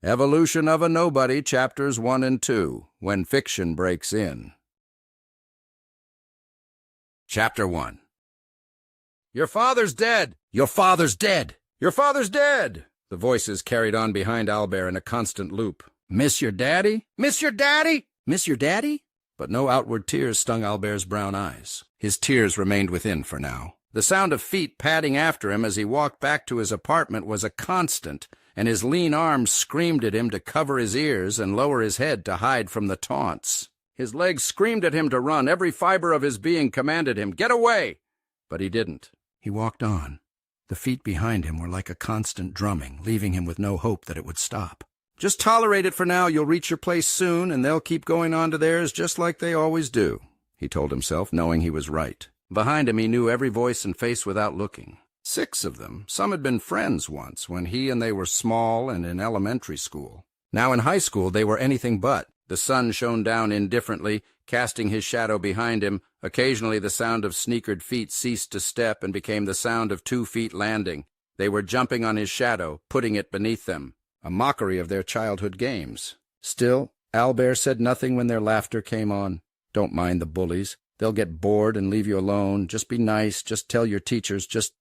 Evolution of a Nobody, Chapters 1 and 2, When Fiction Breaks In. Chapter 1. "Your father's dead! Your father's dead! Your father's dead!" The voices carried on behind Albert in a constant loop. "Miss your daddy? Miss your daddy? Miss your daddy?" But no outward tears stung Albert's brown eyes. His tears remained within for now. The sound of feet padding after him as he walked back to his apartment was a constant, and his lean arms screamed at him to cover his ears and lower his head to hide from the taunts. His legs screamed at him to run. Every fiber of his being commanded him, "Get away!" But he didn't. He walked on. The feet behind him were like a constant drumming, leaving him with no hope that it would stop. "Just tolerate it for now. You'll reach your place soon, and they'll keep going on to theirs just like they always do," he told himself, knowing he was right. Behind him he knew every voice and face without looking. 6 of them. Some had been friends once, when he and they were small and in elementary school. Now in high school they were anything but. The sun shone down indifferently, casting his shadow behind him. Occasionally the sound of sneakered feet ceased to step and became the sound of 2 feet landing. They were jumping on his shadow, putting it beneath them, a mockery of their childhood games. Still, Albert said nothing when their laughter came on. "Don't mind the bullies. They'll get bored and leave you alone. Just be nice. Just tell your teachers. Just...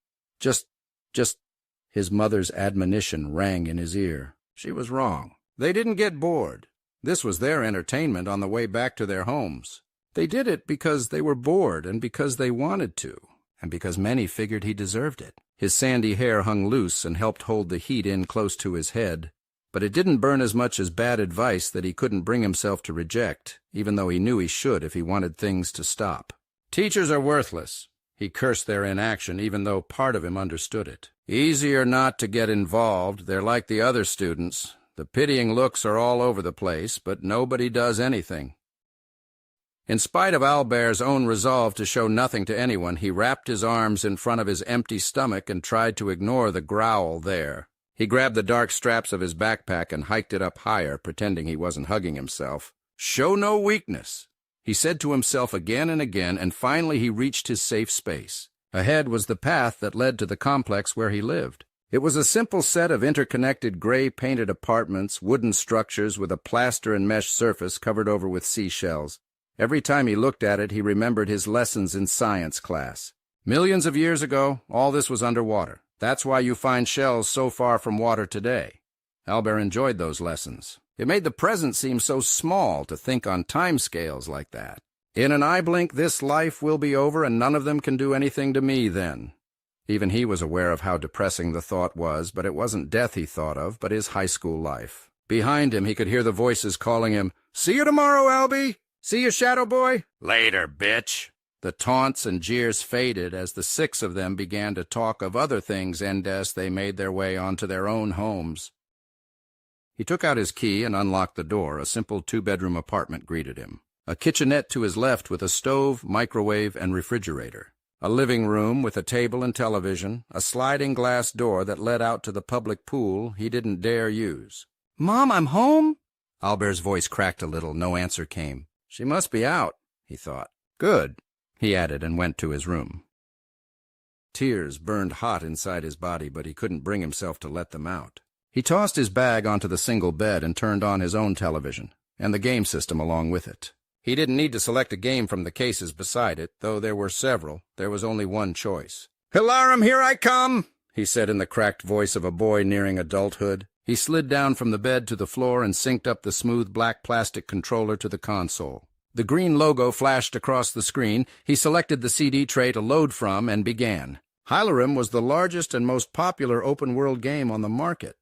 His mother's admonition rang in his ear. She was wrong. They didn't get bored. This was their entertainment on the way back to their homes. They did it because they were bored and because they wanted to, and because many figured he deserved it. His sandy hair hung loose and helped hold the heat in close to his head, but it didn't burn as much as bad advice that he couldn't bring himself to reject, even though he knew he should if he wanted things to stop. Teachers are worthless. He cursed their inaction, even though part of him understood it. Easier not to get involved. They're like the other students. The pitying looks are all over the place, but nobody does anything. In spite of Albert's own resolve to show nothing to anyone, he wrapped his arms in front of his empty stomach and tried to ignore the growl there. He grabbed the dark straps of his backpack and hiked it up higher, pretending he wasn't hugging himself. "Show no weakness," he said to himself again and again, and finally he reached his safe space. Ahead was the path that led to the complex where he lived. It was a simple set of interconnected gray-painted apartments, wooden structures with a plaster and mesh surface covered over with seashells. Every time he looked at it, he remembered his lessons in science class. Millions of years ago, all this was underwater. That's why you find shells so far from water today. Albert enjoyed those lessons. It made the present seem so small to think on time scales like that. In an eye blink, this life will be over, and none of them can do anything to me then. Even he was aware of how depressing the thought was, but it wasn't death he thought of, but his high school life. Behind him, he could hear the voices calling him, "See you tomorrow, Albie! See you, Shadow Boy!" "Later, bitch!" The taunts and jeers faded as the 6 of them began to talk of other things and as they made their way onto their own homes. He took out his key and unlocked the door. A simple 2-bedroom apartment greeted him. A kitchenette to his left with a stove, microwave, and refrigerator. A living room with a table and television, a sliding glass door that led out to the public pool he didn't dare use. "Mom, I'm home?" Albert's voice cracked a little. No answer came. "She must be out," he thought. "Good," he added, and went to his room. Tears burned hot inside his body, but he couldn't bring himself to let them out. He tossed his bag onto the single bed and turned on his own television, and the game system along with it. He didn't need to select a game from the cases beside it, though there were several. There was only one choice. "Hilarum, here I come!" he said in the cracked voice of a boy nearing adulthood. He slid down from the bed to the floor and synced up the smooth black plastic controller to the console. The green logo flashed across the screen. He selected the CD tray to load from and began. Hilarum was the largest and most popular open-world game on the market.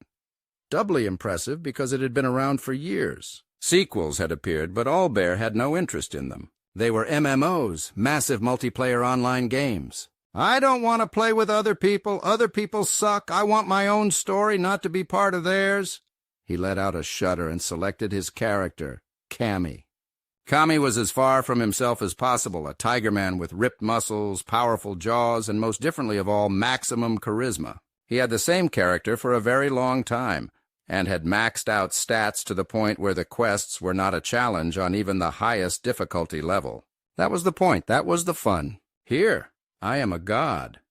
Doubly impressive because it had been around for years. Sequels had appeared, but Albert had no interest in them. They were MMOs, massive multiplayer online games. "I don't want to play with other people. Other people suck. I want my own story, not to be part of theirs." He let out a shudder and selected his character, Cammy. Cammy was as far from himself as possible, a tiger man with ripped muscles, powerful jaws, and most differently of all, maximum charisma. He had the same character for a very long time, and had maxed out stats to the point where the quests were not a challenge on even the highest difficulty level. That was the point. That was the fun. Here, I am a god.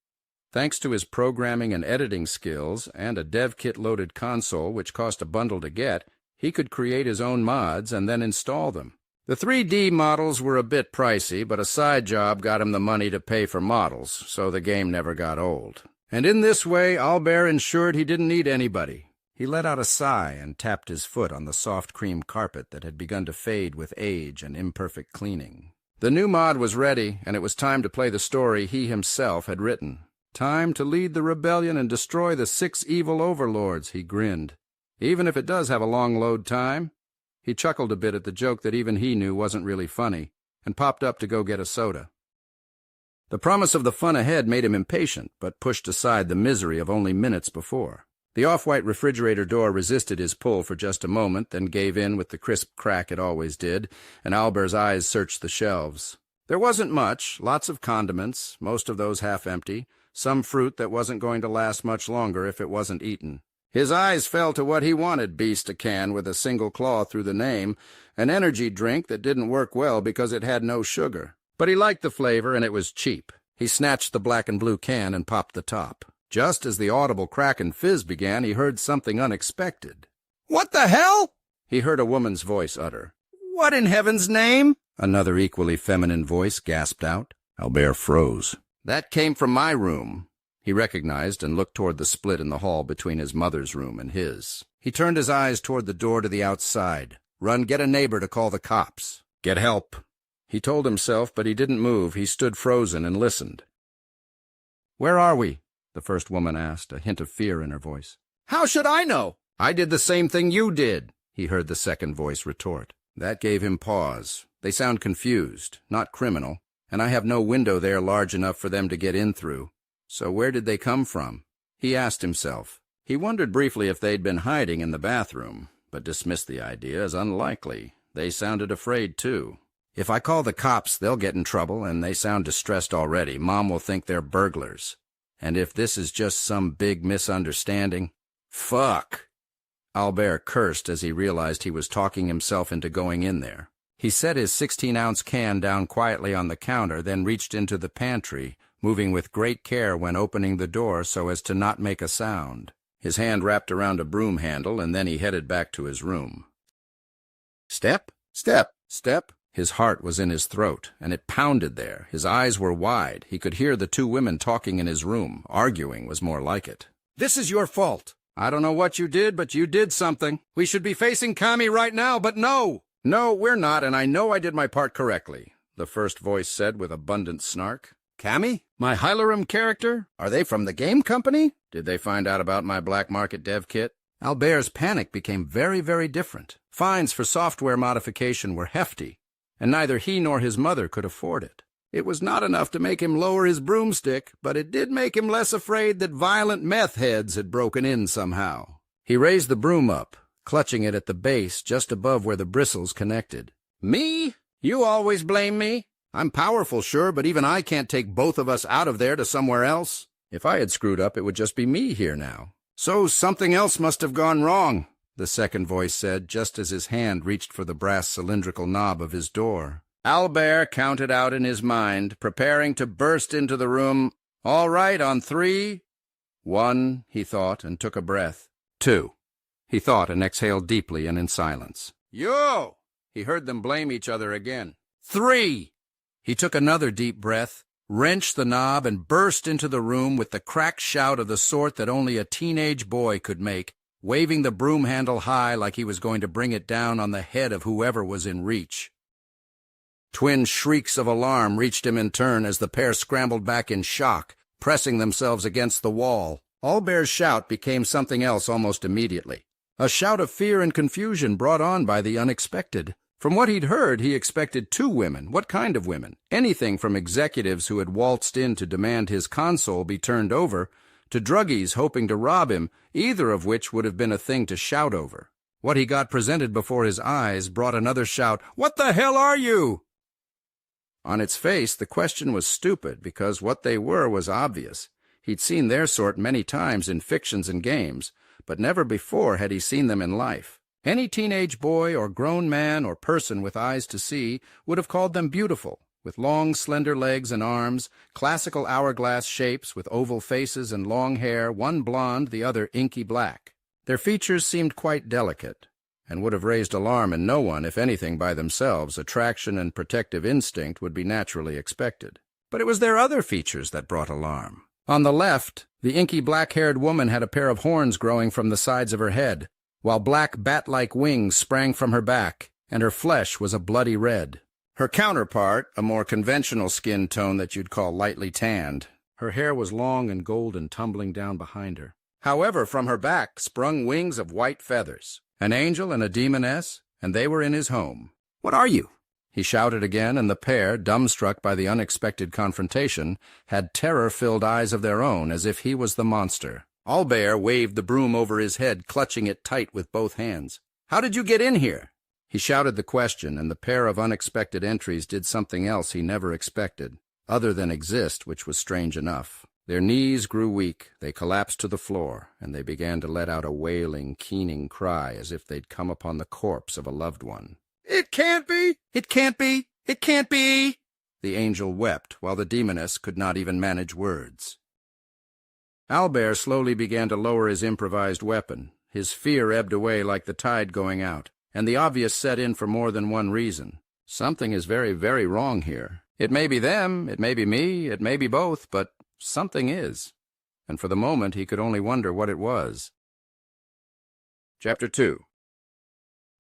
Thanks to his programming and editing skills and a dev kit-loaded console which cost a bundle to get, he could create his own mods and then install them. The 3D models were a bit pricey, but a side job got him the money to pay for models, so the game never got old. And in this way, Albert ensured he didn't need anybody. He let out a sigh and tapped his foot on the soft cream carpet that had begun to fade with age and imperfect cleaning. The new mod was ready, and it was time to play the story he himself had written. Time to lead the rebellion and destroy the 6 evil overlords, he grinned. Even if it does have a long load time. He chuckled a bit at the joke that even he knew wasn't really funny, and popped up to go get a soda. The promise of the fun ahead made him impatient, but pushed aside the misery of only minutes before. The off-white refrigerator door resisted his pull for just a moment, then gave in with the crisp crack it always did, and Albert's eyes searched the shelves. There wasn't much, lots of condiments, most of those half-empty, some fruit that wasn't going to last much longer if it wasn't eaten. His eyes fell to what he wanted, beast a can with a single claw through the name, an energy drink that didn't work well because it had no sugar. But he liked the flavor, and it was cheap. He snatched the black and blue can and popped the top. Just as the audible crack and fizz began, he heard something unexpected. "What the hell?" he heard a woman's voice utter. "What in heaven's name?" another equally feminine voice gasped out. Albert froze. "That came from my room," he recognized, and looked toward the split in the hall between his mother's room and his. He turned his eyes toward the door to the outside. "Run, get a neighbor to call the cops. Get help." He told himself, but he didn't move. He stood frozen and listened. "Where are we?" the first woman asked, a hint of fear in her voice. "How should I know?" "I did the same thing you did," he heard the second voice retort. That gave him pause. They sound confused, not criminal, and I have no window there large enough for them to get in through. So where did they come from? He asked himself. He wondered briefly if they'd been hiding in the bathroom, but dismissed the idea as unlikely. They sounded afraid, too. If I call the cops, they'll get in trouble, and they sound distressed already. Mom will think they're burglars. And if this is just some big misunderstanding... Fuck! Albert cursed as he realized he was talking himself into going in there. He set his 16-ounce can down quietly on the counter, then reached into the pantry, moving with great care when opening the door so as to not make a sound. His hand wrapped around a broom handle, and then he headed back to his room. Step, step, step. His heart was in his throat, and it pounded there. His eyes were wide. He could hear the 2 women talking in his room. Arguing was more like it. "This is your fault. I don't know what you did, but you did something. We should be facing Kami right now, but no! No, we're not, and I know I did my part correctly," the first voice said with abundant snark. "Kami? My Hylerum character? Are they from the game company? Did they find out about my black market dev kit?" Albert's panic became very, very different. Fines for software modification were hefty, and neither he nor his mother could afford it. It was not enough to make him lower his broomstick, but it did make him less afraid that violent meth heads had broken in somehow. He raised the broom up, clutching it at the base just above where the bristles connected. "Me? You always blame me? I'm powerful, sure, but even I can't take both of us out of there to somewhere else. If I had screwed up, it would just be me here now." "So something else must have gone wrong," the second voice said, just as his hand reached for the brass cylindrical knob of his door. Albert counted out in his mind, preparing to burst into the room. "All right, on 3. 1, he thought, and took a breath. 2, he thought, and exhaled deeply and in silence. "Yo!" He heard them blame each other again. 3! He took another deep breath, wrenched the knob, and burst into the room with the cracked shout of the sort that only a teenage boy could make, waving the broom handle high like he was going to bring it down on the head of whoever was in reach. Twin shrieks of alarm reached him in turn as the pair scrambled back in shock, pressing themselves against the wall. Albert's shout became something else almost immediately. A shout of fear and confusion brought on by the unexpected. From what he'd heard, he expected 2 women. What kind of women? Anything from executives who had waltzed in to demand his console be turned over, to druggies hoping to rob him, either of which would have been a thing to shout over. What he got presented before his eyes brought another shout, "What the hell are you?" On its face, the question was stupid, because what they were was obvious. He'd seen their sort many times in fictions and games, but never before had he seen them in life. Any teenage boy or grown man or person with eyes to see would have called them beautiful, with long, slender legs and arms, classical hourglass shapes with oval faces and long hair, one blonde, the other inky black. Their features seemed quite delicate, and would have raised alarm in no one if anything by themselves. Attraction and protective instinct would be naturally expected. But it was their other features that brought alarm. On the left, the inky black-haired woman had a pair of horns growing from the sides of her head, while black bat-like wings sprang from her back, and her flesh was a bloody red. Her counterpart, a more conventional skin tone that you'd call lightly tanned, her hair was long and golden, tumbling down behind her. However, from her back sprung wings of white feathers. An angel and a demoness, and they were in his home. "What are you?" he shouted again, and the pair, dumbstruck by the unexpected confrontation, had terror-filled eyes of their own, as if he was the monster. Albert waved the broom over his head, clutching it tight with both hands. "How did you get in here?" He shouted the question, and the pair of unexpected entries did something else he never expected, other than exist, which was strange enough. Their knees grew weak, they collapsed to the floor, and they began to let out a wailing, keening cry as if they'd come upon the corpse of a loved one. "It can't be! It can't be! It can't be!" The angel wept, while the demoness could not even manage words. Albert slowly began to lower his improvised weapon. His fear ebbed away like the tide going out, and the obvious set in for more than one reason. Something is very, very wrong here. It may be them, it may be me, it may be both, but something is. And for the moment he could only wonder what it was. Chapter 2.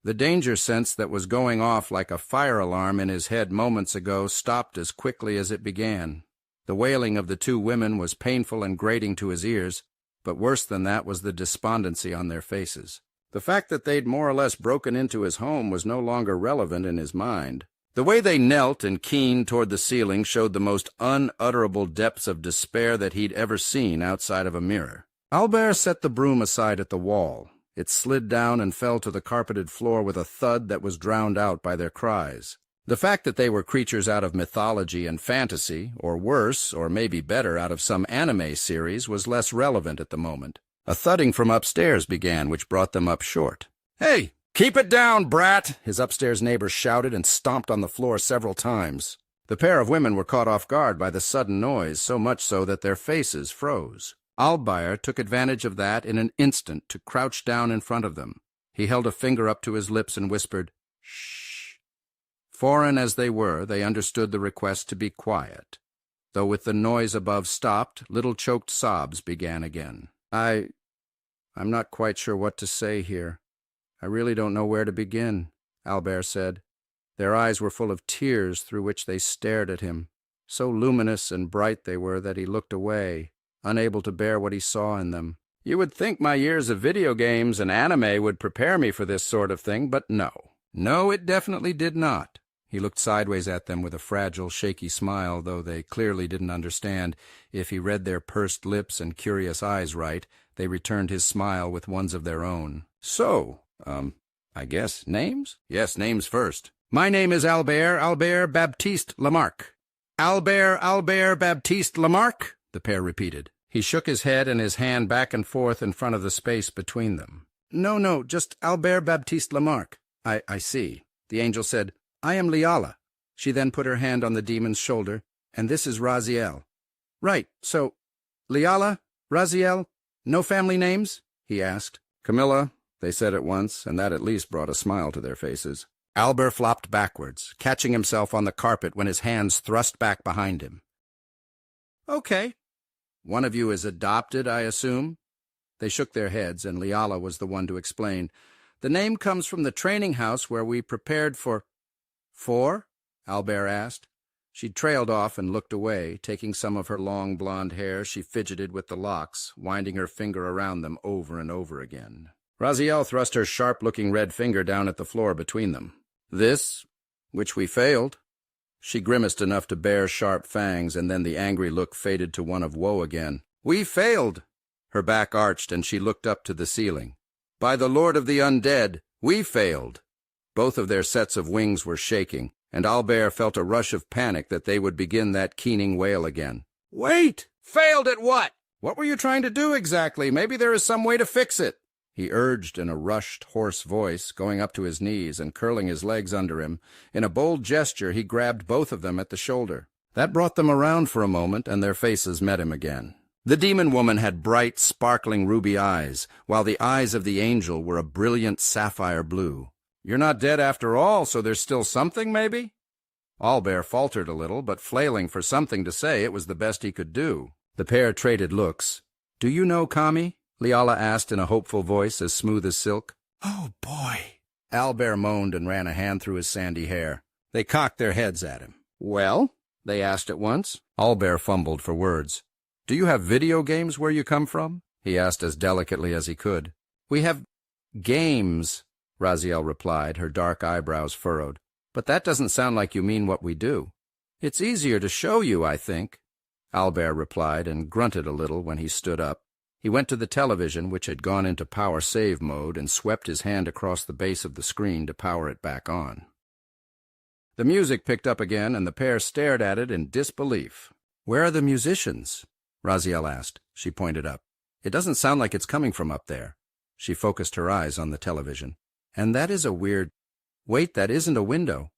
The danger sense that was going off like a fire alarm in his head moments ago stopped as quickly as it began. The wailing of the two women was painful and grating to his ears, but worse than that was the despondency on their faces. The fact that they'd more or less broken into his home was no longer relevant in his mind. The way they knelt and keened toward the ceiling showed the most unutterable depths of despair that he'd ever seen outside of a mirror. Albert set the broom aside at the wall. It slid down and fell to the carpeted floor with a thud that was drowned out by their cries. The fact that they were creatures out of mythology and fantasy, or worse, or maybe better, out of some anime series, was less relevant at the moment. A thudding from upstairs began, which brought them up short. "Hey! Keep it down, brat!" his upstairs neighbor shouted and stomped on the floor several times. The pair of women were caught off guard by the sudden noise, so much so that their faces froze. Albert took advantage of that in an instant to crouch down in front of them. He held a finger up to his lips and whispered, "Shh." Foreign as they were, they understood the request to be quiet. Though with the noise above stopped, little choked sobs began again. I'm not quite sure what to say here. I really don't know where to begin," Albert said. Their eyes were full of tears through which they stared at him. So luminous and bright they were that he looked away, unable to bear what he saw in them. "You would think my years of video games and anime would prepare me for this sort of thing, but no. No, it definitely did not." He looked sideways at them with a fragile, shaky smile, though they clearly didn't understand. If he read their pursed lips and curious eyes right, they returned his smile with ones of their own. "So, I guess names?" "Yes, names first." "My name is Albert Baptiste Lamarck." Albert Baptiste Lamarck," the pair repeated. He shook his head and his hand back and forth in front of the space between them. No, just Albert Baptiste Lamarck." I see." The angel said, "I am Liala." She then put her hand on the demon's shoulder, "And this is Raziel." "Right, so, Liala, Raziel, no family names?" he asked. "Camilla," they said at once, and that at least brought a smile to their faces. Albert flopped backwards, catching himself on the carpet when his hands thrust back behind him. "Okay. One of you is adopted, I assume?" They shook their heads, and Liala was the one to explain. "The name comes from the training house where we prepared for—" "For?" Albert asked. She trailed off and looked away. Taking some of her long blonde hair, she fidgeted with the locks, winding her finger around them over and over again. Raziel thrust her sharp-looking red finger down at the floor between them. "This, which we failed." She grimaced enough to bare sharp fangs, and then the angry look faded to one of woe again. "We failed!" Her back arched, and she looked up to the ceiling. "By the Lord of the Undead, we failed!" Both of their sets of wings were shaking, and Albert felt a rush of panic that they would begin that keening wail again. "Wait! Failed at what? What were you trying to do exactly? Maybe there is some way to fix it." he urged in a rushed, hoarse voice, going up to his knees and curling his legs under him. In a bold gesture, he grabbed both of them at the shoulder. That brought them around for a moment, and their faces met him again. The demon woman had bright, sparkling ruby eyes, while the eyes of the angel were a brilliant sapphire blue. "You're not dead after all, so there's still something, maybe?" Owlbear faltered a little, but flailing for something to say, it was the best he could do. The pair traded looks. "Do you know Kami?" Liala asked in a hopeful voice as smooth as silk. "Oh, boy!" Owlbear moaned and ran a hand through his sandy hair. They cocked their heads at him. "Well?" they asked at once. Owlbear fumbled for words. "Do you have video games where you come from?" he asked as delicately as he could. "We have games," Raziel replied, her dark eyebrows furrowed. "But that doesn't sound like you mean what we do." "It's easier to show you, I think," Owlbear replied, and grunted a little when he stood up. He went to the television, which had gone into power save mode, and swept his hand across the base of the screen to power it back on. The music picked up again, and the pair stared at it in disbelief. "Where are the musicians?" Raziel asked. She pointed up. "It doesn't sound like it's coming from up there." She focused her eyes on the television. "And that is a weird... Wait, that isn't a window."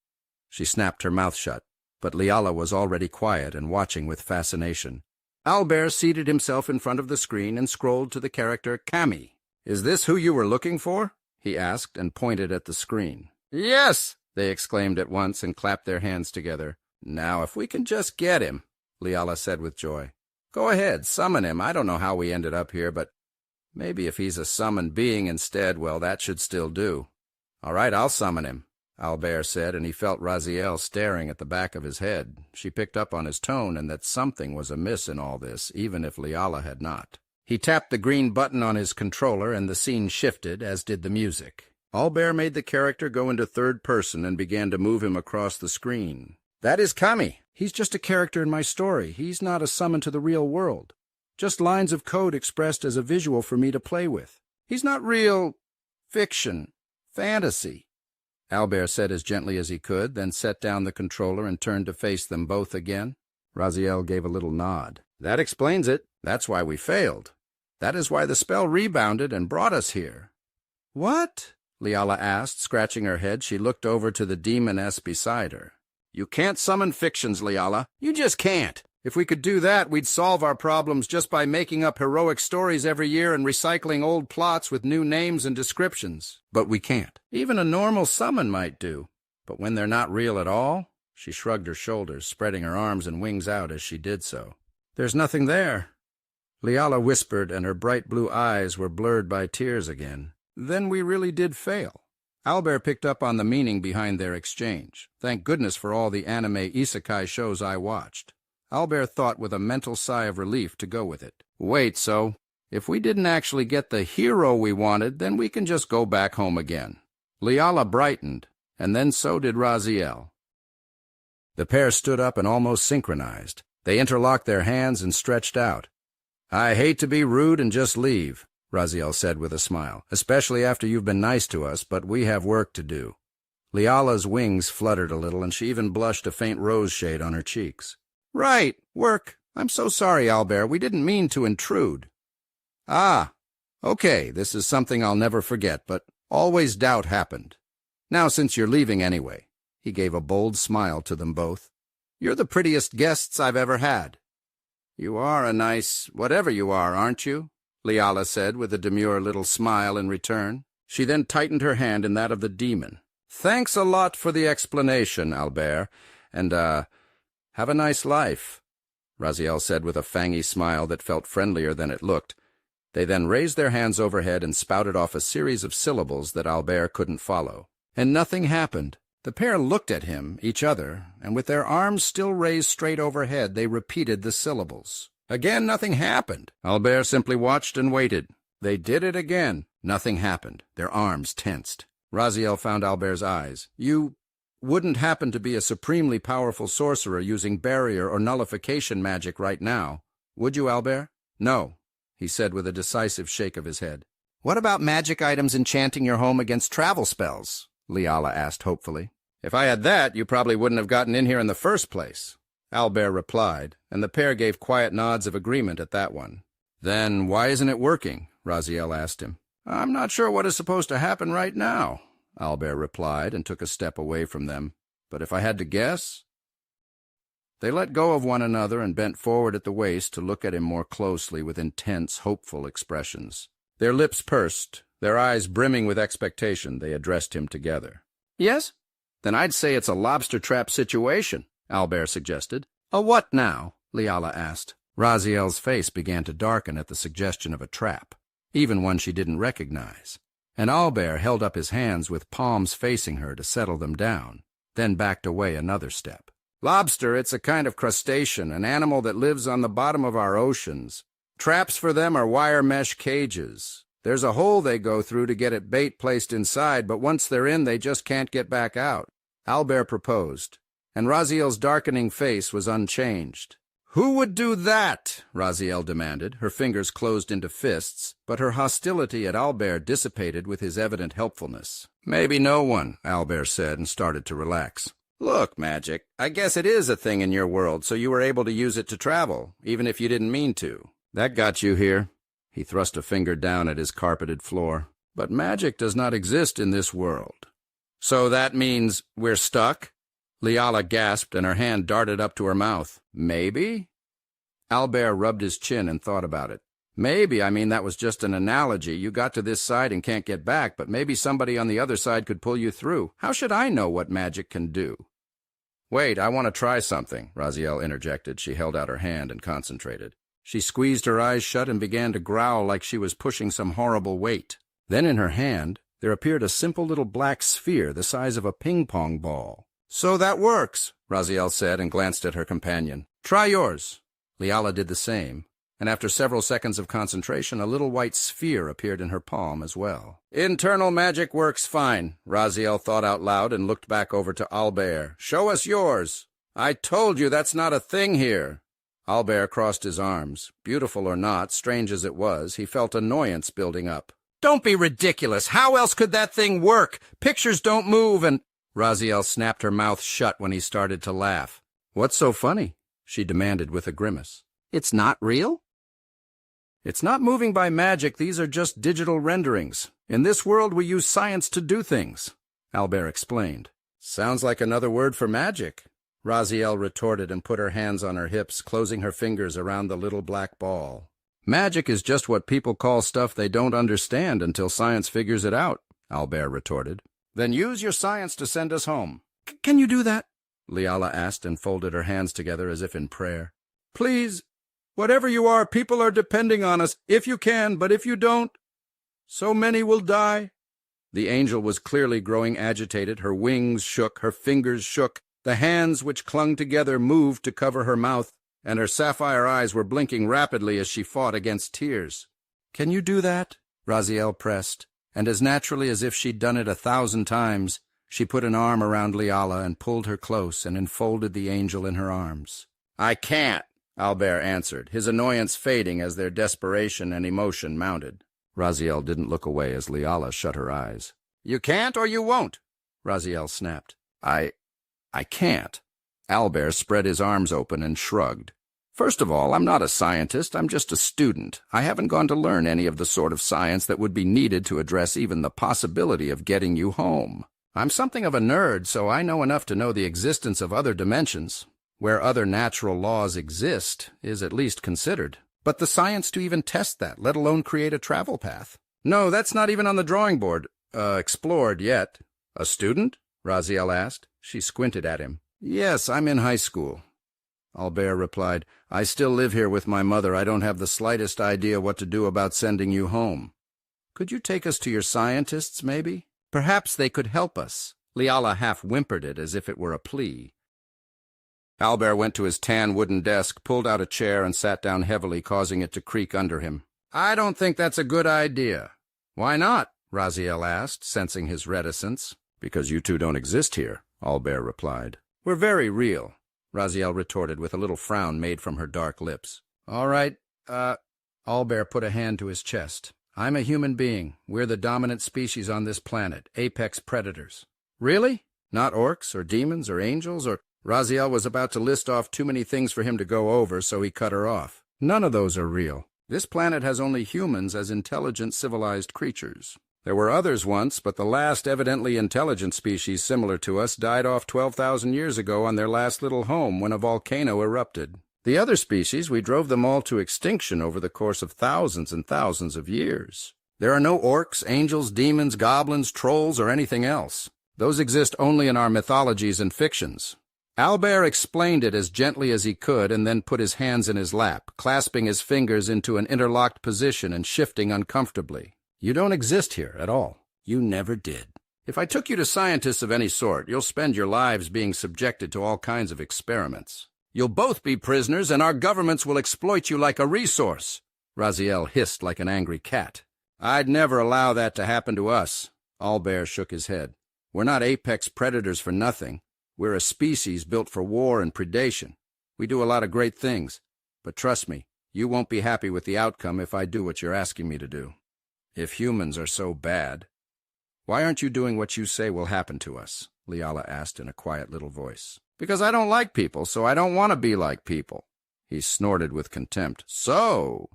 She snapped her mouth shut, but Liala was already quiet and watching with fascination. Owlbear seated himself in front of the screen and scrolled to the character Kami. "Is this who you were looking for?" he asked and pointed at the screen. "Yes!" they exclaimed at once and clapped their hands together. "Now, if we can just get him," Liala said with joy. "Go ahead, summon him. I don't know how we ended up here, but maybe if he's a summoned being instead, well, that should still do." "All right, I'll summon him," Owlbear said, and he felt Raziel staring at the back of his head. She picked up on his tone and that something was amiss in all this, even if Liala had not. He tapped the green button on his controller, and the scene shifted, as did the music. Owlbear made the character go into third person and began to move him across the screen. "That is Kami. He's just a character in my story. He's not a summon to the real world. Just lines of code expressed as a visual for me to play with. He's not real fiction, fantasy," Owlbear said as gently as he could, then set down the controller and turned to face them both again. Raziel gave a little nod. "That explains it. That's why we failed. That is why the spell rebounded and brought us here." "What?" Liala asked, scratching her head. She looked over to the demoness beside her. "You can't summon fictions, Liala. You just can't. If we could do that, we'd solve our problems just by making up heroic stories every year and recycling old plots with new names and descriptions. But we can't. Even a normal summon might do. But when they're not real at all?" She shrugged her shoulders, spreading her arms and wings out as she did so. "There's nothing there." Liala whispered, and her bright blue eyes were blurred by tears again. "Then we really did fail." Owlbear picked up on the meaning behind their exchange. Thank goodness for all the anime isekai shows I watched. Owlbear thought with a mental sigh of relief to go with it. "Wait, so if we didn't actually get the hero we wanted, then we can just go back home again." Liala brightened, and then so did Raziel. The pair stood up and almost synchronized. They interlocked their hands and stretched out. "I hate to be rude and just leave," Raziel said with a smile, "especially after you've been nice to us, but we have work to do." Liala's wings fluttered a little, and she even blushed a faint rose shade on her cheeks. "Right, work. I'm so sorry, Owlbear. We didn't mean to intrude." "Ah, okay, this is something I'll never forget, but always doubt happened. Now, since you're leaving anyway," he gave a bold smile to them both, "you're the prettiest guests I've ever had." "You are a nice whatever you are, aren't you?" Liala said with a demure little smile in return. She then tightened her hand in that of the demon. "Thanks a lot for the explanation, Owlbear, and, have a nice life," Raziel said with a fangy smile that felt friendlier than it looked. They then raised their hands overhead and spouted off a series of syllables that Owlbear couldn't follow. And nothing happened. The pair looked at him, each other, and with their arms still raised straight overhead, they repeated the syllables. Again, nothing happened. Owlbear simply watched and waited. They did it again. Nothing happened. Their arms tensed. Raziel found Owlbear's eyes. "You wouldn't happen to be a supremely powerful sorcerer using barrier or nullification magic right now, would you, Owlbear?" "No," he said with a decisive shake of his head. "What about magic items enchanting your home against travel spells?" Liala asked hopefully. "If I had that, you probably wouldn't have gotten in here in the first place," Owlbear replied, and the pair gave quiet nods of agreement at that one. "Then why isn't it working?" Raziel asked him. I'm not sure what is supposed to happen right now, Albert replied and took a step away from them. But if I had to guess... They let go of one another and bent forward at the waist to look at him more closely with intense, hopeful expressions. Their lips pursed, their eyes brimming with expectation, they addressed him together. Yes? Then I'd say it's a lobster trap situation, Albert suggested. A what now? Liala asked. Raziel's face began to darken at the suggestion of a trap, even one she didn't recognize. And Albert held up his hands with palms facing her to settle them down, then backed away another step. Lobster, it's a kind of crustacean, an animal that lives on the bottom of our oceans. Traps for them are wire mesh cages. There's a hole they go through to get it bait placed inside, but once they're in, they just can't get back out. Albert proposed, and Raziel's darkening face was unchanged. Who would do that? Raziel demanded, her fingers closed into fists, but her hostility at Albert dissipated with his evident helpfulness. Maybe no one, Albert said, and started to relax. Look, Magic, I guess it is a thing in your world, so you were able to use it to travel, even if you didn't mean to. That got you here. He thrust a finger down at his carpeted floor. But magic does not exist in this world. So that means we're stuck? Liala gasped, and her hand darted up to her mouth. Maybe? Albert rubbed his chin and thought about it. Maybe, I mean, that was just an analogy. You got to this side and can't get back, but maybe somebody on the other side could pull you through. How should I know what magic can do? Wait, I want to try something, Raziel interjected. She held out her hand and concentrated. She squeezed her eyes shut and began to growl like she was pushing some horrible weight. Then in her hand, there appeared a simple little black sphere the size of a ping-pong ball. So that works, Raziel said and glanced at her companion. Try yours. Liala did the same, and after several seconds of concentration, a little white sphere appeared in her palm as well. Internal magic works fine, Raziel thought out loud and looked back over to Albert. Show us yours. I told you that's not a thing here. Albert crossed his arms. Beautiful or not, strange as it was, he felt annoyance building up. Don't be ridiculous. How else could that thing work? Pictures don't move and... Raziel snapped her mouth shut when he started to laugh. What's so funny? She demanded with a grimace. It's not real? It's not moving by magic. These are just digital renderings. In this world, we use science to do things, Albert explained. Sounds like another word for magic, Raziel retorted and put her hands on her hips, closing her fingers around the little black ball. Magic is just what people call stuff they don't understand until science figures it out, Albert retorted. Then use your science to send us home. Can you do that? Liala asked and folded her hands together as if in prayer. Please, whatever you are, people are depending on us. If you can, but if you don't, so many will die. The angel was clearly growing agitated. Her wings shook, her fingers shook. The hands which clung together moved to cover her mouth, and her sapphire eyes were blinking rapidly as she fought against tears. Can you do that? Raziel pressed, and as naturally as if she'd done it 1,000 times, she put an arm around Liala and pulled her close and enfolded the angel in her arms. I can't, Albert answered, his annoyance fading as their desperation and emotion mounted. Raziel didn't look away as Liala shut her eyes. You can't or you won't, Raziel snapped. I can't. Albert spread his arms open and shrugged. First of all, I'm not a scientist, I'm just a student. I haven't gone to learn any of the sort of science that would be needed to address even the possibility of getting you home. I'm something of a nerd, so I know enough to know the existence of other dimensions. Where other natural laws exist is at least considered. But the science to even test that, let alone create a travel path. No, that's not even on the drawing board, explored yet. A student? Raziel asked. She squinted at him. Yes, I'm in high school. Albert replied, I still live here with my mother. I don't have the slightest idea what to do about sending you home. Could you take us to your scientists, maybe? Perhaps they could help us. Liala half whimpered it as if it were a plea. Albert went to his tan wooden desk, pulled out a chair, and sat down heavily, causing it to creak under him. I don't think that's a good idea. Why not? Raziel asked, sensing his reticence. Because you two don't exist here, Albert replied. We're very real, Raziel retorted with a little frown made from her dark lips. All right, Albert put a hand to his chest. I'm a human being. We're the dominant species on this planet, apex predators. Really? Not orcs or demons or angels or... Raziel was about to list off too many things for him to go over, so he cut her off. None of those are real. This planet has only humans as intelligent, civilized creatures. There were others once, but the last evidently intelligent species similar to us died off 12,000 years ago on their last little home when a volcano erupted. The other species, we drove them all to extinction over the course of thousands and thousands of years. There are no orcs, angels, demons, goblins, trolls, or anything else. Those exist only in our mythologies and fictions. Albert explained it as gently as he could and then put his hands in his lap, clasping his fingers into an interlocked position and shifting uncomfortably. You don't exist here at all. You never did. If I took you to scientists of any sort, you'll spend your lives being subjected to all kinds of experiments. You'll both be prisoners, and our governments will exploit you like a resource. Raziel hissed like an angry cat. I'd never allow that to happen to us. Albert shook his head. We're not apex predators for nothing. We're a species built for war and predation. We do a lot of great things. But trust me, you won't be happy with the outcome if I do what you're asking me to do. If humans are so bad, why aren't you doing what you say will happen to us? Liala asked in a quiet little voice. Because I don't like people, so I don't want to be like people. He snorted with contempt. So?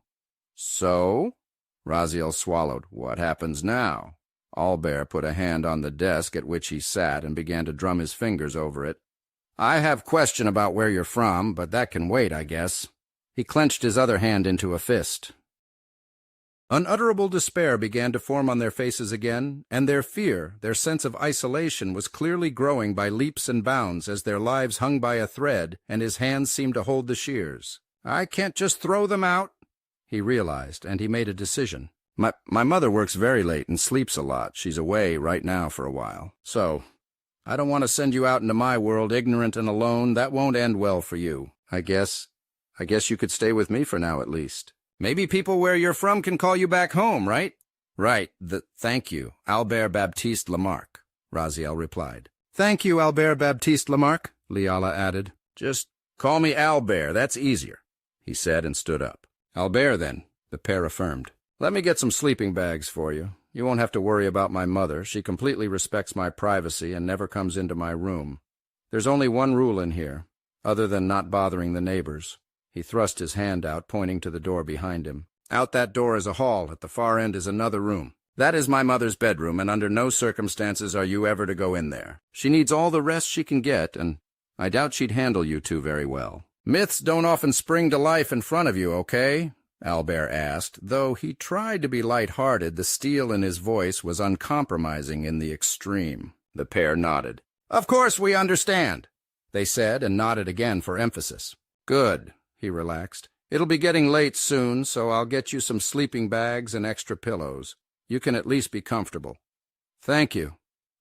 Raziel swallowed. What happens now? Albert put a hand on the desk at which he sat and began to drum his fingers over it. I have question about where you're from, but that can wait, I guess. He clenched his other hand into a fist. Unutterable despair began to form on their faces again, and their fear, their sense of isolation, was clearly growing by leaps and bounds as their lives hung by a thread and his hands seemed to hold the shears. I can't just throw them out, he realized, and he made a decision. My mother works very late and sleeps a lot. She's away right now for a while. So, I don't want to send you out into my world ignorant and alone. That won't end well for you. I guess you could stay with me for now at least. Maybe people where you're from can call you back home, right? Right. Thank you, Albert Baptiste Lamarck, Raziel replied. Thank you, Albert Baptiste Lamarck, Liala added. Just call me Albert, that's easier, he said and stood up. Albert, then, the pair affirmed. Let me get some sleeping bags for you. You won't have to worry about my mother. She completely respects my privacy and never comes into my room. There's only one rule in here, other than not bothering the neighbors. He thrust his hand out, pointing to the door behind him. Out that door is a hall. At the far end is another room. That is my mother's bedroom, and under no circumstances are you ever to go in there. She needs all the rest she can get, and I doubt she'd handle you two very well. Myths don't often spring to life in front of you, okay? Albert asked. Though he tried to be light-hearted, the steel in his voice was uncompromising in the extreme. The pair nodded. Of course we understand, they said, and nodded again for emphasis. Good, he relaxed. It'll be getting late soon, so I'll get you some sleeping bags and extra pillows. You can at least be comfortable. Thank you,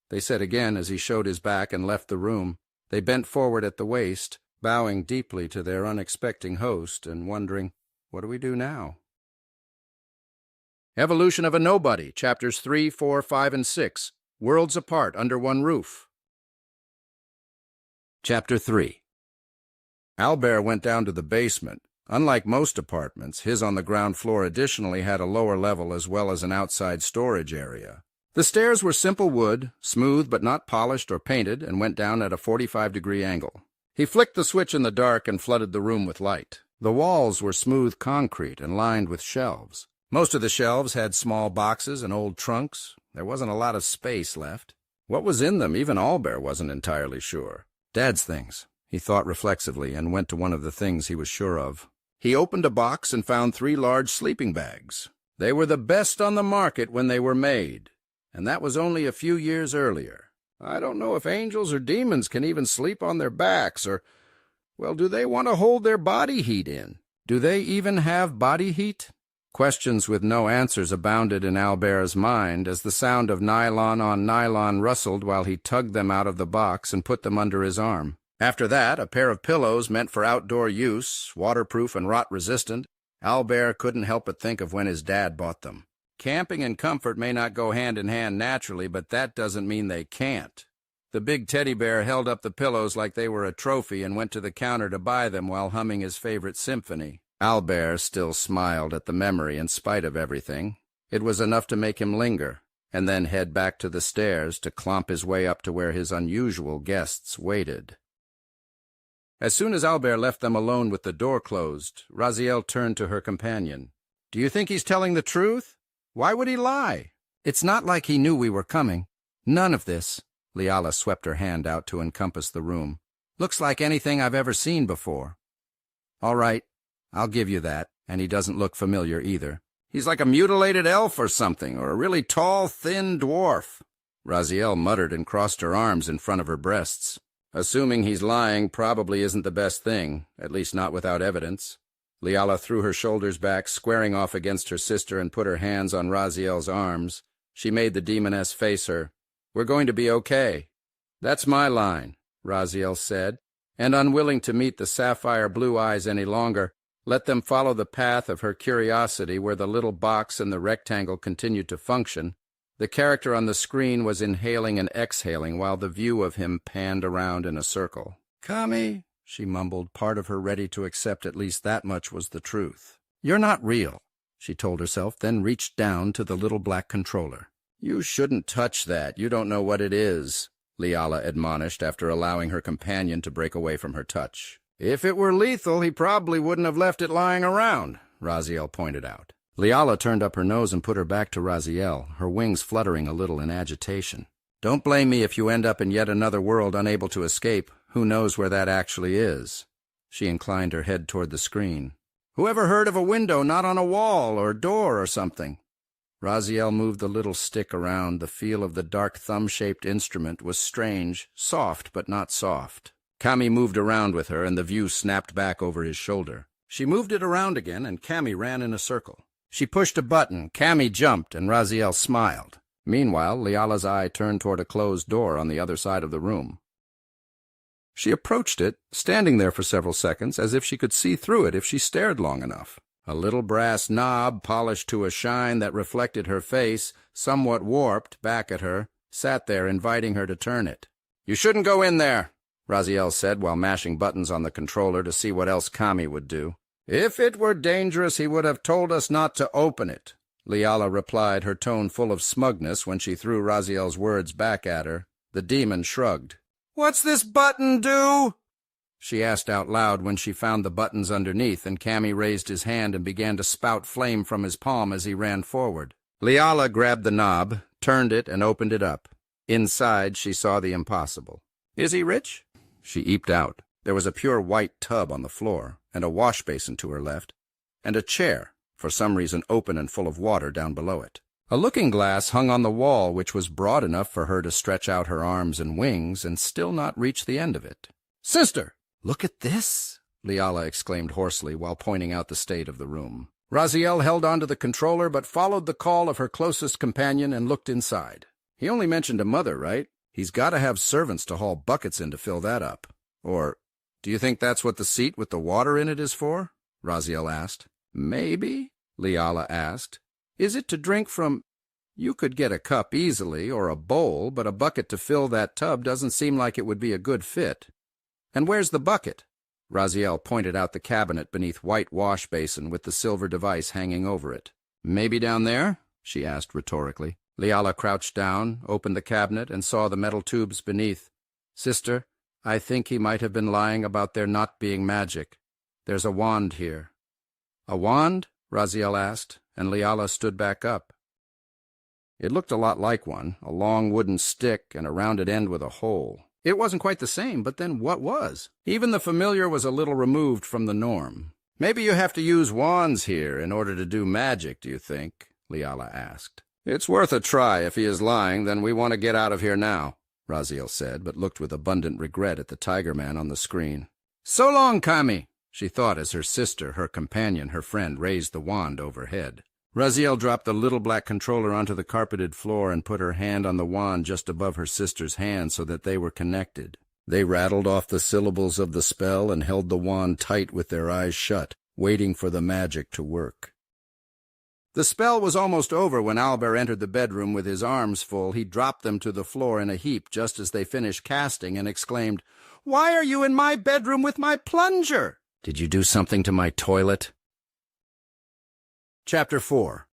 they said again as he showed his back and left the room. They bent forward at the waist, bowing deeply to their unexpected host and wondering, what do we do now? Evolution of a Nobody, Chapters 3, 4, 5, and 6, Worlds Apart Under One Roof. Chapter 3. Albert went down to the basement. Unlike most apartments, his on the ground floor additionally had a lower level as well as an outside storage area. The stairs were simple wood, smooth but not polished or painted, and went down at a 45-degree angle. He flicked the switch in the dark and flooded the room with light. The walls were smooth concrete and lined with shelves. Most of the shelves had small boxes and old trunks. There wasn't a lot of space left. What was in them, even Albert wasn't entirely sure. Dad's things, he thought reflexively, and went to one of the things he was sure of. He opened a box and found 3 large sleeping bags. They were the best on the market when they were made, and that was only a few years earlier. I don't know if angels or demons can even sleep on their backs, or, well, do they want to hold their body heat in? Do they even have body heat? Questions with no answers abounded in Albert's mind as the sound of nylon on nylon rustled while he tugged them out of the box and put them under his arm. After that, a pair of pillows meant for outdoor use, waterproof and rot-resistant. Albert couldn't help but think of when his dad bought them. Camping and comfort may not go hand in hand naturally, but that doesn't mean they can't. The big teddy bear held up the pillows like they were a trophy and went to the counter to buy them while humming his favorite symphony. Albert still smiled at the memory in spite of everything. It was enough to make him linger, and then head back to the stairs to clomp his way up to where his unusual guests waited. As soon as Albert left them alone with the door closed, Raziel turned to her companion. Do you think he's telling the truth? Why would he lie? It's not like he knew we were coming. None of this. Leala swept her hand out to encompass the room. Looks like anything I've ever seen before. All right, I'll give you that, and he doesn't look familiar either. He's like a mutilated elf or something, or a really tall, thin dwarf. Raziel muttered and crossed her arms in front of her breasts. Assuming he's lying probably isn't the best thing, at least not without evidence. Leala threw her shoulders back, squaring off against her sister, and put her hands on Raziel's arms. She made the demoness face her. We're going to be okay. That's my line, Raziel said, and unwilling to meet the sapphire blue eyes any longer, let them follow the path of her curiosity where the little box and the rectangle continued to function. The character on the screen was inhaling and exhaling while the view of him panned around in a circle. "Kami," she mumbled, part of her ready to accept at least that much was the truth. "You're not real," she told herself, then reached down to the little black controller. "You shouldn't touch that. You don't know what it is," Leala admonished after allowing her companion to break away from her touch. "If it were lethal, he probably wouldn't have left it lying around," Raziel pointed out. Leala turned up her nose and put her back to Raziel, her wings fluttering a little in agitation. "Don't blame me if you end up in yet another world unable to escape. Who knows where that actually is?" She inclined her head toward the screen. "Whoever heard of a window not on a wall or door or something?" Raziel moved the little stick around. The feel of the dark thumb-shaped instrument was strange, soft but not soft. Kami moved around with her, and the view snapped back over his shoulder. She moved it around again, and Kami ran in a circle. She pushed a button, Kami jumped, and Raziel smiled. Meanwhile, Leala's eye turned toward a closed door on the other side of the room. She approached it, standing there for several seconds, as if she could see through it if she stared long enough. A little brass knob, polished to a shine that reflected her face, somewhat warped, back at her, sat there inviting her to turn it. "You shouldn't go in there," Raziel said while mashing buttons on the controller to see what else Kami would do. "If it were dangerous, he would have told us not to open it," Leala replied, her tone full of smugness when she threw Raziel's words back at her. The demon shrugged. "What's this button do?" she asked out loud when she found the buttons underneath, and Kami raised his hand and began to spout flame from his palm as he ran forward. Leala grabbed the knob, turned it, and opened it up. Inside, she saw the impossible. "Is he rich?" She eeped out. There was a pure white tub on the floor, and a wash basin to her left, and a chair, for some reason open and full of water down below it. A looking-glass hung on the wall, which was broad enough for her to stretch out her arms and wings and still not reach the end of it. "Sister, look at this!" Leala exclaimed hoarsely while pointing out the state of the room. Raziel held onto the controller but followed the call of her closest companion and looked inside. "He only mentioned a mother, right? He's got to have servants to haul buckets in to fill that up. Or, do you think that's what the seat with the water in it is for?" Raziel asked. "Maybe," Leala asked. "Is it to drink from? You could get a cup easily, or a bowl, but a bucket to fill that tub doesn't seem like it would be a good fit. And where's the bucket?" Raziel pointed out the cabinet beneath white wash basin with the silver device hanging over it. "Maybe down there?" she asked rhetorically. Leala crouched down, opened the cabinet, and saw the metal tubes beneath. "Sister, I think he might have been lying about there not being magic. There's a wand here." "A wand?" Raziel asked, and Leala stood back up. It looked a lot like one, a long wooden stick and a rounded end with a hole. It wasn't quite the same, but then what was? Even the familiar was a little removed from the norm. "Maybe you have to use wands here in order to do magic, do you think?" Leala asked. "It's worth a try. If he is lying, then we want to get out of here now," Raziel said, but looked with abundant regret at the tiger man on the screen. "So long, Kami," she thought as her sister, her companion, her friend, raised the wand overhead. Raziel dropped the little black controller onto the carpeted floor and put her hand on the wand just above her sister's hand so that they were connected. They rattled off the syllables of the spell and held the wand tight with their eyes shut, waiting for the magic to work. The spell was almost over when Albert entered the bedroom with his arms full. He dropped them to the floor in a heap just as they finished casting and exclaimed, "Why are you in my bedroom with my plunger?" "Did you do something to my toilet?" Chapter 4.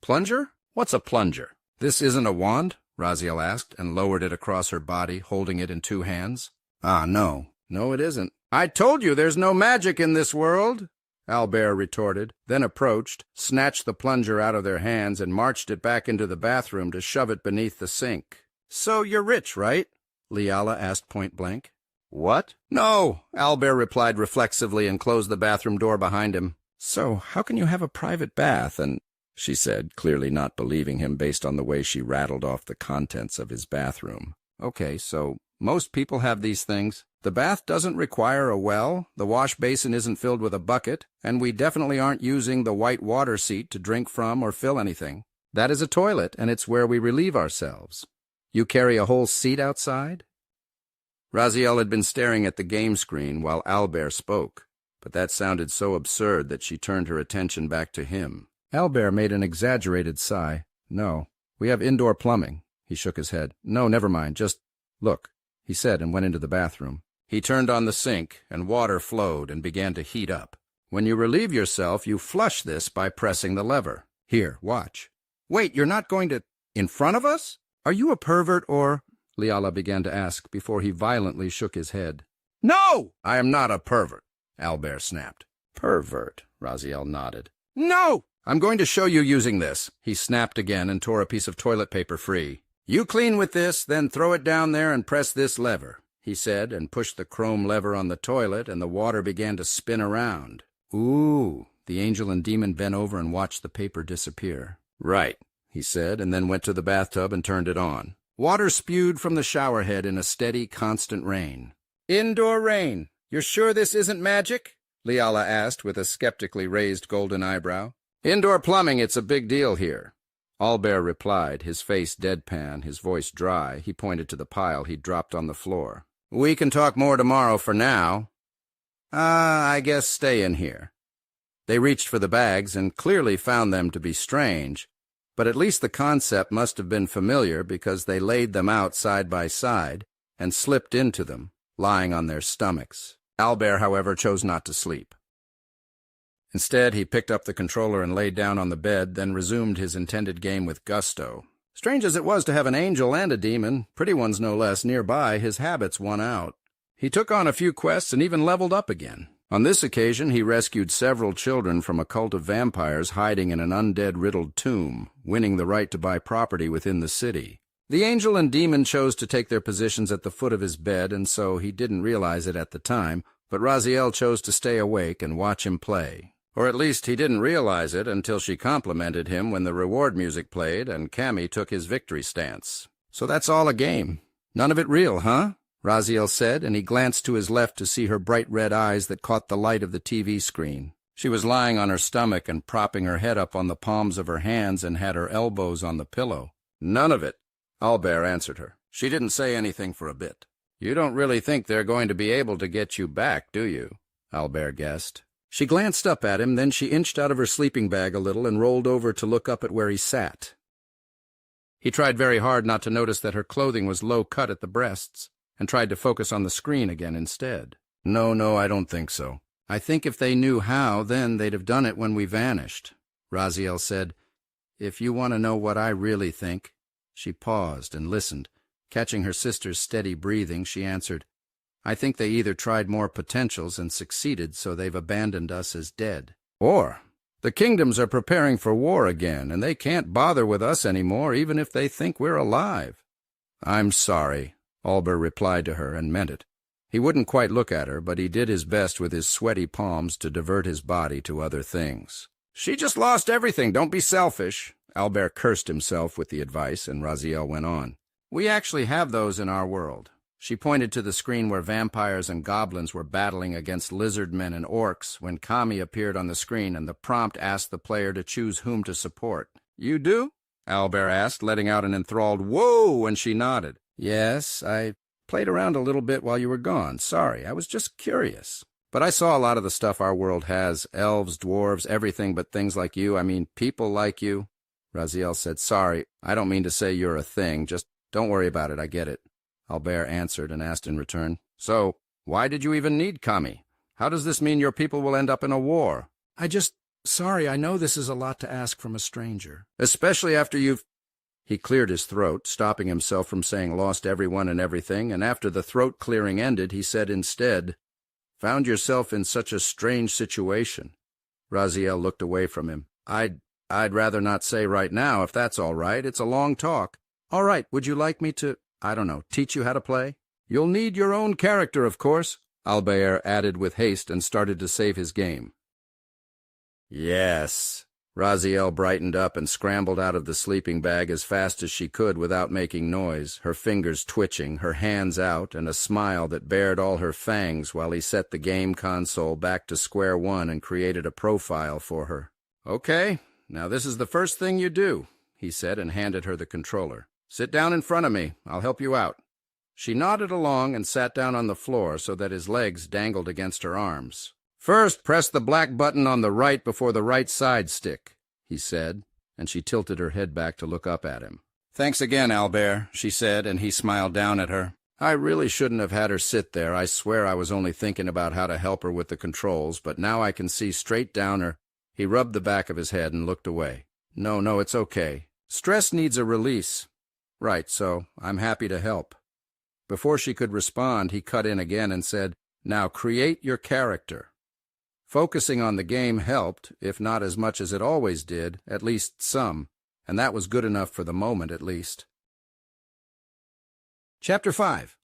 "Plunger? What's a plunger?" "This isn't a wand?" Raziel asked, and lowered it across her body, holding it in two hands. "Ah, no. No, it isn't. I told you there's no magic in this world." Albert retorted, then approached, snatched the plunger out of their hands, and marched it back into the bathroom to shove it beneath the sink. "So you're rich, right?" Leala asked point-blank. "What?" "No," Albert replied reflexively and closed the bathroom door behind him. "So how can you have a private bath and—" she said, clearly not believing him based on the way she rattled off the contents of his bathroom. "Okay, so most people have these things. The bath doesn't require a well, the wash basin isn't filled with a bucket, and we definitely aren't using the white water seat to drink from or fill anything. That is a toilet, and it's where we relieve ourselves. You carry a whole seat outside?" Raziel had been staring at the game screen while Albert spoke, but that sounded so absurd that she turned her attention back to him. Albert made an exaggerated sigh. "No, we have indoor plumbing." He shook his head. "No, never mind, just look," he said, and went into the bathroom. He turned on the sink, and water flowed and began to heat up. "When you relieve yourself, you flush this by pressing the lever. Here, watch." "Wait, you're not going to— in front of us? Are you a pervert or—" Leala began to ask before he violently shook his head. "No!" "I am not a pervert," Albert snapped. "Pervert," Raziel nodded. "No! I'm going to show you using this." He snapped again and tore a piece of toilet paper free. "You clean with this, then throw it down there and press this lever," he said, and pushed the chrome lever on the toilet, and the water began to spin around. "Ooh." The angel and demon bent over and watched the paper disappear. "Right," he said, and then went to the bathtub and turned it on. Water spewed from the shower head in a steady, constant rain. "Indoor rain. You're sure this isn't magic?" Leala asked with a skeptically raised golden eyebrow. "Indoor plumbing, it's a big deal here." Albert replied, his face deadpan, his voice dry. He pointed to the pile he'd dropped on the floor. "We can talk more tomorrow for now." I guess stay in here." They reached for the bags and clearly found them to be strange, but at least the concept must have been familiar because they laid them out side by side and slipped into them, lying on their stomachs. Albert, however, chose not to sleep. Instead, he picked up the controller and laid down on the bed, then resumed his intended game with gusto. Strange as it was to have an angel and a demon, pretty ones no less, nearby, his habits won out. He took on a few quests and even leveled up again. On this occasion, he rescued several children from a cult of vampires hiding in an undead-riddled tomb, winning the right to buy property within the city. The angel and demon chose to take their positions at the foot of his bed, and so he didn't realize it at the time, but Raziel chose to stay awake and watch him play. Or at least he didn't realize it until she complimented him when the reward music played and Cammy took his victory stance. "So that's all a game. None of it real, huh?" Raziel said, and he glanced to his left to see her bright red eyes that caught the light of the TV screen. She was lying on her stomach and propping her head up on the palms of her hands and had her elbows on the pillow. "None of it," Albert answered her. She didn't say anything for a bit. "You don't really think they're going to be able to get you back, do you?" Albert guessed. She glanced up at him, then she inched out of her sleeping bag a little and rolled over to look up at where he sat. He tried very hard not to notice that her clothing was low cut at the breasts, and tried to focus on the screen again instead. No, I don't think so. I think if they knew how, then they'd have done it when we vanished." Raziel said, "If you want to know what I really think—" She paused and listened. Catching her sister's steady breathing, she answered, "I think they either tried more potentials and succeeded, so they've abandoned us as dead. Or the kingdoms are preparing for war again, and they can't bother with us anymore, even if they think we're alive." "I'm sorry," Albert replied to her, and meant it. He wouldn't quite look at her, but he did his best with his sweaty palms to divert his body to other things. "She just lost everything, don't be selfish." Albert cursed himself with the advice, and Raziel went on. "We actually have those in our world." She pointed to the screen where vampires and goblins were battling against lizardmen and orcs when Kami appeared on the screen and the prompt asked the player to choose whom to support. "You do?" Albert asked, letting out an enthralled "whoa" when she nodded. "Yes, I played around a little bit while you were gone. Sorry, I was just curious. But I saw a lot of the stuff our world has, elves, dwarves, everything but things like you. I mean, people like you." Raziel said, "Sorry, I don't mean to say you're a thing. Just don't worry about it, I get it." Albert answered and asked in return, "So, why did you even need Kami? How does this mean your people will end up in a war?" Sorry, I know this is a lot to ask from a stranger. Especially after you've—" He cleared his throat, stopping himself from saying lost everyone and everything, and after the throat clearing ended, he said instead, "Found yourself in such a strange situation. Raziel looked away from him. I'd rather not say right now, if that's all right. It's a long talk. All right, would you like me to, I don't know, teach you how to play? You'll need your own character, of course, Albert added with haste and started to save his game. Yes. Raziel brightened up and scrambled out of the sleeping bag as fast as she could without making noise, her fingers twitching, her hands out, and a smile that bared all her fangs while he set the game console back to square one and created a profile for her. Okay, now this is the first thing you do, he said and handed her the controller. Sit down in front of me. I'll help you out. She nodded along and sat down on the floor so that his legs dangled against her arms. First, press the black button on the right before the right side stick, he said, and she tilted her head back to look up at him. Thanks again, Albert, she said, and he smiled down at her. I really shouldn't have had her sit there. I swear I was only thinking about how to help her with the controls, but now I can see straight down her. He rubbed the back of his head and looked away. No, it's okay. Stress needs a release. Right, so I'm happy to help. Before she could respond, he cut in again and said, Now create your character. Focusing on the game helped, if not as much as it always did, at least some, and that was good enough for the moment at least. Chapter 5.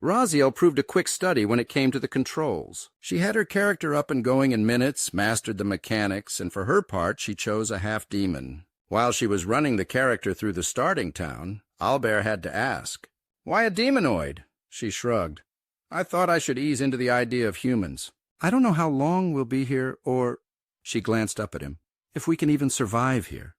Raziel proved a quick study when it came to the controls. She had her character up and going in minutes, mastered the mechanics, and for her part she chose a half-demon. While she was running the character through the starting town, Albert had to ask, Why a demonoid? She shrugged. I thought I should ease into the idea of humans. I don't know how long we'll be here, or... She glanced up at him. If we can even survive here.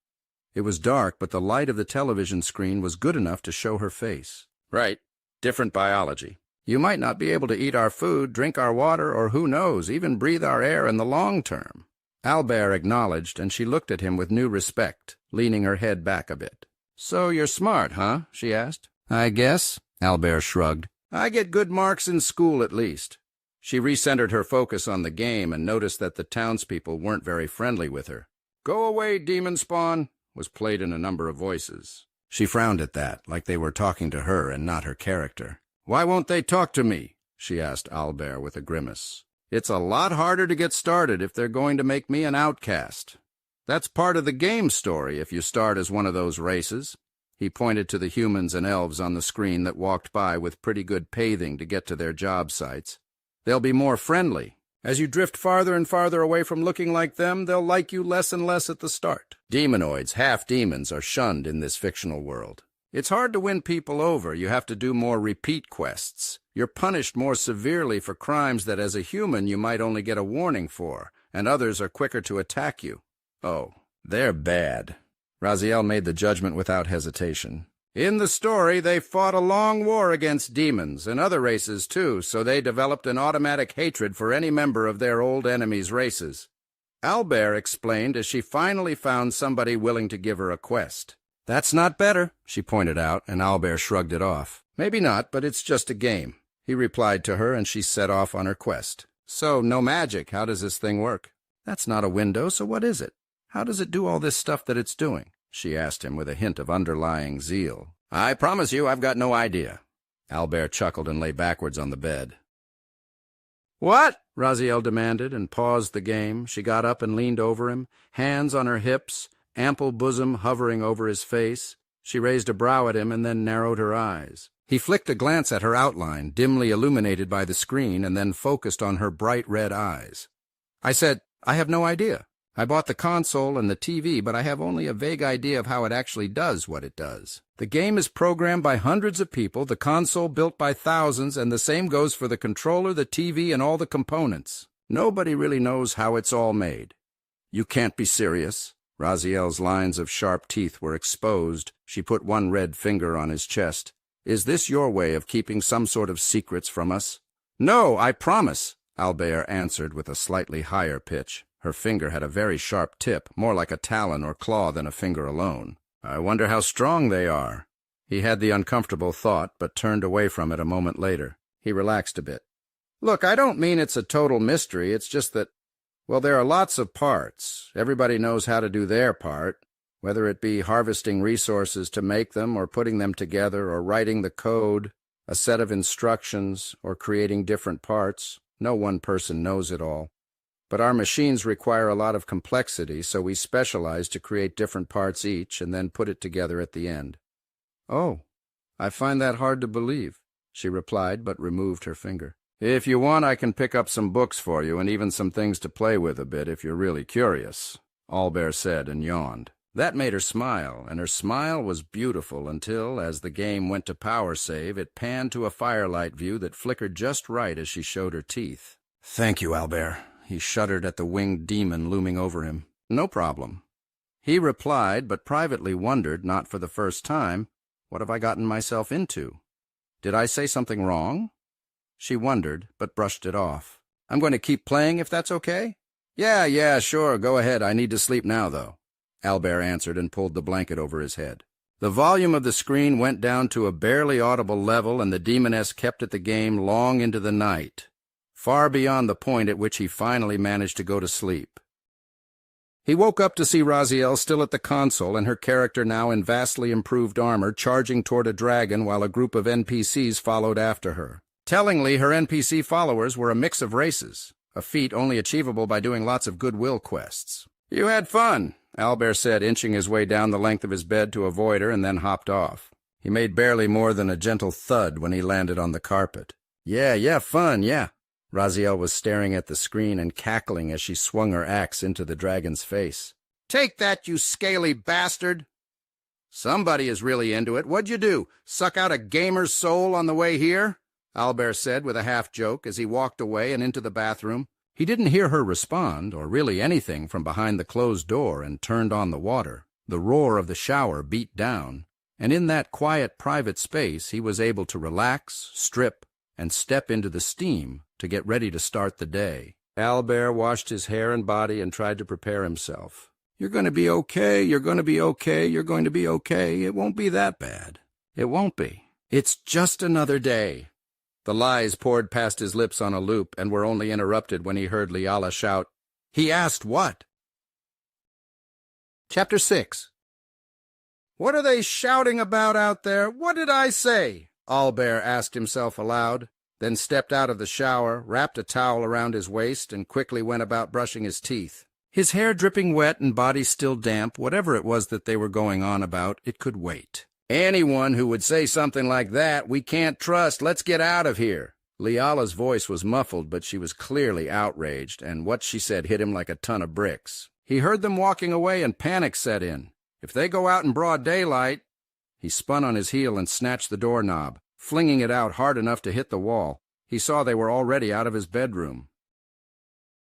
It was dark, but the light of the television screen was good enough to show her face. Right. Different biology. You might not be able to eat our food, drink our water, or who knows, even breathe our air in the long term. Albert acknowledged, and she looked at him with new respect, leaning her head back a bit. So you're smart, huh? She asked. I guess, Albert shrugged. I get good marks in school at least. She recentered her focus on the game and noticed that the townspeople weren't very friendly with her. Go away, demon spawn, was played in a number of voices. She frowned at that, like they were talking to her and not her character. Why won't they talk to me? She asked Albert with a grimace. It's a lot harder to get started if they're going to make me an outcast. That's part of the game story if you start as one of those races. He pointed to the humans and elves on the screen that walked by with pretty good paving to get to their job sites. They'll be more friendly. As you drift farther and farther away from looking like them, they'll like you less and less at the start. Demonoids, half-demons, are shunned in this fictional world. It's hard to win people over. You have to do more repeat quests. You're punished more severely for crimes that as a human you might only get a warning for, and others are quicker to attack you. Oh, they're bad. Raziel made the judgment without hesitation. In the story, they fought a long war against demons, and other races too, so they developed an automatic hatred for any member of their old enemies' races. Albert explained as she finally found somebody willing to give her a quest. That's not better, she pointed out, and Albert shrugged it off. Maybe not, but it's just a game. He replied to her, and she set off on her quest. So, no magic. How does this thing work? That's not a window, so what is it? How does it do all this stuff that it's doing? She asked him with a hint of underlying zeal. I promise you I've got no idea. Albert chuckled and lay backwards on the bed. What? Raziel demanded and paused the game. She got up and leaned over him, hands on her hips, ample bosom hovering over his face. She raised a brow at him and then narrowed her eyes. He flicked a glance at her outline, dimly illuminated by the screen, and then focused on her bright red eyes. I said, I have no idea. I bought the console and the TV, but I have only a vague idea of how it actually does what it does. The game is programmed by hundreds of people, the console built by thousands, and the same goes for the controller, the TV, and all the components. Nobody really knows how it's all made. You can't be serious. Raziel's lines of sharp teeth were exposed. She put one red finger on his chest. Is this your way of keeping some sort of secrets from us? No, I promise, Albert answered with a slightly higher pitch. Her finger had a very sharp tip, more like a talon or claw than a finger alone. I wonder how strong they are. He had the uncomfortable thought, but turned away from it a moment later. He relaxed a bit. Look, I don't mean it's a total mystery. It's just that, well, there are lots of parts. Everybody knows how to do their part, whether it be harvesting resources to make them or putting them together or writing the code, a set of instructions, or creating different parts. No one person knows it all. But our machines require a lot of complexity, so we specialize to create different parts each and then put it together at the end. Oh, I find that hard to believe, she replied, but removed her finger. If you want, I can pick up some books for you and even some things to play with a bit if you're really curious, Albert said and yawned. That made her smile, and her smile was beautiful until, as the game went to power save, it panned to a firelight view that flickered just right as she showed her teeth. Thank you, Albert. He shuddered at the winged demon looming over him. No problem. He replied, but privately wondered, not for the first time, what have I gotten myself into? Did I say something wrong? She wondered, but brushed it off. I'm going to keep playing if that's okay? Yeah, sure, go ahead. I need to sleep now, though. Albert answered and pulled the blanket over his head. The volume of the screen went down to a barely audible level, and the demoness kept at the game long into the night, far beyond the point at which he finally managed to go to sleep. He woke up to see Raziel still at the console and her character now in vastly improved armor charging toward a dragon while a group of NPCs followed after her. Tellingly, her NPC followers were a mix of races, a feat only achievable by doing lots of goodwill quests. You had fun, Albert said, inching his way down the length of his bed to avoid her, and then hopped off. He made barely more than a gentle thud when he landed on the carpet. Yeah, fun, yeah. Raziel was staring at the screen and cackling as she swung her axe into the dragon's face. Take that, you scaly bastard! Somebody is really into it. What'd you do? Suck out a gamer's soul on the way here? Albert said with a half-joke as he walked away and into the bathroom. He didn't hear her respond, or really anything, from behind the closed door and turned on the water. The roar of the shower beat down, and in that quiet private space he was able to relax, strip, and step into the steam to get ready to start the day. Albert washed his hair and body and tried to prepare himself. You're going to be okay, you're going to be okay, you're going to be okay. It won't be that bad. It won't be. It's just another day. The lies poured past his lips on a loop and were only interrupted when he heard Liala shout, He asked what? Chapter 6. What are they shouting about out there? What did I say? Albert asked himself aloud, then stepped out of the shower, wrapped a towel around his waist, and quickly went about brushing his teeth. His hair dripping wet and body still damp, whatever it was that they were going on about, it could wait. Anyone who would say something like that, we can't trust, let's get out of here. Liala's voice was muffled, but she was clearly outraged, and what she said hit him like a ton of bricks. He heard them walking away, and panic set in. If they go out in broad daylight... He spun on his heel and snatched the doorknob, flinging it out hard enough to hit the wall. He saw they were already out of his bedroom.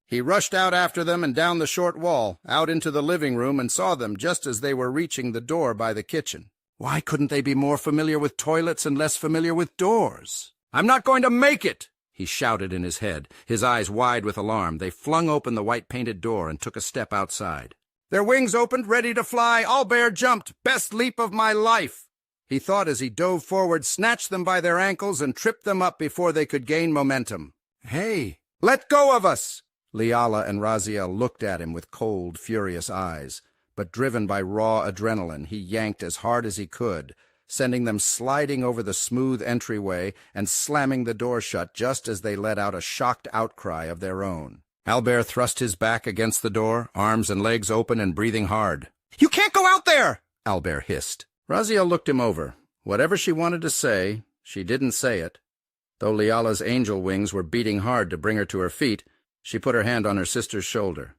He rushed out after them and down the short wall, out into the living room, and saw them just as they were reaching the door by the kitchen. Why couldn't they be more familiar with toilets and less familiar with doors? I'm not going to make it! He shouted in his head, his eyes wide with alarm. They flung open the white-painted door and took a step outside. Their wings opened, ready to fly. Albert jumped. Best leap of my life! He thought as he dove forward, snatched them by their ankles, and tripped them up before they could gain momentum. Hey! Let go of us! Liala and Raziel looked at him with cold, furious eyes, but driven by raw adrenaline, he yanked as hard as he could, sending them sliding over the smooth entryway and slamming the door shut just as they let out a shocked outcry of their own. Albert thrust his back against the door, arms and legs open and breathing hard. You can't go out there! Albert hissed. Raziel looked him over. Whatever she wanted to say, she didn't say it. Though Liala's angel wings were beating hard to bring her to her feet, she put her hand on her sister's shoulder.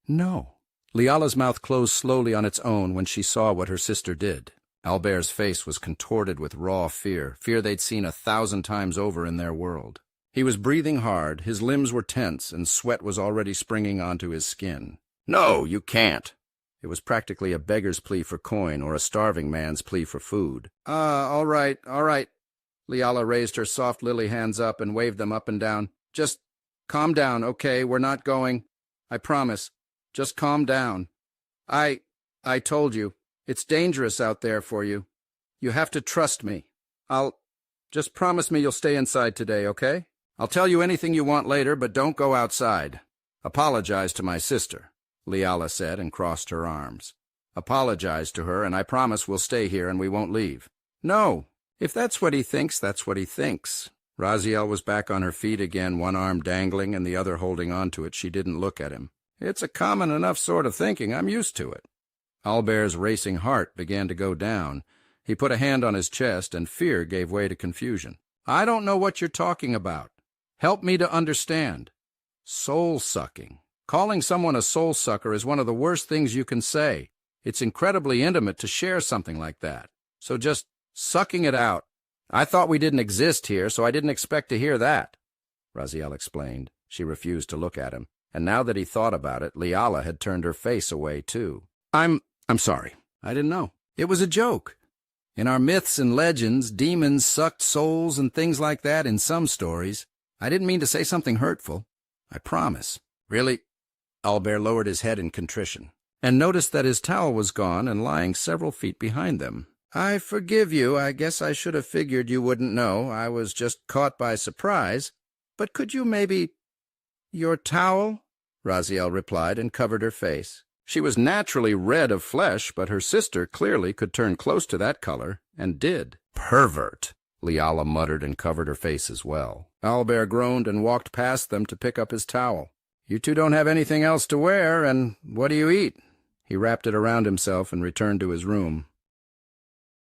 No. Liala's mouth closed slowly on its own when she saw what her sister did. Albert's face was contorted with raw fear they'd seen 1,000 times over in their world. He was breathing hard, his limbs were tense, and sweat was already springing onto his skin. No, you can't. It was practically a beggar's plea for coin or a starving man's plea for food. All right. Liala raised her soft lily hands up and waved them up and down. Just calm down, okay? We're not going. I promise. Just calm down. I told you. It's dangerous out there for you. You have to trust me. Just promise me you'll stay inside today, okay? I'll tell you anything you want later, but don't go outside. Apologize to my sister, Liala said and crossed her arms. Apologize to her, and I promise we'll stay here and we won't leave. No, if that's what he thinks, that's what he thinks. Raziel was back on her feet again, one arm dangling and the other holding on to it. She didn't look at him. "It's a common enough sort of thinking. I'm used to it." Albert's racing heart began to go down. He put a hand on his chest, and fear gave way to confusion. "I don't know what you're talking about. Help me to understand." "Soul-sucking. Calling someone a soul-sucker is one of the worst things you can say. It's incredibly intimate to share something like that. So just sucking it out. I thought we didn't exist here, so I didn't expect to hear that," Raziel explained. She refused to look at him, and now that he thought about it, Liala had turned her face away, too. I'm sorry. I didn't know. It was a joke. In our myths and legends, demons sucked souls and things like that in some stories. I didn't mean to say something hurtful. I promise." "Really?" Albert lowered his head in contrition, and noticed that his towel was gone and lying several feet behind them. "I forgive you. I guess I should have figured you wouldn't know. I was just caught by surprise. But could you maybe—" "Your towel?" Raziel replied and covered her face. She was naturally red of flesh, but her sister clearly could turn close to that color, and did. "Pervert," Liala muttered and covered her face as well. Albert groaned and walked past them to pick up his towel. "You two don't have anything else to wear, and what do you eat?" He wrapped it around himself and returned to his room.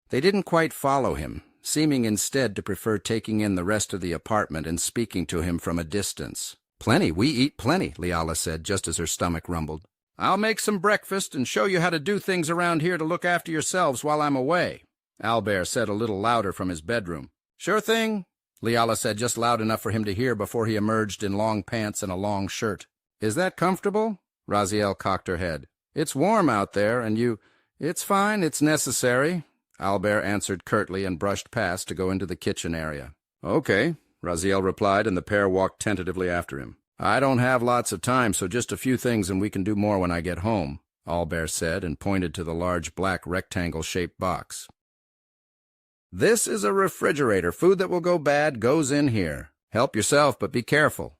They didn't quite follow him, seeming instead to prefer taking in the rest of the apartment and speaking to him from a distance. "Plenty, we eat plenty," Liala said, just as her stomach rumbled. "I'll make some breakfast and show you how to do things around here to look after yourselves while I'm away," Albert said a little louder from his bedroom. "Sure thing," Liala said, just loud enough for him to hear before he emerged in long pants and a long shirt. "Is that comfortable?" Raziel cocked her head. "It's warm out there, and you—" "It's fine, it's necessary," Albert answered curtly and brushed past to go into the kitchen area. "Okay," Raziel replied, and the pair walked tentatively after him. "I don't have lots of time, so just a few things and we can do more when I get home," Albert said, and pointed to the large black rectangle-shaped box. "This is a refrigerator. Food that will go bad goes in here. Help yourself, but be careful."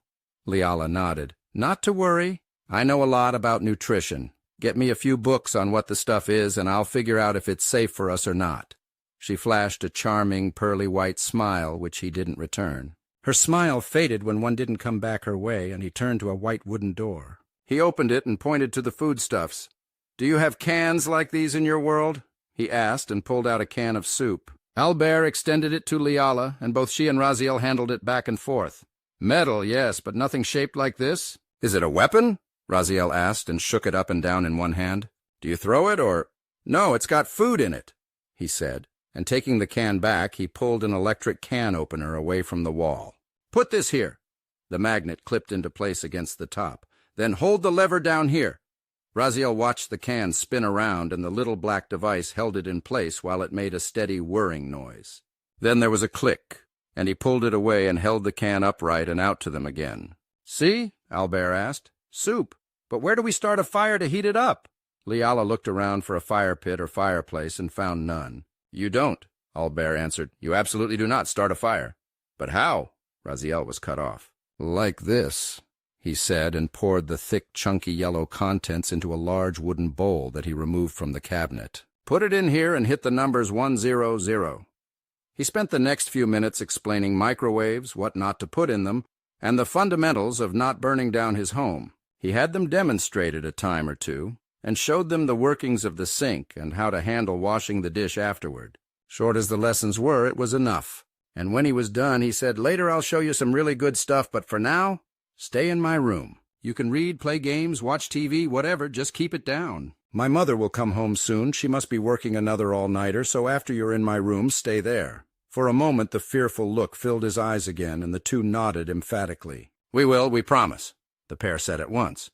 Liala nodded. "Not to worry. I know a lot about nutrition. Get me a few books on what the stuff is, and I'll figure out if it's safe for us or not." She flashed a charming, pearly-white smile, which he didn't return. Her smile faded when one didn't come back her way, and he turned to a white wooden door. He opened it and pointed to the foodstuffs. "Do you have cans like these in your world?" he asked, and pulled out a can of soup. Albert extended it to Liala, and both she and Raziel handled it back and forth. "Metal, yes, but nothing shaped like this? Is it a weapon?" Raziel asked, and shook it up and down in one hand. "Do you throw it, or—" "No, it's got food in it," he said, and taking the can back, he pulled an electric can opener away from the wall. "Put this here." The magnet clipped into place against the top. "Then hold the lever down here." Raziel watched the can spin around, and the little black device held it in place while it made a steady whirring noise. Then there was a click, and he pulled it away and held the can upright and out to them again. "See?" Albert asked. "Soup. But where do we start a fire to heat it up?" Liala looked around for a fire pit or fireplace and found none. "You don't," Albert answered. "You absolutely do not start a fire." "But how?" Raziel was cut off. "Like this," he said, and poured the thick, chunky yellow contents into a large wooden bowl that he removed from the cabinet. "Put it in here and hit the numbers 100. He spent the next few minutes explaining microwaves, what not to put in them, and the fundamentals of not burning down his home. He had them demonstrated a time or two, and showed them the workings of the sink and how to handle washing the dish afterward. Short as the lessons were, it was enough. And when he was done, he said, "Later I'll show you some really good stuff, but for now, stay in my room. You can read, play games, watch TV, whatever, just keep it down. My mother will come home soon. She must be working another all-nighter, so after you're in my room, stay there." For a moment the fearful look filled his eyes again, and the two nodded emphatically. "We will, we promise," the pair said at once.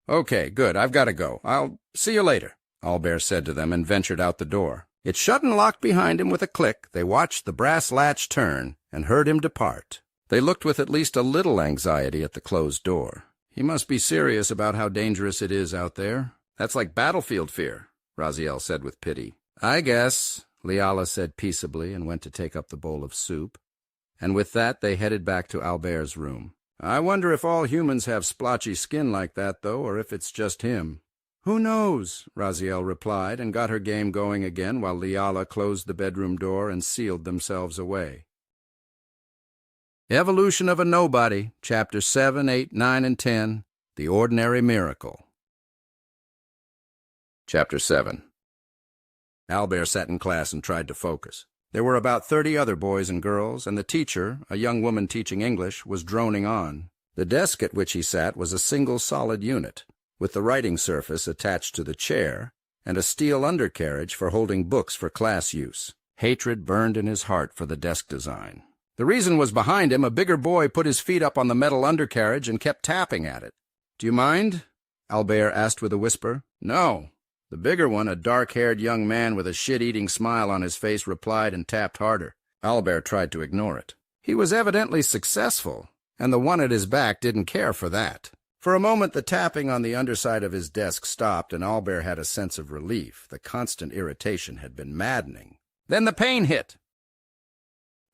"Okay, good, I've got to go. I'll see you later," Albert said to them, and ventured out the door. It shut and locked behind him with a click. They watched the brass latch turn, and heard him depart. They looked with at least a little anxiety at the closed door. "He must be serious about how dangerous it is out there. That's like battlefield fear," Raziel said with pity. "I guess," Liala said peaceably, and went to take up the bowl of soup. And with that they headed back to Albert's room. "I wonder if all humans have splotchy skin like that, though, or if it's just him." "Who knows?" Raziel replied, and got her game going again while Liala closed the bedroom door and sealed themselves away. Evolution of a Nobody, Chapters 7, 8, 9, and 10, The Ordinary Miracle. Chapter 7. Albert sat in class and tried to focus. There were about 30 other boys and girls, and the teacher, a young woman teaching English, was droning on. The desk at which he sat was a single solid unit, with the writing surface attached to the chair, and a steel undercarriage for holding books for class use. Hatred burned in his heart for the desk design. The reason was behind him. A bigger boy put his feet up on the metal undercarriage and kept tapping at it. "Do you mind?" Albert asked with a whisper. "No." The bigger one, a dark-haired young man with a shit-eating smile on his face, replied and tapped harder. Albert tried to ignore it. He was evidently successful, and the one at his back didn't care for that. For a moment the tapping on the underside of his desk stopped, and Albert had a sense of relief. The constant irritation had been maddening. Then the pain hit.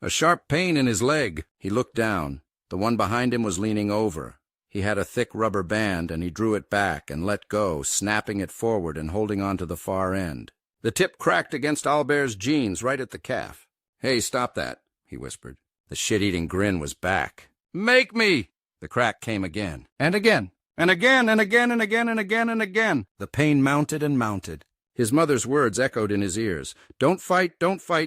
A sharp pain in his leg. He looked down. The one behind him was leaning over. He had a thick rubber band, and he drew it back and let go, snapping it forward and holding on to the far end. The tip cracked against Albert's jeans right at the calf. "Hey, stop that," he whispered. The shit-eating grin was back. "Make me!" The crack came again, and again, and again, and again, and again, and again, and again. The pain mounted and mounted. His mother's words echoed in his ears. "Don't fight,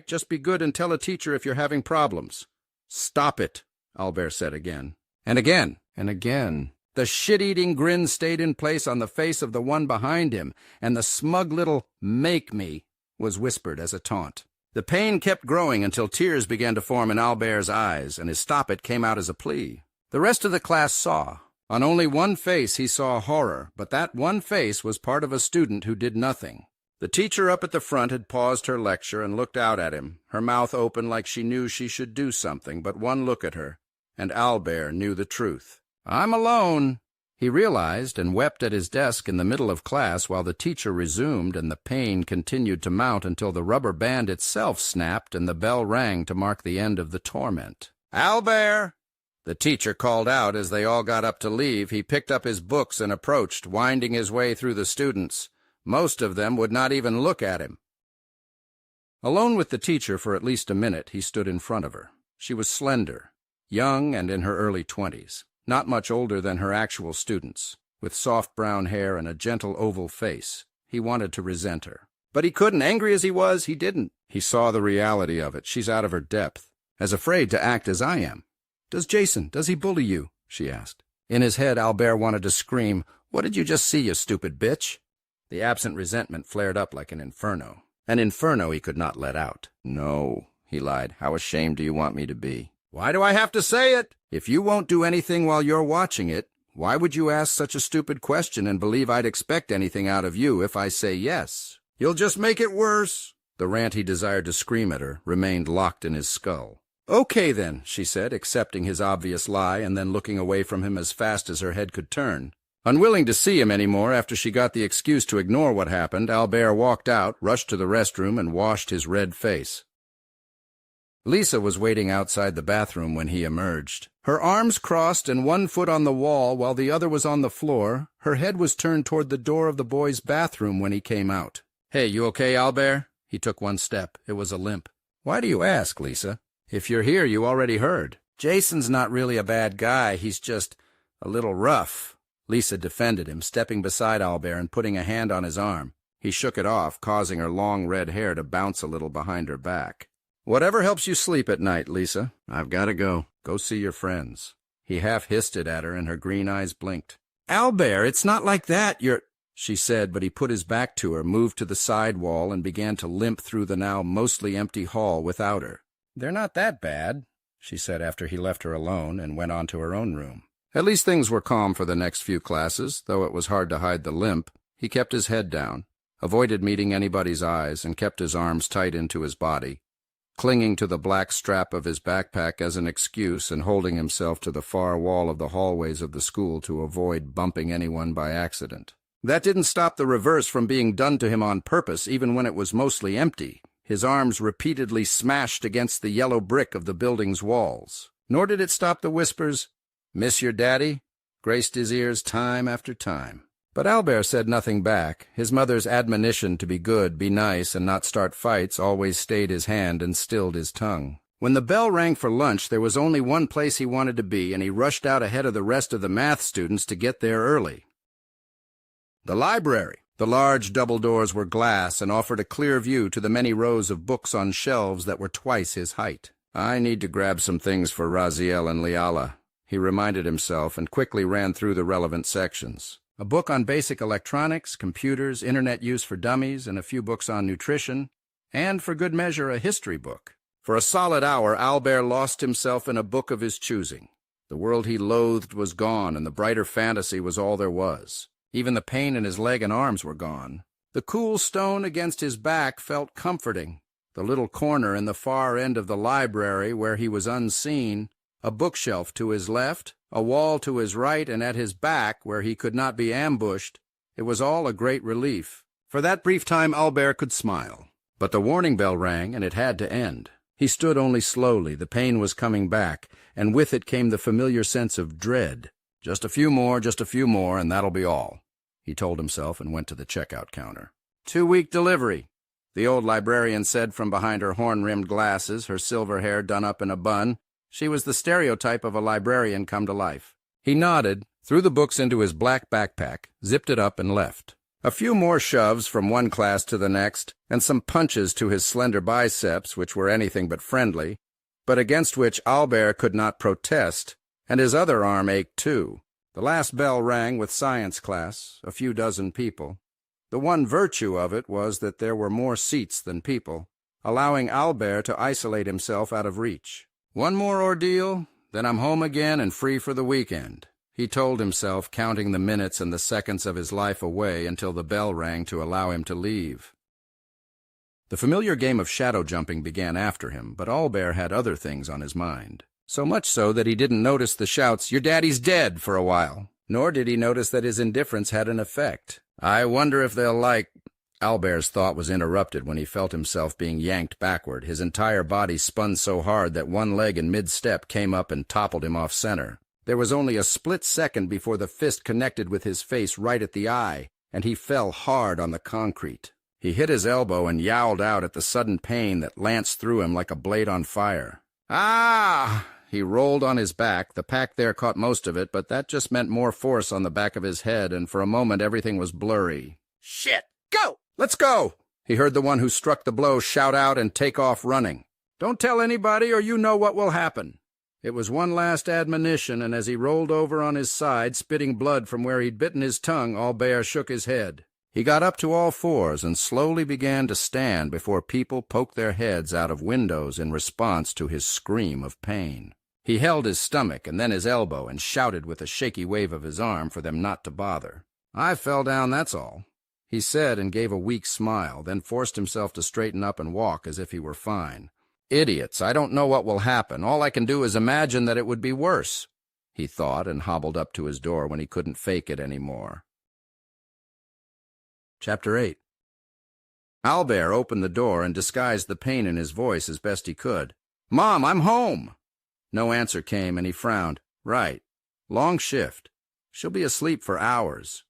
just be good and tell a teacher if you're having problems." "Stop it," Albert said again. And again, and again. The shit-eating grin stayed in place on the face of the one behind him, and the smug little "make me" was whispered as a taunt. The pain kept growing until tears began to form in Albert's eyes, and his "stop it" came out as a plea. The rest of the class saw. On only one face he saw horror, but that one face was part of a student who did nothing. The teacher up at the front had paused her lecture and looked out at him, her mouth open like she knew she should do something, but one look at her, and Albert knew the truth. "I'm alone," he realized, and wept at his desk in the middle of class while the teacher resumed, and the pain continued to mount until the rubber band itself snapped and the bell rang to mark the end of the torment. "Albert!" The teacher called out as they all got up to leave. He picked up his books and approached, winding his way through the students. Most of them would not even look at him. Alone with the teacher for at least a minute, he stood in front of her. She was slender, young and in her early 20s, not much older than her actual students, with soft brown hair and a gentle oval face. He wanted to resent her. But he couldn't. Angry as he was, he didn't. He saw the reality of it. She's out of her depth, as afraid to act as I am. Does he bully you?" she asked. In his head, Albert wanted to scream, "What did you just see, you stupid bitch?" The absent resentment flared up like an inferno he could not let out. "No," he lied. "How ashamed do you want me to be?" "Why do I have to say it? If you won't do anything while you're watching it, why would you ask such a stupid question and believe I'd expect anything out of you if I say yes? You'll just make it worse." The rant he desired to scream at her remained locked in his skull. "Okay, then," she said, accepting his obvious lie and then looking away from him as fast as her head could turn. Unwilling to see him any more after she got the excuse to ignore what happened, Albert walked out, rushed to the restroom, and washed his red face. Lisa was waiting outside the bathroom when he emerged. Her arms crossed and one foot on the wall while the other was on the floor. Her head was turned toward the door of the boys' bathroom when he came out. "Hey, you okay, Albert?" He took one step. It was a limp. "Why do you ask, Lisa? If you're here, you already heard. Jason's not really a bad guy. He's just a little rough." Lisa defended him, stepping beside Albert and putting a hand on his arm. He shook it off, causing her long red hair to bounce a little behind her back. "Whatever helps you sleep at night, Lisa. I've got to go. Go see your friends." He half hissed it at her, and her green eyes blinked. "Albert, it's not like that. She said, but he put his back to her, moved to the side wall, and began to limp through the now mostly empty hall without her. "They're not that bad," she said after he left her alone and went on to her own room. At least things were calm for the next few classes, though it was hard to hide the limp. He kept his head down, avoided meeting anybody's eyes, and kept his arms tight into his body, clinging to the black strap of his backpack as an excuse and holding himself to the far wall of the hallways of the school to avoid bumping anyone by accident. That didn't stop the reverse from being done to him on purpose, even when it was mostly empty. His arms repeatedly smashed against the yellow brick of the building's walls. Nor did it stop the whispers, "Miss your daddy?" graced his ears time after time. But Albert said nothing back. His mother's admonition to be good, be nice, and not start fights always stayed his hand and stilled his tongue. When the bell rang for lunch, there was only one place he wanted to be, and he rushed out ahead of the rest of the math students to get there early. The library. The large double doors were glass and offered a clear view to the many rows of books on shelves that were twice his height. I need to grab some things for Raziel and Liala, he reminded himself, and quickly ran through the relevant sections. A book on basic electronics, computers, internet use for dummies, and a few books on nutrition, and, for good measure, a history book. For a solid hour, Albert lost himself in a book of his choosing. The world he loathed was gone, and the brighter fantasy was all there was. Even the pain in his leg and arms were gone. The cool stone against his back felt comforting. The little corner in the far end of the library where he was unseen, a bookshelf to his left, a wall to his right, and at his back where he could not be ambushed, it was all a great relief. For that brief time Albert could smile. But the warning bell rang, and it had to end. He stood only slowly. The pain was coming back, and with it came the familiar sense of dread. Just a few more, and that'll be all, he told himself, and went to the checkout counter. 2-week delivery, the old librarian said from behind her horn-rimmed glasses, her silver hair done up in a bun. She was the stereotype of a librarian come to life. He nodded, threw the books into his black backpack, zipped it up, and left. A few more shoves from one class to the next, and some punches to his slender biceps, which were anything but friendly, but against which Albert could not protest, and his other arm ached too. The last bell rang with science class, a few dozen people. The one virtue of it was that there were more seats than people, allowing Albert to isolate himself out of reach. One more ordeal, then I'm home again and free for the weekend, he told himself, counting the minutes and the seconds of his life away until the bell rang to allow him to leave. The familiar game of shadow jumping began after him, but Albert had other things on his mind. So much so that he didn't notice the shouts, "Your daddy's dead," for a while. Nor did he notice that his indifference had an effect. I wonder if they'll like... Albert's thought was interrupted when he felt himself being yanked backward. His entire body spun so hard that one leg in mid-step came up and toppled him off center. There was only a split second before the fist connected with his face right at the eye, and he fell hard on the concrete. He hit his elbow and yowled out at the sudden pain that lanced through him like a blade on fire. Ah! He rolled on his back. The pack there caught most of it, but that just meant more force on the back of his head, and for a moment everything was blurry. Shit! Go! Let's go! He heard the one who struck the blow shout out and take off running. Don't tell anybody or you know what will happen. It was one last admonition, and as he rolled over on his side, spitting blood from where he'd bitten his tongue, Albert shook his head. He got up to all fours and slowly began to stand before people poked their heads out of windows in response to his scream of pain. He held his stomach and then his elbow and shouted with a shaky wave of his arm for them not to bother. I fell down, that's all, he said, and gave a weak smile, then forced himself to straighten up and walk as if he were fine. Idiots, I don't know what will happen. All I can do is imagine that it would be worse, he thought, and hobbled up to his door when he couldn't fake it any more. Chapter 8. Albert opened the door and disguised the pain in his voice as best he could. Mom, I'm home! No answer came, and he frowned. Right. Long shift. She'll be asleep for hours,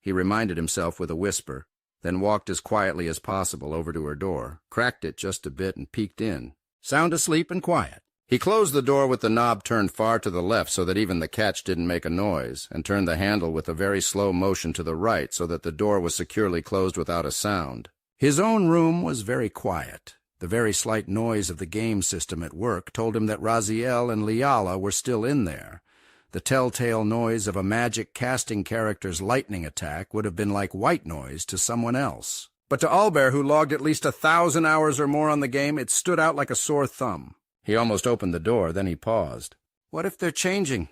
he reminded himself with a whisper, then walked as quietly as possible over to her door, cracked it just a bit, and peeked in. Sound asleep and quiet. He closed the door with the knob turned far to the left so that even the catch didn't make a noise, and turned the handle with a very slow motion to the right so that the door was securely closed without a sound. His own room was very quiet. The very slight noise of the game system at work told him that Raziel and Liala were still in there. The telltale noise of a magic casting character's lightning attack would have been like white noise to someone else. But to Albert, who logged at least 1,000 hours or more on the game, it stood out like a sore thumb. He almost opened the door, then he paused. What if they're changing?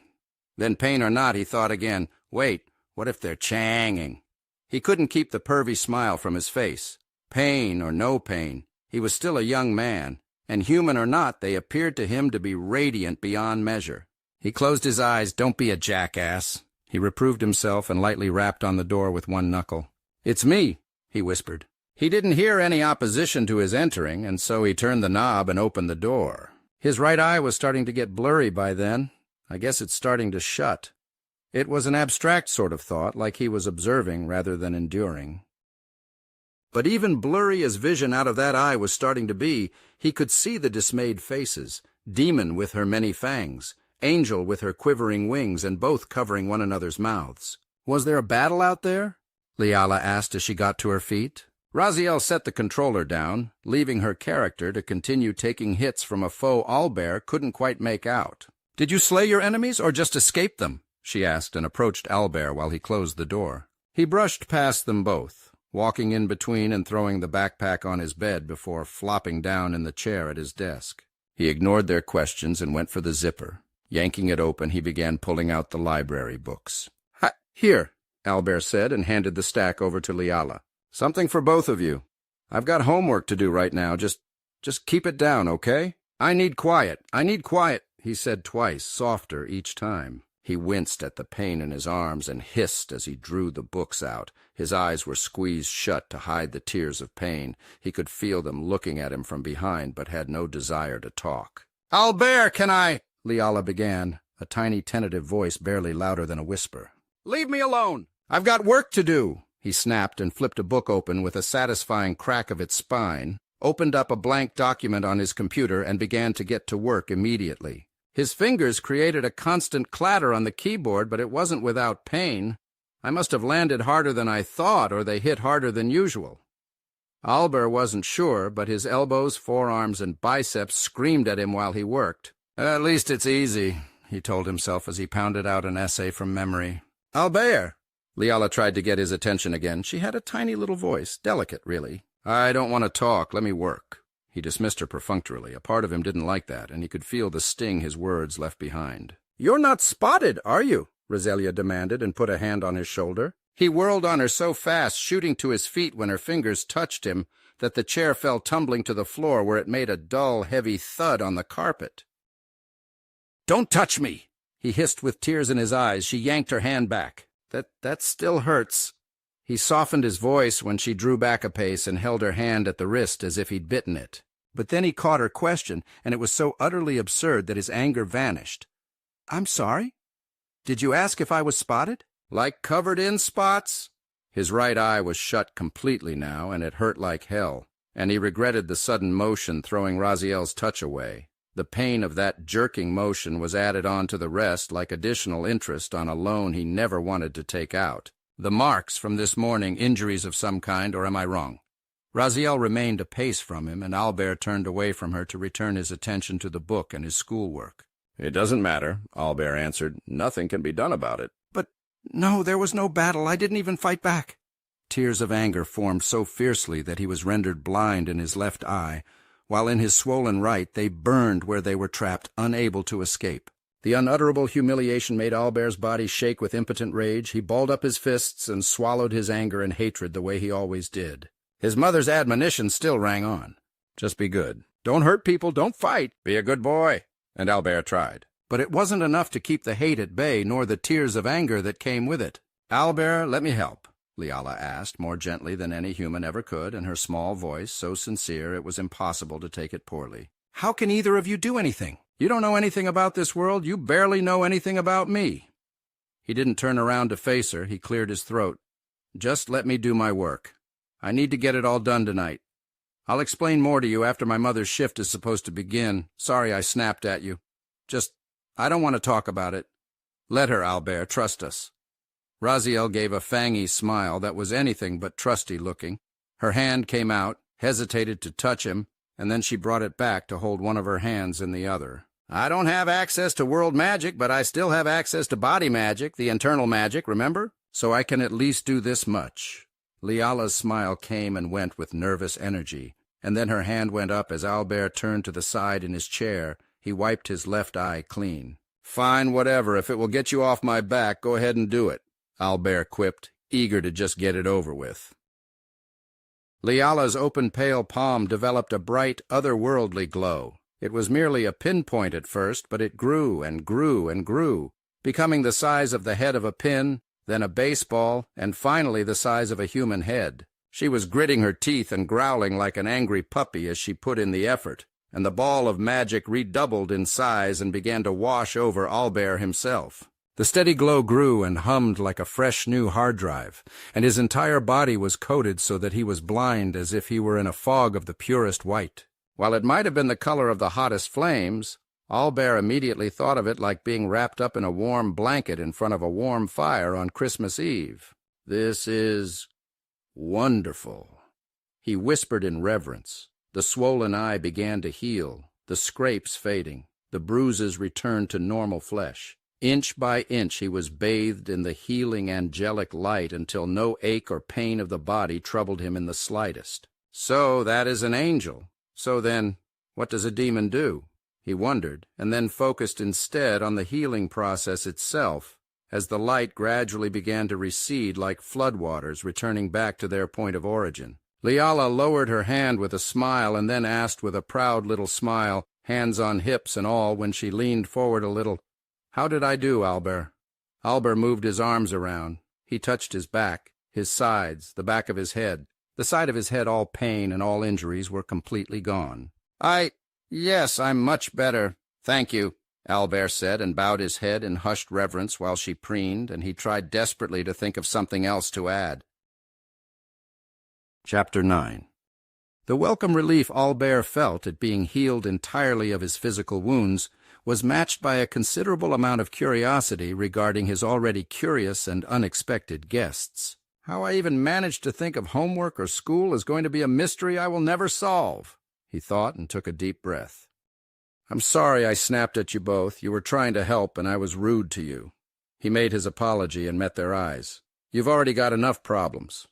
Then, pain or not, he thought again, wait, what if they're changing? He couldn't keep the pervy smile from his face. Pain or no pain, he was still a young man, and human or not, they appeared to him to be radiant beyond measure. He closed his eyes. Don't be a jackass, he reproved himself, and lightly rapped on the door with one knuckle. It's me, he whispered. He didn't hear any opposition to his entering, and so he turned the knob and opened the door. His right eye was starting to get blurry by then. I guess it's starting to shut. It was an abstract sort of thought, like he was observing rather than enduring. But even blurry as vision out of that eye was starting to be, he could see the dismayed faces, demon with her many fangs, angel with her quivering wings, and both covering one another's mouths. Was there a battle out there? Liala asked as she got to her feet. Raziel set the controller down, leaving her character to continue taking hits from a foe Albert couldn't quite make out. "Did you slay your enemies or just escape them?" she asked, and approached Albert while he closed the door. He brushed past them both, walking in between and throwing the backpack on his bed before flopping down in the chair at his desk. He ignored their questions and went for the zipper. Yanking it open, he began pulling out the library books. "Here," Albert said, and handed the stack over to Liala. "Something for both of you. I've got homework to do right now. Just keep it down, okay? I need quiet, he said twice, softer each time. He winced at the pain in his arms and hissed as he drew the books out. His eyes were squeezed shut to hide the tears of pain. He could feel them looking at him from behind, but had no desire to talk. "Albert, can I—" Liala began, a tiny tentative voice barely louder than a whisper. "Leave me alone! I've got work to do!" He snapped and flipped a book open with a satisfying crack of its spine, opened up a blank document on his computer, and began to get to work immediately. His fingers created a constant clatter on the keyboard, but it wasn't without pain. I must have landed harder than I thought, or they hit harder than usual. Albert wasn't sure, but his elbows, forearms, and biceps screamed at him while he worked. "At least it's easy," he told himself as he pounded out an essay from memory. "Albert!" Liala tried to get his attention again. She had a tiny little voice, delicate, really. "I don't want to talk. Let me work." He dismissed her perfunctorily. A part of him didn't like that, and he could feel the sting his words left behind. "You're not spotted, are you?" Roselia demanded, and put a hand on his shoulder. He whirled on her so fast, shooting to his feet when her fingers touched him, that the chair fell tumbling to the floor where it made a dull, heavy thud on the carpet. "Don't touch me!" He hissed with tears in his eyes. She yanked her hand back. That still hurts." He softened his voice when she drew back a pace and held her hand at the wrist as if he'd bitten it. But then he caught her question, and it was so utterly absurd that his anger vanished. "I'm sorry? Did you ask if I was spotted?" "Like covered in spots?" His right eye was shut completely now, and it hurt like hell, and he regretted the sudden motion throwing Raziel's touch away. The pain of that jerking motion was added on to the rest like additional interest on a loan he never wanted to take out. The marks from this morning, injuries of some kind, or am I wrong? Raziel remained a pace from him, and Albert turned away from her to return his attention to the book and his schoolwork. "It doesn't matter," Albert answered. "Nothing can be done about it." "But no, there was no battle. I didn't even fight back." Tears of anger formed so fiercely that he was rendered blind in his left eye, while in his swollen right they burned where they were trapped, unable to escape. The unutterable humiliation made Albert's body shake with impotent rage. He balled up his fists and swallowed his anger and hatred the way he always did. His mother's admonition still rang on. "Just be good. Don't hurt people. Don't fight. Be a good boy." And Albert tried. But it wasn't enough to keep the hate at bay, nor the tears of anger that came with it. "Albert, let me help," Liala asked, more gently than any human ever could, and her small voice so sincere it was impossible to take it poorly. "How can either of you do anything? You don't know anything about this world. You barely know anything about me." He didn't turn around to face her. He cleared his throat. "Just let me do my work. I need to get it all done tonight. I'll explain more to you after my mother's shift is supposed to begin. Sorry I snapped at you. I don't want to talk about it. Let her, Albert. Trust us." Raziel gave a fangy smile that was anything but trusty-looking. Her hand came out, hesitated to touch him, and then she brought it back to hold one of her hands in the other. "I don't have access to world magic, but I still have access to body magic, the internal magic, remember? So I can at least do this much." Liala's smile came and went with nervous energy, and then her hand went up as Albert turned to the side in his chair. He wiped his left eye clean. "Fine, whatever. If it will get you off my back, go ahead and do it," Albert quipped, eager to just get it over with. Liala's open pale palm developed a bright, otherworldly glow. It was merely a pinpoint at first, but it grew and grew and grew, becoming the size of the head of a pin, then a baseball, and finally the size of a human head. She was gritting her teeth and growling like an angry puppy as she put in the effort, and the ball of magic redoubled in size and began to wash over Albert himself. The steady glow grew and hummed like a fresh new hard drive, and his entire body was coated so that he was blind as if he were in a fog of the purest white. While it might have been the color of the hottest flames, Albert immediately thought of it like being wrapped up in a warm blanket in front of a warm fire on Christmas Eve. "This is wonderful," he whispered in reverence. The swollen eye began to heal, the scrapes fading, the bruises returned to normal flesh. Inch by inch he was bathed in the healing angelic light until no ache or pain of the body troubled him in the slightest. So that is an angel. So then, what does a demon do? He wondered, and then focused instead on the healing process itself, as the light gradually began to recede like floodwaters returning back to their point of origin. Leala lowered her hand with a smile and then asked with a proud little smile, hands on hips and all, when she leaned forward a little, "How did I do, Albert?" Albert moved his arms around. He touched his back, his sides, the back of his head. The side of his head, all pain and all injuries, were completely gone. Yes, I'm much better, thank you," Albert said, and bowed his head in hushed reverence while she preened, and he tried desperately to think of something else to add. Chapter 9. The welcome relief Albert felt at being healed entirely of his physical wounds was matched by a considerable amount of curiosity regarding his already curious and unexpected guests. "How I even managed to think of homework or school is going to be a mystery I will never solve," he thought, and took a deep breath. "I'm sorry I snapped at you both. You were trying to help, and I was rude to you." He made his apology and met their eyes. "You've already got enough problems."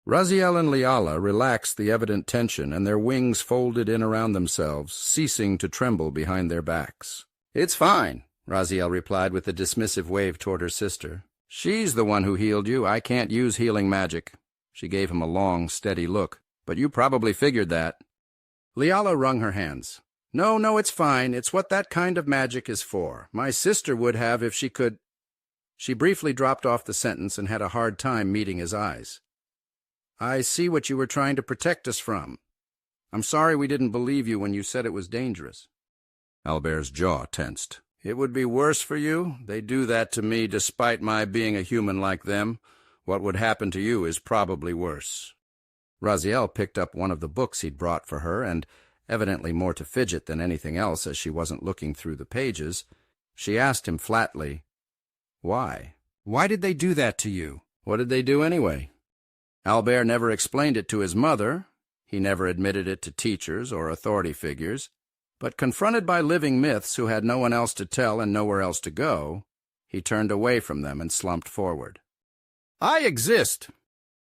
Raziel and Leala relaxed the evident tension, and their wings folded in around themselves, ceasing to tremble behind their backs. "It's fine," Raziel replied with a dismissive wave toward her sister. "She's the one who healed you. I can't use healing magic." She gave him a long, steady look. "But you probably figured that." Leala wrung her hands. No, it's fine. It's what that kind of magic is for. My sister would have if she could—" She briefly dropped off the sentence and had a hard time meeting his eyes. "I see what you were trying to protect us from. I'm sorry we didn't believe you when you said it was dangerous." Albert's jaw tensed. "It would be worse for you. They do that to me despite my being a human like them. What would happen to you is probably worse." Raziel picked up one of the books he'd brought for her, and, evidently more to fidget than anything else as she wasn't looking through the pages, she asked him flatly, "Why? Why did they do that to you? What did they do anyway?" Albert never explained it to his mother. He never admitted it to teachers or authority figures. But confronted by living myths who had no one else to tell and nowhere else to go, he turned away from them and slumped forward. "I exist."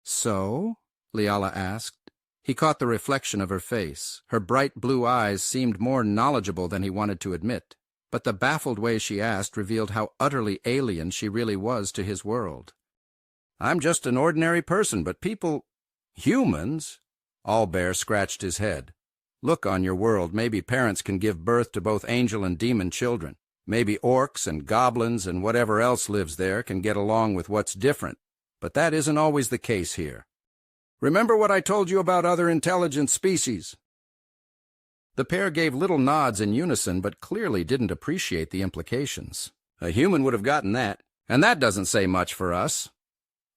"So?" Leala asked. He caught the reflection of her face. Her bright blue eyes seemed more knowledgeable than he wanted to admit, but the baffled way she asked revealed how utterly alien she really was to his world. "I'm just an ordinary person, but humans?" Albert scratched his head. "Look on your world. Maybe parents can give birth to both angel and demon children. Maybe orcs and goblins and whatever else lives there can get along with what's different. But that isn't always the case here. Remember what I told you about other intelligent species?" The pair gave little nods in unison, but clearly didn't appreciate the implications. "A human would have gotten that, and that doesn't say much for us."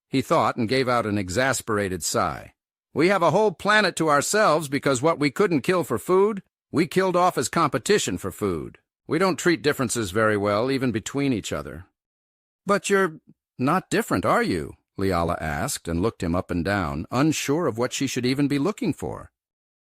He thought and gave out an exasperated sigh. "We have a whole planet to ourselves because what we couldn't kill for food, we killed off as competition for food. We don't treat differences very well, even between each other." "But you're not different, are you?" Leala asked and looked him up and down, unsure of what she should even be looking for.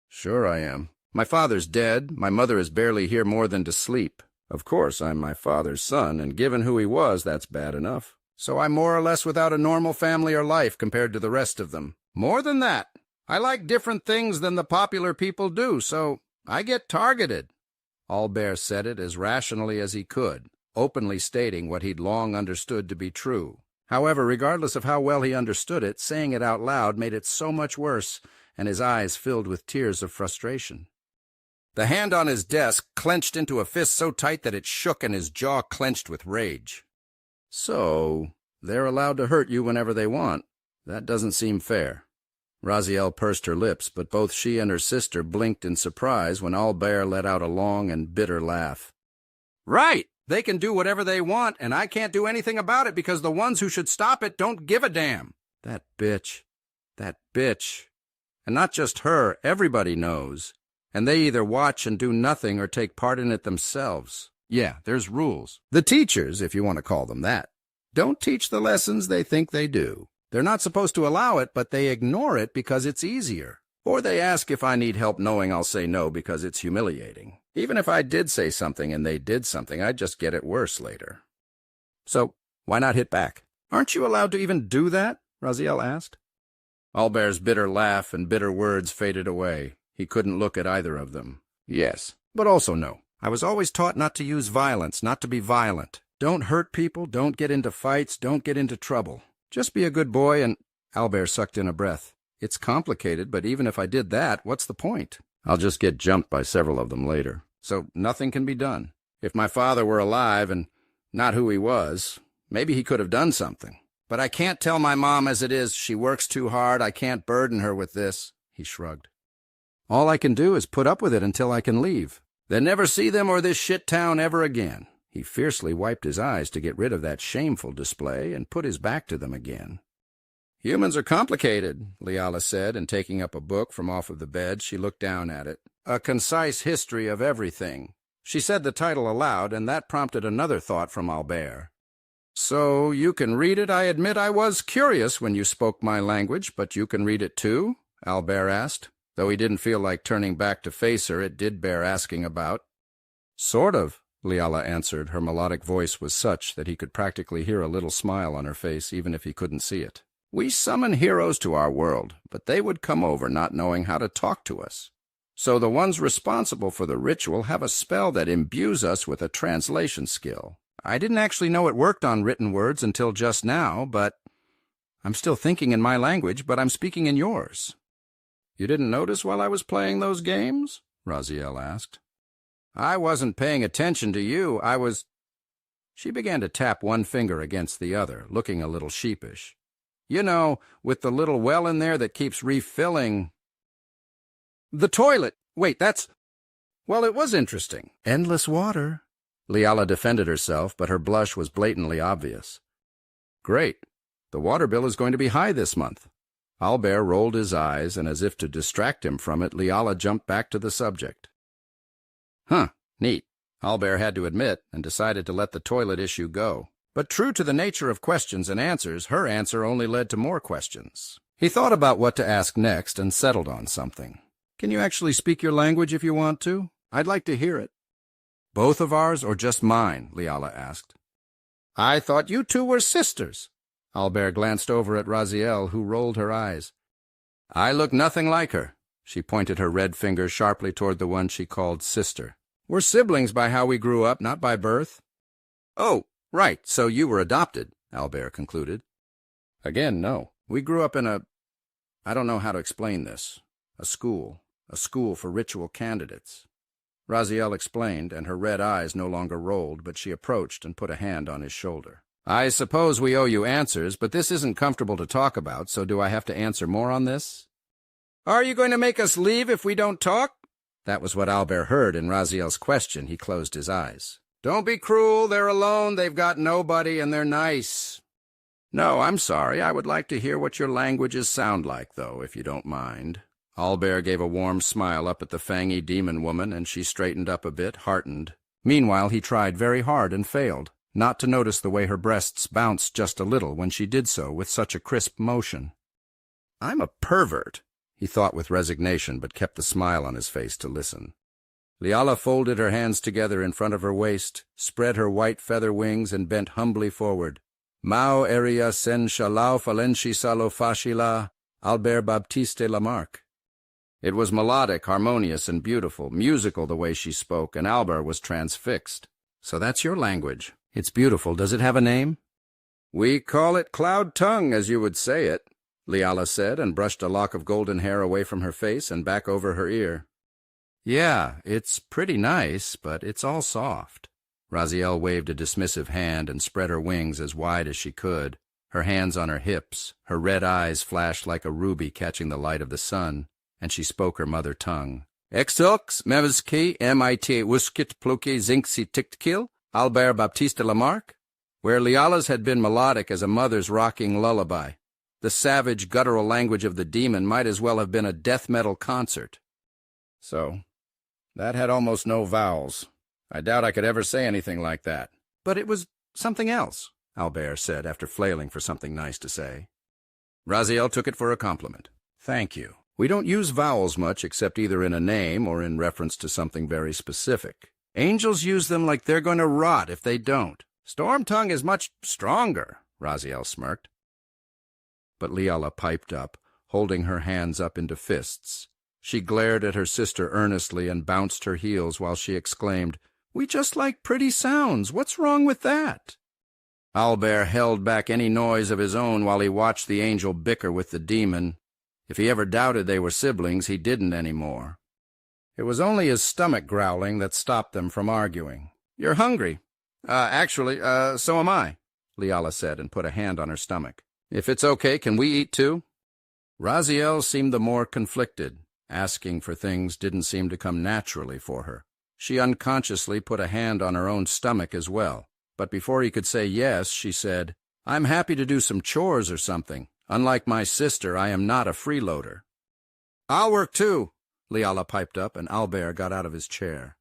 "Sure I am. My father's dead. My mother is barely here more than to sleep. Of course, I'm my father's son, and given who he was, that's bad enough. So I'm more or less without a normal family or life compared to the rest of them. More than that, I like different things than the popular people do, so I get targeted." Albert said it as rationally as he could, openly stating what he'd long understood to be true. However, regardless of how well he understood it, saying it out loud made it so much worse, and his eyes filled with tears of frustration. The hand on his desk clenched into a fist so tight that it shook and his jaw clenched with rage. "So, they're allowed to hurt you whenever they want. That doesn't seem fair." Raziel pursed her lips, but both she and her sister blinked in surprise when Albert let out a long and bitter laugh. "Right! They can do whatever they want, and I can't do anything about it because the ones who should stop it don't give a damn. That bitch. That bitch. And not just her, everybody knows. And they either watch and do nothing or take part in it themselves. Yeah, there's rules. The teachers, if you want to call them that, don't teach the lessons they think they do. They're not supposed to allow it, but they ignore it because it's easier. Or they ask if I need help knowing I'll say no because it's humiliating. Even if I did say something and they did something, I'd just get it worse later. So, why not hit back? Aren't you allowed to even do that? Raziel asked. Albert's bitter laugh and bitter words faded away. He couldn't look at either of them. Yes, but also no. I was always taught not to use violence, not to be violent. Don't hurt people, don't get into fights, don't get into trouble. Just be a good boy and— Albert sucked in a breath. It's complicated, but even if I did that, what's the point? I'll just get jumped by several of them later. So nothing can be done. If my father were alive and not who he was, maybe he could have done something. But I can't tell my mom as it is. She works too hard. I can't burden her with this. He shrugged. All I can do is put up with it until I can leave. Then never see them or this shit town ever again. He fiercely wiped his eyes to get rid of that shameful display and put his back to them again. Humans are complicated, Liala said, and taking up a book from off of the bed, she looked down at it. A concise history of everything. She said the title aloud, and that prompted another thought from Albert. So you can read it. I admit I was curious when you spoke my language, but you can read it too? Albert asked. Though he didn't feel like turning back to face her, it did bear asking about. Sort of, Liala answered. Her melodic voice was such that he could practically hear a little smile on her face, even if he couldn't see it. We summon heroes to our world, but they would come over not knowing how to talk to us. So the ones responsible for the ritual have a spell that imbues us with a translation skill. I didn't actually know it worked on written words until just now, but I'm still thinking in my language, but I'm speaking in yours. You didn't notice while I was playing those games? Raziel asked. I wasn't paying attention to you. I was— She began to tap one finger against the other, looking a little sheepish. You know, with the little well in there that keeps refilling— The toilet! Wait, that's— Well, it was interesting. Endless water. Liala defended herself, but her blush was blatantly obvious. Great. The water bill is going to be high this month. Albert rolled his eyes, and as if to distract him from it, Liala jumped back to the subject. Huh, neat. Albert had to admit, and decided to let the toilet issue go. But true to the nature of questions and answers, her answer only led to more questions. He thought about what to ask next and settled on something. Can you actually speak your language if you want to? I'd like to hear it. Both of ours or just mine? Liala asked. I thought you two were sisters. Albert glanced over at Raziel, who rolled her eyes. I look nothing like her. She pointed her red finger sharply toward the one she called sister. We're siblings by how we grew up, not by birth. Oh, right, so you were adopted, Albert concluded. Again, no. We grew up in I don't know how to explain this. A school for ritual candidates. Raziel explained, and her red eyes no longer rolled, but she approached and put a hand on his shoulder. I suppose we owe you answers, but this isn't comfortable to talk about, so do I have to answer more on this? Are you going to make us leave if we don't talk? That was what Albert heard in Raziel's question. He closed his eyes. Don't be cruel. They're alone. They've got nobody, and they're nice. No, I'm sorry. I would like to hear what your languages sound like, though, if you don't mind. Albert gave a warm smile up at the fangy demon woman, and she straightened up a bit, heartened. Meanwhile, he tried very hard and failed, not to notice the way her breasts bounced just a little when she did so with such a crisp motion. I'm a pervert, he thought with resignation, but kept the smile on his face to listen. Liala folded her hands together in front of her waist, spread her white feather wings, and bent humbly forward. Mao eria sen shalau falenshi salo fashila, Albert Baptiste Lamarck. It was melodic, harmonious, and beautiful, musical the way she spoke, and Albert was transfixed. So that's your language. It's beautiful. Does it have a name? We call it cloud tongue, as you would say it, Liala said, and brushed a lock of golden hair away from her face and back over her ear. Yeah, it's pretty nice, but it's all soft. Raziel waved a dismissive hand and spread her wings as wide as she could, her hands on her hips, her red eyes flashed like a ruby catching the light of the sun, and she spoke her mother tongue. Exox, mevski, mit wuskit pluki zinksi tiktkil, Albert Baptiste Lamarck, where Liala's had been melodic as a mother's rocking lullaby. The savage, guttural language of the demon might as well have been a death metal concert. So, that had almost no vowels. I doubt I could ever say anything like that. But it was something else, Albert said after flailing for something nice to say. Raziel took it for a compliment. Thank you. We don't use vowels much except either in a name or in reference to something very specific. Angels use them like they're going to rot if they don't. Storm tongue is much stronger, Raziel smirked. But Liala piped up, holding her hands up into fists. She glared at her sister earnestly and bounced her heels while she exclaimed, "We just like pretty sounds. What's wrong with that?" Albert held back any noise of his own while he watched the angel bicker with the demon. If he ever doubted they were siblings, he didn't anymore. It was only his stomach growling that stopped them from arguing. "You're hungry." Actually, so am I," Liala said and put a hand on her stomach. "If it's okay, can we eat too?" Raziel seemed the more conflicted. Asking for things didn't seem to come naturally for her. She unconsciously put a hand on her own stomach as well. But before he could say yes, she said, "I'm happy to do some chores or something. Unlike my sister, I am not a freeloader." "I'll work too," Liala piped up, and Albert got out of his chair.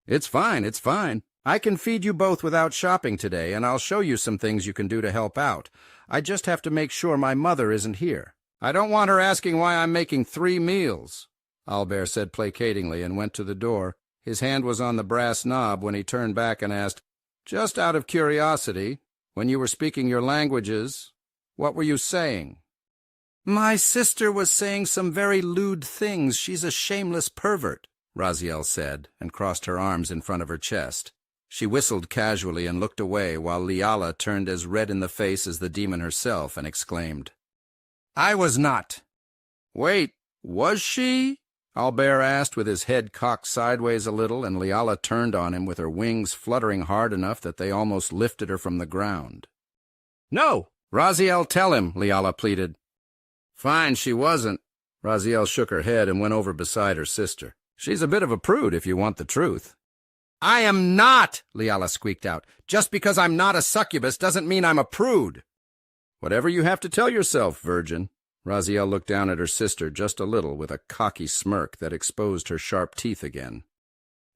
It's fine. I can feed you both without shopping today, and I'll show you some things you can do to help out. I just have to make sure my mother isn't here. I don't want her asking why I'm making 3 meals, Albert said placatingly and went to the door. His hand was on the brass knob when he turned back and asked, "Just out of curiosity, when you were speaking your languages, what were you saying?" "My sister was saying some very lewd things. She's a shameless pervert," Raziel said, and crossed her arms in front of her chest. She whistled casually and looked away while Liala turned as red in the face as the demon herself and exclaimed, "I was not." "Wait, was she?" Albert asked with his head cocked sideways a little, and Liala turned on him with her wings fluttering hard enough that they almost lifted her from the ground. "No!" "Raziel, tell him," Liala pleaded. "Fine, she wasn't." Raziel shook her head and went over beside her sister. "She's a bit of a prude if you want the truth." "I am not," Liala squeaked out. "Just because I'm not a succubus doesn't mean I'm a prude." "Whatever you have to tell yourself, virgin." Raziel looked down at her sister just a little with a cocky smirk that exposed her sharp teeth again.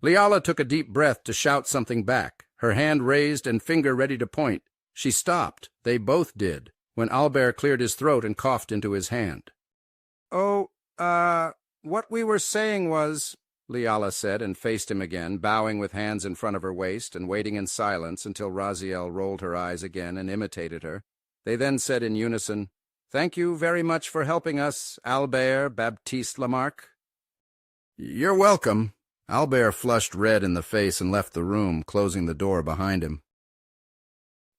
Liala took a deep breath to shout something back, her hand raised and finger ready to point. She stopped, they both did, when Albert cleared his throat and coughed into his hand. What we were saying was," Liala said, and faced him again, bowing with hands in front of her waist and waiting in silence until Raziel rolled her eyes again and imitated her. They then said in unison, "Thank you very much for helping us, Albert Baptiste Lamarck." "You're welcome." Albert flushed red in the face and left the room, closing the door behind him.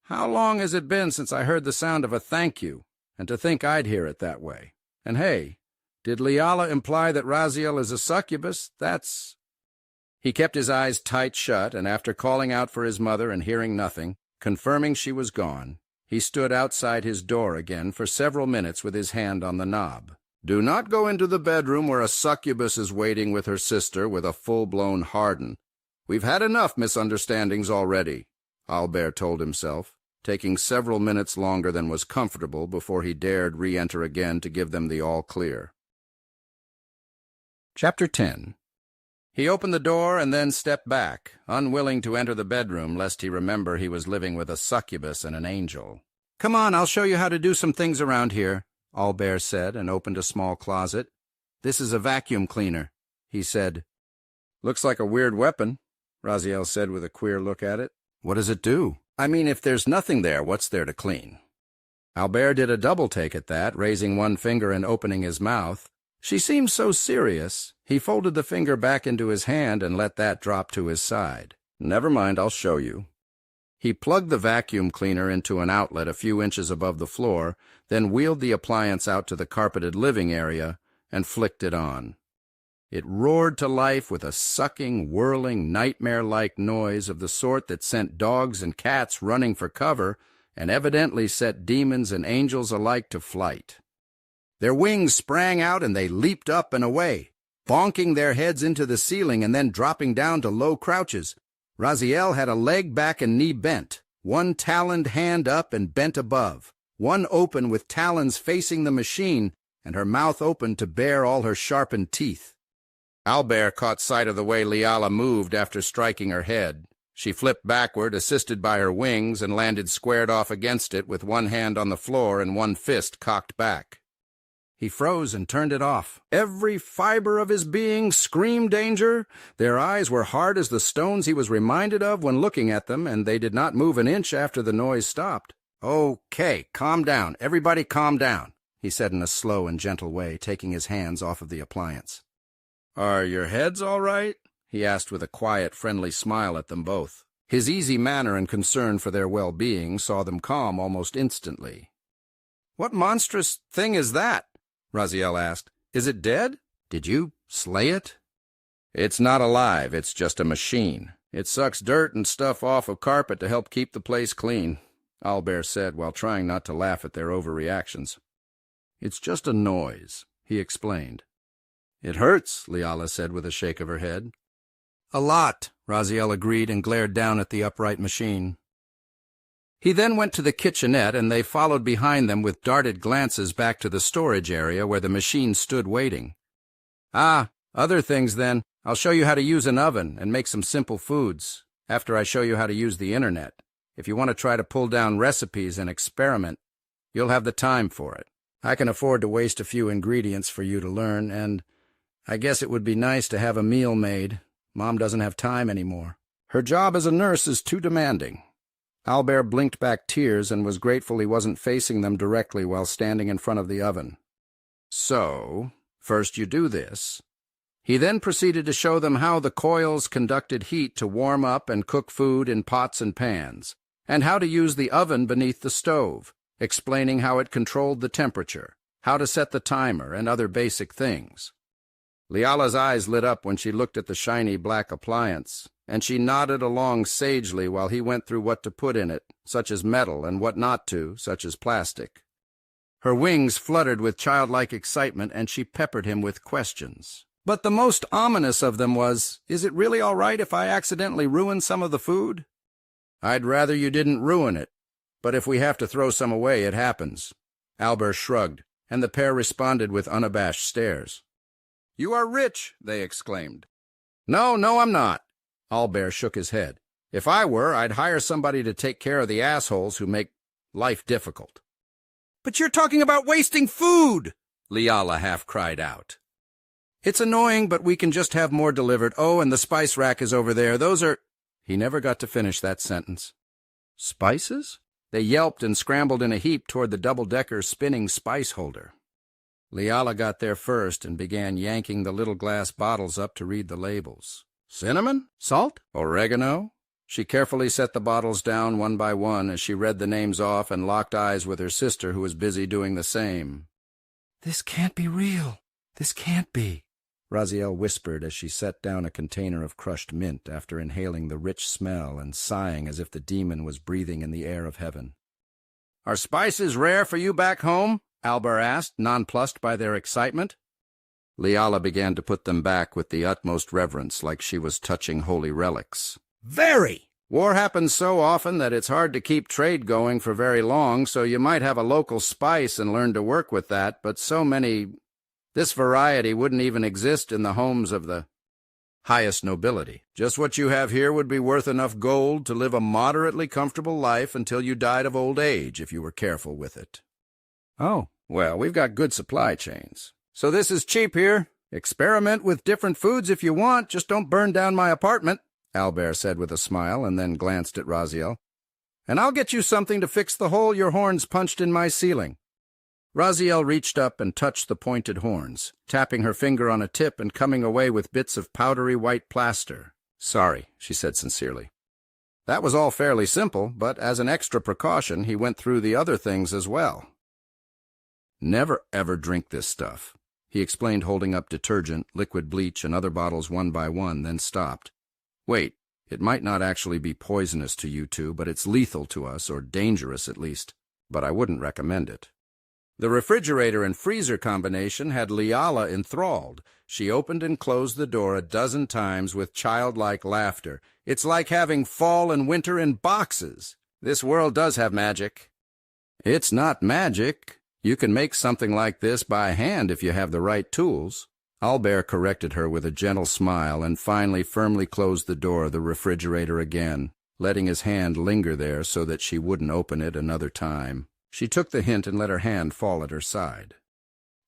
"How long has it been since I heard the sound of a thank you? And to think I'd hear it that way. And hey, did Liala imply that Raziel is a succubus? That's—" He kept his eyes tight shut, and after calling out for his mother and hearing nothing, confirming she was gone, he stood outside his door again for several minutes with his hand on the knob. "Do not go into the bedroom where a succubus is waiting with her sister with a full-blown harden. We've had enough misunderstandings already," Albert told himself, taking several minutes longer than was comfortable before he dared re-enter again to give them the all-clear. Chapter 10. He opened the door and then stepped back, unwilling to enter the bedroom lest he remember he was living with a succubus and an angel. "Come on, I'll show you how to do some things around here," Albert said, and opened a small closet. "This is a vacuum cleaner," he said. "Looks like a weird weapon," Raziel said with a queer look at it. "What does it do? I mean, if there's nothing there, what's there to clean?" Albert did a double take at that, raising one finger and opening his mouth. She seemed so serious. He folded the finger back into his hand and let that drop to his side. "Never mind, I'll show you." He plugged the vacuum cleaner into an outlet a few inches above the floor, then wheeled the appliance out to the carpeted living area and flicked it on. It roared to life with a sucking, whirling, nightmare-like noise of the sort that sent dogs and cats running for cover and evidently set demons and angels alike to flight. Their wings sprang out and they leaped up and away, bonking their heads into the ceiling and then dropping down to low crouches. Raziel had a leg back and knee bent, one taloned hand up and bent above, one open with talons facing the machine, and her mouth open to bare all her sharpened teeth. Albert caught sight of the way Liala moved after striking her head. She flipped backward, assisted by her wings, and landed squared off against it with one hand on the floor and one fist cocked back. He froze and turned it off. Every fiber of his being screamed danger. Their eyes were hard as the stones he was reminded of when looking at them, and they did not move an inch after the noise stopped. "Okay, calm down. Everybody calm down," he said in a slow and gentle way, taking his hands off of the appliance. "Are your heads all right?" he asked with a quiet, friendly smile at them both. His easy manner and concern for their well-being saw them calm almost instantly. "What monstrous thing is that?" Raziel asked. "Is it dead? Did you slay it?" "It's not alive, it's just a machine. It sucks dirt and stuff off of carpet to help keep the place clean," Albert said while trying not to laugh at their overreactions. "It's just a noise," he explained. "It hurts," Liala said with a shake of her head. "A lot," Raziel agreed and glared down at the upright machine. He then went to the kitchenette, and they followed behind them with darted glances back to the storage area where the machine stood waiting. "Ah, other things then. I'll show you how to use an oven and make some simple foods, after I show you how to use the internet. If you want to try to pull down recipes and experiment, you'll have the time for it. I can afford to waste a few ingredients for you to learn, and I guess it would be nice to have a meal made. Mom doesn't have time anymore. Her job as a nurse is too demanding." Albert blinked back tears and was grateful he wasn't facing them directly while standing in front of the oven. "So, first you do this." He then proceeded to show them how the coils conducted heat to warm up and cook food in pots and pans, and how to use the oven beneath the stove, explaining how it controlled the temperature, how to set the timer, and other basic things. Liala's eyes lit up when she looked at the shiny black appliance, and she nodded along sagely while he went through what to put in it, such as metal, and what not to, such as plastic. Her wings fluttered with childlike excitement, and she peppered him with questions. But the most ominous of them was, "Is it really all right if I accidentally ruin some of the food?" "I'd rather you didn't ruin it, but if we have to throw some away, it happens." Albert shrugged, and the pair responded with unabashed stares. "You are rich," they exclaimed. No, I'm not." Albert shook his head. "If I were, I'd hire somebody to take care of the assholes who make life difficult." "But you're talking about wasting food!" Liala half cried out. "It's annoying, but we can just have more delivered. Oh, and the spice rack is over there. Those are—" He never got to finish that sentence. "Spices?" They yelped and scrambled in a heap toward the double-decker spinning spice holder. Liala got there first and began yanking the little glass bottles up to read the labels. "Cinnamon? Salt? Oregano?" She carefully set the bottles down one by one as she read the names off and locked eyes with her sister, who was busy doing the same. "This can't be real. This can't be," Raziel whispered as she set down a container of crushed mint after inhaling the rich smell and sighing as if the demon was breathing in the air of heaven. "Are spices rare for you back home?" Albert asked, nonplussed by their excitement. Liala began to put them back with the utmost reverence, like she was touching holy relics. "Very! War happens so often that it's hard to keep trade going for very long, so you might have a local spice and learn to work with that, but this variety wouldn't even exist in the homes of the highest nobility. Just what you have here would be worth enough gold to live a moderately comfortable life until you died of old age, if you were careful with it." "Oh, well, we've got good supply chains. So this is cheap here. Experiment with different foods if you want, just don't burn down my apartment," Albert said with a smile, and then glanced at Raziel. "And I'll get you something to fix the hole your horns punched in my ceiling." Raziel reached up and touched the pointed horns, tapping her finger on a tip and coming away with bits of powdery white plaster. "Sorry," she said sincerely. That was all fairly simple, but as an extra precaution, he went through the other things as well. "Never ever drink this stuff," he explained, holding up detergent, liquid bleach, and other bottles one by one, then stopped. "Wait, it might not actually be poisonous to you two, but it's lethal to us, or dangerous at least, but I wouldn't recommend it." The refrigerator and freezer combination had Leala enthralled. She opened and closed the door a dozen times with childlike laughter. It's like having fall and winter in boxes. This world does have magic. It's not magic. You can make something like this by hand if you have the right tools. Albert corrected her with a gentle smile and finally firmly closed the door of the refrigerator again, letting his hand linger there so that she wouldn't open it another time. She took the hint and let her hand fall at her side.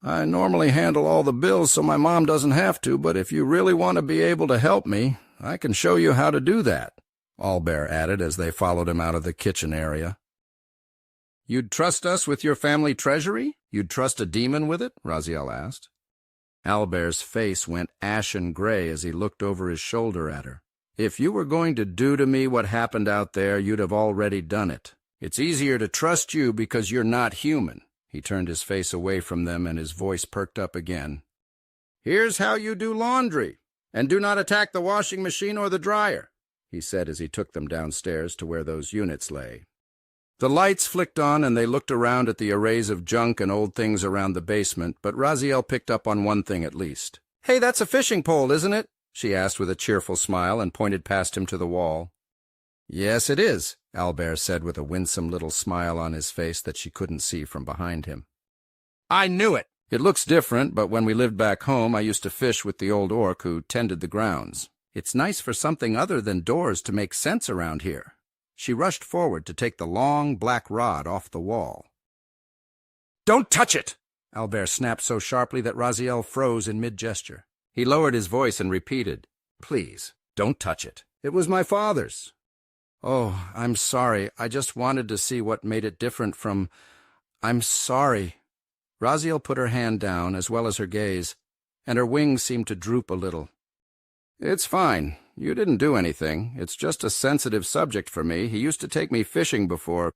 I normally handle all the bills so my mom doesn't have to, but if you really want to be able to help me, I can show you how to do that, Albert added as they followed him out of the kitchen area. You'd trust us with your family treasury? You'd trust a demon with it? Raziel asked. Albert's face went ashen gray as he looked over his shoulder at her. If you were going to do to me what happened out there, you'd have already done it. It's easier to trust you because you're not human. He turned his face away from them and his voice perked up again. Here's how you do laundry. And do not attack the washing machine or the dryer, he said as he took them downstairs to where those units lay. The lights flicked on and they looked around at the arrays of junk and old things around the basement, but Raziel picked up on one thing at least. Hey, that's a fishing pole, isn't it? She asked with a cheerful smile and pointed past him to the wall. Yes, it is, Albert said with a winsome little smile on his face that she couldn't see from behind him. I knew it! It looks different, but when we lived back home, I used to fish with the old orc who tended the grounds. It's nice for something other than doors to make sense around here. She rushed forward to take the long, black rod off the wall. Don't touch it! Albert snapped so sharply that Raziel froze in mid-gesture. He lowered his voice and repeated, Please, don't touch it. It was my father's. Oh, I'm sorry. I just wanted to see what made it different from... I'm sorry. Raziel put her hand down, as well as her gaze, and her wings seemed to droop a little. It's fine. You didn't do anything. It's just a sensitive subject for me. He used to take me fishing before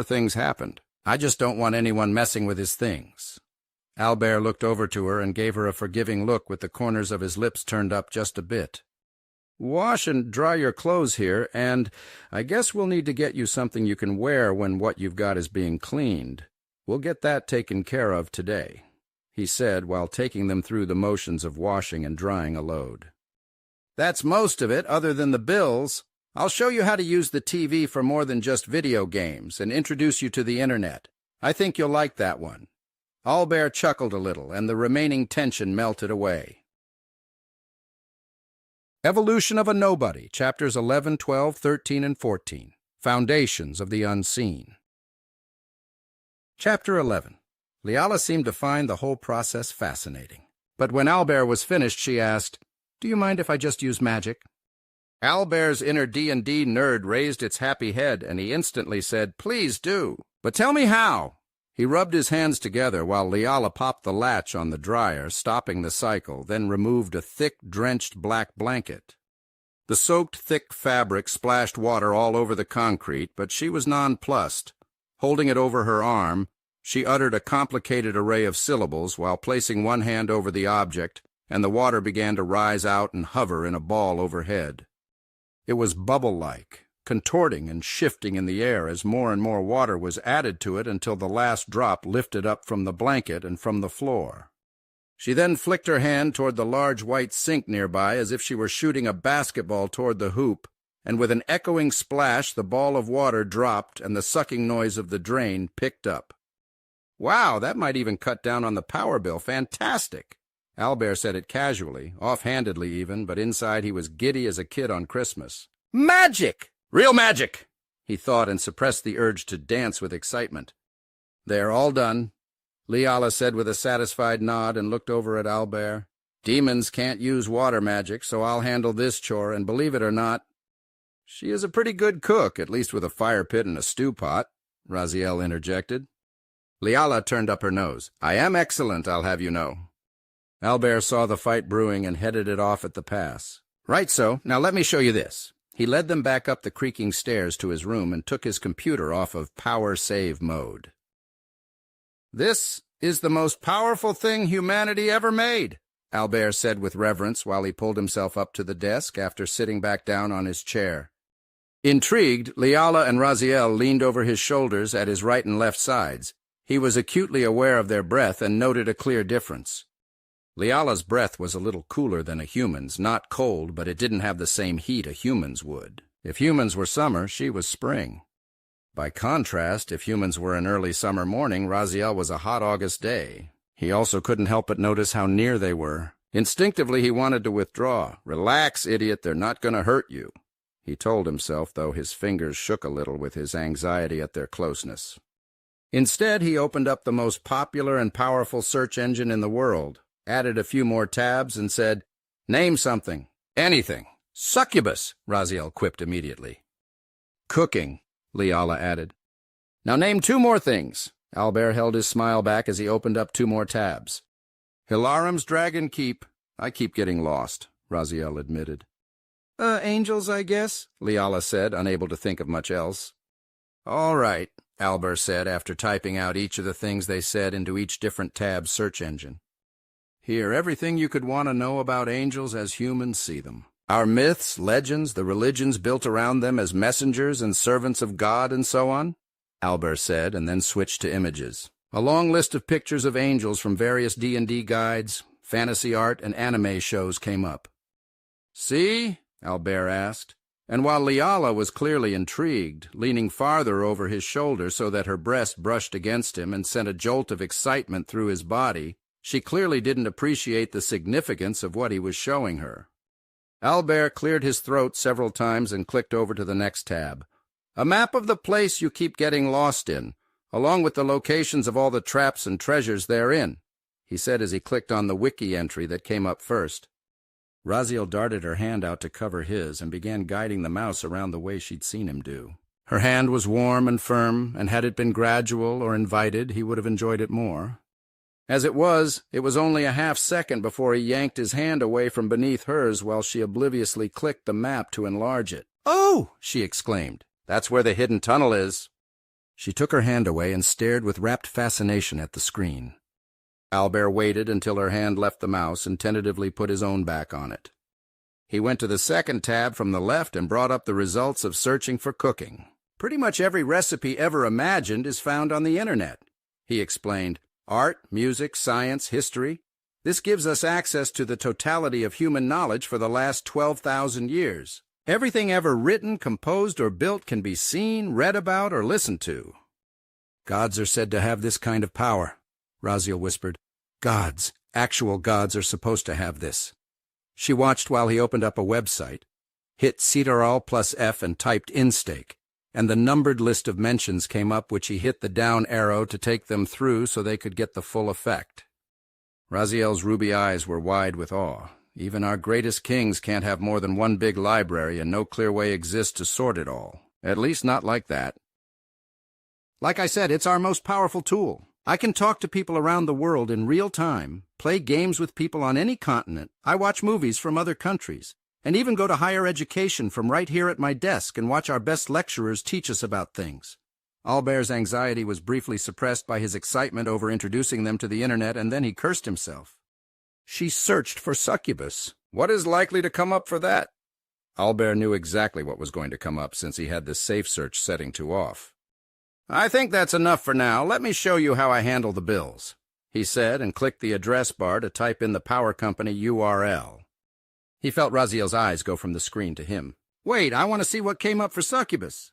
things happened. I just don't want anyone messing with his things. Albert looked over to her and gave her a forgiving look with the corners of his lips turned up just a bit. Wash and dry your clothes here, and I guess we'll need to get you something you can wear when what you've got is being cleaned. We'll get that taken care of today, he said while taking them through the motions of washing and drying a load. That's most of it, other than the bills. I'll show you how to use the TV for more than just video games and introduce you to the internet. I think you'll like that one. Albert chuckled a little, and the remaining tension melted away. Evolution of a Nobody, Chapters 11, 12, 13, and 14. Foundations of the Unseen. Chapter 11. Leala seemed to find the whole process fascinating. But when Albert was finished, she asked, Do you mind if I just use magic? Albert's inner D&D nerd raised its happy head, and he instantly said, Please do. But tell me how. He rubbed his hands together while Leala popped the latch on the dryer, stopping the cycle, then removed a thick, drenched black blanket. The soaked, thick fabric splashed water all over the concrete, but she was nonplussed. Holding it over her arm, she uttered a complicated array of syllables while placing one hand over the object, and the water began to rise out and hover in a ball overhead. It was bubble-like, contorting and shifting in the air as more and more water was added to it until the last drop lifted up from the blanket and from the floor. She then flicked her hand toward the large white sink nearby as if she were shooting a basketball toward the hoop, and with an echoing splash the ball of water dropped and the sucking noise of the drain picked up. Wow, that might even cut down on the power bill. Fantastic! Albert said it casually, offhandedly even, but inside he was giddy as a kid on Christmas. Magic! Real magic! He thought and suppressed the urge to dance with excitement. They're all done, Leala said with a satisfied nod and looked over at Albert. Demons can't use water magic, so I'll handle this chore, and believe it or not, she is a pretty good cook, at least with a fire pit and a stew pot, Raziel interjected. Leala turned up her nose. I am excellent, I'll have you know. Albert saw the fight brewing and headed it off at the pass. Right so, now let me show you this. He led them back up the creaking stairs to his room and took his computer off of power save mode. This is the most powerful thing humanity ever made, Albert said with reverence while he pulled himself up to the desk after sitting back down on his chair. Intrigued, Leala and Raziel leaned over his shoulders at his right and left sides. He was acutely aware of their breath and noted a clear difference. Liala's breath was a little cooler than a human's, not cold, but it didn't have the same heat a human's would. If humans were summer, she was spring. By contrast, if humans were an early summer morning, Raziel was a hot August day. He also couldn't help but notice how near they were. Instinctively, he wanted to withdraw. "Relax, idiot, they're not going to hurt you," he told himself, though his fingers shook a little with his anxiety at their closeness. Instead, he opened up the most popular and powerful search engine in the world, added a few more tabs, and said, "Name something. Anything." "Succubus," Raziel quipped immediately. "Cooking," Liala added. "Now name 2 more things." Albert held his smile back as he opened up 2 more tabs. "Hilarim's Dragon Keep." "I keep getting lost," Raziel admitted. Angels, I guess," Liala said, unable to think of much else. "All right," Albert said after typing out each of the things they said into each different tab's search engine. "Here, everything you could want to know about angels as humans see them. Our myths, legends, the religions built around them as messengers and servants of God and so on," Albert said, and then switched to images. A long list of pictures of angels from various D&D guides, fantasy art, and anime shows came up. "See?" Albert asked, and while Liala was clearly intrigued, leaning farther over his shoulder so that her breast brushed against him and sent a jolt of excitement through his body, she clearly didn't appreciate the significance of what he was showing her. Albert cleared his throat several times and clicked over to the next tab. "A map of the place you keep getting lost in, along with the locations of all the traps and treasures therein," he said as he clicked on the wiki entry that came up first. Raziel darted her hand out to cover his and began guiding the mouse around the way she'd seen him do. Her hand was warm and firm, and had it been gradual or invited, he would have enjoyed it more. As it was only a half-second before he yanked his hand away from beneath hers while she obliviously clicked the map to enlarge it. "Oh!" she exclaimed. "That's where the hidden tunnel is." She took her hand away and stared with rapt fascination at the screen. Albert waited until her hand left the mouse and tentatively put his own back on it. He went to the second tab from the left and brought up the results of searching for cooking. "Pretty much every recipe ever imagined is found on the internet," he explained. "Art, music, science, history. This gives us access to the totality of human knowledge for the last 12,000 years. Everything ever written, composed, or built can be seen, read about, or listened to." "Gods are said to have this kind of power," Raziel whispered. "Gods, actual gods, are supposed to have this." She watched while he opened up a website, hit Ctrl plus F and typed "Instake," and the numbered list of mentions came up, which he hit the down arrow to take them through so they could get the full effect. Raziel's ruby eyes were wide with awe. Even our greatest kings can't have more than one big library, and no clear way exists to sort it all. At least not like that. "Like I said, it's our most powerful tool. I can talk to people around the world in real time, play games with people on any continent. I watch movies from other countries, and even go to higher education from right here at my desk and watch our best lecturers teach us about things." Albert's anxiety was briefly suppressed by his excitement over introducing them to the internet, and then he cursed himself. She searched for succubus. What is likely to come up for that? Albert knew exactly what was going to come up since he had the safe search setting to off. "I think that's enough for now. Let me show you how I handle the bills," he said, and clicked the address bar to type in the power company URL. He felt Raziel's eyes go from the screen to him. "Wait, I want to see what came up for succubus."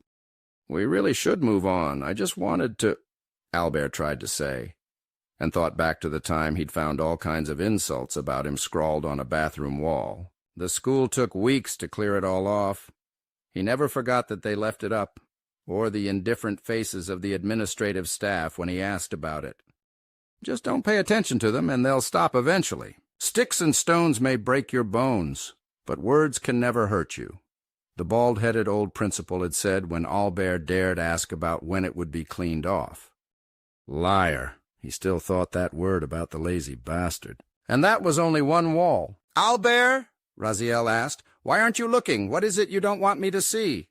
"We really should move on. I just wanted to," Albert tried to say, and thought back to the time he'd found all kinds of insults about him scrawled on a bathroom wall. The school took weeks to clear it all off. He never forgot that they left it up, or the indifferent faces of the administrative staff when he asked about it. "Just don't pay attention to them, and they'll stop eventually. Sticks and stones may break your bones, but words can never hurt you," the bald-headed old principal had said when Albert dared ask about when it would be cleaned off. Liar. He still thought that word about the lazy bastard. And that was only one wall. "Albert," Raziel asked, "why aren't you looking? What is it you don't want me to see?"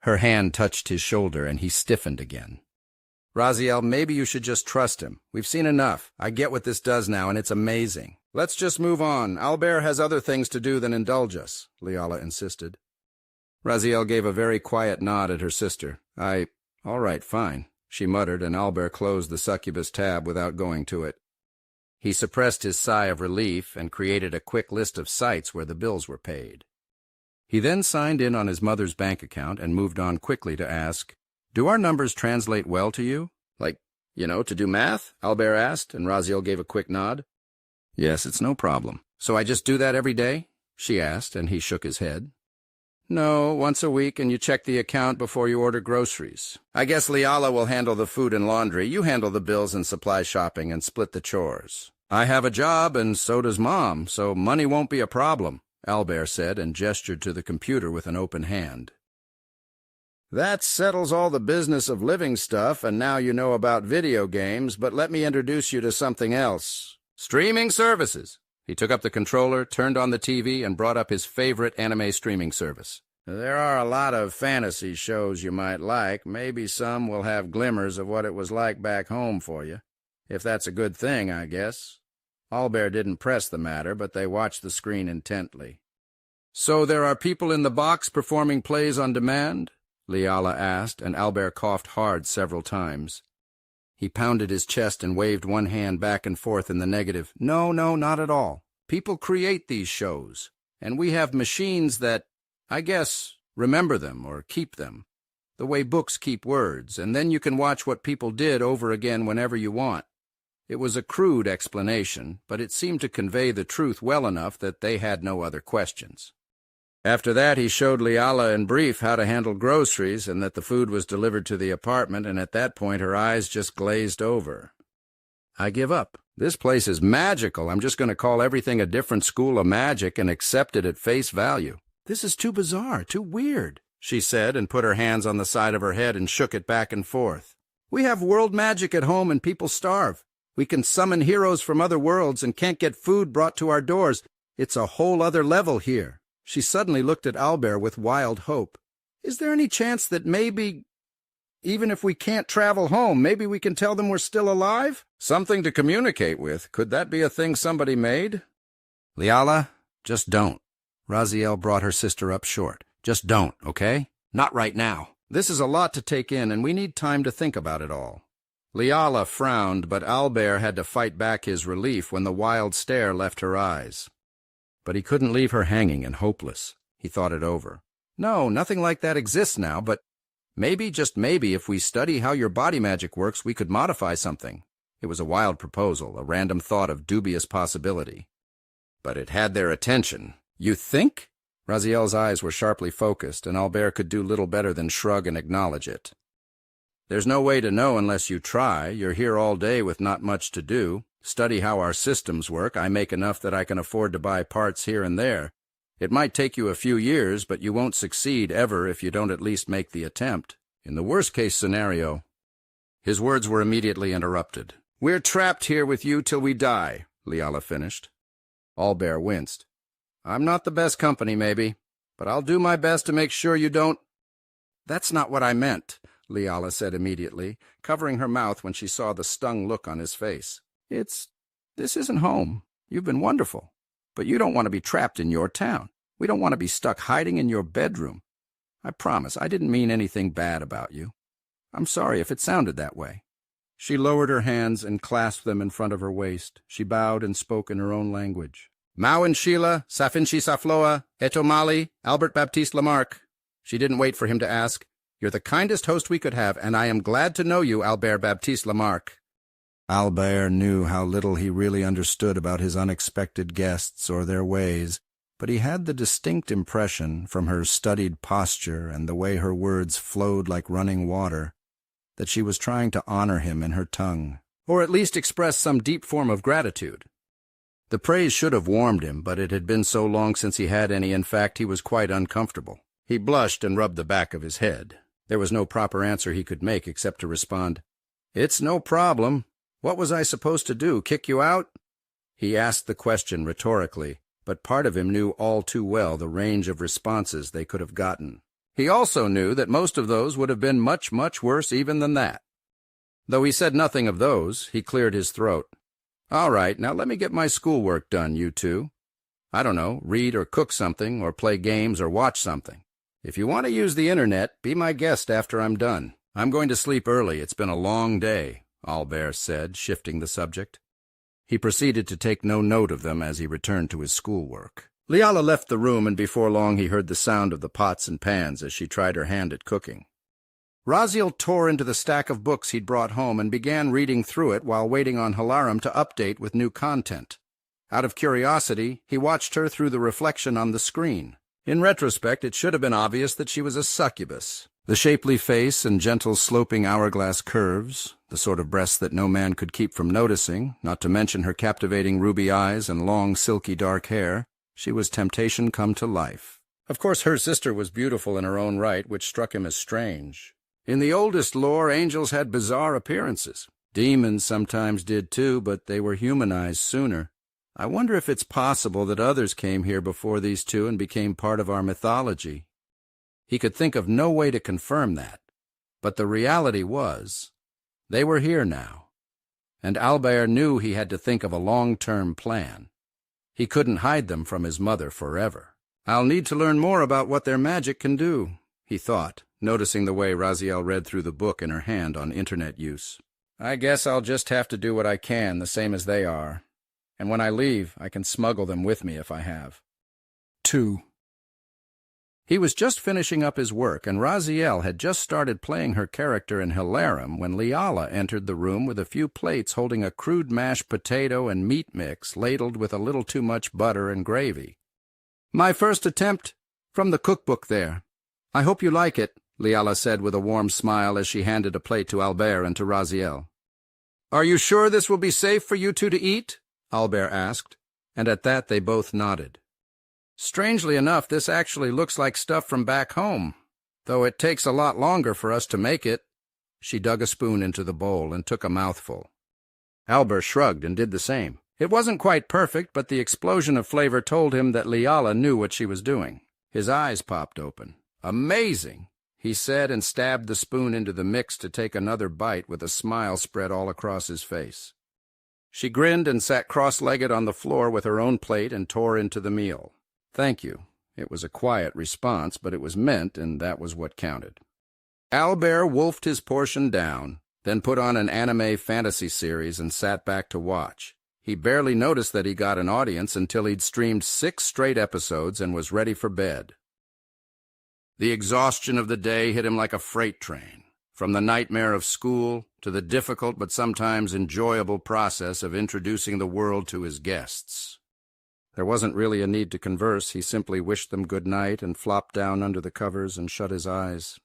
Her hand touched his shoulder, and he stiffened again. "Raziel, maybe you should just trust him. We've seen enough. I get what this does now, and it's amazing. Let's just move on. Albert has other things to do than indulge us," Liala insisted. Raziel gave a very quiet nod at her sister. All right, fine. she muttered, and Albert closed the succubus tab without going to it. He suppressed his sigh of relief and created a quick list of sites where the bills were paid. He then signed in on his mother's bank account and moved on quickly to ask, "Do our numbers translate well to you? Like, to do math?" Albert asked, and Raziel gave a quick nod. "Yes, it's no problem. So I just do that every day?" she asked, and he shook his head. "No, once a week, and you check the account before you order groceries. I guess Liala will handle the food and laundry. You handle the bills and supply shopping and split the chores. I have a job, and so does Mom, so money won't be a problem," Albert said, and gestured to the computer with an open hand. "That settles all the business of living stuff, and now you know about video games, but let me introduce you to something else. Streaming services." He took up the controller, turned on the TV, and brought up his favorite anime streaming service. "There are a lot of fantasy shows you might like. Maybe some will have glimmers of what it was like back home for you. If that's a good thing, I guess." Albert didn't press the matter, but they watched the screen intently. "So there are people in the box performing plays on demand?" Liala asked, and Albert coughed hard several times. He pounded his chest and waved one hand back and forth in the negative. No, not at all. People create these shows, and we have machines that, I guess, remember them or keep them, the way books keep words, and then you can watch what people did over again whenever you want. It was a crude explanation, but it seemed to convey the truth well enough that they had no other questions. After that, he showed Liala in brief how to handle groceries and that the food was delivered to the apartment, and at that point her eyes just glazed over. "I give up. This place is magical. I'm just going to call everything a different school of magic and accept it at face value. This is too bizarre, too weird," she said, and put her hands on the side of her head and shook it back and forth. "We have world magic at home and people starve. We can summon heroes from other worlds and can't get food brought to our doors. It's a whole other level here." She suddenly looked at Albert with wild hope. "Is there any chance that maybe, even if we can't travel home, maybe we can tell them we're still alive? Something to communicate with. Could that be a thing somebody made?" "Liala, just don't." Raziel brought her sister up short. "Just don't, okay? Not right now. This is a lot to take in, and we need time to think about it all." Liala frowned, but Albert had to fight back his relief when the wild stare left her eyes. But he couldn't leave her hanging and hopeless. He thought it over. "No, nothing like that exists now, but maybe, just maybe, if we study how your body magic works, we could modify something." It was a wild proposal, a random thought of dubious possibility. But it had their attention. "You think?" Raziel's eyes were sharply focused, and Albert could do little better than shrug and acknowledge it. "There's no way to know unless you try. You're here all day with not much to do. Study how our systems work. I make enough that I can afford to buy parts here and there. It might take you a few years, but you won't succeed ever if you don't at least make the attempt. In the worst-case scenario—" His words were immediately interrupted. "We're trapped here with you till we die," Liala finished. Albert winced. "I'm not the best company, maybe, but I'll do my best to make sure you don't—" "That's not what I meant," Liala said immediately, covering her mouth when she saw the stung look on his face. This isn't home. You've been wonderful. But you don't want to be trapped in your town. We don't want to be stuck hiding in your bedroom. I promise, I didn't mean anything bad about you. I'm sorry if it sounded that way." She lowered her hands and clasped them in front of her waist. She bowed and spoke in her own language. "Mao Sheila, Safinchi Safloa, Etomali, Albert Baptiste Lamarck." She didn't wait for him to ask. "You're the kindest host we could have, and I am glad to know you, Albert Baptiste Lamarck." Albert knew how little he really understood about his unexpected guests or their ways, but he had the distinct impression, from her studied posture and the way her words flowed like running water, that she was trying to honor him in her tongue, or at least express some deep form of gratitude. The praise should have warmed him, but it had been so long since he had any. In fact, he was quite uncomfortable. He blushed and rubbed the back of his head. There was no proper answer he could make except to respond, "It's no problem. What was I supposed to do, kick you out?" He asked the question rhetorically, but part of him knew all too well the range of responses they could have gotten. He also knew that most of those would have been much, much worse even than that. Though he said nothing of those, he cleared his throat. "All right, now let me get my schoolwork done, you two. I don't know, read or cook something, or play games or watch something. If you want to use the internet, be my guest after I'm done." I'm going to sleep early. It's been a long day, Albert said, shifting the subject. He proceeded to take no note of them as he returned to his schoolwork. Liala left the room, and before long he heard the sound of the pots and pans as she tried her hand at cooking. Raziel tore into the stack of books he'd brought home and began reading through it while waiting on Halaram to update with new content. Out of curiosity, he watched her through the reflection on the screen. In retrospect, it should have been obvious that she was a succubus. The shapely face and gentle sloping hourglass curves, the sort of breasts that no man could keep from noticing, not to mention her captivating ruby eyes and long, silky dark hair, she was temptation come to life. Of course, her sister was beautiful in her own right, which struck him as strange. In the oldest lore, angels had bizarre appearances. Demons sometimes did too, but they were humanized sooner. I wonder if it's possible that others came here before these two and became part of our mythology. He could think of no way to confirm that, but the reality was, they were here now, and Albert knew he had to think of a long-term plan. He couldn't hide them from his mother forever. I'll need to learn more about what their magic can do, he thought, noticing the way Raziel read through the book in her hand on internet use. I guess I'll just have to do what I can, the same as they are. And when I leave, I can smuggle them with me if I have. 2. He was just finishing up his work, and Raziel had just started playing her character in Halaram when Liala entered the room with a few plates holding a crude mashed potato and meat mix ladled with a little too much butter and gravy. My first attempt from the cookbook there. I hope you like it, Liala said with a warm smile as she handed a plate to Albert and to Raziel. Are you sure this will be safe for you two to eat? Albert asked, and at that they both nodded. Strangely enough, this actually looks like stuff from back home, though it takes a lot longer for us to make it. She dug a spoon into the bowl and took a mouthful. Albert shrugged and did the same. It wasn't quite perfect, but the explosion of flavor told him that Liala knew what she was doing. His eyes popped open. Amazing, he said, and stabbed the spoon into the mix to take another bite with a smile spread all across his face. She grinned and sat cross-legged on the floor with her own plate and tore into the meal. Thank you. It was a quiet response, but it was meant, and that was what counted. Albert wolfed his portion down, then put on an anime fantasy series and sat back to watch. He barely noticed that he got an audience until he'd streamed 6 straight episodes and was ready for bed. The exhaustion of the day hit him like a freight train, from the nightmare of school to the difficult but sometimes enjoyable process of introducing the world to his guests. There wasn't really a need to converse. He simply wished them good night and flopped down under the covers and shut his eyes.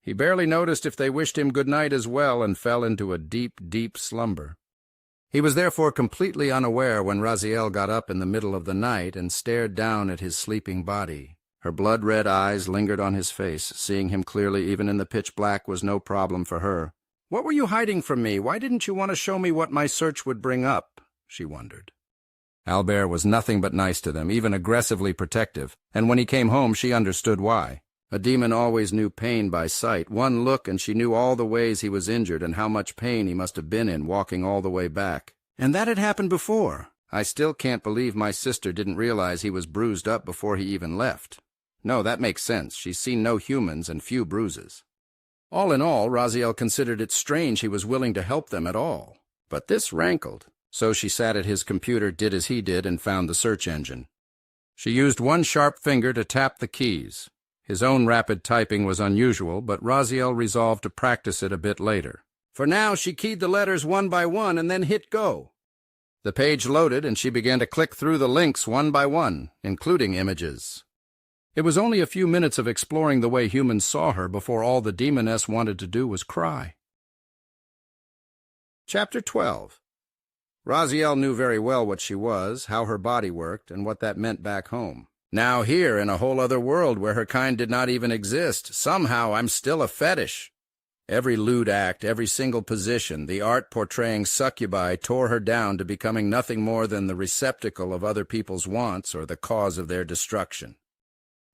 He barely noticed if they wished him good night as well and fell into a deep, deep slumber. He was therefore completely unaware when Raziel got up in the middle of the night and stared down at his sleeping body. Her blood-red eyes lingered on his face. Seeing him clearly even in the pitch black was no problem for her. What were you hiding from me? Why didn't you want to show me what my search would bring up? She wondered. Albert was nothing but nice to them, even aggressively protective, and when he came home she understood why. A demon always knew pain by sight. One look and she knew all the ways he was injured and how much pain he must have been in walking all the way back. And that had happened before. I still can't believe my sister didn't realize he was bruised up before he even left. No, that makes sense. She's seen no humans and few bruises. All in all, Raziel considered it strange he was willing to help them at all. But this rankled. So she sat at his computer, did as he did, and found the search engine. She used one sharp finger to tap the keys. His own rapid typing was unusual, but Raziel resolved to practice it a bit later. For now, she keyed the letters one by one and then hit go. The page loaded, and she began to click through the links one by one, including images. It was only a few minutes of exploring the way humans saw her before all the demoness wanted to do was cry. Chapter 12. Raziel knew very well what she was, how her body worked, and what that meant back home. Now here, in a whole other world where her kind did not even exist, somehow I'm still a fetish. Every lewd act, every single position, the art portraying succubi tore her down to becoming nothing more than the receptacle of other people's wants or the cause of their destruction.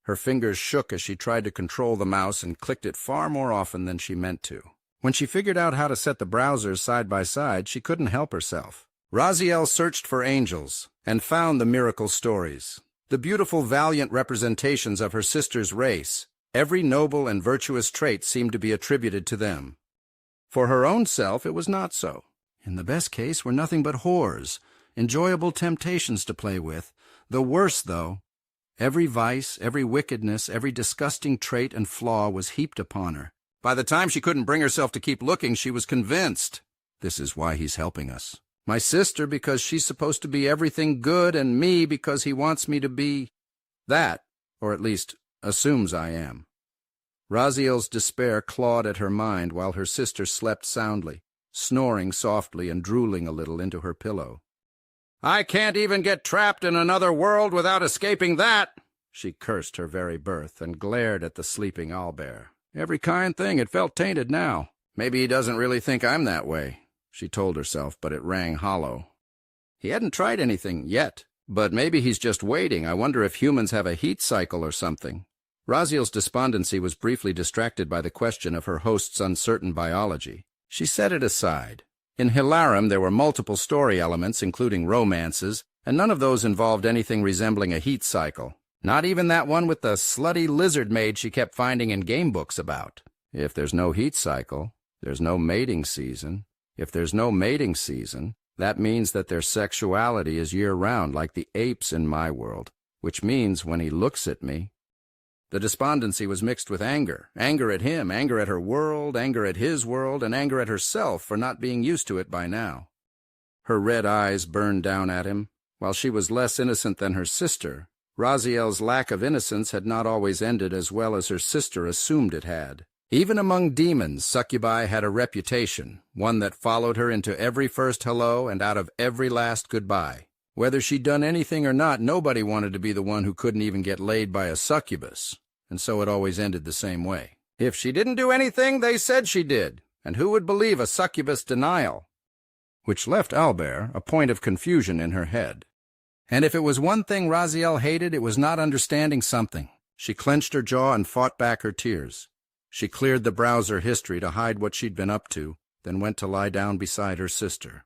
Her fingers shook as she tried to control the mouse and clicked it far more often than she meant to. When she figured out how to set the browsers side by side, she couldn't help herself. Raziel searched for angels and found the miracle stories, the beautiful, valiant representations of her sister's race, Every noble and virtuous trait seemed to be attributed to them. For her own self, it was not so. In the best case were nothing but whores, enjoyable temptations to play with. The worst, though, every vice, every wickedness, every disgusting trait and flaw was heaped upon her. By the time she couldn't bring herself to keep looking, she was convinced. This is why he's helping us. My sister because she's supposed to be everything good, and me because he wants me to be that, or at least assumes I am. Raziel's despair clawed at her mind while her sister slept soundly, snoring softly and drooling a little into her pillow. "I can't even get trapped in another world without escaping that!" She cursed her very birth and glared at the sleeping owlbear. Every kind thing, it felt tainted now. Maybe he doesn't really think I'm that way, she told herself, but it rang hollow. He hadn't tried anything yet, but maybe he's just waiting. I wonder if humans have a heat cycle or something. Raziel's despondency was briefly distracted by the question of her host's uncertain biology. She set it aside. In Hilarum there were multiple story elements, including romances, and none of those involved anything resembling a heat cycle. Not even that one with the slutty lizard maid she kept finding in game books about. If there's no heat cycle, there's no mating season. If there's no mating season, that means that their sexuality is year-round, like the apes in my world, which means when he looks at me. The despondency was mixed with anger. Anger at him, anger at her world, anger at his world, and anger at herself for not being used to it by now. Her red eyes burned down at him. While she was less innocent than her sister, Raziel's lack of innocence had not always ended as well as her sister assumed it had. Even among demons, succubi had a reputation, one that followed her into every first hello and out of every last goodbye. Whether she'd done anything or not, nobody wanted to be the one who couldn't even get laid by a succubus, and so it always ended the same way. If she didn't do anything, they said she did, and who would believe a succubus denial? Which left Albert a point of confusion in her head. And if it was one thing Raziel hated, it was not understanding something. She clenched her jaw and fought back her tears. She cleared the browser history to hide what she'd been up to, then went to lie down beside her sister.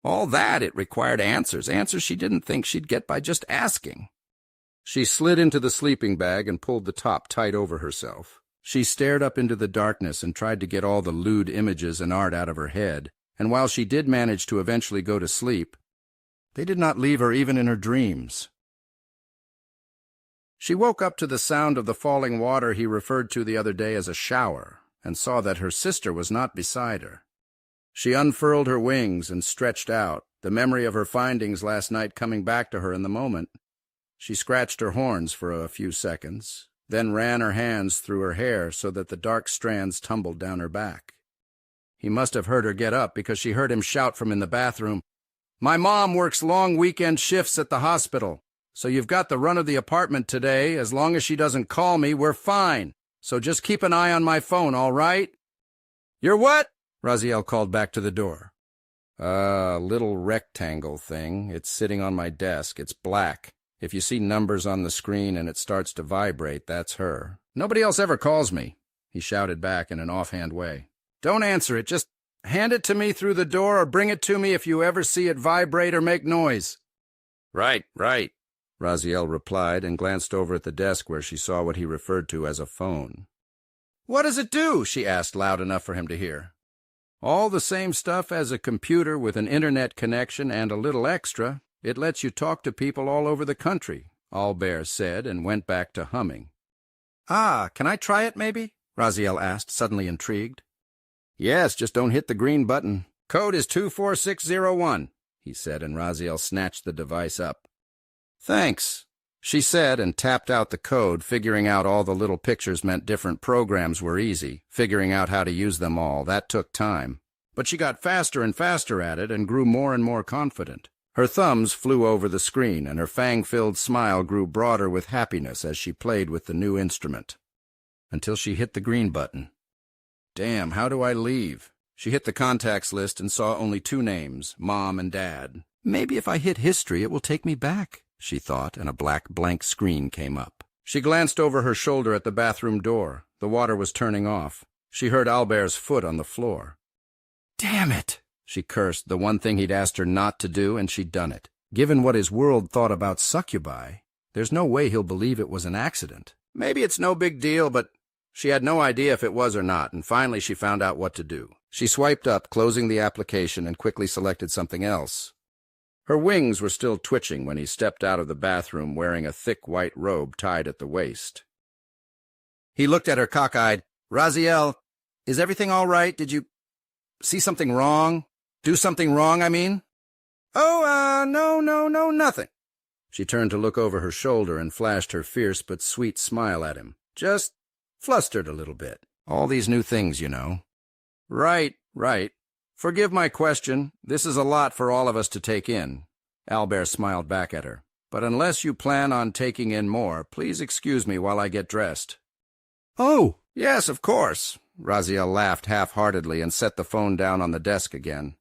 All that, it required answers she didn't think she'd get by just asking. She slid into the sleeping bag and pulled the top tight over herself. She stared up into the darkness and tried to get all the lewd images and art out of her head, and while she did manage to eventually go to sleep, they did not leave her even in her dreams. She woke up to the sound of the falling water he referred to the other day as a shower, and saw that her sister was not beside her. She unfurled her wings and stretched out, the memory of her findings last night coming back to her in the moment. She scratched her horns for a few seconds, then ran her hands through her hair so that the dark strands tumbled down her back. He must have heard her get up because she heard him shout from in the bathroom, "My mom works long weekend shifts at the hospital, so you've got the run of the apartment today. As long as she doesn't call me, we're fine. So just keep an eye on my phone, all right?" "You're what?" Raziel called back to the door. "A little rectangle thing. It's sitting on my desk. It's black. If you see numbers on the screen and it starts to vibrate, that's her. Nobody else ever calls me," he shouted back in an offhand way. "Don't answer it. Just hand it to me through the door or bring it to me if you ever see it vibrate or make noise." Right, Raziel replied and glanced over at the desk where she saw what he referred to as a phone. "What does it do?" she asked loud enough for him to hear. "All the same stuff as a computer with an internet connection and a little extra. It lets you talk to people all over the country," Albert said and went back to humming. "Ah, can I try it maybe?" Raziel asked, suddenly intrigued. "Yes, just don't hit the green button. Code is 24601, he said, and Raziel snatched the device up. "Thanks," she said and tapped out the code, figuring out all the little pictures meant different programs were easy. Figuring out how to use them all, that took time. But she got faster and faster at it and grew more and more confident. Her thumbs flew over the screen, and her fang-filled smile grew broader with happiness as she played with the new instrument. Until she hit the green button. Damn, how do I leave? She hit the contacts list and saw only two names, Mom and Dad. Maybe if I hit history it will take me back, she thought, and a black blank screen came up. She glanced over her shoulder at the bathroom door. The water was turning off. She heard Albert's foot on the floor. Damn it! She cursed, the one thing he'd asked her not to do, and she'd done it. Given what his world thought about succubi, there's no way he'll believe it was an accident. Maybe it's no big deal, but she had no idea if it was or not, and finally she found out what to do. She swiped up, closing the application, and quickly selected something else. Her wings were still twitching when he stepped out of the bathroom wearing a thick white robe tied at the waist. He looked at her cockeyed. "Raziel, is everything all right? Did you see something wrong? Do something wrong, I mean?" "Oh, no, nothing." She turned to look over her shoulder and flashed her fierce but sweet smile at him. "Just flustered a little bit. All these new things, you know." Right. Forgive my question. This is a lot for all of us to take in." Albert smiled back at her. "But unless you plan on taking in more, please excuse me while I get dressed." "Oh, yes, of course." Raziel laughed half-heartedly and set the phone down on the desk again.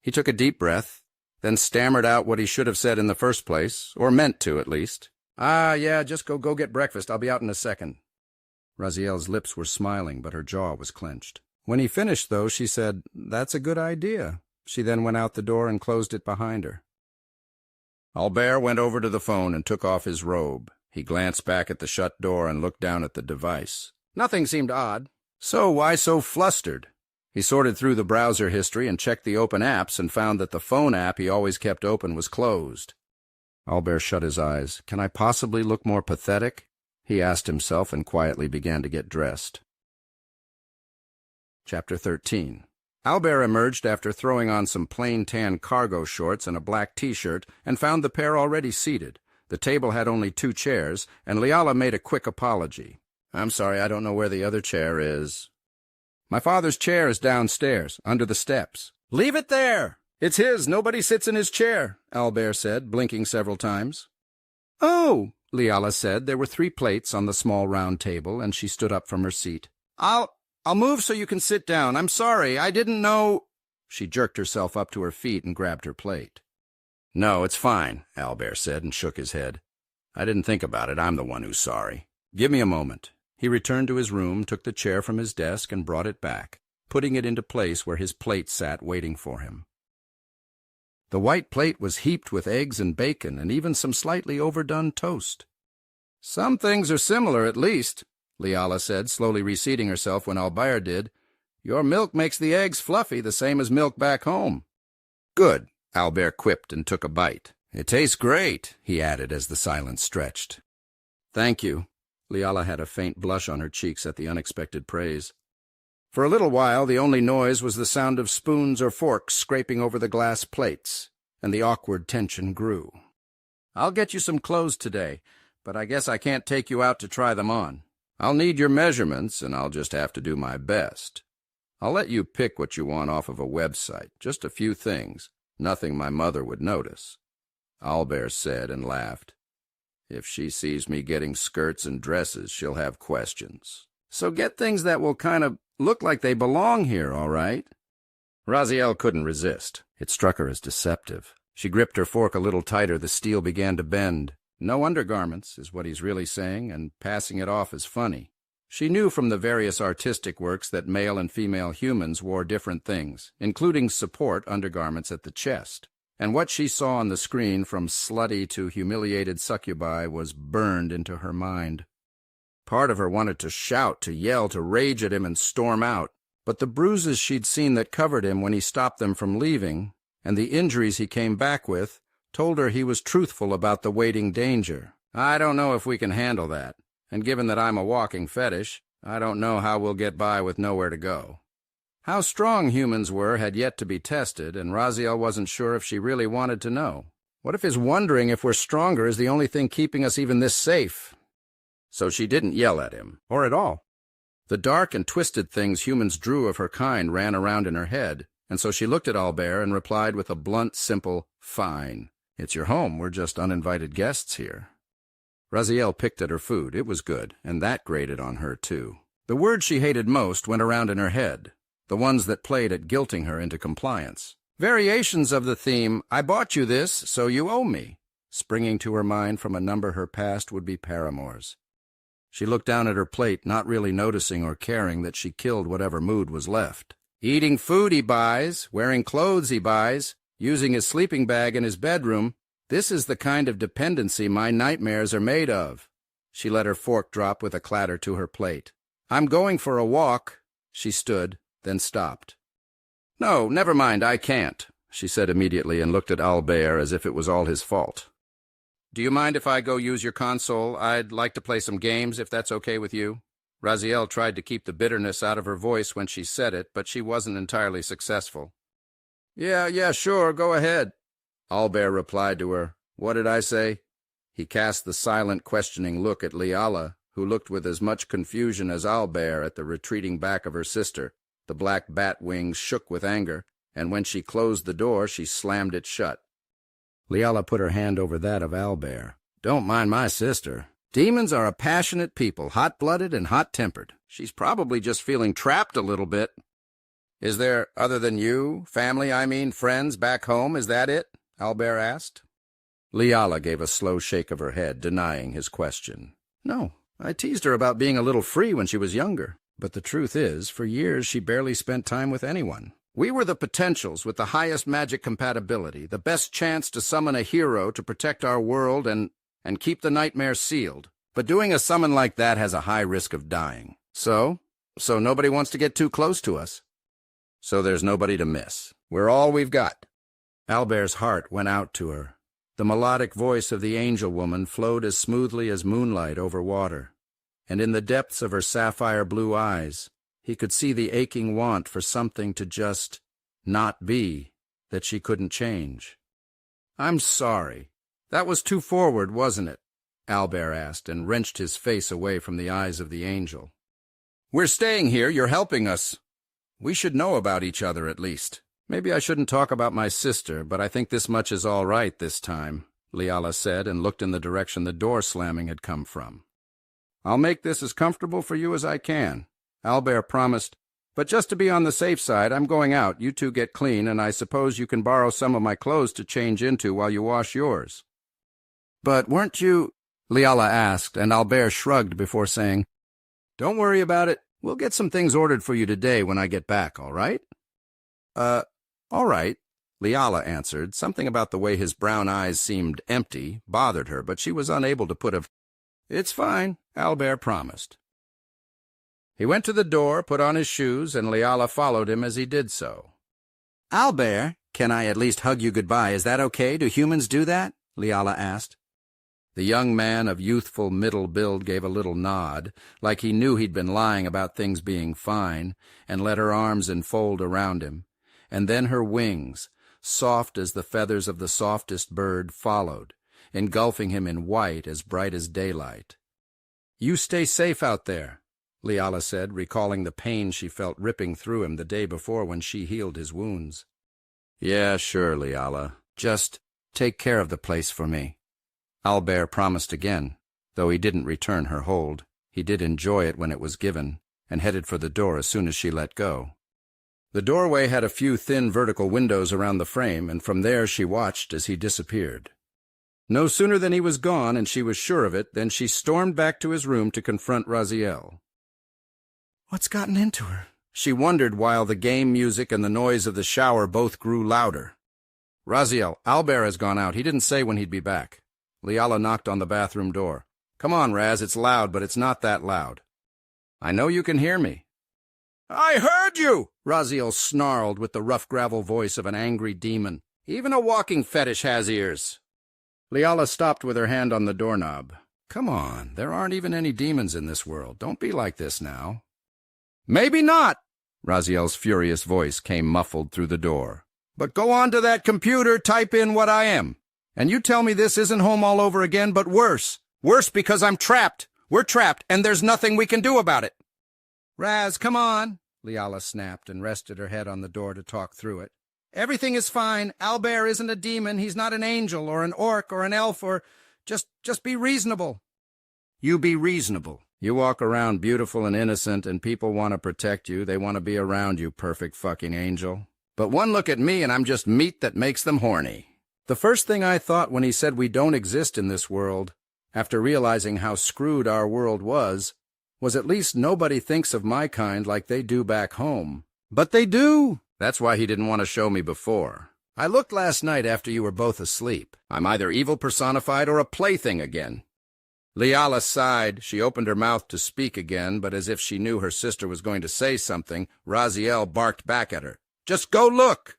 He took a deep breath, then stammered out what he should have said in the first place, or meant to, at least. Yeah, just go get breakfast. I'll be out in a second." Raziel's lips were smiling, but her jaw was clenched. When he finished, though, she said, "That's a good idea." She then went out the door and closed it behind her. Albert went over to the phone and took off his robe. He glanced back at the shut door and looked down at the device. Nothing seemed odd. So why so flustered? He sorted through the browser history and checked the open apps and found that the phone app he always kept open was closed. Albert shut his eyes. Can I possibly look more pathetic? He asked himself and quietly began to get dressed. Chapter 13. Albert emerged after throwing on some plain tan cargo shorts and a black T-shirt and found the pair already seated. The table had only 2 chairs, and Liala made a quick apology. "I'm sorry, I don't know where the other chair is." "My father's chair is downstairs, under the steps." "Leave it there! It's his. Nobody sits in his chair," Albert said, blinking several times. "Oh," Liala said. There were 3 plates on the small round table, and she stood up from her seat. I'll move so you can sit down. I'm sorry, I didn't know—" She jerked herself up to her feet and grabbed her plate. "No, it's fine," Albert said and shook his head. "I didn't think about it. I'm the one who's sorry. Give me a moment." He returned to his room, took the chair from his desk, and brought it back, putting it into place where his plate sat waiting for him. The white plate was heaped with eggs and bacon and even some slightly overdone toast. "Some things are similar, at least," Liala said, slowly reseating herself when Albert did. "Your milk makes the eggs fluffy, the same as milk back home." "Good," Albert quipped and took a bite. "It tastes great," he added as the silence stretched. "Thank you." Liala had a faint blush on her cheeks at the unexpected praise. For a little while, the only noise was the sound of spoons or forks scraping over the glass plates, and the awkward tension grew. "I'll get you some clothes today, but I guess I can't take you out to try them on. I'll need your measurements, and I'll just have to do my best. I'll let you pick what you want off of a website, just a few things, nothing my mother would notice." Albert said and laughed. "If she sees me getting skirts and dresses, she'll have questions. So get things that will kind of look like they belong here, all right?" Raziel couldn't resist. It struck her as deceptive. She gripped her fork a little tighter. The steel began to bend. "No undergarments," is what he's really saying, and passing it off as funny. She knew from the various artistic works that male and female humans wore different things, including support undergarments at the chest. And what she saw on the screen, from slutty to humiliated succubi, was burned into her mind. Part of her wanted to shout, to yell, to rage at him and storm out. But the bruises she'd seen that covered him when he stopped them from leaving, and the injuries he came back with, told her he was truthful about the waiting danger. "I don't know if we can handle that, and given that I'm a walking fetish, I don't know how we'll get by with nowhere to go." How strong humans were had yet to be tested, and Raziel wasn't sure if she really wanted to know. What if his wondering if we're stronger is the only thing keeping us even this safe? So she didn't yell at him, or at all. The dark and twisted things humans drew of her kind ran around in her head, and so she looked at Albert and replied with a blunt, simple, "Fine. It's your home. We're just uninvited guests here." Raziel picked at her food. It was good, and that grated on her, too. The words she hated most went around in her head, the ones that played at guilting her into compliance. Variations of the theme, "I bought you this, so you owe me," springing to her mind from a number her past would-be paramours. She looked down at her plate, not really noticing or caring that she killed whatever mood was left. Eating food he buys, wearing clothes he buys, using his sleeping bag in his bedroom. This is the kind of dependency my nightmares are made of. She let her fork drop with a clatter to her plate. "I'm going for a walk." She stood, then stopped. "No, never mind, I can't," she said immediately and looked at Albert as if it was all his fault. "Do you mind if I go use your console? I'd like to play some games, if that's okay with you." Raziel tried to keep the bitterness out of her voice when she said it, but she wasn't entirely successful. Yeah, sure, go ahead," Albert replied to her. "What did I say?" He cast the silent, questioning look at Liala, who looked with as much confusion as Albert at the retreating back of her sister. The black bat wings shook with anger, and when she closed the door, she slammed it shut. Liala put her hand over that of Albert. "Don't mind my sister. Demons are a passionate people, hot-blooded and hot-tempered. She's probably just feeling trapped a little bit." "Is there, other than you, family, friends back home, is that it?" Albert asked. Liala gave a slow shake of her head, denying his question. "No, I teased her about being a little free when she was younger. But the truth is, for years she barely spent time with anyone. We were the potentials with the highest magic compatibility, the best chance to summon a hero to protect our world and keep the nightmare sealed. But doing a summon like that has a high risk of dying. So nobody wants to get too close to us. So there's nobody to miss. We're all we've got." Albert's heart went out to her. The melodic voice of the angel woman flowed as smoothly as moonlight over water, and in the depths of her sapphire blue eyes he could see the aching want for something to just not be, that she couldn't change. "I'm sorry. That was too forward, wasn't it?" Albert asked, and wrenched his face away from the eyes of the angel. "We're staying here. You're helping us. We should know about each other at least. Maybe I shouldn't talk about my sister, but I think this much is all right this time," Liala said, and looked in the direction the door slamming had come from. "I'll make this as comfortable for you as I can," Albert promised. "But just to be on the safe side, I'm going out. You two get clean, and I suppose you can borrow some of my clothes to change into while you wash yours." "But weren't you—" Liala asked, and Albert shrugged before saying, "Don't worry about it. We'll get some things ordered for you today when I get back, all right?" All right," Liala answered. Something about the way his brown eyes seemed empty bothered her, but she was unable to put a "It's fine," Albert promised. He went to the door, put on his shoes, and Liala followed him as he did so. "Albert, can I at least hug you goodbye? Is that okay? Do humans do that?" Liala asked. The young man of youthful middle build gave a little nod, like he knew he'd been lying about things being fine, and let her arms enfold around him. And then her wings, soft as the feathers of the softest bird, followed, engulfing him in white as bright as daylight. "You stay safe out there," Liala said, recalling the pain she felt ripping through him the day before when she healed his wounds. "Yeah, sure, Liala. Just take care of the place for me." Albert promised again. Though he didn't return her hold, he did enjoy it when it was given, and headed for the door as soon as she let go. The doorway had a few thin vertical windows around the frame, and from there she watched as he disappeared. No sooner than he was gone, and she was sure of it, than she stormed back to his room to confront Raziel. "What's gotten into her?" she wondered while the game music and the noise of the shower both grew louder. "Raziel, Albert has gone out. He didn't say when he'd be back." Liala knocked on the bathroom door. "Come on, Raz, it's loud, but it's not that loud." "I know you can hear me." "I heard you!" Raziel snarled with the rough gravel voice of an angry demon. "Even a walking fetish has ears." Liala stopped with her hand on the doorknob. "Come on, there aren't even any demons in this world. Don't be like this now." "Maybe not," Raziel's furious voice came muffled through the door. "But go on to that computer, type in what I am. And you tell me this isn't home all over again, but worse. Worse because I'm trapped. We're trapped, and there's nothing we can do about it." "Raz, come on," Liala snapped and rested her head on the door to talk through it. "Everything is fine. Albert isn't a demon. He's not an angel or an orc or an elf or... Just be reasonable." "You be reasonable. You walk around beautiful and innocent, and people want to protect you. They want to be around you, perfect fucking angel. But one look at me and I'm just meat that makes them horny." The first thing I thought when he said we don't exist in this world, after realizing how screwed our world was at least nobody thinks of my kind like they do back home. But they do. That's why he didn't want to show me before. "I looked last night after you were both asleep. I'm either evil personified or a plaything again." Liala sighed. She opened her mouth to speak again, but as if she knew her sister was going to say something, Raziel barked back at her. "Just go look!"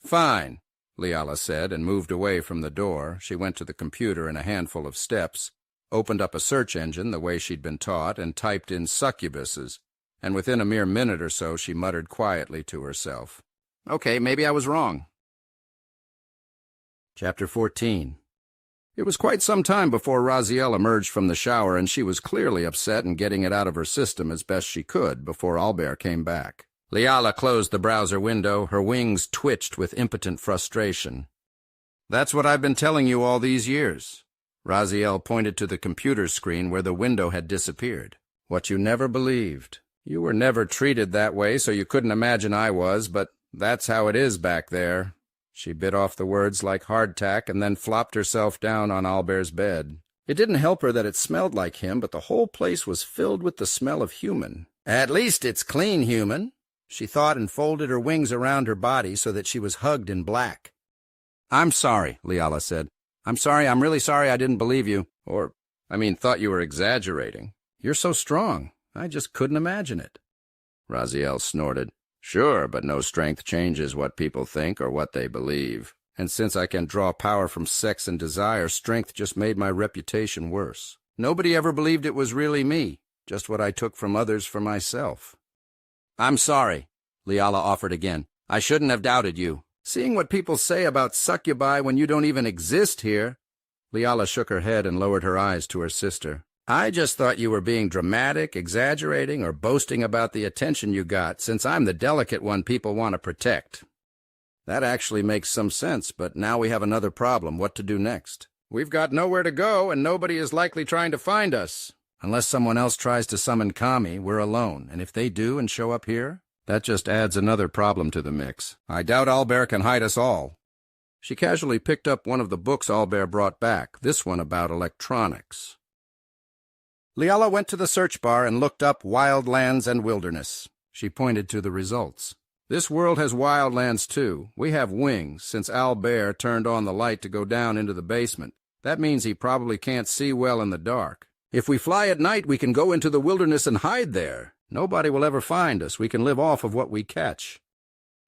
"Fine," Liala said, and moved away from the door. She went to the computer in a handful of steps, opened up a search engine the way she'd been taught, and typed in succubuses, and within a mere minute or so she muttered quietly to herself, "Okay, maybe I was wrong." Chapter 14. It was quite some time before Raziel emerged from the shower, and she was clearly upset and getting it out of her system as best she could before Albert came back. Liala closed the browser window. Her wings twitched with impotent frustration. "That's what I've been telling you all these years." Raziel pointed to the computer screen where the window had disappeared. "What you never believed. You were never treated that way, so you couldn't imagine I was, but that's how it is back there." She bit off the words like hardtack and then flopped herself down on Albert's bed. It didn't help her that it smelled like him, but the whole place was filled with the smell of human. "At least it's clean human," she thought, and folded her wings around her body so that she was hugged in black. "I'm sorry," Liala said. "I'm sorry, I'm really sorry I didn't believe you. Thought you were exaggerating. You're so strong. I just couldn't imagine it." Raziel snorted. "Sure, but no strength changes what people think or what they believe. And since I can draw power from sex and desire, strength just made my reputation worse. Nobody ever believed it was really me, just what I took from others for myself." "I'm sorry," Liala offered again. "I shouldn't have doubted you. Seeing what people say about succubi when you don't even exist here." Liala shook her head and lowered her eyes to her sister. "I just thought you were being dramatic, exaggerating, or boasting about the attention you got, since I'm the delicate one people want to protect." "That actually makes some sense, but now we have another problem. What to do next? We've got nowhere to go, and nobody is likely trying to find us. Unless someone else tries to summon Kami, we're alone, and if they do and show up here, that just adds another problem to the mix. I doubt Albert can hide us all." She casually picked up one of the books Albert brought back, this one about electronics. Liala went to the search bar and looked up Wild Lands and Wilderness. She pointed to the results. "This world has wild lands too. We have wings, since Albert turned on the light to go down into the basement. That means he probably can't see well in the dark. If we fly at night, we can go into the wilderness and hide there. Nobody will ever find us. We can live off of what we catch."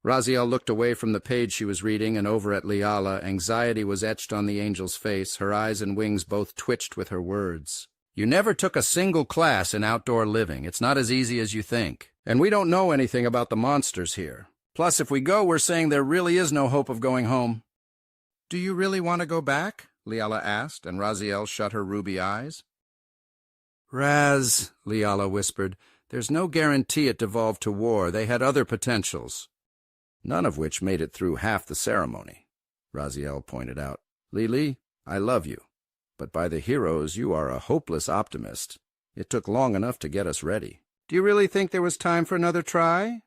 Raziel looked away from the page she was reading and over at Liala. Anxiety was etched on the angel's face. Her eyes and wings both twitched with her words. "You never took a single class in outdoor living. It's not as easy as you think. And we don't know anything about the monsters here. Plus, if we go, we're saying there really is no hope of going home." "Do you really want to go back?" Liala asked, and Raziel shut her ruby eyes. "Raz," Liala whispered, "there's no guarantee it devolved to war. They had other potentials." "None of which made it through half the ceremony," Raziel pointed out. "Lili, I love you. But by the heroes, you are a hopeless optimist. It took long enough to get us ready. Do you really think there was time for another try?"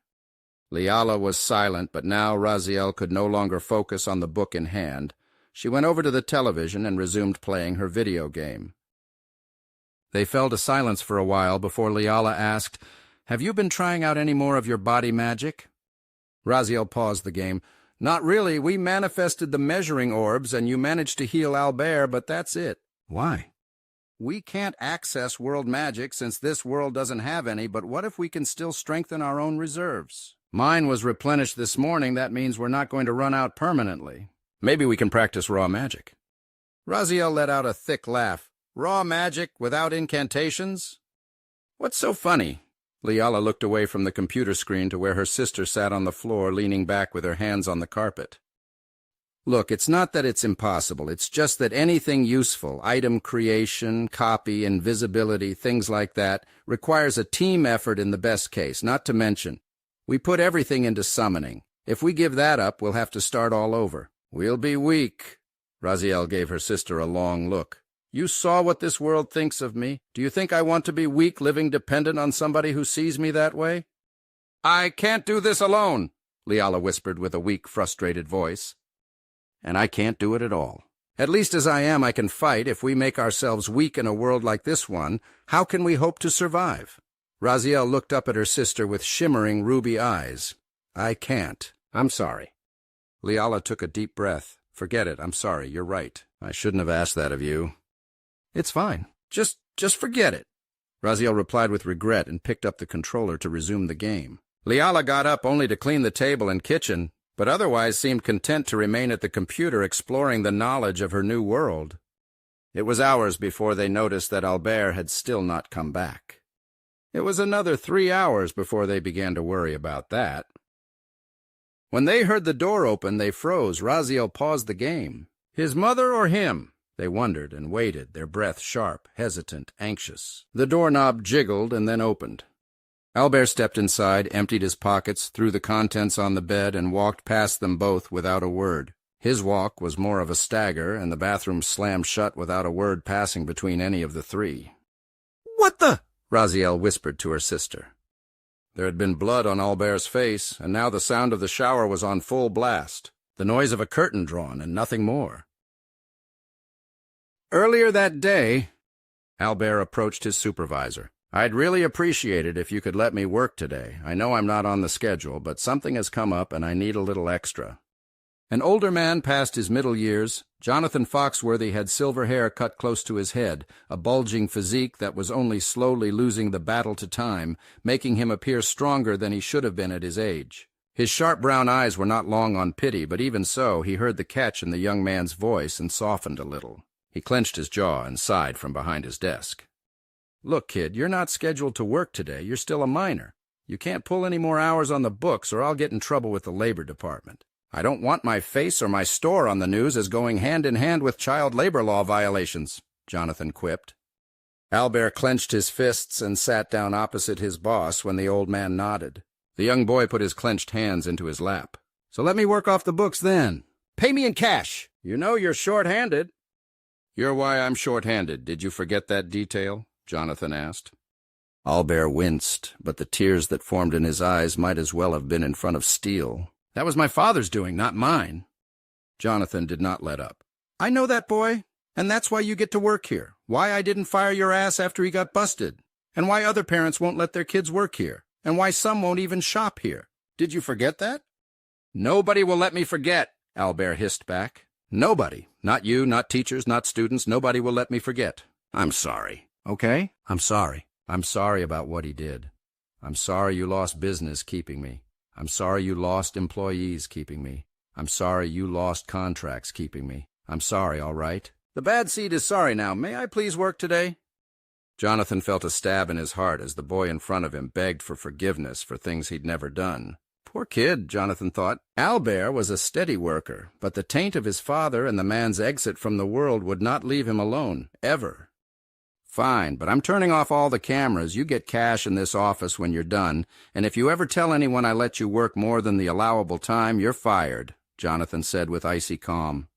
Liala was silent, but now Raziel could no longer focus on the book in hand. She went over to the television and resumed playing her video game. They fell to silence for a while before Liala asked, "Have you been trying out any more of your body magic?" Raziel paused the game. "Not really. We manifested the measuring orbs, and you managed to heal Albert, but that's it." "Why?" "We can't access world magic since this world doesn't have any, but what if we can still strengthen our own reserves? Mine was replenished this morning. That means we're not going to run out permanently. Maybe we can practice raw magic." Raziel let out a thick laugh. "Raw magic without incantations? What's so funny?" Liala looked away from the computer screen to where her sister sat on the floor, leaning back with her hands on the carpet. "Look, it's not that it's impossible. It's just that anything useful, item creation, copy, invisibility, things like that, requires a team effort in the best case, not to mention, we put everything into summoning. If we give that up, we'll have to start all over. We'll be weak." Raziel gave her sister a long look. "You saw what this world thinks of me. Do you think I want to be weak, living dependent on somebody who sees me that way?" "I can't do this alone," Liala whispered with a weak, frustrated voice. "And I can't do it at all. At least as I am, I can fight. If we make ourselves weak in a world like this one, how can we hope to survive?" Raziel looked up at her sister with shimmering ruby eyes. "I can't. I'm sorry." Liala took a deep breath. "Forget it. I'm sorry. You're right. I shouldn't have asked that of you." "It's fine. Just forget it." Raziel replied with regret and picked up the controller to resume the game. Liala got up only to clean the table and kitchen, but otherwise seemed content to remain at the computer exploring the knowledge of her new world. It was hours before they noticed that Albert had still not come back. It was another 3 hours before they began to worry about that. When they heard the door open, they froze. Raziel paused the game. His mother or him? They wondered and waited, their breath sharp, hesitant, anxious. The doorknob jiggled and then opened. Albert stepped inside, emptied his pockets, threw the contents on the bed, and walked past them both without a word. His walk was more of a stagger, and the bathroom slammed shut without a word passing between any of the three. "What the?" Raziel whispered to her sister. There had been blood on Albert's face, and now the sound of the shower was on full blast, the noise of a curtain drawn, and nothing more. Earlier that day, Albert approached his supervisor. "I'd really appreciate it if you could let me work today. I know I'm not on the schedule, but something has come up and I need a little extra." An older man past his middle years, Jonathan Foxworthy had silver hair cut close to his head, a bulging physique that was only slowly losing the battle to time, making him appear stronger than he should have been at his age. His sharp brown eyes were not long on pity, but even so he heard the catch in the young man's voice and softened a little. He clenched his jaw and sighed from behind his desk. "Look, kid, you're not scheduled to work today. You're still a minor. You can't pull any more hours on the books or I'll get in trouble with the labor department. I don't want my face or my store on the news as going hand in hand with child labor law violations," Jonathan quipped. Albert clenched his fists and sat down opposite his boss when the old man nodded. The young boy put his clenched hands into his lap. "So let me work off the books then. Pay me in cash. You know you're short-handed." "You're why I'm short-handed. Did you forget that detail?" Jonathan asked. Albert winced, but the tears that formed in his eyes might as well have been in front of steel. "That was my father's doing, not mine." Jonathan did not let up. "I know that, boy, and that's why you get to work here, why I didn't fire your ass after he got busted, and why other parents won't let their kids work here, and why some won't even shop here. Did you forget that?" "Nobody will let me forget," Albert hissed back. "Nobody. Not you, not teachers, not students. Nobody will let me forget. I'm sorry. Okay? I'm sorry. I'm sorry about what he did. I'm sorry you lost business keeping me. I'm sorry you lost employees keeping me. I'm sorry you lost contracts keeping me. I'm sorry, all right? The bad seed is sorry now. May I please work today?" Jonathan felt a stab in his heart as the boy in front of him begged for forgiveness for things he'd never done. Poor kid, Jonathan thought. Albert was a steady worker, but the taint of his father and the man's exit from the world would not leave him alone, ever. "Fine, but I'm turning off all the cameras. You get cash in this office when you're done, and if you ever tell anyone I let you work more than the allowable time, you're fired," Jonathan said with icy calm.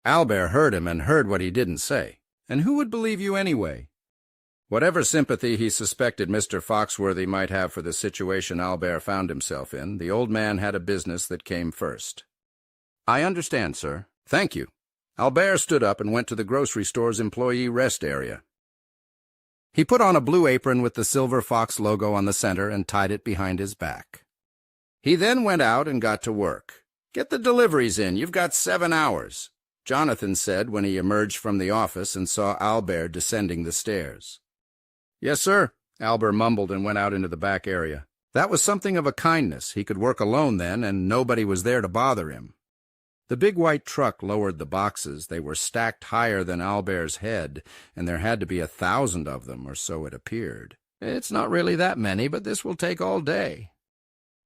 Albert heard him and heard what he didn't say. And who would believe you anyway? Whatever sympathy he suspected Mr. Foxworthy might have for the situation Albert found himself in, the old man had a business that came first. "I understand, sir. Thank you." Albert stood up and went to the grocery store's employee rest area. He put on a blue apron with the silver fox logo on the center and tied it behind his back. He then went out and got to work. "Get the deliveries in. You've got 7 hours," Jonathan said when he emerged from the office and saw Albert descending the stairs. "Yes, sir," Albert mumbled and went out into the back area. That was something of a kindness. He could work alone then, and nobody was there to bother him. The big white truck lowered the boxes. They were stacked higher than Albert's head, and there had to be 1,000 of them, or so it appeared. "It's not really that many, but this will take all day."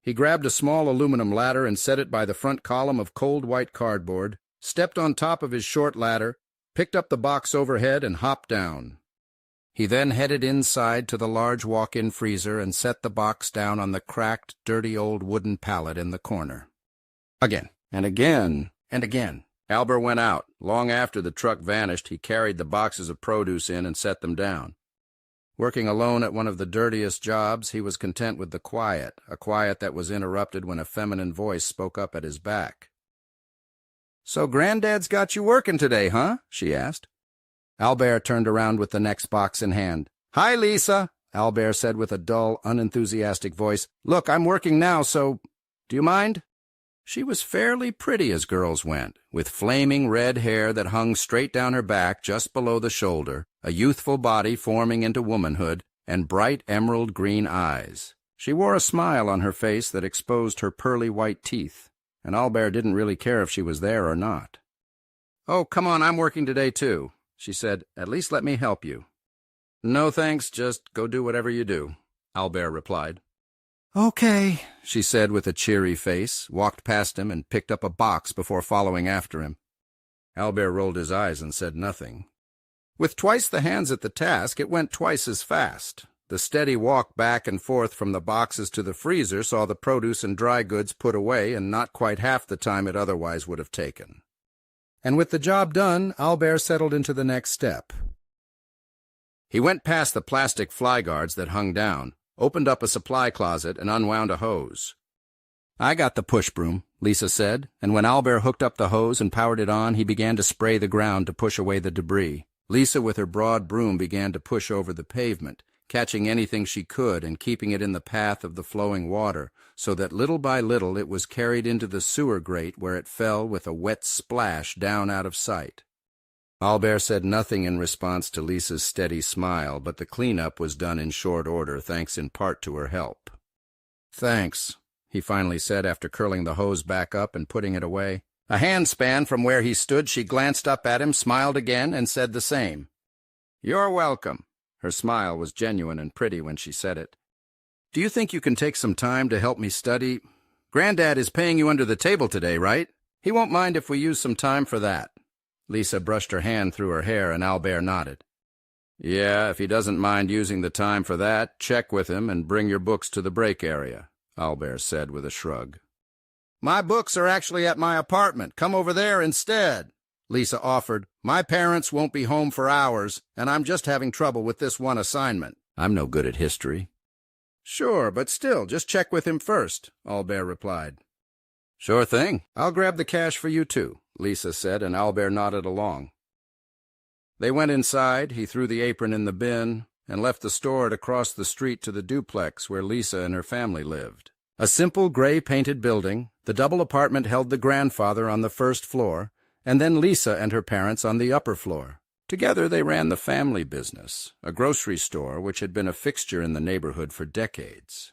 He grabbed a small aluminum ladder and set it by the front column of cold white cardboard, stepped on top of his short ladder, picked up the box overhead, and hopped down. He then headed inside to the large walk-in freezer and set the box down on the cracked, dirty old wooden pallet in the corner. Again. And again, and again. Albert went out. Long after the truck vanished, he carried the boxes of produce in and set them down. Working alone at one of the dirtiest jobs, he was content with the quiet, a quiet that was interrupted when a feminine voice spoke up at his back. "So Granddad's got you working today, huh?" she asked. Albert turned around with the next box in hand. "Hi, Lisa," Albert said with a dull, unenthusiastic voice. "Look, I'm working now, so... do you mind?" She was fairly pretty as girls went, with flaming red hair that hung straight down her back just below the shoulder, a youthful body forming into womanhood, and bright emerald green eyes. She wore a smile on her face that exposed her pearly white teeth, and Albert didn't really care if she was there or not. "Oh, come on, I'm working today too," she said. "At least let me help you." "No thanks, just go do whatever you do," Albert replied. "Okay," she said with a cheery face, walked past him and picked up a box before following after him. Albert rolled his eyes and said nothing. With twice the hands at the task, it went twice as fast. The steady walk back and forth from the boxes to the freezer saw the produce and dry goods put away in not quite half the time it otherwise would have taken. And with the job done, Albert settled into the next step. He went past the plastic fly guards that hung down, opened up a supply closet, and unwound a hose. "I got the push broom," Lisa said, and when Albert hooked up the hose and powered it on, he began to spray the ground to push away the debris. Lisa, with her broad broom, began to push over the pavement, catching anything she could and keeping it in the path of the flowing water, so that little by little it was carried into the sewer grate where it fell with a wet splash down out of sight. Albert said nothing in response to Lisa's steady smile, but the cleanup was done in short order, thanks in part to her help. "Thanks," he finally said after curling the hose back up and putting it away. A handspan from where he stood, she glanced up at him, smiled again, and said the same. "You're welcome." Her smile was genuine and pretty when she said it. "Do you think you can take some time to help me study? Granddad is paying you under the table today, right? He won't mind if we use some time for that." Lisa brushed her hand through her hair, and Albert nodded. "Yeah, if he doesn't mind using the time for that, check with him and bring your books to the break area," Albert said with a shrug. "My books are actually at my apartment. Come over there instead," Lisa offered. "My parents won't be home for hours, and I'm just having trouble with this one assignment. I'm no good at history." "Sure, but still, just check with him first," Albert replied. "Sure thing. I'll grab the cash for you too," Lisa said, and Albert nodded along. They went inside, he threw the apron in the bin, and left the store to cross the street to the duplex where Lisa and her family lived. A simple gray-painted building, the double apartment held the grandfather on the first floor, and then Lisa and her parents on the upper floor. Together they ran the family business, a grocery store which had been a fixture in the neighborhood for decades.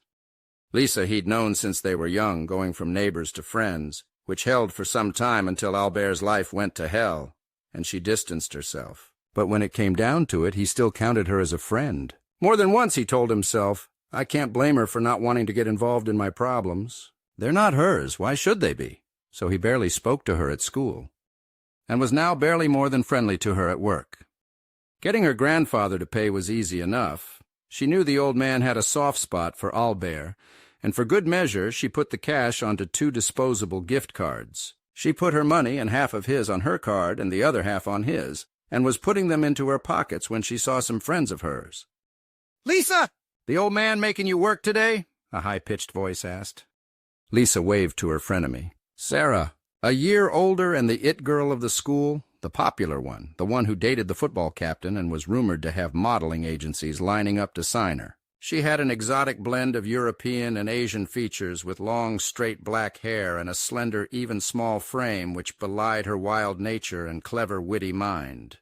Lisa he'd known since they were young, going from neighbors to friends, which held for some time until Albert's life went to hell, and she distanced herself. But when it came down to it, he still counted her as a friend. More than once he told himself, "I can't blame her for not wanting to get involved in my problems. They're not hers, why should they be?" So he barely spoke to her at school, and was now barely more than friendly to her at work. Getting her grandfather to pay was easy enough. She knew the old man had a soft spot for Albert, and for good measure she put the cash onto 2 disposable gift cards. She put her money and half of his on her card and the other half on his, and was putting them into her pockets when she saw some friends of hers. "Lisa! The old man making you work today?" a high-pitched voice asked. Lisa waved to her frenemy. Sarah, a year older and the it girl of the school, the popular one, the one who dated the football captain and was rumored to have modeling agencies lining up to sign her. She had an exotic blend of European and Asian features with long, straight black hair and a slender, even small frame which belied her wild nature and clever, witty mind.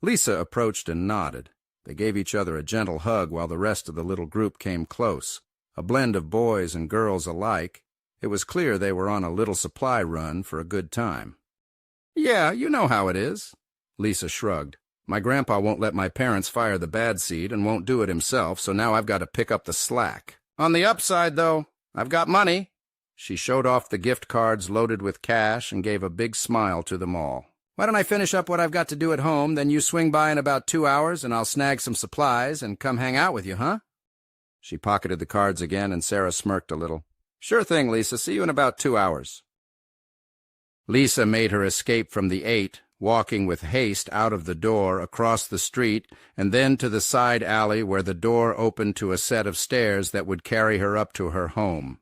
Lisa approached and nodded. They gave each other a gentle hug while the rest of the little group came close, a blend of boys and girls alike. It was clear they were on a little supply run for a good time. "Yeah, you know how it is." Lisa shrugged. "My grandpa won't let my parents fire the bad seed and won't do it himself, so now I've got to pick up the slack. On the upside, though, I've got money." She showed off the gift cards loaded with cash and gave a big smile to them all. "Why don't I finish up what I've got to do at home, then you swing by in about 2 hours and I'll snag some supplies and come hang out with you, huh?" She pocketed the cards again and Sarah smirked a little. "Sure thing, Lisa. See you in about 2 hours." Lisa made her escape from the 8, walking with haste out of the door, across the street, and then to the side alley where the door opened to a set of stairs that would carry her up to her home.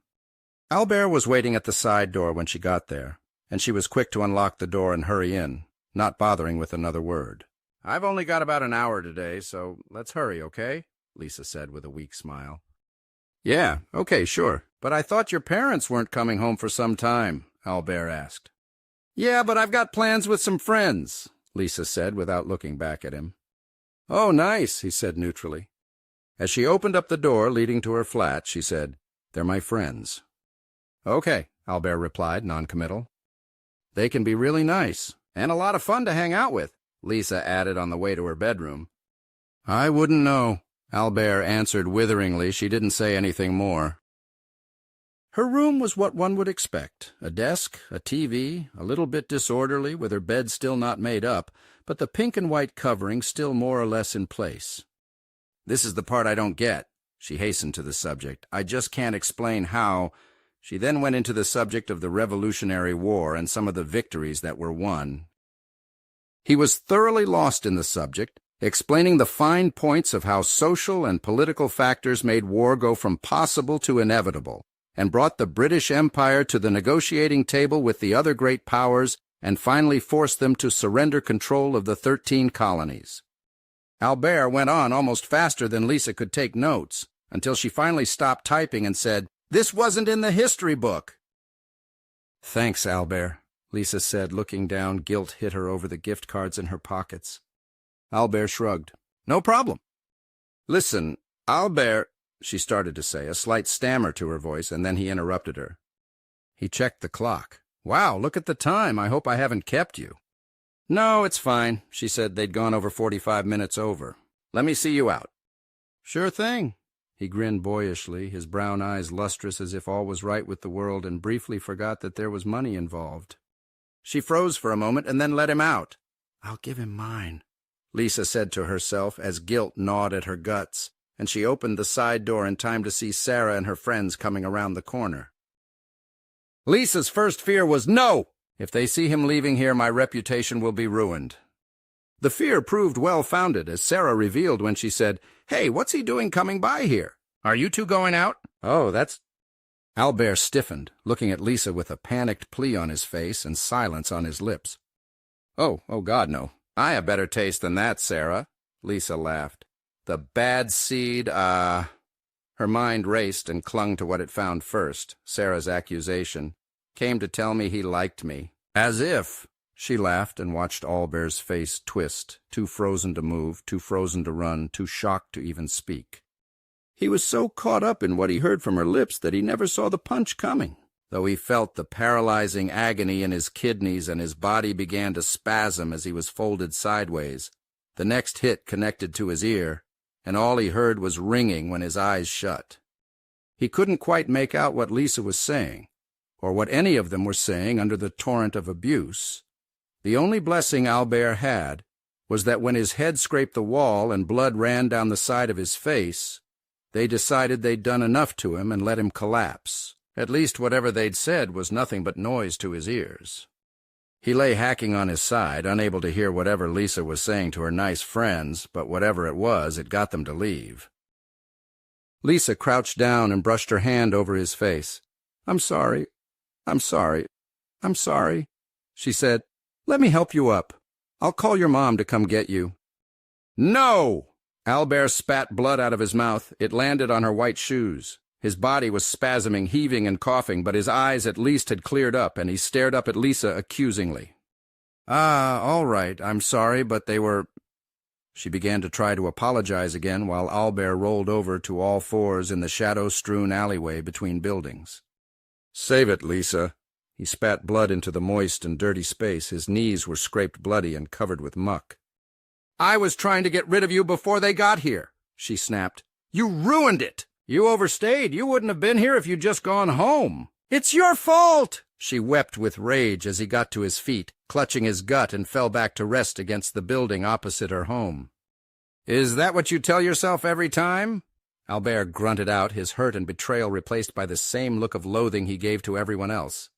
Albert was waiting at the side door when she got there, and she was quick to unlock the door and hurry in, not bothering with another word. "I've only got about an hour today, so let's hurry, okay?" Lisa said with a weak smile. "Yeah, okay, sure. But I thought your parents weren't coming home for some time," Albert asked. Yeah, but I've got plans with some friends, Lisa said without looking back at him. Oh, nice, he said neutrally. As she opened up the door leading to her flat, she said, They're my friends. Okay, Albert replied, noncommittal. They can be really nice, and a lot of fun to hang out with, Lisa added on the way to her bedroom. I wouldn't know, Albert answered witheringly. She didn't say anything more. Her room was what one would expect, a desk, a TV, a little bit disorderly, with her bed still not made up, but the pink and white covering still more or less in place. This is the part I don't get, she hastened to the subject. I just can't explain how. She then went into the subject of the Revolutionary War and some of the victories that were won. He was thoroughly lost in the subject, explaining the fine points of how social and political factors made war go from possible to inevitable, and brought the British Empire to the negotiating table with the other great powers and finally forced them to surrender control of the 13 colonies. Albert went on almost faster than Lisa could take notes, until she finally stopped typing and said, This wasn't in the history book. Thanks, Albert, Lisa said, looking down. Guilt hit her over the gift cards in her pockets. Albert shrugged. No problem. Listen, Albert, she started to say, a slight stammer to her voice, and then he interrupted her. He checked the clock. Wow, look at the time. I hope I haven't kept you. No, it's fine, she said. They'd gone over 45 minutes over. Let me see you out. Sure thing. He grinned boyishly, his brown eyes lustrous as if all was right with the world, and briefly forgot that there was money involved. She froze for a moment and then let him out. I'll give him mine, Lisa said to herself as guilt gnawed at her guts, and she opened the side door in time to see Sarah and her friends coming around the corner. Lisa's first fear was, no! If they see him leaving here, my reputation will be ruined. The fear proved well-founded, as Sarah revealed when she said, Hey, what's he doing coming by here? Are you two going out? Oh, that's... Albert stiffened, looking at Lisa with a panicked plea on his face and silence on his lips. Oh, God, no. I have better taste than that, Sarah, Lisa laughed. The bad seed, Her mind raced and clung to what it found first, Sarah's accusation. Came to tell me he liked me. As if... She laughed and watched Albert's face twist, too frozen to move, too frozen to run, too shocked to even speak. He was so caught up in what he heard from her lips that he never saw the punch coming, though he felt the paralyzing agony in his kidneys and his body began to spasm as he was folded sideways. The next hit connected to his ear, and all he heard was ringing when his eyes shut. He couldn't quite make out what Lisa was saying, or what any of them were saying under the torrent of abuse. The only blessing Albert had was that when his head scraped the wall and blood ran down the side of his face, they decided they'd done enough to him and let him collapse. At least whatever they'd said was nothing but noise to his ears. He lay hacking on his side, unable to hear whatever Lisa was saying to her nice friends, but whatever it was, it got them to leave. Lisa crouched down and brushed her hand over his face. I'm sorry, she said. Let me help you up. I'll call your mom to come get you. No! Albert spat blood out of his mouth. It landed on her white shoes. His body was spasming, heaving, and coughing, but his eyes at least had cleared up, and he stared up at Lisa accusingly. All right, I'm sorry, but they were... She began to try to apologize again while Albert rolled over to all fours in the shadow-strewn alleyway between buildings. Save it, Lisa. He spat blood into the moist and dirty space. His knees were scraped bloody and covered with muck. I was trying to get rid of you before they got here, she snapped. You ruined it. You overstayed. You wouldn't have been here if you'd just gone home. It's your fault, she wept with rage as he got to his feet, clutching his gut, and fell back to rest against the building opposite her home. Is that what you tell yourself every time? Albert grunted out, his hurt and betrayal replaced by the same look of loathing he gave to everyone else.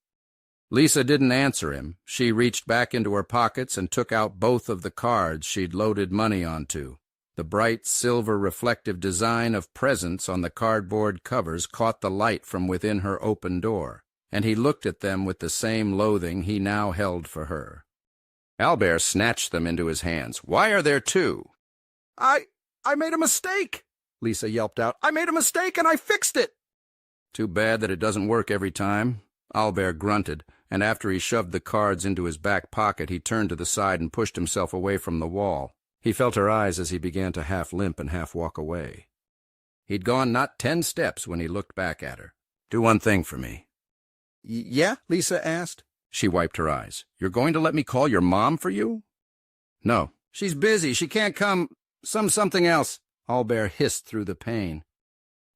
Lisa didn't answer him. She reached back into her pockets and took out both of the cards she'd loaded money onto. The bright, silver reflective design of presents on the cardboard covers caught the light from within her open door, and he looked at them with the same loathing he now held for her. Albert snatched them into his hands. Why are there two? I made a mistake, Lisa yelped out. I made a mistake and I fixed it. Too bad that it doesn't work every time. Albert grunted, and after he shoved the cards into his back pocket, he turned to the side and pushed himself away from the wall. He felt her eyes as he began to half limp and half walk away. He'd gone not 10 steps when he looked back at her. "Do one thing for me." "Yeah?" Lisa asked. She wiped her eyes. "You're going to let me call your mom for you?" "No. She's busy. She can't come. Something else." Albert hissed through the pain.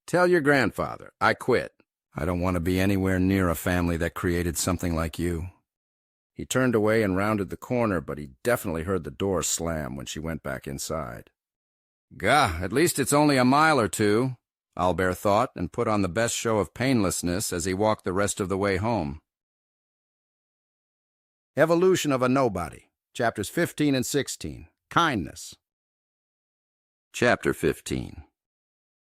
"Tell your grandfather. I quit. I don't want to be anywhere near a family that created something like you." He turned away and rounded the corner, but he definitely heard the door slam when she went back inside. "Gah, at least it's only a mile or two," Albert thought, and put on the best show of painlessness as he walked the rest of the way home. Evolution of a Nobody, Chapters 15 and 16, Kindness. Chapter 15.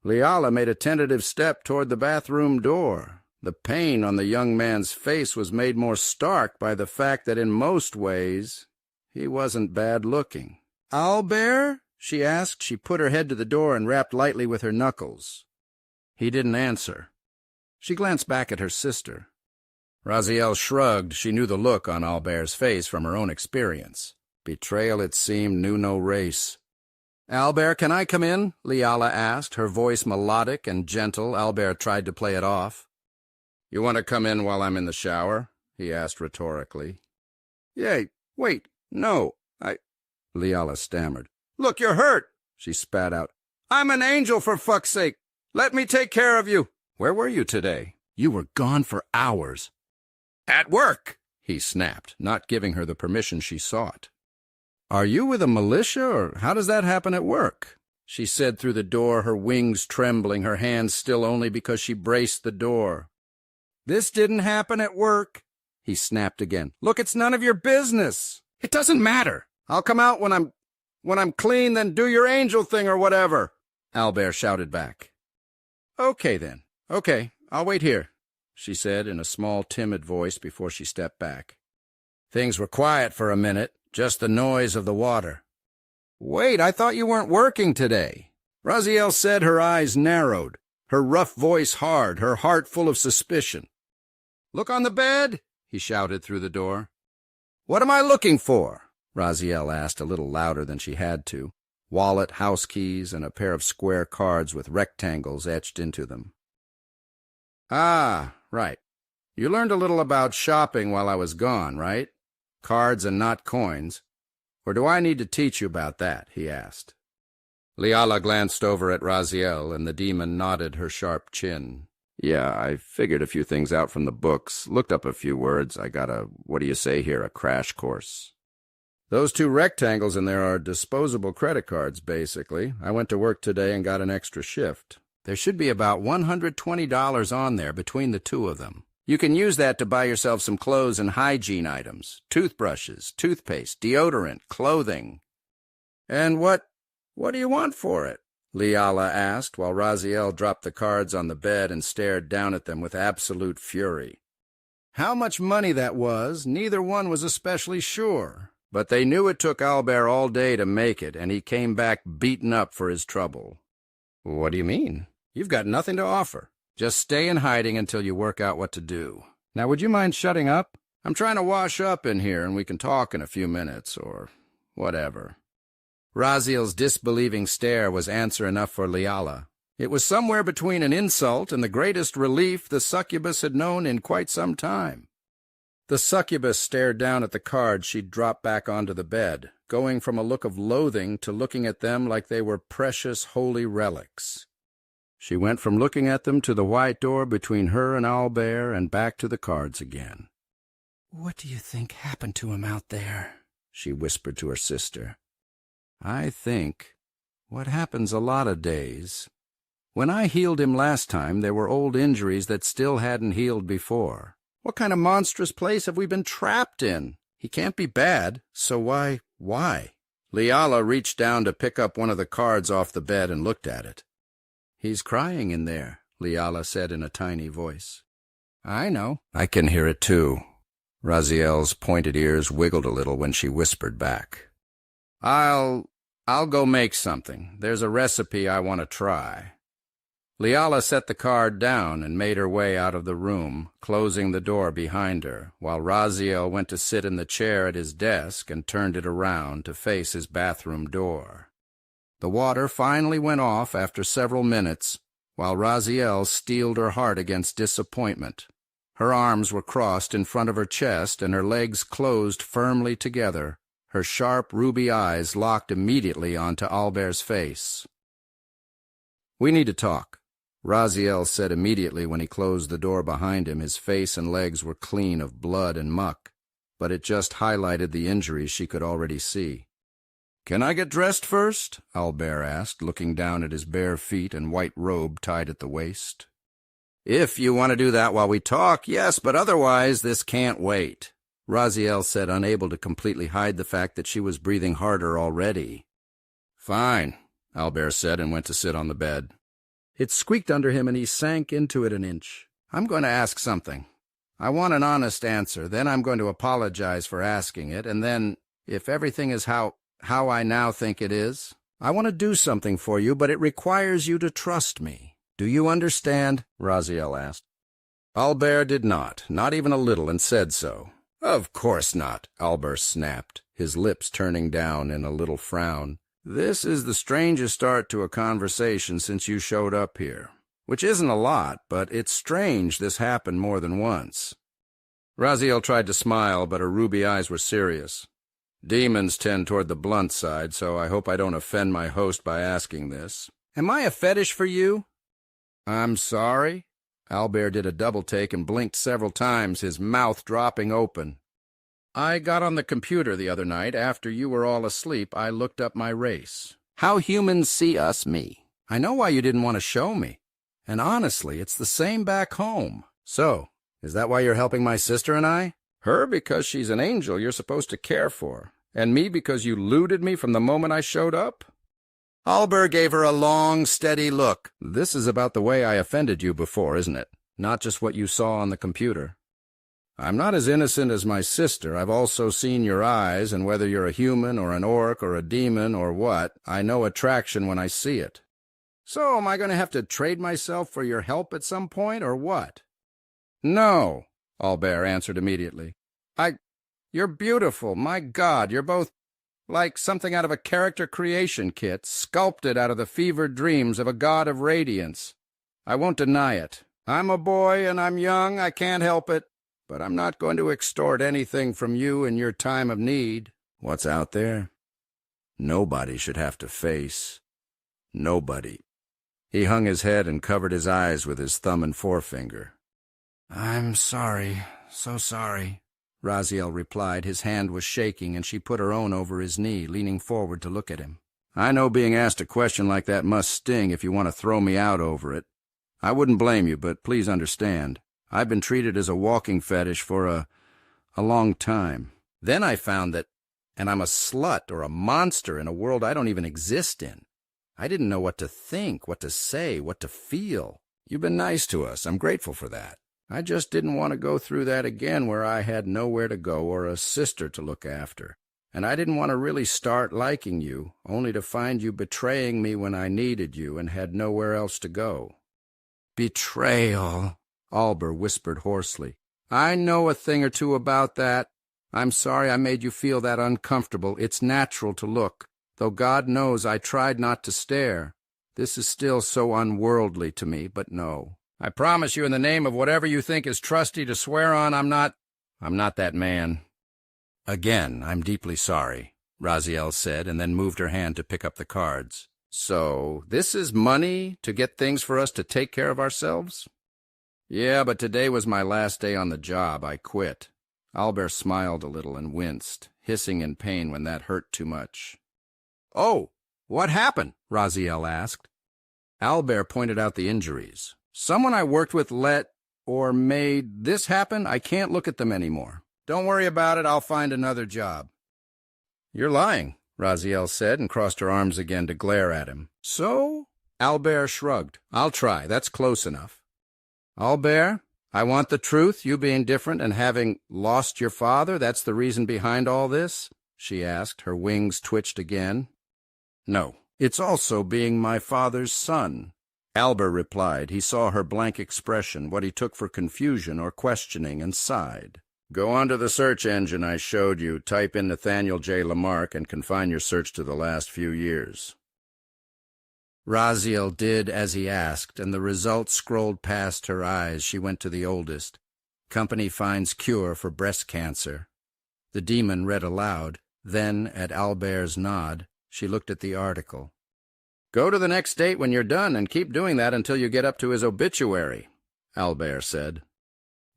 Leala made a tentative step toward the bathroom door. The pain on the young man's face was made more stark by the fact that in most ways he wasn't bad-looking. "Albert?" she asked. She put her head to the door and rapped lightly with her knuckles. He didn't answer. She glanced back at her sister. Raziel shrugged. She knew the look on Albert's face from her own experience. Betrayal, it seemed, knew no race. "Albert, can I come in?" Leala asked, her voice melodic and gentle. Albert tried to play it off. "You want to come in while I'm in the shower?" he asked rhetorically. "Yay, wait, no, Leala stammered. "Look, you're hurt," she spat out. "I'm an angel, for fuck's sake. Let me take care of you." "Where were you today? You were gone for hours." "At work," he snapped, not giving her the permission she sought. "Are you with a militia, or how does that happen at work?" she said through the door, her wings trembling, her hands still only because she braced the door. "This didn't happen at work," he snapped again. "Look, it's none of your business." "It doesn't matter. I'll come out when I'm clean, then do your angel thing or whatever," Albert shouted back. "Okay, then. Okay, I'll wait here," she said in a small, timid voice before she stepped back. Things were quiet for a minute, just the noise of the water. "Wait, I thought you weren't working today." Raziel said, her eyes narrowed, her rough voice hard, her heart full of suspicion. "Look on the bed," he shouted through the door. "What am I looking for?" Raziel asked a little louder than she had to. Wallet, house keys, and a pair of square cards with rectangles etched into them. "Ah, right. You learned a little about shopping while I was gone, right? Cards and not coins. Or do I need to teach you about that?" he asked. Leala glanced over at Raziel, and the demon nodded her sharp chin. "Yeah, I figured a few things out from the books, looked up a few words. I got a crash course. Those 2 rectangles in there are disposable credit cards, basically. I went to work today and got an extra shift. There should be about $120 on there between the 2 of them. You can use that to buy yourself some clothes and hygiene items, toothbrushes, toothpaste, deodorant, clothing." "And what do you want for it?" Leala asked, while Raziel dropped the cards on the bed and stared down at them with absolute fury. How much money that was, neither one was especially sure, but they knew it took Albert all day to make it, and he came back beaten up for his trouble. "What do you mean? You've got nothing to offer. Just stay in hiding until you work out what to do. Now, would you mind shutting up? I'm trying to wash up in here, and we can talk in a few minutes, or whatever." Raziel's disbelieving stare was answer enough for Leala. It was somewhere between an insult and the greatest relief the succubus had known in quite some time. The succubus stared down at the cards she'd dropped back onto the bed, going from a look of loathing to looking at them like they were precious, holy relics. She went from looking at them to the white door between her and Albert and back to the cards again. "What do you think happened to him out there?" she whispered to her sister. "I think what happens a lot of days. When I healed him last time, there were old injuries that still hadn't healed before. What kind of monstrous place have we been trapped in? He can't be bad, so why? Leala reached down to pick up one of the cards off the bed and looked at it. "He's crying in there," Leala said in a tiny voice. "I know. I can hear it too." Raziel's pointed ears wiggled a little when she whispered back. I'll go make something. There's a recipe I want to try." Liala set the card down and made her way out of the room, closing the door behind her, while Raziel went to sit in the chair at his desk and turned it around to face his bathroom door. The water finally went off after several minutes, while Raziel steeled her heart against disappointment. Her arms were crossed in front of her chest and her legs closed firmly together, her sharp ruby eyes locked immediately onto Albert's face. "We need to talk," Raziel said immediately when he closed the door behind him. His face and legs were clean of blood and muck, but it just highlighted the injuries she could already see. "Can I get dressed first?" Albert asked, looking down at his bare feet and white robe tied at the waist. "If you want to do that while we talk, yes, but otherwise this can't wait," Raziel said, unable to completely hide the fact that she was breathing harder already. "Fine," Albert said and went to sit on the bed. It squeaked under him and he sank into it an inch. "I'm going to ask something. I want an honest answer, then I'm going to apologize for asking it, and then, if everything is how I now think it is, I want to do something for you, but it requires you to trust me. Do you understand?" Raziel asked. Albert did not even a little, and said so. "Of course not," Albert snapped, his lips turning down in a little frown. "This is the strangest start to a conversation since you showed up here. Which isn't a lot, but it's strange this happened more than once." Raziel tried to smile, but her ruby eyes were serious. "Demons tend toward the blunt side, so I hope I don't offend my host by asking this. Am I a fetish for you?" "I'm sorry?" Albert did a double-take and blinked several times, his mouth dropping open. "I got on the computer the other night. After you were all asleep, I looked up my race. How humans see us, me. I know why you didn't want to show me. And honestly, it's the same back home. So, is that why you're helping my sister and I? Her because she's an angel you're supposed to care for, and me because you looted me from the moment I showed up?" Albert gave her a long, steady look. "This is about the way I offended you before, isn't it? Not just what you saw on the computer. I'm not as innocent as my sister. I've also seen your eyes, and whether you're a human or an orc or a demon or what, I know attraction when I see it. So am I going to have to trade myself for your help at some point, or what?" "No," Albert answered immediately. You're beautiful. My God, you're both like something out of a character creation kit, sculpted out of the fevered dreams of a god of radiance. I won't deny it. I'm a boy and I'm young, I can't help it. But I'm not going to extort anything from you in your time of need. What's out there? Nobody should have to face. Nobody." He hung his head and covered his eyes with his thumb and forefinger. "I'm sorry, so sorry," Raziel replied. His hand was shaking, and she put her own over his knee, leaning forward to look at him. "I know being asked a question like that must sting if you want to throw me out over it. I wouldn't blame you, but please understand. I've been treated as a walking fetish for a long time. Then I found that, and I'm a slut or a monster in a world I don't even exist in. I didn't know what to think, what to say, what to feel. You've been nice to us. I'm grateful for that. I just didn't want to go through that again where I had nowhere to go or a sister to look after. And I didn't want to really start liking you, only to find you betraying me when I needed you and had nowhere else to go." "Betrayal," Albert whispered hoarsely. "I know a thing or two about that. I'm sorry I made you feel that uncomfortable. It's natural to look, though God knows I tried not to stare. This is still so unworldly to me, but no. I promise you in the name of whatever you think is trusty to swear on, I'm not that man." "Again, I'm deeply sorry," Raziel said, and then moved her hand to pick up the cards. "So, this is money to get things for us to take care of ourselves?" "Yeah, but today was my last day on the job. I quit." Albert smiled a little and winced, hissing in pain when that hurt too much. "Oh, what happened?" Raziel asked. Albert pointed out the injuries. "Someone I worked with let or made this happen. I can't look at them anymore. Don't worry about it. I'll find another job." "You're lying," Raziel said, and crossed her arms again to glare at him. "So?" Albert shrugged. "I'll try. That's close enough." "Albert, I want the truth, you being different and having lost your father, that's the reason behind all this?" she asked. Her wings twitched again. "No, it's also being my father's son. Albert replied. He saw her blank expression, what he took for confusion or questioning, and sighed. "Go on to the search engine I showed you, type in Nathaniel J. Lamarck, and confine your search to the last few years." Raziel did as he asked, and the results scrolled past her eyes. She went to the oldest. "Company finds cure for breast cancer." The demon read aloud. Then, at Albert's nod, she looked at the article. "Go to the next date when you're done, and keep doing that until you get up to his obituary," Albert said.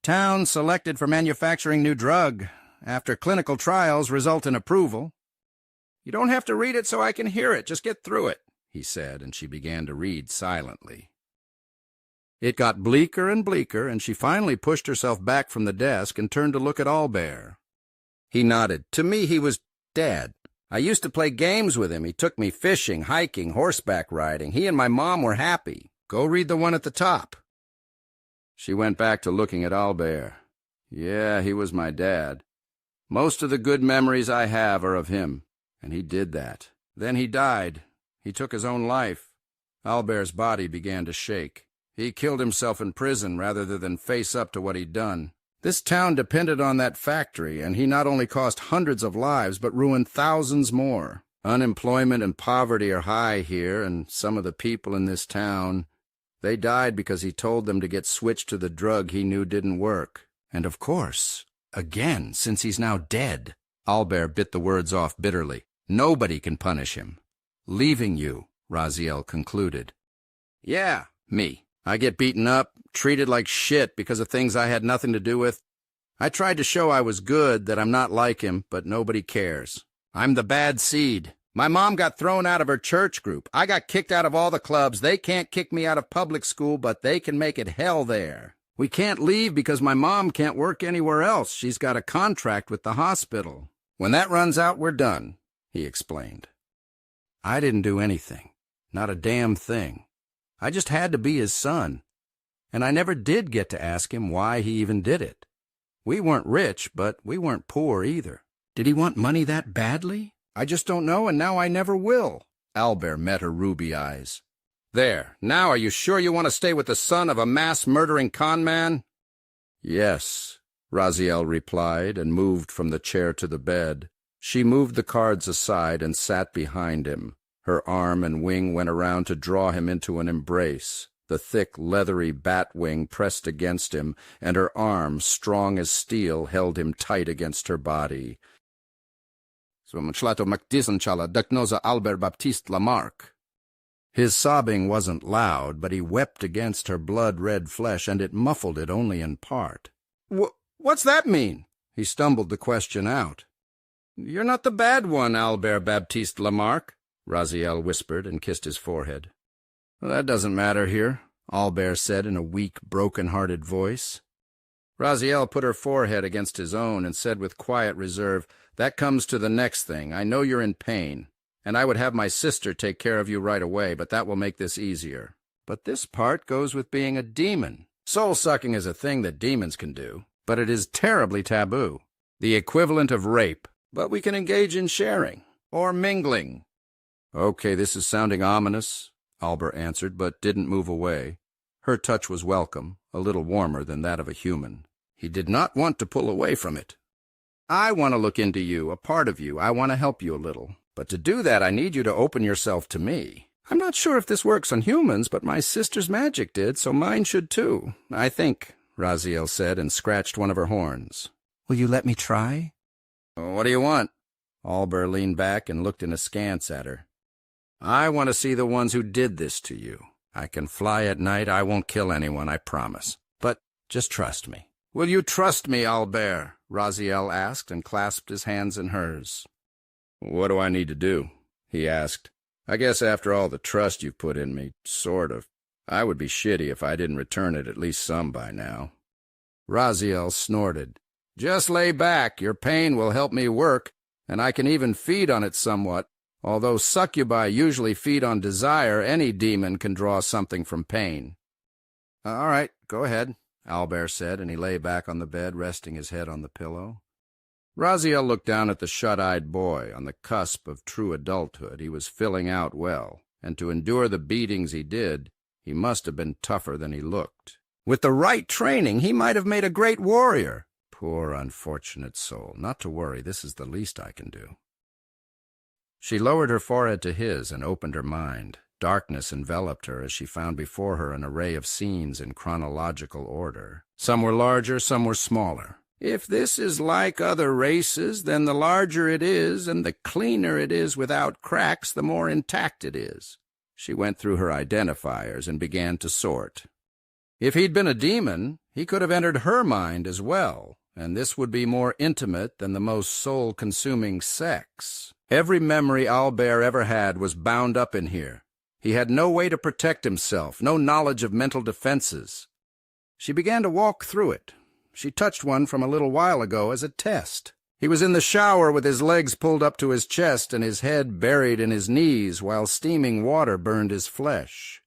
"Town selected for manufacturing new drug. After clinical trials result in approval." "You don't have to read it so I can hear it. Just get through it," he said, and she began to read silently. It got bleaker and bleaker, and she finally pushed herself back from the desk and turned to look at Albert. He nodded. "To me, he was Dad. I used to play games with him. He took me fishing, hiking, horseback riding. He and my mom were happy. Go read the one at the top." She went back to looking at Albert. "Yeah, he was my dad. Most of the good memories I have are of him, and he did that. Then he died. He took his own life." Albert's body began to shake. He killed himself in prison rather than face up to what he'd done. This town depended on that factory, and he not only cost hundreds of lives, but ruined thousands more. Unemployment and poverty are high here, and some of the people in this town, they died because he told them to get switched to the drug he knew didn't work. And of course, again, since he's now dead, Albert bit the words off bitterly. Nobody can punish him. "Leaving you," Raziel concluded. "Yeah, me. I get beaten up, treated like shit because of things I had nothing to do with. I tried to show I was good, that I'm not like him, but nobody cares. I'm the bad seed. My mom got thrown out of her church group. I got kicked out of all the clubs. They can't kick me out of public school, but they can make it hell there. We can't leave because my mom can't work anywhere else. She's got a contract with the hospital. When that runs out, we're done," he explained. "I didn't do anything. Not a damn thing. I just had to be his son. And I never did get to ask him why he even did it. We weren't rich, but we weren't poor either. Did he want money that badly? I just don't know, and now I never will." Albert met her ruby eyes. "There, now are you sure you want to stay with the son of a mass-murdering con man?" "Yes," Raziel replied, and moved from the chair to the bed. She moved the cards aside and sat behind him. Her arm and wing went around to draw him into an embrace. The thick, leathery bat wing pressed against him, and her arm, strong as steel, held him tight against her body. Albert Baptiste Lamarck. His sobbing wasn't loud, but he wept against her blood-red flesh, and it muffled it only in part. What's that mean?" He stumbled the question out. "You're not the bad one, Albert Baptiste Lamarck," Raziel whispered and kissed his forehead. "Well, that doesn't matter here," Albert said in a weak, broken-hearted voice. Raziel put her forehead against his own and said with quiet reserve, "That comes to the next thing. I know you're in pain, and I would have my sister take care of you right away, but that will make this easier. But this part goes with being a demon. Soul-sucking is a thing that demons can do, but it is terribly taboo. The equivalent of rape, but we can engage in sharing, or mingling." "Okay, this is sounding ominous," Albert answered, but didn't move away. Her touch was welcome, a little warmer than that of a human. He did not want to pull away from it. "I want to look into you, a part of you. I want to help you a little. But to do that, I need you to open yourself to me. I'm not sure if this works on humans, but my sister's magic did, so mine should too, I think," Raziel said, and scratched one of her horns. "Will you let me try?" "What do you want?" Albert leaned back and looked in askance at her. "I want to see the ones who did this to you. I can fly at night. I won't kill anyone, I promise. But just trust me." "Will you trust me, Albert?" Raziel asked and clasped his hands in hers. "What do I need to do?" he asked. "I guess after all the trust you've put in me, sort of. I would be shitty if I didn't return it at least some by now." Raziel snorted. "Just lay back. Your pain will help me work, and I can even feed on it somewhat. Although succubi usually feed on desire, any demon can draw something from pain." "All right, go ahead," Albert said, and he lay back on the bed, resting his head on the pillow. Raziel looked down at the shut-eyed boy. On the cusp of true adulthood, he was filling out well, and to endure the beatings he did, He must have been tougher than he looked. With the right training, he might have made a great warrior. Poor unfortunate soul. Not to worry, this is the least I can do. She lowered her forehead to his and opened her mind. Darkness enveloped her as she found before her an array of scenes in chronological order. Some were larger, some were smaller. If this is like other races, then the larger it is and the cleaner it is without cracks, the more intact it is. She went through her identifiers and began to sort. If he'd been a demon, he could have entered her mind as well, and this would be more intimate than the most soul-consuming sex. Every memory Albert ever had was bound up in here. He had no way to protect himself, no knowledge of mental defenses. She began to walk through it. She touched one from a little while ago as a test. He was in the shower with his legs pulled up to his chest and his head buried in his knees while steaming water burned his flesh.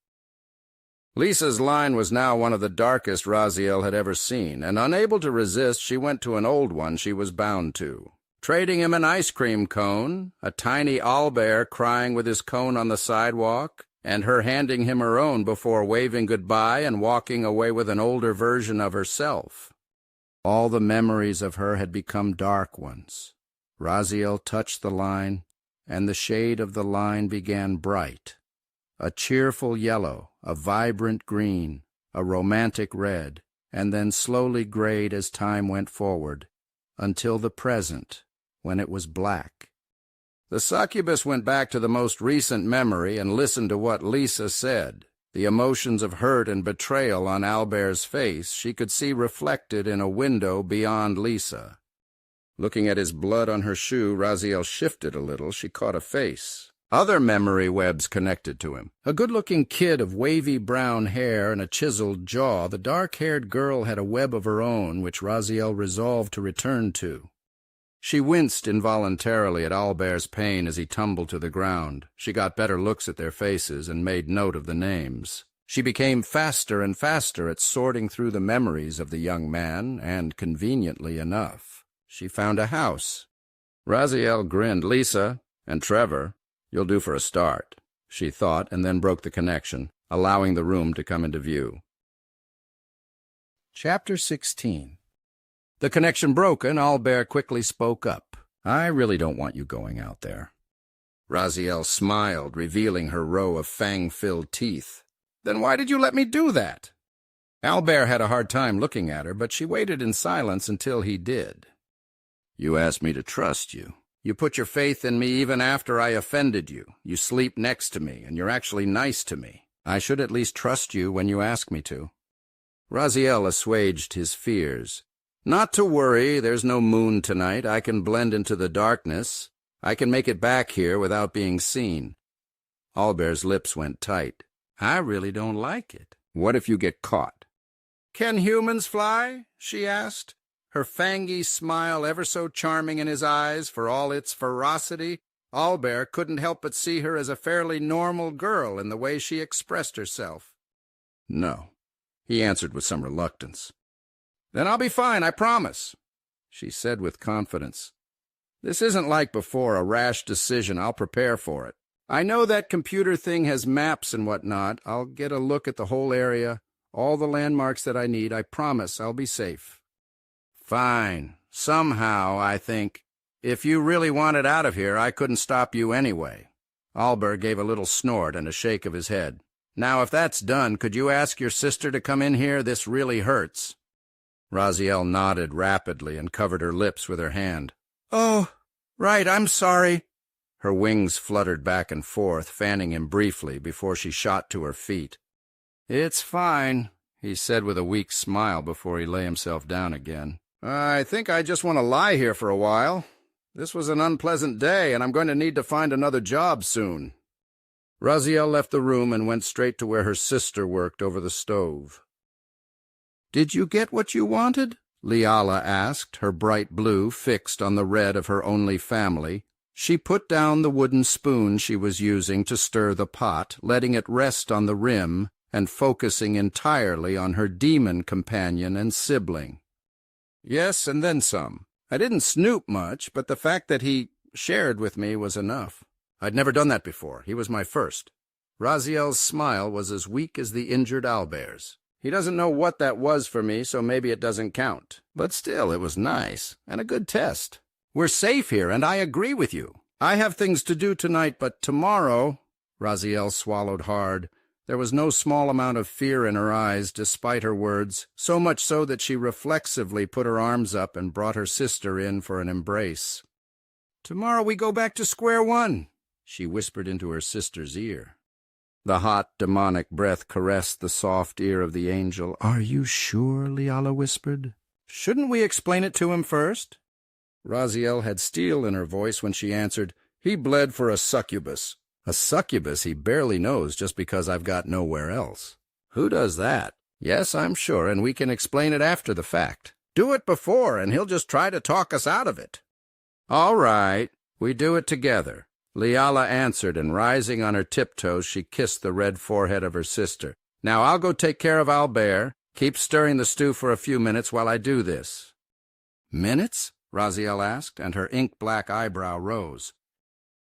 Lisa's line was now one of the darkest Raziel had ever seen, and unable to resist, she went to an old one she was bound to. Trading him an ice cream cone, a tiny owlbear crying with his cone on the sidewalk, and her handing him her own before waving goodbye and walking away with an older version of herself. All the memories of her had become dark ones. Raziel touched the line, and the shade of the line began bright. A cheerful yellow, a vibrant green, a romantic red, and then slowly grayed as time went forward, until the present, when it was black. The succubus went back to the most recent memory and listened to what Lisa said. The emotions of hurt and betrayal on Albert's face she could see reflected in a window beyond Lisa. Looking at his blood on her shoe, Raziel shifted a little. She caught a face. Other memory webs connected to him. A good-looking kid of wavy brown hair and a chiseled jaw, the dark-haired girl had a web of her own which Raziel resolved to return to. She winced involuntarily at Albert's pain as he tumbled to the ground. She got better looks at their faces and made note of the names. She became faster and faster at sorting through the memories of the young man, and, conveniently enough, she found a house. Raziel grinned. "Lisa and Trevor, you'll do for a start," she thought, and then broke the connection, allowing the room to come into view. Chapter 16. The connection broken, Albert quickly spoke up. "I really don't want you going out there." Raziel smiled, revealing her row of fang-filled teeth. "Then why did you let me do that?" Albert had a hard time looking at her, but she waited in silence until he did. "You asked me to trust you. You put your faith in me even after I offended you. You sleep next to me, and you're actually nice to me. I should at least trust you when you ask me to." Raziel assuaged his fears. "Not to worry, there's no moon tonight. I can blend into the darkness. I can make it back here without being seen." Albert's lips went tight. "I really don't like it." "What if you get caught?" "Can humans fly?" she asked, her fangy smile ever so charming in his eyes for all its ferocity. Albert couldn't help but see her as a fairly normal girl in the way she expressed herself. "No," he answered with some reluctance. "Then I'll be fine, I promise," she said with confidence. "This isn't like before, a rash decision. I'll prepare for it. I know that computer thing has maps and whatnot. I'll get a look at the whole area, all the landmarks that I need. I promise I'll be safe." "Fine. Somehow, I think. If you really wanted out of here, I couldn't stop you anyway." Albert gave a little snort and a shake of his head. "Now, if that's done, could you ask your sister to come in here? This really hurts." Raziel nodded rapidly and covered her lips with her hand. "Oh, right, I'm sorry." Her wings fluttered back and forth, fanning him briefly before she shot to her feet. "It's fine," he said with a weak smile before he lay himself down again. "I think I just want to lie here for a while. This was an unpleasant day, and I'm going to need to find another job soon." Raziel left the room and went straight to where her sister worked over the stove. "Did you get what you wanted?" Liala asked, her bright blue fixed on the red of her only family. She put down the wooden spoon she was using to stir the pot, letting it rest on the rim and focusing entirely on her demon companion and sibling. "Yes, and then some. I didn't snoop much, but the fact that he shared with me was enough. I'd never done that before. He was my first." Raziel's smile was as weak as the injured Albert's. He doesn't know what that was for me, so maybe it doesn't count. But still, it was nice, and a good test. We're safe here, and I agree with you. I have things to do tonight, but tomorrow— Raziel swallowed hard. There was no small amount of fear in her eyes, despite her words, so much so that she reflexively put her arms up and brought her sister in for an embrace. "Tomorrow we go back to square one," she whispered into her sister's ear. The hot, demonic breath caressed the soft ear of the angel. "Are you sure?" Liala whispered. "Shouldn't we explain it to him first?" Raziel had steel in her voice when she answered, "He bled for a succubus. A succubus he barely knows just because I've got nowhere else. Who does that? Yes, I'm sure, and we can explain it after the fact. Do it before, and he'll just try to talk us out of it." "All right, we do it together." Liala answered, and rising on her tiptoes, she kissed the red forehead of her sister. "Now I'll go take care of Albert. Keep stirring the stew for a few minutes while I do this." "Minutes?" Raziel asked, and her ink-black eyebrow rose.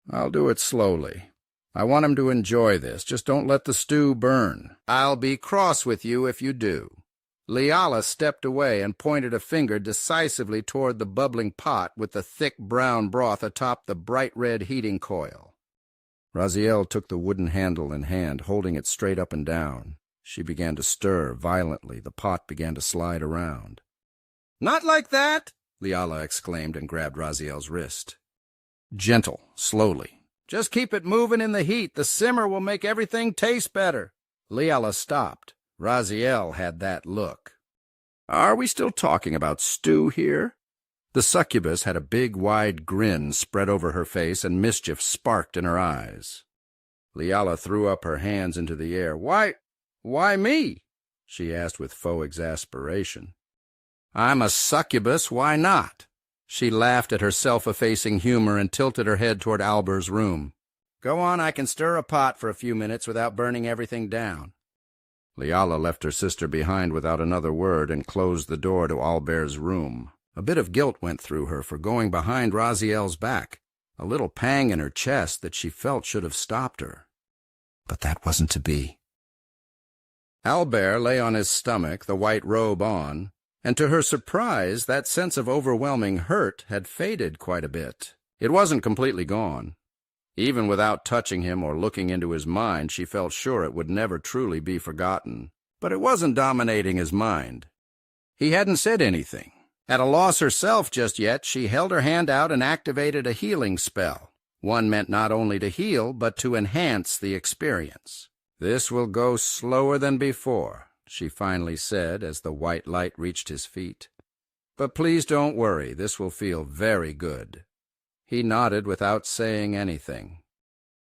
"I'll do it slowly. I want him to enjoy this. Just don't let the stew burn. I'll be cross with you if you do." Liala stepped away and pointed a finger decisively toward the bubbling pot with the thick brown broth atop the bright red heating coil. Raziel took the wooden handle in hand, holding it straight up and down. She began to stir violently. The pot began to slide around. "Not like that!" Liala exclaimed and grabbed Raziel's wrist. "Gentle, slowly. Just keep it moving in the heat. The simmer will make everything taste better." Liala stopped. Raziel had that look. "Are we still talking about stew here?" The succubus had a big, wide grin spread over her face, and mischief sparked in her eyes. Liala threw up her hands into the air. Why me?" she asked with faux exasperation. "I'm a succubus, why not?" She laughed at her self-effacing humor and tilted her head toward Albert's room. "Go on, I can stir a pot for a few minutes without burning everything down." Liala left her sister behind without another word and closed the door to Albert's room. A bit of guilt went through her for going behind Raziel's back, a little pang in her chest that she felt should have stopped her. But that wasn't to be. Albert lay on his stomach, the white robe on, and to her surprise that sense of overwhelming hurt had faded quite a bit. It wasn't completely gone. Even without touching him or looking into his mind, she felt sure it would never truly be forgotten. But it wasn't dominating his mind. He hadn't said anything. At a loss herself just yet, she held her hand out and activated a healing spell. One meant not only to heal, but to enhance the experience. "This will go slower than before," she finally said as the white light reached his feet. "But please don't worry, this will feel very good." He nodded without saying anything.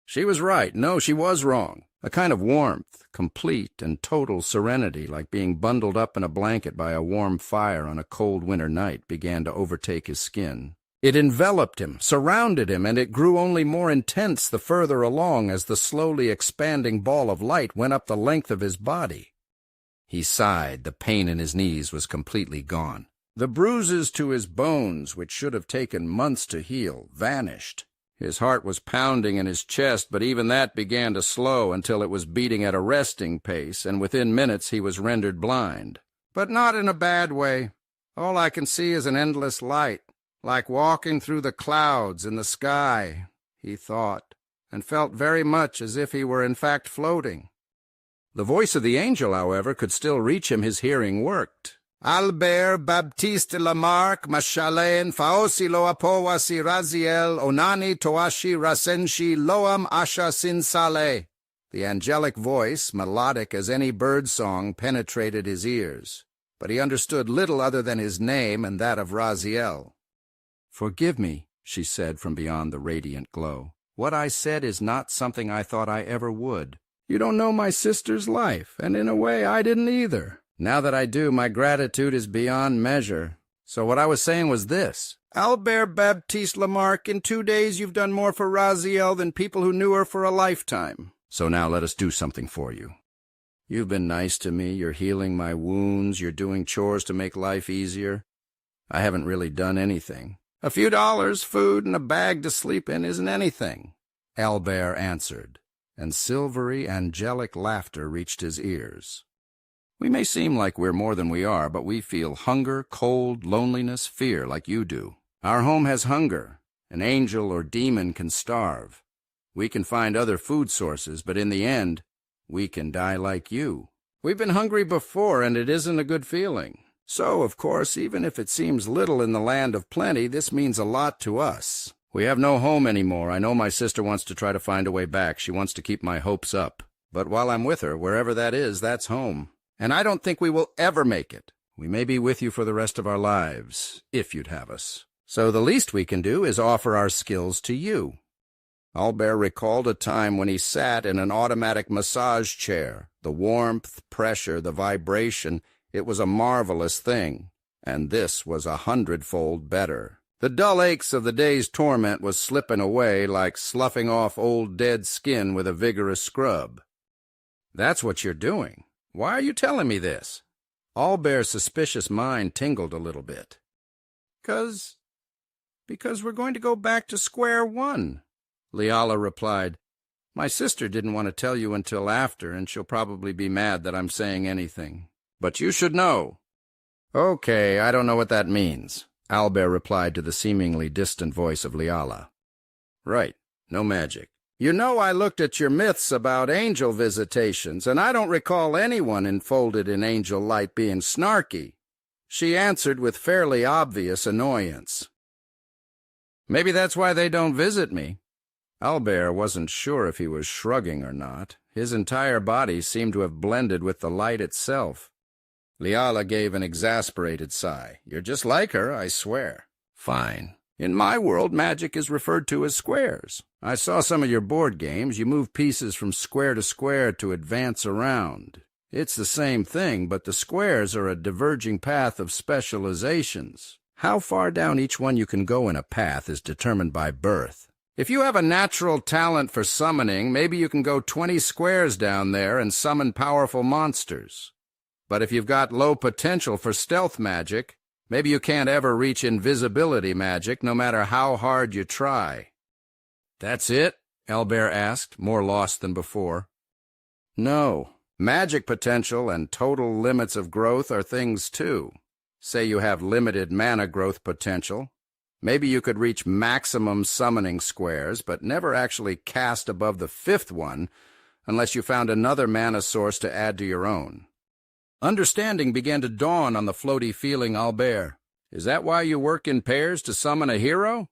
She was right. No, she was wrong. A kind of warmth, complete and total serenity, like being bundled up in a blanket by a warm fire on a cold winter night, began to overtake his skin. It enveloped him, surrounded him, and it grew only more intense the further along as the slowly expanding ball of light went up the length of his body. He sighed. The pain in his knees was completely gone. The bruises to his bones, which should have taken months to heal, vanished. His heart was pounding in his chest, but even that began to slow until it was beating at a resting pace, and within minutes he was rendered blind. But not in a bad way. All I can see is an endless light, like walking through the clouds in the sky, he thought, and felt very much as if he were in fact floating. The voice of the angel, however, could still reach him. His hearing worked. "Albert Baptiste Lamarck Mashalen Faosi Loapowasi Raziel Onani Toashi Rasenshi Loam Asha Sin Saleh." The angelic voice, melodic as any bird song, penetrated his ears, but he understood little other than his name and that of Raziel. "Forgive me," she said from beyond the radiant glow. "What I said is not something I thought I ever would. You don't know my sister's life, and in a way I didn't either. Now that I do, my gratitude is beyond measure. So what I was saying was this. Albert Baptiste Lamarck, in 2 days you've done more for Raziel than people who knew her for a lifetime. So now let us do something for you. You've been nice to me, you're healing my wounds, you're doing chores to make life easier. I haven't really done anything. A few dollars, food, and a bag to sleep in isn't anything." Albert answered, and silvery, angelic laughter reached his ears. We may seem like we're more than we are, but we feel hunger, cold, loneliness, fear like you do. Our home has hunger. An angel or demon can starve. We can find other food sources, but in the end, we can die like you. We've been hungry before, and it isn't a good feeling. So, of course, even if it seems little in the land of plenty, this means a lot to us. We have no home anymore. I know my sister wants to try to find a way back. She wants to keep my hopes up. But while I'm with her, wherever that is, that's home. And I don't think we will ever make it. We may be with you for the rest of our lives, if you'd have us. So the least we can do is offer our skills to you. Albert recalled a time when he sat in an automatic massage chair. The warmth, pressure, the vibration, it was a marvelous thing. And this was 100-fold better. The dull aches of the day's torment was slipping away like sloughing off old dead skin with a vigorous scrub. That's what you're doing. Why are you telling me this? Albert's suspicious mind tingled a little bit. Because we're going to go back to square one, Leala replied. My sister didn't want to tell you until after, and she'll probably be mad that I'm saying anything. But you should know. Okay, I don't know what that means, Albert replied to the seemingly distant voice of Leala. Right, no magic. You know I looked at your myths about angel visitations, and I don't recall anyone enfolded in angel light being snarky. She answered with fairly obvious annoyance. Maybe that's why they don't visit me. Albert wasn't sure if he was shrugging or not. His entire body seemed to have blended with the light itself. Leala gave an exasperated sigh. You're just like her, I swear. Fine. In my world, magic is referred to as squares. I saw some of your board games. You move pieces from square to square to advance around. It's the same thing, but the squares are a diverging path of specializations. How far down each one you can go in a path is determined by birth. If you have a natural talent for summoning, maybe you can go 20 squares down there and summon powerful monsters. But if you've got low potential for stealth magic, maybe you can't ever reach invisibility magic, no matter how hard you try. That's it? Albert asked, more lost than before. No. Magic potential and total limits of growth are things too. Say you have limited mana growth potential. Maybe you could reach maximum summoning squares, but never actually cast above the 5th one unless you found another mana source to add to your own. Understanding began to dawn on the floaty-feeling Albert. Is that why you work in pairs to summon a hero?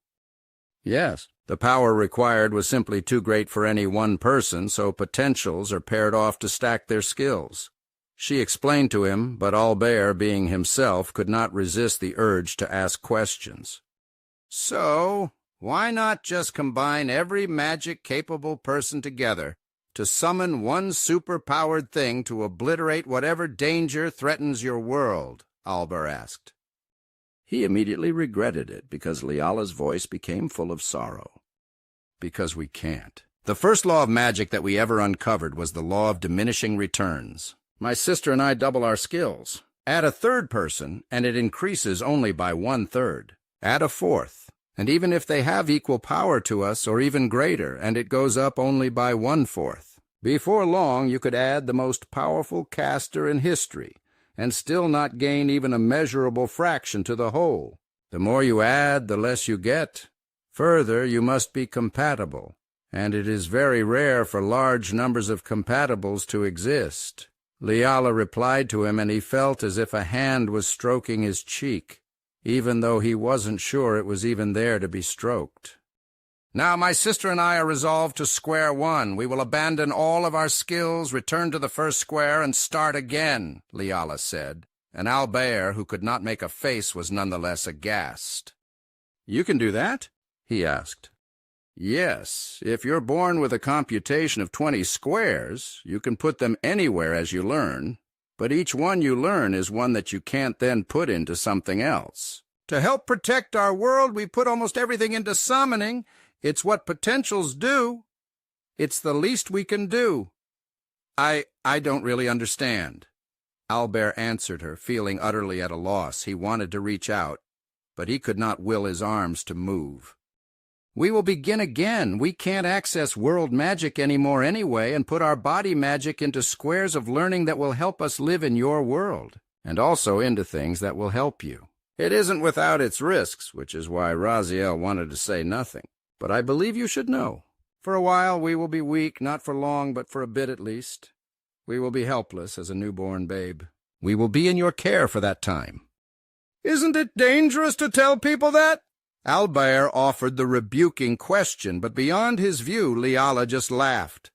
Yes. The power required was simply too great for any one person, so potentials are paired off to stack their skills. She explained to him, but Albert, being himself, could not resist the urge to ask questions. So, why not just combine every magic-capable person together to summon one super-powered thing to obliterate whatever danger threatens your world? Albert asked. He immediately regretted it because Leala's voice became full of sorrow. Because we can't. The first law of magic that we ever uncovered was the law of diminishing returns. My sister and I double our skills. Add a 3rd person, and it increases only by 1/3. Add a 4th, and even if they have equal power to us or even greater, and it goes up only by 1/4. Before long, you could add the most powerful caster in history, and still not gain even a measurable fraction to the whole. The more you add, the less you get. Further, you must be compatible, and it is very rare for large numbers of compatibles to exist. Leala replied to him, and he felt as if a hand was stroking his cheek, even though he wasn't sure it was even there to be stroked. Now my sister and I are resolved to square one. We will abandon all of our skills, return to the first square, and start again, Leala said, and Albert, who could not make a face, was nonetheless aghast. You can do that? He asked. Yes, if you're born with a computation of 20 squares, you can put them anywhere as you learn, but each one you learn is one that you can't then put into something else. To help protect our world, we put almost everything into summoning. It's what potentials do. It's the least we can do. I don't really understand. Albert answered her, feeling utterly at a loss. He wanted to reach out, but he could not will his arms to move. We will begin again. We can't access world magic anymore anyway and put our body magic into squares of learning that will help us live in your world, and also into things that will help you. It isn't without its risks, which is why Raziel wanted to say nothing. But I believe you should know. For a while we will be weak, not for long, but for a bit at least. We will be helpless as a newborn babe. We will be in your care for that time. Isn't it dangerous to tell people that? Albert offered the rebuking question, but beyond his view, Liala just laughed.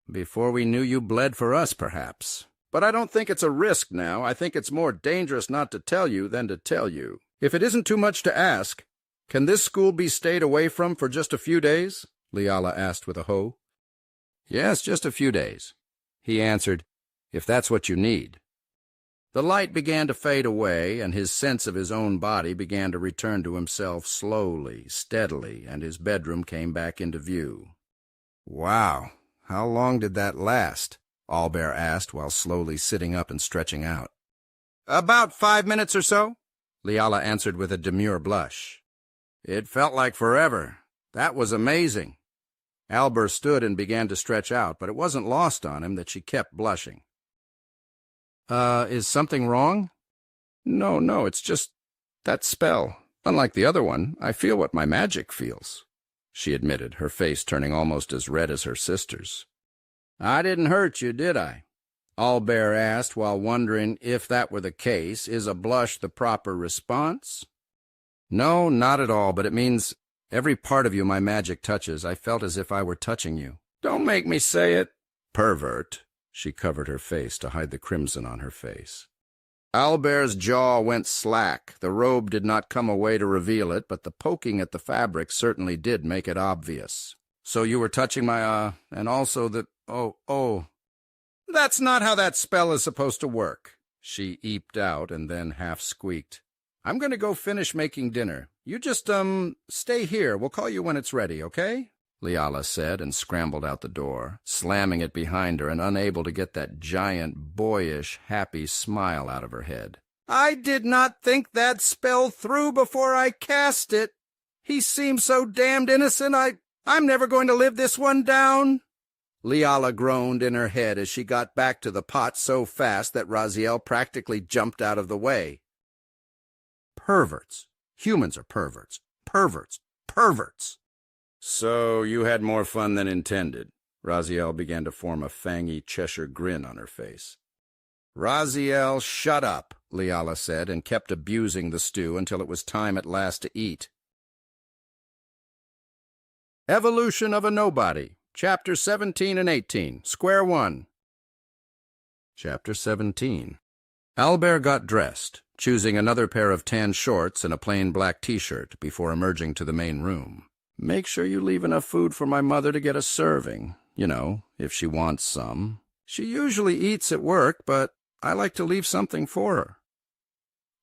Before we knew you bled for us, perhaps. But I don't think it's a risk now. I think it's more dangerous not to tell you than to tell you. If it isn't too much to ask, can this school be stayed away from for just a few days? Liala asked with a hoe. Yes, just a few days. He answered, if that's what you need. The light began to fade away, and his sense of his own body began to return to himself slowly, steadily, and his bedroom came back into view. Wow, how long did that last? Albert asked while slowly sitting up and stretching out. About 5 minutes or so, Liala answered with a demure blush. It felt like forever. That was amazing. Albert stood and began to stretch out, but it wasn't lost on him that she kept blushing. Is something wrong? No, it's just that spell. Unlike the other one, I feel what my magic feels, she admitted, her face turning almost as red as her sister's. I didn't hurt you, did I? Albert asked while wondering if that were the case. Is a blush the proper response? No, not at all, but it means every part of you my magic touches. I felt as if I were touching you. Don't make me say it. Pervert. She covered her face to hide the crimson on her face. Albert's jaw went slack. The robe did not come away to reveal it, but the poking at the fabric certainly did make it obvious. So you were touching my, and also the, oh. That's not how that spell is supposed to work, she eeped out and then half squeaked. I'm going to go finish making dinner. You just, stay here. We'll call you when it's ready, okay? Liala said and scrambled out the door, slamming it behind her and unable to get that giant, boyish, happy smile out of her head. I did not think that spell through before I cast it. He seemed so damned innocent, I'm never going to live this one down. Liala groaned in her head as she got back to the pot so fast that Raziel practically jumped out of the way. Perverts. Humans are perverts. Perverts. Perverts. So you had more fun than intended. Raziel began to form a fangy Cheshire grin on her face. Raziel, shut up, Liala said, and kept abusing the stew until it was time at last to eat. Evolution of a Nobody, Chapter 17 and 18, Square One. Chapter 17. Albert got dressed, choosing another pair of tan shorts and a plain black t-shirt before emerging to the main room. Make sure you leave enough food for my mother to get a serving, if she wants some. She usually eats at work, but I like to leave something for her.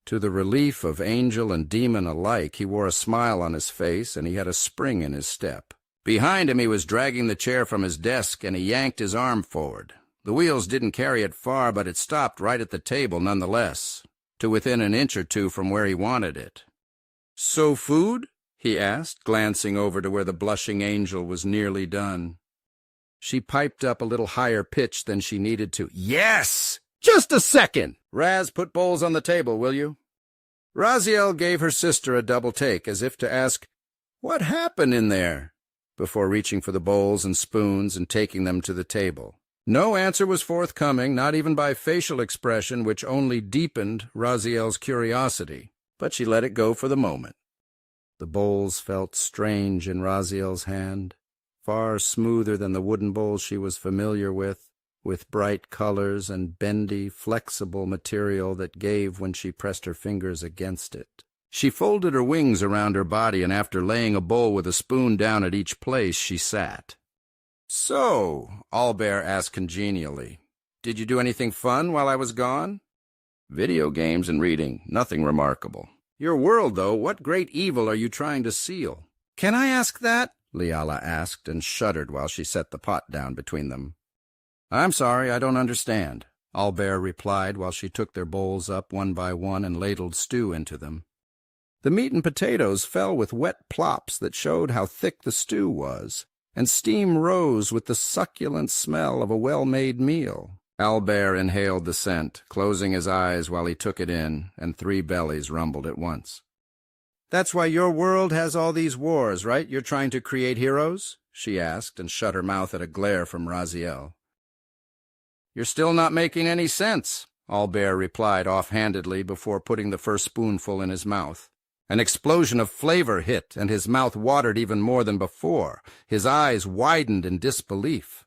To the relief of angel and demon alike, he wore a smile on his face and he had a spring in his step. Behind him he was dragging the chair from his desk and he yanked his arm forward. The wheels didn't carry it far, but it stopped right at the table nonetheless, to within an inch or two from where he wanted it. So food? He asked, glancing over to where the blushing angel was nearly done. She piped up a little higher pitch than she needed to. Yes! Just a second! Raz, put bowls on the table, will you? Raziel gave her sister a double take, as if to ask, what happened in there? Before reaching for the bowls and spoons and taking them to the table. No answer was forthcoming, not even by facial expression, which only deepened Raziel's curiosity, but she let it go for the moment. The bowls felt strange in Raziel's hand, far smoother than the wooden bowls she was familiar with bright colors and bendy, flexible material that gave when she pressed her fingers against it. She folded her wings around her body, and after laying a bowl with a spoon down at each place, she sat. So, Albert asked congenially, did you do anything fun while I was gone? Video games and reading, nothing remarkable. Your world, though, what great evil are you trying to seal? Can I ask that? Liala asked and shuddered while she set the pot down between them. I'm sorry, I don't understand, Albert replied while she took their bowls up one by one and ladled stew into them. The meat and potatoes fell with wet plops that showed how thick the stew was, and steam rose with the succulent smell of a well-made meal. Albert inhaled the scent, closing his eyes while he took it in, and 3 bellies rumbled at once. "That's why your world has all these wars, right? You're trying to create heroes?" she asked, and shut her mouth at a glare from Raziel. "You're still not making any sense," Albert replied offhandedly before putting the first spoonful in his mouth. An explosion of flavor hit, and his mouth watered even more than before. His eyes widened in disbelief.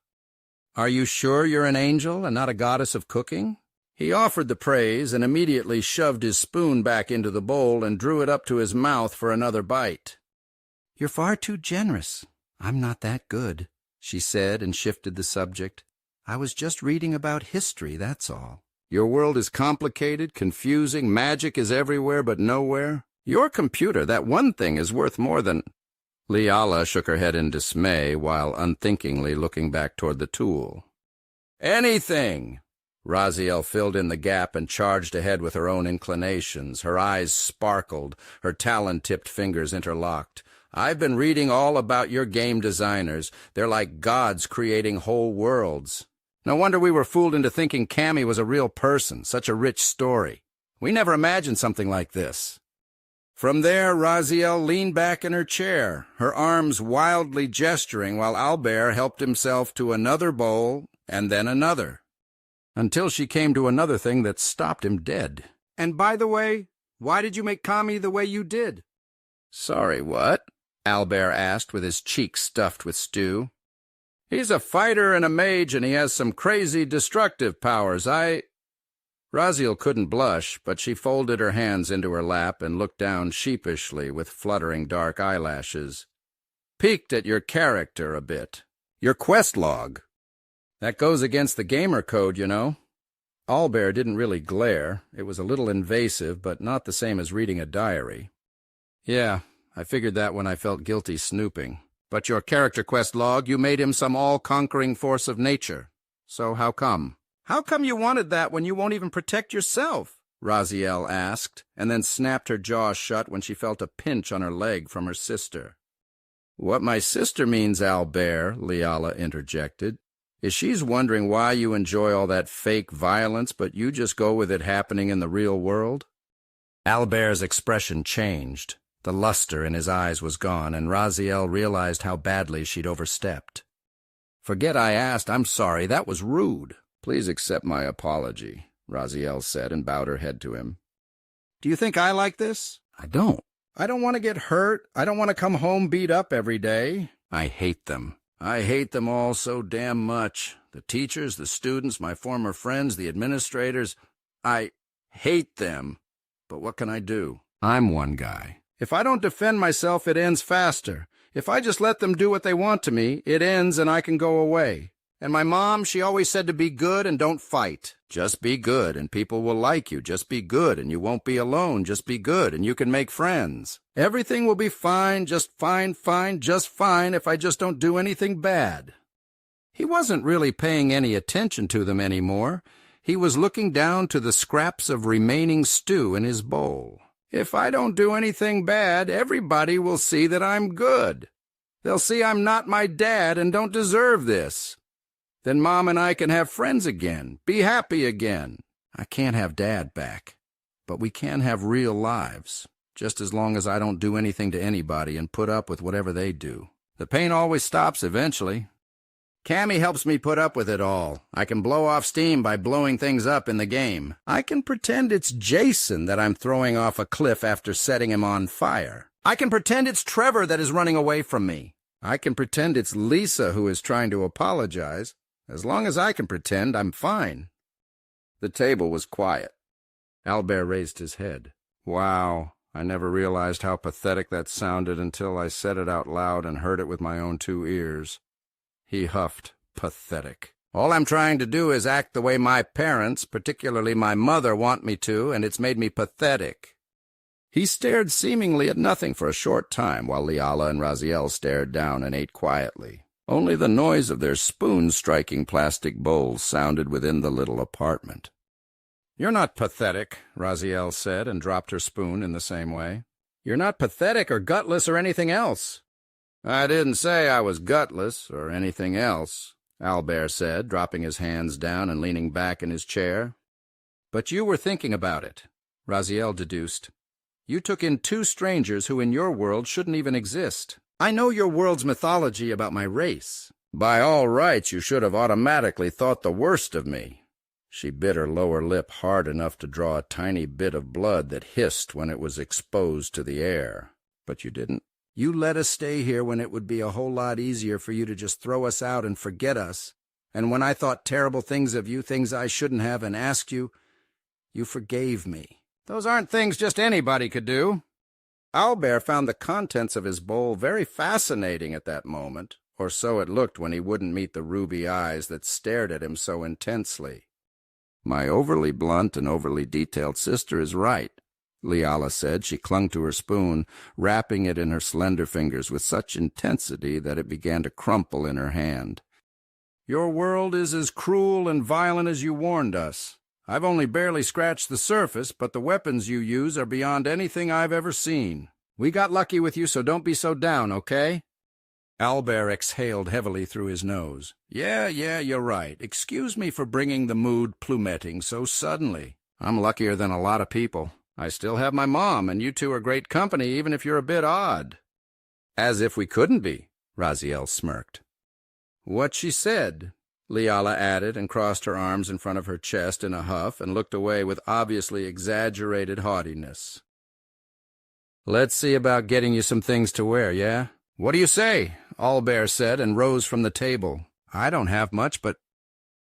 "Are you sure you're an angel and not a goddess of cooking?" He offered the praise and immediately shoved his spoon back into the bowl and drew it up to his mouth for another bite. "You're far too generous. I'm not that good," she said and shifted the subject. "I was just reading about history, that's all." "Your world is complicated, confusing, magic is everywhere but nowhere. Your computer, that one thing, is worth more than—" Liala shook her head in dismay while unthinkingly looking back toward the tool. "Anything!" Raziel filled in the gap and charged ahead with her own inclinations. Her eyes sparkled, her talon-tipped fingers interlocked. "I've been reading all about your game designers. They're like gods creating whole worlds. No wonder we were fooled into thinking Cammy was a real person, such a rich story. We never imagined something like this." From there, Raziel leaned back in her chair, her arms wildly gesturing while Albert helped himself to another bowl and then another, until she came to another thing that stopped him dead. "And by the way, why did you make Kami the way you did?" "Sorry, what?" Albert asked with his cheeks stuffed with stew. "He's a fighter and a mage, and he has some crazy destructive powers. Raziel couldn't blush, but she folded her hands into her lap and looked down sheepishly with fluttering dark eyelashes. "Peeked at your character a bit. Your quest log. That goes against the gamer code, you know." Albert didn't really glare. It was a little invasive, but not the same as reading a diary. "Yeah, I figured that when I felt guilty snooping. But your character quest log, you made him some all-conquering force of nature. So how come?" "How come you wanted that when you won't even protect yourself?" Raziel asked, and then snapped her jaw shut when she felt a pinch on her leg from her sister. "What my sister means, Albert," Liala interjected, "is she's wondering why you enjoy all that fake violence, but you just go with it happening in the real world." Albert's expression changed. The luster in his eyes was gone, and Raziel realized how badly she'd overstepped. "Forget I asked. I'm sorry. That was rude." "Please accept my apology," Raziel said and bowed her head to him. "Do you think I like this?" "I don't. I don't want to get hurt. I don't want to come home beat up every day. I hate them. I hate them all so damn much. The teachers, the students, my former friends, the administrators. I hate them. But what can I do? I'm one guy. If I don't defend myself, it ends faster. If I just let them do what they want to me, it ends and I can go away. And my mom, she always said to be good and don't fight. Just be good and people will like you. Just be good and you won't be alone. Just be good and you can make friends. Everything will be fine, just fine, just fine if I just don't do anything bad." He wasn't really paying any attention to them anymore. He was looking down to the scraps of remaining stew in his bowl. "If I don't do anything bad, everybody will see that I'm good. They'll see I'm not my dad and don't deserve this. Then Mom and I can have friends again, be happy again. I can't have Dad back, but we can have real lives, just as long as I don't do anything to anybody and put up with whatever they do. The pain always stops eventually. Cammy helps me put up with it all. I can blow off steam by blowing things up in the game. I can pretend it's Jason that I'm throwing off a cliff after setting him on fire. I can pretend it's Trevor that is running away from me. I can pretend it's Lisa who is trying to apologize. As long as I can pretend, I'm fine." The table was quiet. Albert raised his head. "Wow, I never realized how pathetic that sounded until I said it out loud and heard it with my own 2 ears. He huffed. "Pathetic. All I'm trying to do is act the way my parents, particularly my mother, want me to, and it's made me pathetic." He stared seemingly at nothing for a short time while Liala and Raziel stared down and ate quietly. Only the noise of their spoons striking plastic bowls sounded within the little apartment. "You're not pathetic," Raziel said, and dropped her spoon in the same way. You're not pathetic or gutless or anything else." "I didn't say I was gutless or anything else," Albert said, dropping his hands down and leaning back in his chair. "But you were thinking about it," Raziel deduced. "You took in two strangers who in your world shouldn't even exist. I know your world's mythology about my race. By all rights, you should have automatically thought the worst of me." She bit her lower lip hard enough to draw a tiny bit of blood that hissed when it was exposed to the air. "But you didn't. You let us stay here when it would be a whole lot easier for you to just throw us out and forget us. And when I thought terrible things of you, things I shouldn't have, and asked you, you forgave me. Those aren't things just anybody could do." Albert found the contents of his bowl very fascinating at that moment, or so it looked when he wouldn't meet the ruby eyes that stared at him so intensely. "My overly blunt and overly detailed sister is right," Leala said. She clung to her spoon, wrapping it in her slender fingers with such intensity that it began to crumple in her hand. "Your world is as cruel and violent as you warned us. I've only barely scratched the surface, but the weapons you use are beyond anything I've ever seen. We got lucky with you, so don't be so down, okay?" Albert exhaled heavily through his nose. Yeah, you're right. Excuse me for bringing the mood plumetting so suddenly. I'm luckier than a lot of people. I still have my mom, and you two are great company, even if you're a bit odd." "As if we couldn't be," Raziel smirked. "What she said," Leala added, and crossed her arms in front of her chest in a huff and looked away with obviously exaggerated haughtiness. "Let's see about getting you some things to wear, yeah?" "What do you say?" Albert said, and rose from the table. "I don't have much, but—"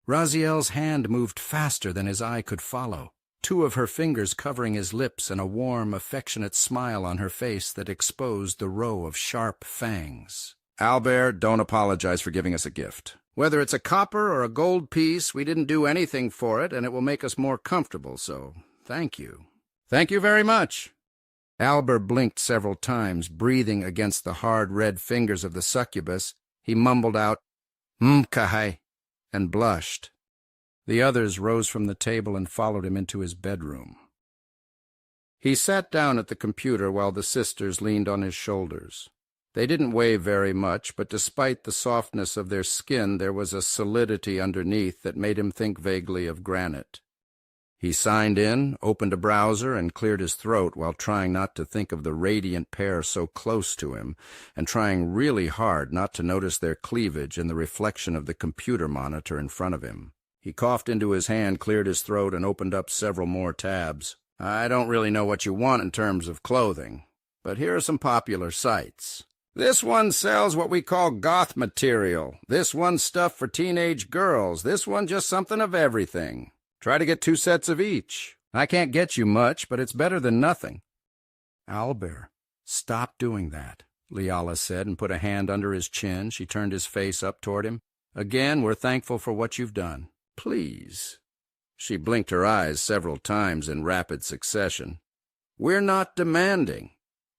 Raziel's hand moved faster than his eye could follow, two of her fingers covering his lips and a warm, affectionate smile on her face that exposed the row of sharp fangs. "Albert, don't apologize for giving us a gift. Whether it's a copper or a gold piece, we didn't do anything for it, and it will make us more comfortable, so thank you." "Thank you very much." Albert blinked several times, breathing against the hard red fingers of the succubus. He mumbled out, "Kahai," and blushed. The others rose from the table and followed him into his bedroom. He sat down at the computer while the sisters leaned on his shoulders. They didn't weigh very much, but despite the softness of their skin, there was a solidity underneath that made him think vaguely of granite. He signed in, opened a browser, and cleared his throat while trying not to think of the radiant pair so close to him, and trying really hard not to notice their cleavage in the reflection of the computer monitor in front of him. He coughed into his hand, cleared his throat, and opened up several more tabs. "I don't really know what you want in terms of clothing, but here are some popular sites. This one sells what we call goth material. This one's stuff for teenage girls. This one just something of everything. Try to get 2 sets of each. I can't get you much, but it's better than nothing." "Albert, stop doing that," Leala said, and put a hand under his chin. She turned his face up toward him. "Again, we're thankful for what you've done. Please." She blinked her eyes several times in rapid succession. "We're not demanding.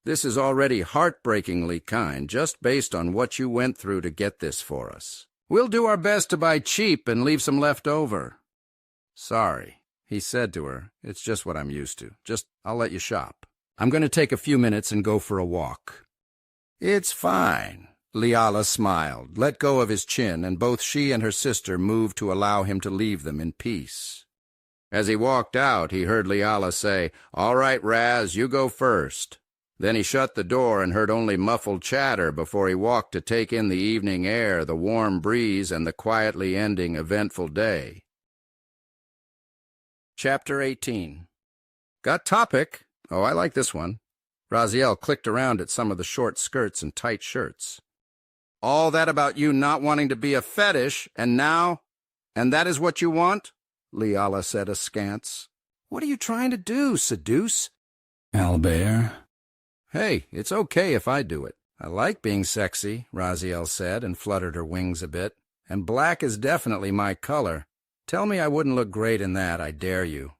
This is already heartbreakingly kind, just based on what you went through to get this for us. We'll do our best to buy cheap and leave some left over." "Sorry," he said to her. "It's just what I'm used to. I'll let you shop. I'm going to take a few minutes and go for a walk." "It's fine." Leala smiled, let go of his chin, and both she and her sister moved to allow him to leave them in peace. As he walked out, he heard Leala say, "All right, Raz, you go first." Then he shut the door and heard only muffled chatter before he walked to take in the evening air, the warm breeze, and the quietly ending eventful day. Chapter 18. Got topic? Oh, I like this one. Raziel clicked around at some of the short skirts and tight shirts. "All that about you not wanting to be a fetish, and that is what you want?" Leala said askance. "What are you trying to do, seduce?" "Albert." "Hey, it's okay if I do it. I like being sexy," Raziel said, and fluttered her wings a bit. "And black is definitely my color. Tell me I wouldn't look great in that, I dare you."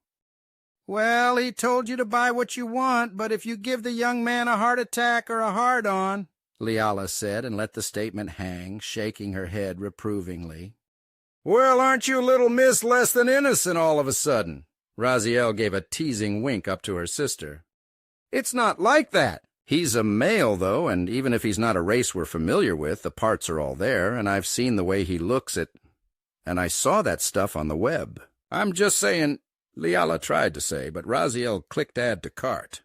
"Well, he told you to buy what you want, but if you give the young man a heart attack or a hard-on," Leala said, and let the statement hang, shaking her head reprovingly. "Well, aren't you little miss less than innocent all of a sudden?" Raziel gave a teasing wink up to her sister. "It's not like that," He's a male, though, and even if he's not a race we're familiar with, the parts are all there, and I've seen the way he looks at... And I saw that stuff on the web. I'm just saying, Liala tried to say, but Raziel clicked add to cart.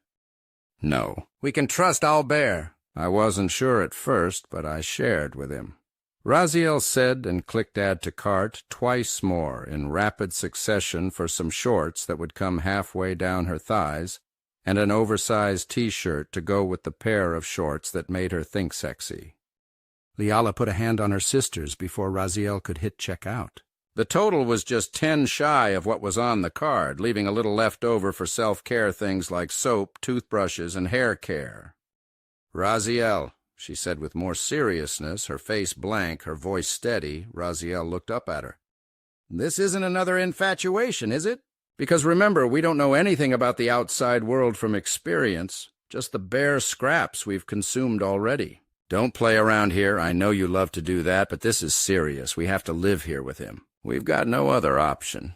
No, we can trust Albert. I wasn't sure at first, but I shared with him. Raziel said and clicked add to cart twice more in rapid succession for some shorts that would come halfway down her thighs, and an oversized T-shirt to go with the pair of shorts that made her think sexy. Liala put a hand on her sister's before Raziel could hit check out. The total was just 10 shy of what was on the card, leaving a little left over for self-care things like soap, toothbrushes, and hair care. Raziel, she said with more seriousness, her face blank, her voice steady. Raziel looked up at her. This isn't another infatuation, is it? Because remember, we don't know anything about the outside world from experience, just the bare scraps we've consumed already. Don't play around here. I know you love to do that, but this is serious. We have to live here with him. We've got no other option.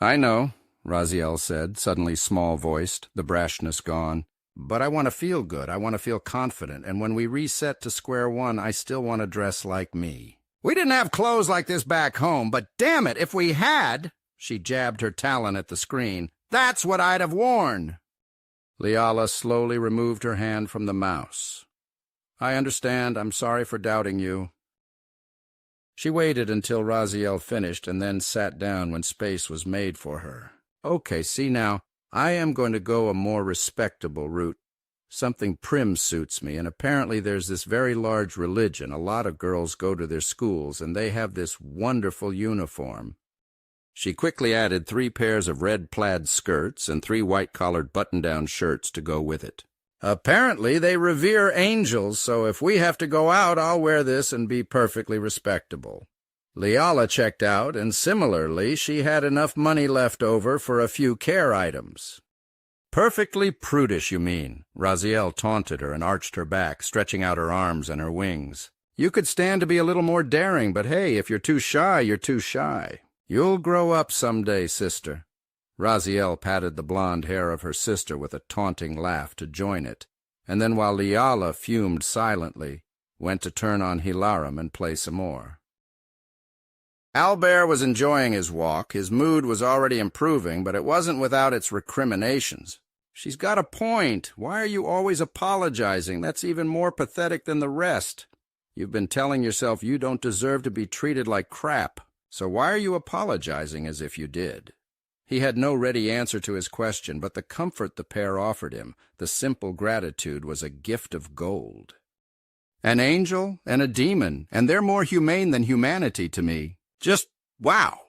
I know, Raziel said, suddenly small-voiced, the brashness gone. But I want to feel good. I want to feel confident, and when we reset to square one, I still want to dress like me. We didn't have clothes like this back home, but damn it, if we had... She jabbed her talon at the screen. That's what I'd have worn. Liala slowly removed her hand from the mouse. I understand. I'm sorry for doubting you. She waited until Raziel finished and then sat down when space was made for her. Okay, see now, I am going to go a more respectable route. Something prim suits me, and apparently there's this very large religion. A lot of girls go to their schools, and they have this wonderful uniform. She quickly added 3 pairs of red plaid skirts and 3 white-collared button-down shirts to go with it. Apparently they revere angels, so if we have to go out, I'll wear this and be perfectly respectable. Liala checked out, and similarly, she had enough money left over for a few care items. Perfectly prudish, you mean? Raziel taunted her and arched her back, stretching out her arms and her wings. You could stand to be a little more daring, but hey, if you're too shy, you're too shy. You'll grow up someday, sister. Raziel patted the blonde hair of her sister with a taunting laugh to join it, and then while Liala fumed silently, went to turn on Hilarum and play some more. Albert was enjoying his walk. His mood was already improving, but it wasn't without its recriminations. She's got a point. Why are you always apologizing? That's even more pathetic than the rest. You've been telling yourself you don't deserve to be treated like crap. So why are you apologizing as if you did? He had no ready answer to his question, but the comfort the pair offered him, the simple gratitude, was a gift of gold. An angel and a demon, and they're more humane than humanity to me. Just wow!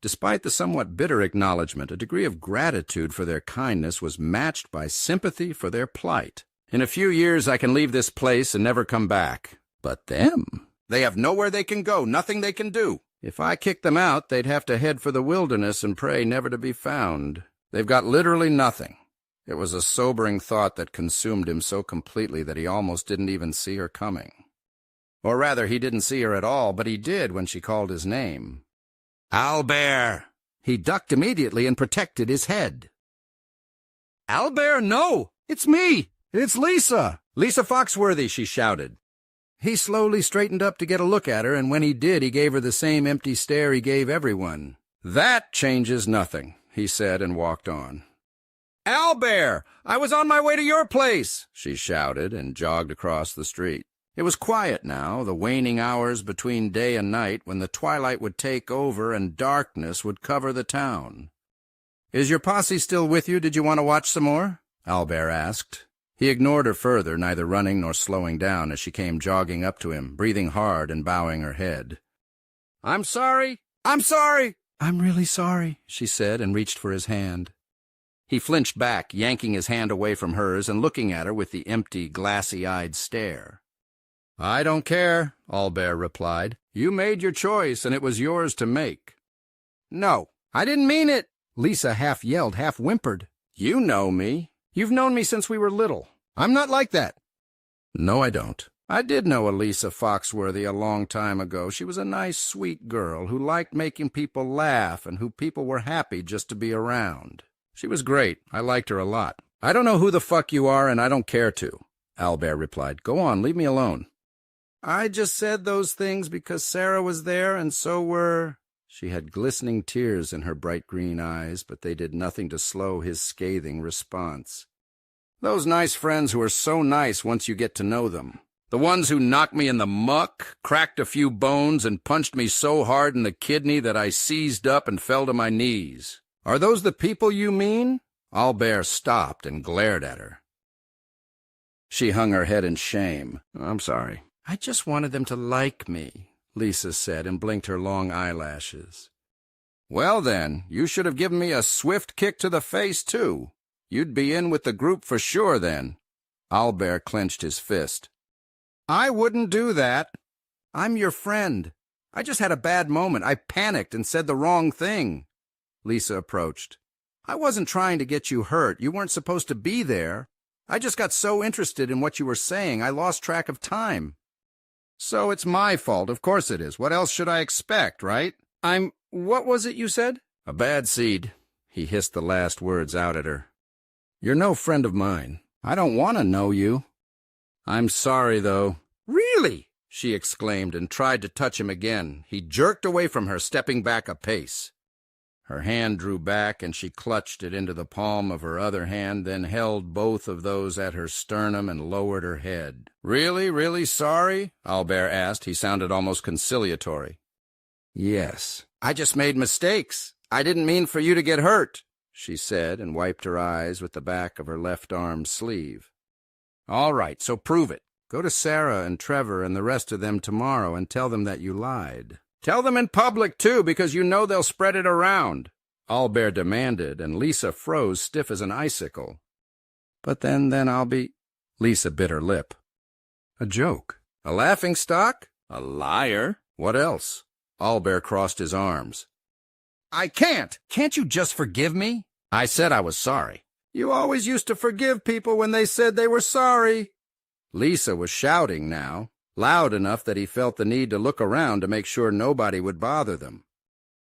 Despite the somewhat bitter acknowledgment, a degree of gratitude for their kindness was matched by sympathy for their plight. In a few years I can leave this place and never come back. But them? They have nowhere they can go, nothing they can do. If I kicked them out, they'd have to head for the wilderness and pray never to be found. They've got literally nothing. It was a sobering thought that consumed him so completely that he almost didn't even see her coming. Or rather, he didn't see her at all, but he did when she called his name. Albert! He ducked immediately and protected his head. Albert, no! It's me! It's Lisa! Lisa Foxworthy, she shouted. He slowly straightened up to get a look at her, and when he did, he gave her the same empty stare he gave everyone. That changes nothing, he said and walked on. Albert! I was on my way to your place, she shouted and jogged across the street. It was quiet now, the waning hours between day and night when the twilight would take over and darkness would cover the town. Is your posse still with you? Did you want to watch some more? Albert asked. He ignored her further, neither running nor slowing down as she came jogging up to him, breathing hard and bowing her head. I'm sorry. I'm sorry. I'm really sorry, she said and reached for his hand. He flinched back, yanking his hand away from hers and looking at her with the empty, glassy-eyed stare. I don't care, Albert replied. You made your choice, and it was yours to make. No, I didn't mean it, Lisa half yelled, half whimpered. You know me. You've known me since we were little. I'm not like that. No, I don't. I did know Elisa Foxworthy a long time ago. She was a nice, sweet girl who liked making people laugh and who people were happy just to be around. She was great. I liked her a lot. I don't know who the fuck you are, and I don't care to, Albert replied. Go on, leave me alone. I just said those things because Sarah was there, and so were... She had glistening tears in her bright green eyes, but they did nothing to slow his scathing response. Those nice friends who are so nice once you get to know them. The ones who knocked me in the muck, cracked a few bones, and punched me so hard in the kidney that I seized up and fell to my knees. Are those the people you mean? Albert stopped and glared at her. She hung her head in shame. I'm sorry. I just wanted them to like me, Lisa said, and blinked her long eyelashes. Well then, you should have given me a swift kick to the face, too. You'd be in with the group for sure then. Albert clenched his fist. I wouldn't do that. I'm your friend. I just had a bad moment. I panicked and said the wrong thing. Lisa approached. I wasn't trying to get you hurt. You weren't supposed to be there. I just got so interested in what you were saying, I lost track of time. So it's my fault. Of course it is. What else should I expect, right? What was it you said? A bad seed. He hissed the last words out at her. You're no friend of mine. I don't want to know you. I'm sorry, though. Really? She exclaimed and tried to touch him again. He jerked away from her, stepping back a pace. Her hand drew back, and she clutched it into the palm of her other hand, then held both of those at her sternum and lowered her head. Really, really sorry? Albert asked. He sounded almost conciliatory. Yes. I just made mistakes. I didn't mean for you to get hurt, she said, and wiped her eyes with the back of her left arm sleeve. All right, so prove it. Go to Sarah and Trevor and the rest of them tomorrow and tell them that you lied. Tell them in public, too, because you know they'll spread it around, Albert demanded, and Lisa froze stiff as an icicle. But then I'll be... Lisa bit her lip. A joke. A laughingstock? A liar? What else? Albert crossed his arms. I can't! Can't you just forgive me? I said I was sorry. You always used to forgive people when they said they were sorry. Lisa was shouting now, loud enough that he felt the need to look around to make sure nobody would bother them.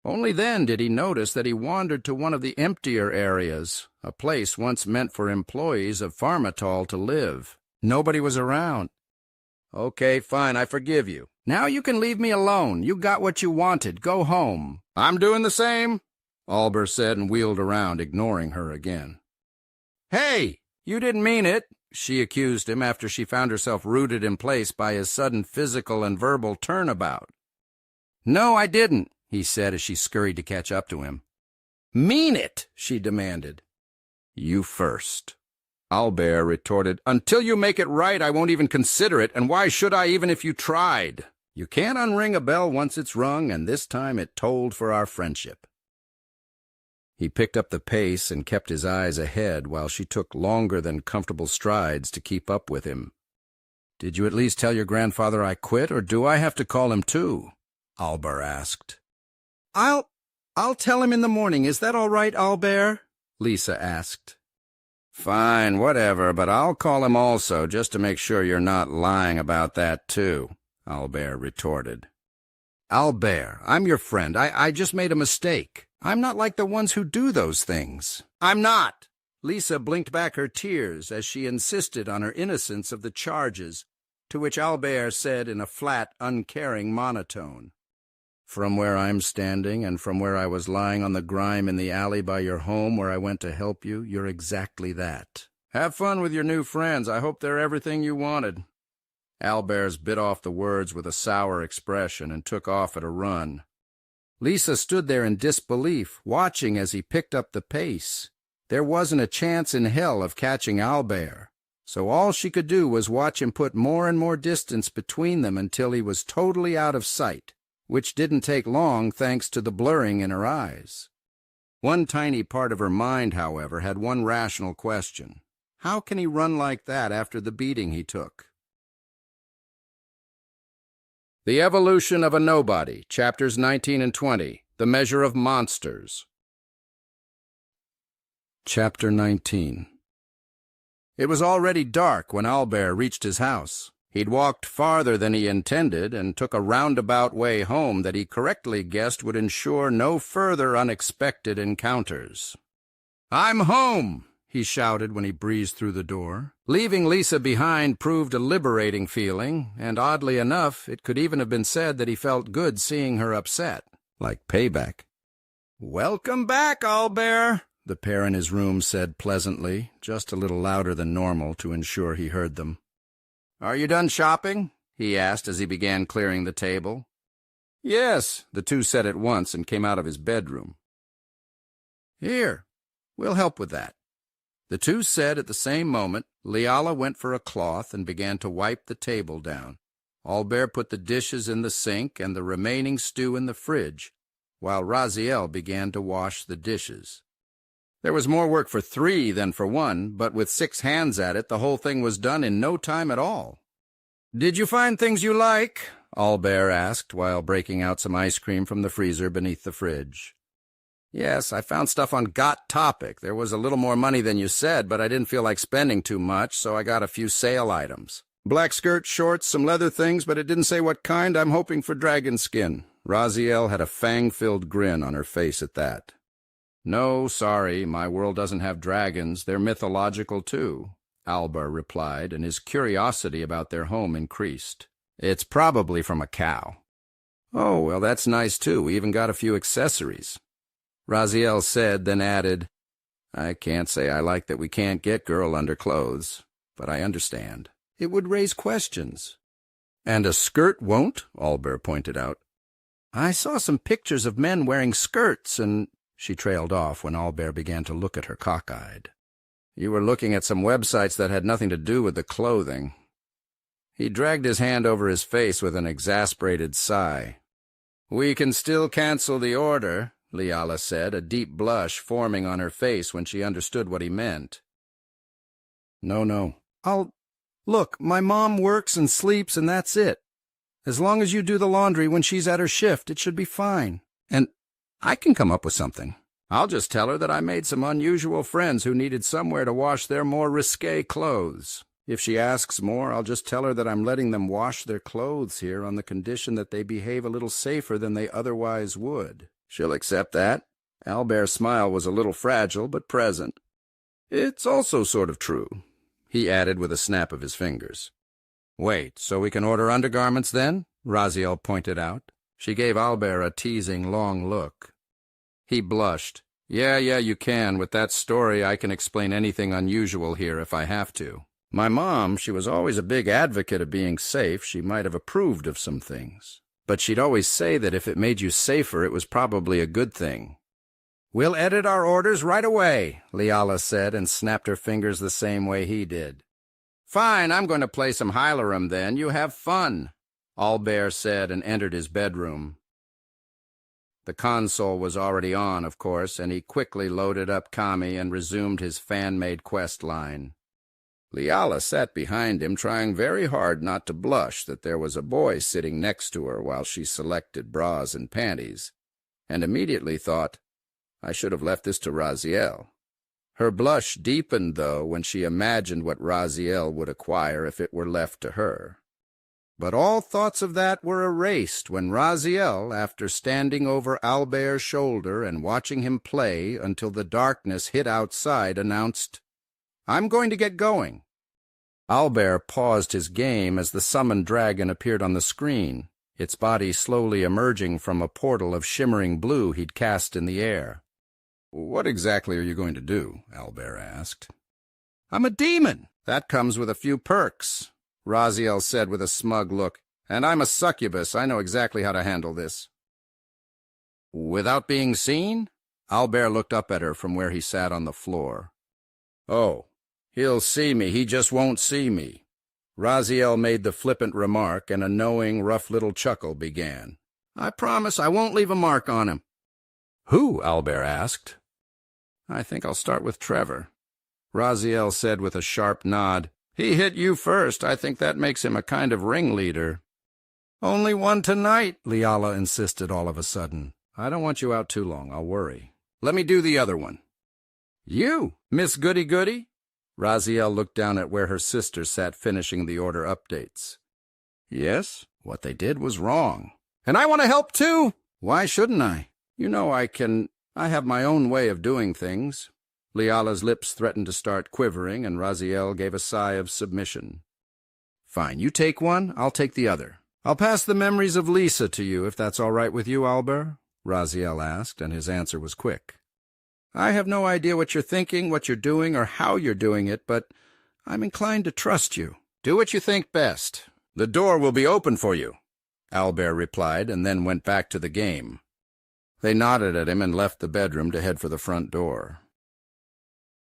Only then did he notice that he wandered to one of the emptier areas, a place once meant for employees of Pharmatol to live. Nobody was around. Okay, fine, I forgive you. Now you can leave me alone. You got what you wanted. Go home. I'm doing the same, Albert said and wheeled around, ignoring her again. Hey, you didn't mean it, she accused him after she found herself rooted in place by his sudden physical and verbal turnabout. No, I didn't, he said as she scurried to catch up to him. Mean it, she demanded. You first. Albert retorted, Until you make it right, I won't even consider it, and why should I even if you tried? You can't unring a bell once it's rung, and this time it tolled for our friendship. He picked up the pace and kept his eyes ahead while she took longer than comfortable strides to keep up with him. Did you at least tell your grandfather I quit, or do I have to call him too? Albert asked. I'll tell him in the morning. Is that all right, Albert? Lisa asked. Fine, whatever, but I'll call him also, just to make sure you're not lying about that too, Albert retorted. Albert, I'm your friend. I just made a mistake. I'm not like the ones who do those things. I'm not. Lisa blinked back her tears as she insisted on her innocence of the charges, to which Albert said in a flat, uncaring monotone. From where I'm standing and from where I was lying on the grime in the alley by your home where I went to help you, you're exactly that. Have fun with your new friends. I hope they're everything you wanted. Albert bit off the words with a sour expression and took off at a run. Lisa stood there in disbelief, watching as he picked up the pace. There wasn't a chance in hell of catching Albert, so all she could do was watch him put more and more distance between them until he was totally out of sight, which didn't take long thanks to the blurring in her eyes. One tiny part of her mind, however, had one rational question. How can he run like that after the beating he took? The Evolution of a Nobody, Chapters 19 and 20, The Measure of Monsters. Chapter 19. It was already dark when Albert reached his house. He'd walked farther than he intended and took a roundabout way home that he correctly guessed would ensure no further unexpected encounters. I'm home, he shouted when he breezed through the door. Leaving Lisa behind proved a liberating feeling, and oddly enough, it could even have been said that he felt good seeing her upset, like payback. "Welcome back, Owlbear," the pair in his room said pleasantly, just a little louder than normal to ensure he heard them. "Are you done shopping?" he asked as he began clearing the table. "Yes," the two said at once and came out of his bedroom. "Here, we'll help with that." The two said at the same moment. Leala went for a cloth and began to wipe the table down. Owlbear put the dishes in the sink and the remaining stew in the fridge, while Raziel began to wash the dishes. There was more work for three than for one, but with 6 hands at it, the whole thing was done in no time at all. "Did you find things you like?" Owlbear asked while breaking out some ice cream from the freezer beneath the fridge. "Yes, I found stuff on Got Topic. There was a little more money than you said, but I didn't feel like spending too much, so I got a few sale items. Black skirt, shorts, some leather things, but it didn't say what kind. I'm hoping for dragon skin." Raziel had a fang-filled grin on her face at that. "No, sorry, my world doesn't have dragons. They're mythological, too," Owlbear replied, and his curiosity about their home increased. "It's probably from a cow." "Oh, well, that's nice, too. We even got a few accessories." Raziel said, then added, "I can't say I like that we can't get girl underclothes, but I understand. It would raise questions." "And a skirt won't?" Owlbear pointed out. "I saw some pictures of men wearing skirts, and—" She trailed off when Owlbear began to look at her cockeyed. "You were looking at some websites that had nothing to do with the clothing." He dragged his hand over his face with an exasperated sigh. "We can still cancel the order," Leala said, a deep blush forming on her face when she understood what he meant. No. Look, my mom works and sleeps, and that's it. As long as you do the laundry when she's at her shift, it should be fine. And I can come up with something. I'll just tell her that I made some unusual friends who needed somewhere to wash their more risque clothes. If she asks more, I'll just tell her that I'm letting them wash their clothes here on the condition that they behave a little safer than they otherwise would. She'll accept that." Owlbear's smile was a little fragile but present. "It's also sort of true," he added with a snap of his fingers. "Wait, so we can order undergarments then?" Raziel pointed out. She gave Owlbear a teasing long look. He blushed. Yeah, you can. With that story, I can explain anything unusual here if I have to. My mom, she was always a big advocate of being safe. She might have approved of some things. But she'd always say that if it made you safer, it was probably a good thing. "We'll edit our orders right away," Leala said, and snapped her fingers the same way he did. "Fine, I'm going to play some Hylarum then. You have fun," Owlbear said and entered his bedroom. The console was already on, of course, and he quickly loaded up Kami and resumed his fan-made quest line. Leala sat behind him, trying very hard not to blush that there was a boy sitting next to her while she selected bras and panties, and immediately thought, I should have left this to Raziel. Her blush deepened, though, when she imagined what Raziel would acquire if it were left to her. But all thoughts of that were erased when Raziel, after standing over Owlbear's shoulder and watching him play until the darkness hit outside, announced, "I'm going to get going." Owlbear paused his game as the summoned dragon appeared on the screen, its body slowly emerging from a portal of shimmering blue he'd cast in the air. "What exactly are you going to do?" Owlbear asked. "I'm a demon. That comes with a few perks," Raziel said with a smug look. "And I'm a succubus. I know exactly how to handle this." "Without being seen?" Owlbear looked up at her from where he sat on the floor. "Oh, he'll see me. He just won't see me." Raziel made the flippant remark, and a knowing, rough little chuckle began. "I promise I won't leave a mark on him." "Who?" Owlbear asked. "I think I'll start with Trevor," Raziel said with a sharp nod. "He hit you first. I think that makes him a kind of ringleader." "Only one tonight," Leala insisted all of a sudden. "I don't want you out too long. I'll worry. Let me do the other one." "You, Miss Goody-Goody?" Raziel looked down at where her sister sat finishing the order updates. "Yes, what they did was wrong. And I want to help too. Why shouldn't I? You know I have my own way of doing things." Liala's lips threatened to start quivering, and Raziel gave a sigh of submission. "Fine, you take one, I'll take the other. I'll pass the memories of Lisa to you, if that's all right with you, Albert?" Raziel asked, and his answer was quick. "I have no idea what you're thinking, what you're doing, or how you're doing it, but I'm inclined to trust you. Do what you think best. The door will be open for you," Albert replied, and then went back to the game. They nodded at him and left the bedroom to head for the front door.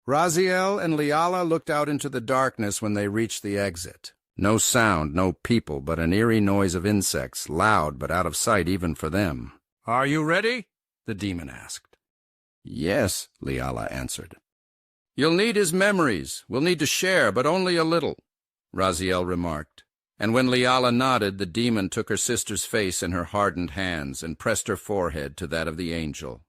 Raziel and Liala looked out into the darkness when they reached the exit. No sound, no people, but an eerie noise of insects, loud but out of sight even for them. "Are you ready?" the demon asked. "Yes," Liala answered. "You'll need his memories. We'll need to share, but only a little," Raziel remarked. And when Liala nodded, the demon took her sister's face in her hardened hands and pressed her forehead to that of the angel.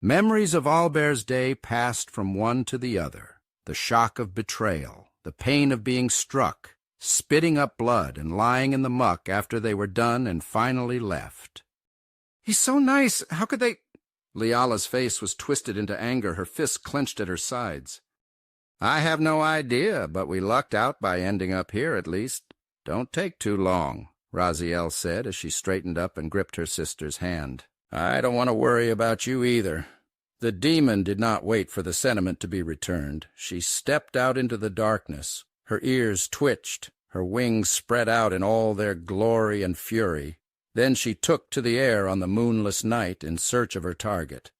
Memories of Albert's day passed from one to the other. The shock of betrayal, the pain of being struck, spitting up blood and lying in the muck after they were done and finally left. "He's so nice. How could they—" Liala's face was twisted into anger, her fists clenched at her sides. "I have no idea, but we lucked out by ending up here at least. Don't take too long," Raziel said as she straightened up and gripped her sister's hand. "I don't want to worry about you either." The demon did not wait for the sentiment to be returned. She stepped out into the darkness. Her ears twitched, her wings spread out in all their glory and fury. Then she took to the air on the moonless night in search of her target.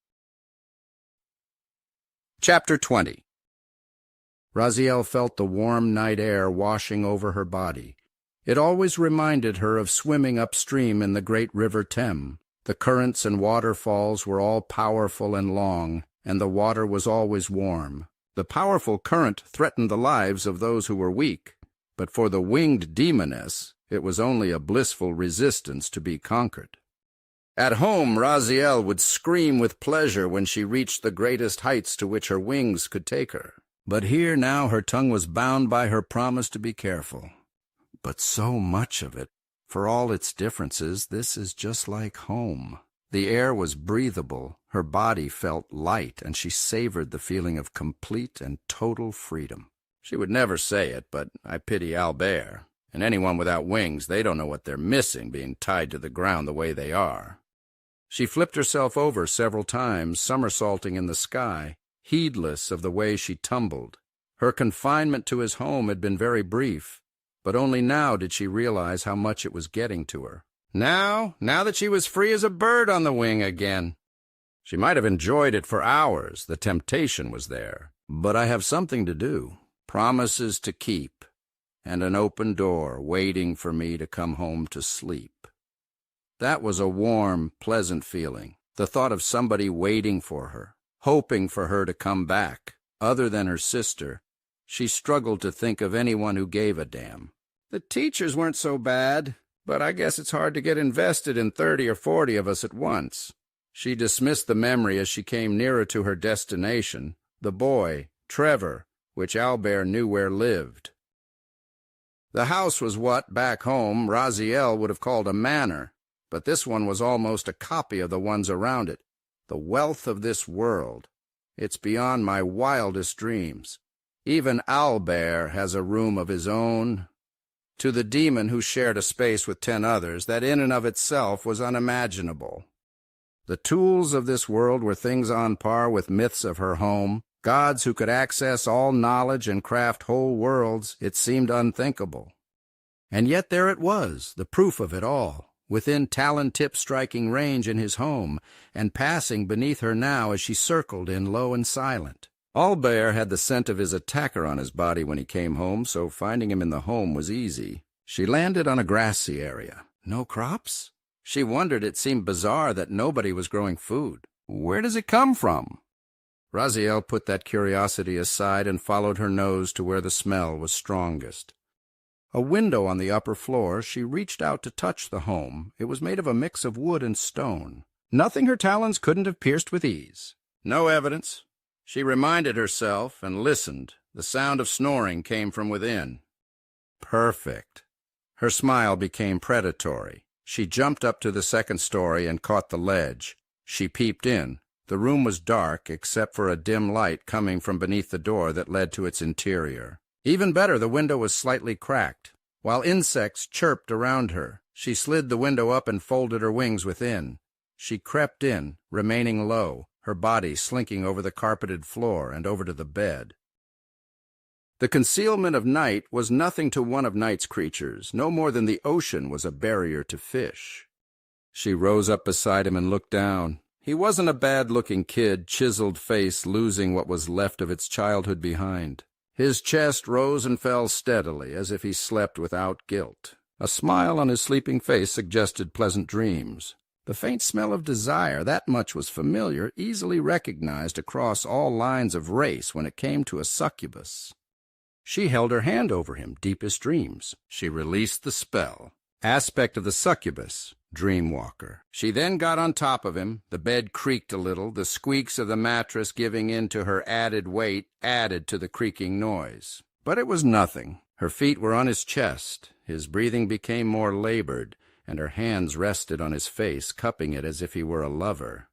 Chapter 20. Raziel felt the warm night air washing over her body. It always reminded her of swimming upstream in the great river Thames. The currents and waterfalls were all powerful and long, and the water was always warm. The powerful current threatened the lives of those who were weak, but for the winged demoness it was only a blissful resistance to be conquered. At home, Raziel would scream with pleasure when she reached the greatest heights to which her wings could take her. But here now her tongue was bound by her promise to be careful. But so much of it, for all its differences, this is just like home. The air was breathable, her body felt light, and she savored the feeling of complete and total freedom. She would never say it, but I pity Albert. And anyone without wings, they don't know what they're missing being tied to the ground the way they are. She flipped herself over several times, somersaulting in the sky, heedless of the way she tumbled. Her confinement to his home had been very brief, but only now did she realize how much it was getting to her. Now that she was free as a bird on the wing again. She might have enjoyed it for hours. The temptation was there. But I have something to do, promises to keep, and an open door waiting for me to come home to sleep. That was a warm, pleasant feeling, the thought of somebody waiting for her, hoping for her to come back. Other than her sister, she struggled to think of anyone who gave a damn. The teachers weren't so bad, but I guess it's hard to get invested in 30 or 40 of us at once. She dismissed the memory as she came nearer to her destination, the boy, Trevor, which Albert knew where lived. The house was what, back home, Raziel would have called a manor, but this one was almost a copy of the ones around it. The wealth of this world. It's beyond my wildest dreams. Even Albert has a room of his own. To the demon who shared a space with 10 others, that in and of itself was unimaginable. The tools of this world were things on par with myths of her home. Gods who could access all knowledge and craft whole worlds, it seemed unthinkable. And yet there it was, the proof of it all, within talon-tip striking range in his home, and passing beneath her now as she circled in low and silent. Albert had the scent of his attacker on his body when he came home, so finding him in the home was easy. She landed on a grassy area. No crops? She wondered. It seemed bizarre that nobody was growing food. Where does it come from? Raziel put that curiosity aside and followed her nose to where the smell was strongest. A window on the upper floor, she reached out to touch the home. It was made of a mix of wood and stone. Nothing her talons couldn't have pierced with ease. No evidence. She reminded herself and listened. The sound of snoring came from within. Perfect. Her smile became predatory. She jumped up to the second story and caught the ledge. She peeped in. The room was dark except for a dim light coming from beneath the door that led to its interior. Even better, the window was slightly cracked. While insects chirped around her, she slid the window up and folded her wings within. She crept in, remaining low, her body slinking over the carpeted floor and over to the bed. The concealment of night was nothing to one of night's creatures, no more than the ocean was a barrier to fish. She rose up beside him and looked down. He wasn't a bad-looking kid, chiseled face losing what was left of its childhood behind. His chest rose and fell steadily, as if he slept without guilt. A smile on his sleeping face suggested pleasant dreams. The faint smell of desire, that much was familiar, easily recognized across all lines of race when it came to a succubus. She held her hand over him, deepest dreams. She released the spell. Aspect of the succubus, dreamwalker. She then got on top of him. The bed creaked a little. The squeaks of the mattress giving in to her added weight added to the creaking noise. But it was nothing. Her feet were on his chest. His breathing became more labored, and her hands rested on his face, cupping it as if he were a lover.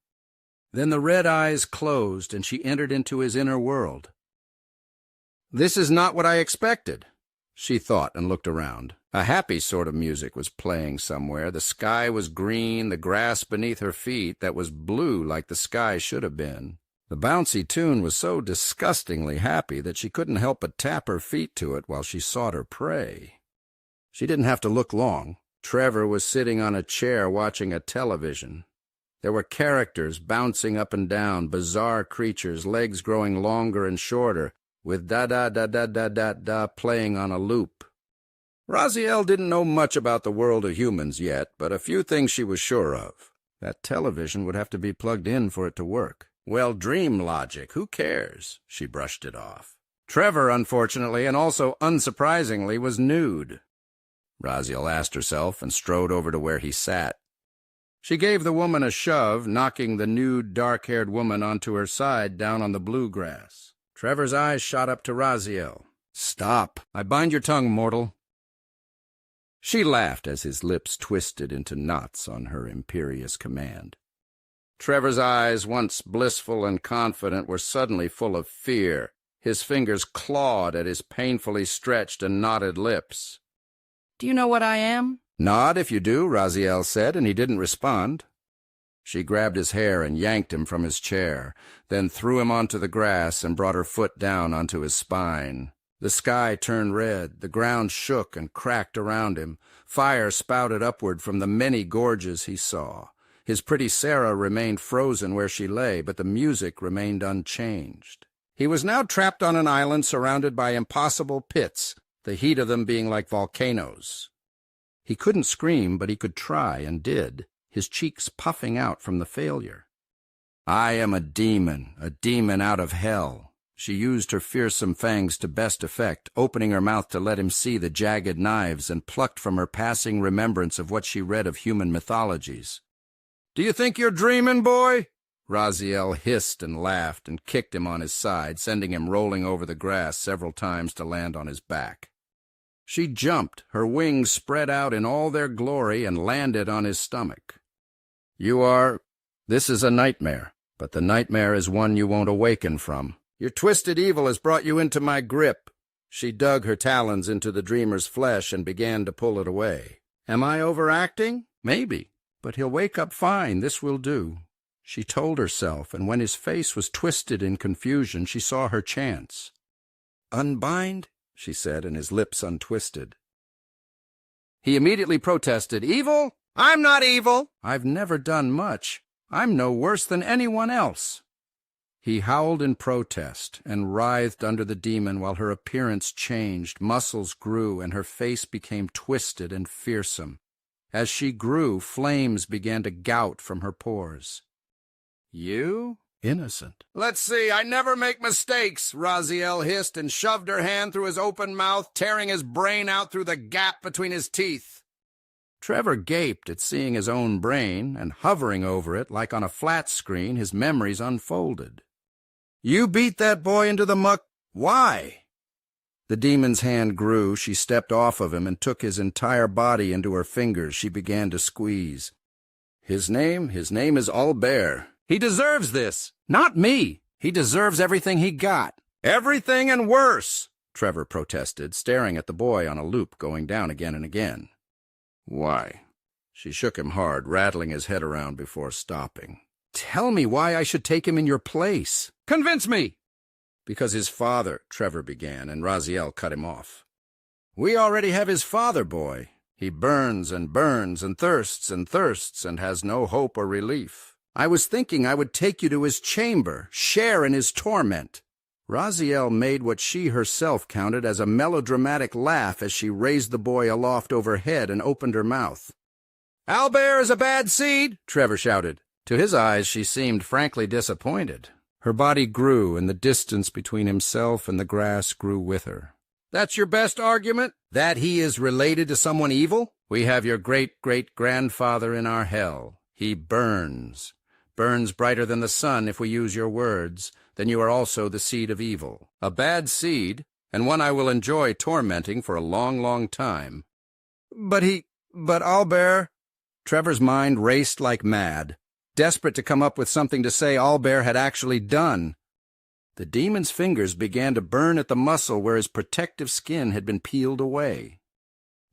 Then the red eyes closed, and she entered into his inner world. "This is not what I expected," she thought and looked around. A happy sort of music was playing somewhere. The sky was green, the grass beneath her feet that was blue like the sky should have been. The bouncy tune was so disgustingly happy that she couldn't help but tap her feet to it while she sought her prey. She didn't have to look long. Trevor was sitting on a chair watching a television. There were characters bouncing up and down, bizarre creatures, legs growing longer and shorter, with da-da-da-da-da-da-da playing on a loop. Raziel didn't know much about the world of humans yet, but a few things she was sure of. That television would have to be plugged in for it to work. Well, dream logic, who cares? She brushed it off. Trevor, unfortunately, and also unsurprisingly, was nude. Raziel asked herself and strode over to where he sat. She gave the woman a shove, knocking the nude, dark-haired woman onto her side down on the bluegrass. Trevor's eyes shot up to Raziel. "Stop. I bind your tongue, mortal." She laughed as his lips twisted into knots on her imperious command. Trevor's eyes, once blissful and confident, were suddenly full of fear. His fingers clawed at his painfully stretched and knotted lips. "Do you know what I am?" "Nod if you do," Raziel said, and he didn't respond. She grabbed his hair and yanked him from his chair, then threw him onto the grass and brought her foot down onto his spine. The sky turned red, the ground shook and cracked around him. Fire spouted upward from the many gorges he saw. His pretty Sarah remained frozen where she lay, but the music remained unchanged. He was now trapped on an island surrounded by impossible pits, the heat of them being like volcanoes. He couldn't scream, but he could try and did, his cheeks puffing out from the failure. "I am a demon out of hell." She used her fearsome fangs to best effect, opening her mouth to let him see the jagged knives, and plucked from her passing remembrance of what she read of human mythologies. "Do you think you're dreaming, boy?" Raziel hissed and laughed and kicked him on his side, sending him rolling over the grass several times to land on his back. She jumped, her wings spread out in all their glory, and landed on his stomach. This is a nightmare, but the nightmare is one you won't awaken from. Your twisted evil has brought you into my grip." She dug her talons into the dreamer's flesh and began to pull it away. "Am I overacting? Maybe. But he'll wake up fine. This will do," she told herself, and when his face was twisted in confusion, she saw her chance. "Unbind?" she said, and his lips untwisted. He immediately protested, "Evil? I'm not evil. I've never done much. I'm no worse than anyone else." He howled in protest and writhed under the demon while her appearance changed, muscles grew, and her face became twisted and fearsome. As she grew, flames began to gout from her pores. "You? Innocent." "Let's see, I never make mistakes," Raziel hissed and shoved her hand through his open mouth, tearing his brain out through the gap between his teeth. Trevor gaped at seeing his own brain, and hovering over it like on a flat screen, his memories unfolded. "You beat that boy into the muck. Why?" The demon's hand grew. She stepped off of him and took his entire body into her fingers. She began to squeeze. His name is Albert. He deserves this. Not me. He deserves everything he got. Everything and worse, Trevor protested, staring at the boy on a loop going down again and again. Why? She shook him hard, rattling his head around before stopping. Tell me why I should take him in your place. Convince me! Because his father, Trevor began, and Raziel cut him off. We already have his father, boy. He burns and burns and thirsts and has no hope or relief. I was thinking I would take you to his chamber, share in his torment. Raziel made what she herself counted as a melodramatic laugh as she raised the boy aloft overhead and opened her mouth. Albert is a bad seed, Trevor shouted. To his eyes, she seemed frankly disappointed. Her body grew, and the distance between himself and the grass grew with her. That's your best argument? That he is related to someone evil? We have your great-great-grandfather in our hell. He burns. Burns brighter than the sun, if we use your words. Then you are also the seed of evil. A bad seed, and one I will enjoy tormenting for a long, long time. But Albert... Trevor's mind raced like mad, desperate to come up with something to say Albert had actually done. The demon's fingers began to burn at the muscle where his protective skin had been peeled away.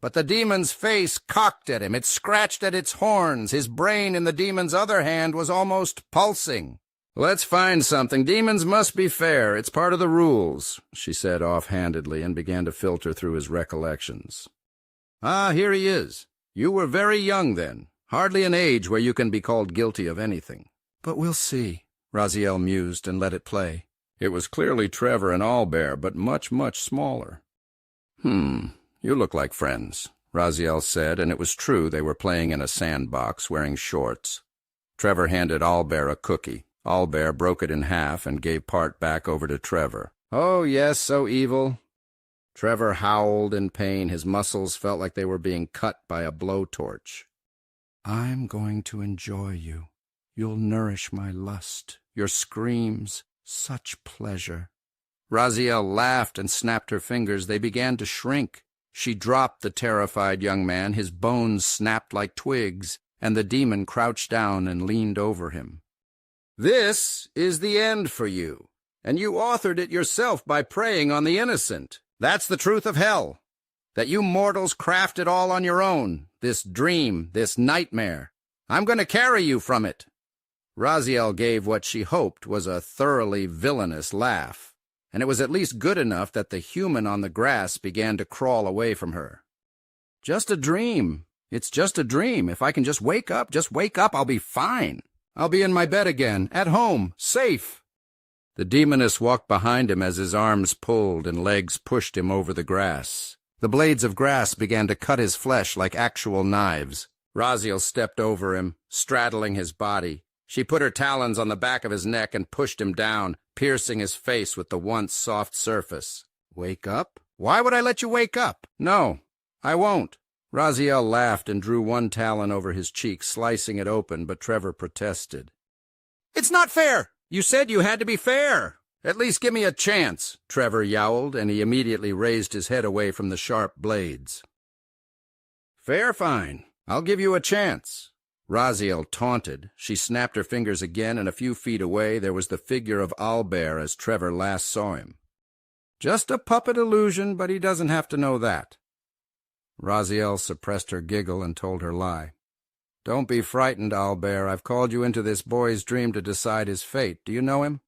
But the demon's face cocked at him. It scratched at its horns. His brain in the demon's other hand was almost pulsing. Let's find something. Demons must be fair. It's part of the rules, she said offhandedly and began to filter through his recollections. Ah, here he is. You were very young then, hardly an age where you can be called guilty of anything. But we'll see, Raziel mused and let it play. It was clearly Trevor and Albert, but much, much smaller. You look like friends, Raziel said, and it was true they were playing in a sandbox, wearing shorts. Trevor handed Albert a cookie. Albert broke it in half and gave part back over to Trevor. Oh, yes, so evil. Trevor howled in pain. His muscles felt like they were being cut by a blowtorch. I'm going to enjoy you. You'll nourish my lust. Your screams, such pleasure. Raziel laughed and snapped her fingers. They began to shrink. She dropped the terrified young man. His bones snapped like twigs, and the demon crouched down and leaned over him. This is the end for you, and you authored it yourself by preying on the innocent. That's the truth of hell, that you mortals craft it all on your own, this dream, this nightmare. I'm going to carry you from it. Raziel gave what she hoped was a thoroughly villainous laugh, and it was at least good enough that the human on the grass began to crawl away from her. Just a dream. It's just a dream. If I can just wake up, I'll be fine. I'll be in my bed again, at home, safe. The demoness walked behind him as his arms pulled and legs pushed him over the grass. The blades of grass began to cut his flesh like actual knives. Raziel stepped over him, straddling his body. She put her talons on the back of his neck and pushed him down, piercing his face with the once soft surface. Wake up? Why would I let you wake up? No, I won't. Raziel laughed and drew one talon over his cheek, slicing it open, but Trevor protested. It's not fair! You said you had to be fair. At least give me a chance, Trevor yowled, and he immediately raised his head away from the sharp blades. Fair, fine. I'll give you a chance. Raziel taunted. She snapped her fingers again, and a few feet away there was the figure of Albert as Trevor last saw him. Just a puppet illusion, but he doesn't have to know that. Raziel suppressed her giggle and told her lie. Don't be frightened, Albert. I've called you into this boy's dream to decide his fate. Do you know him?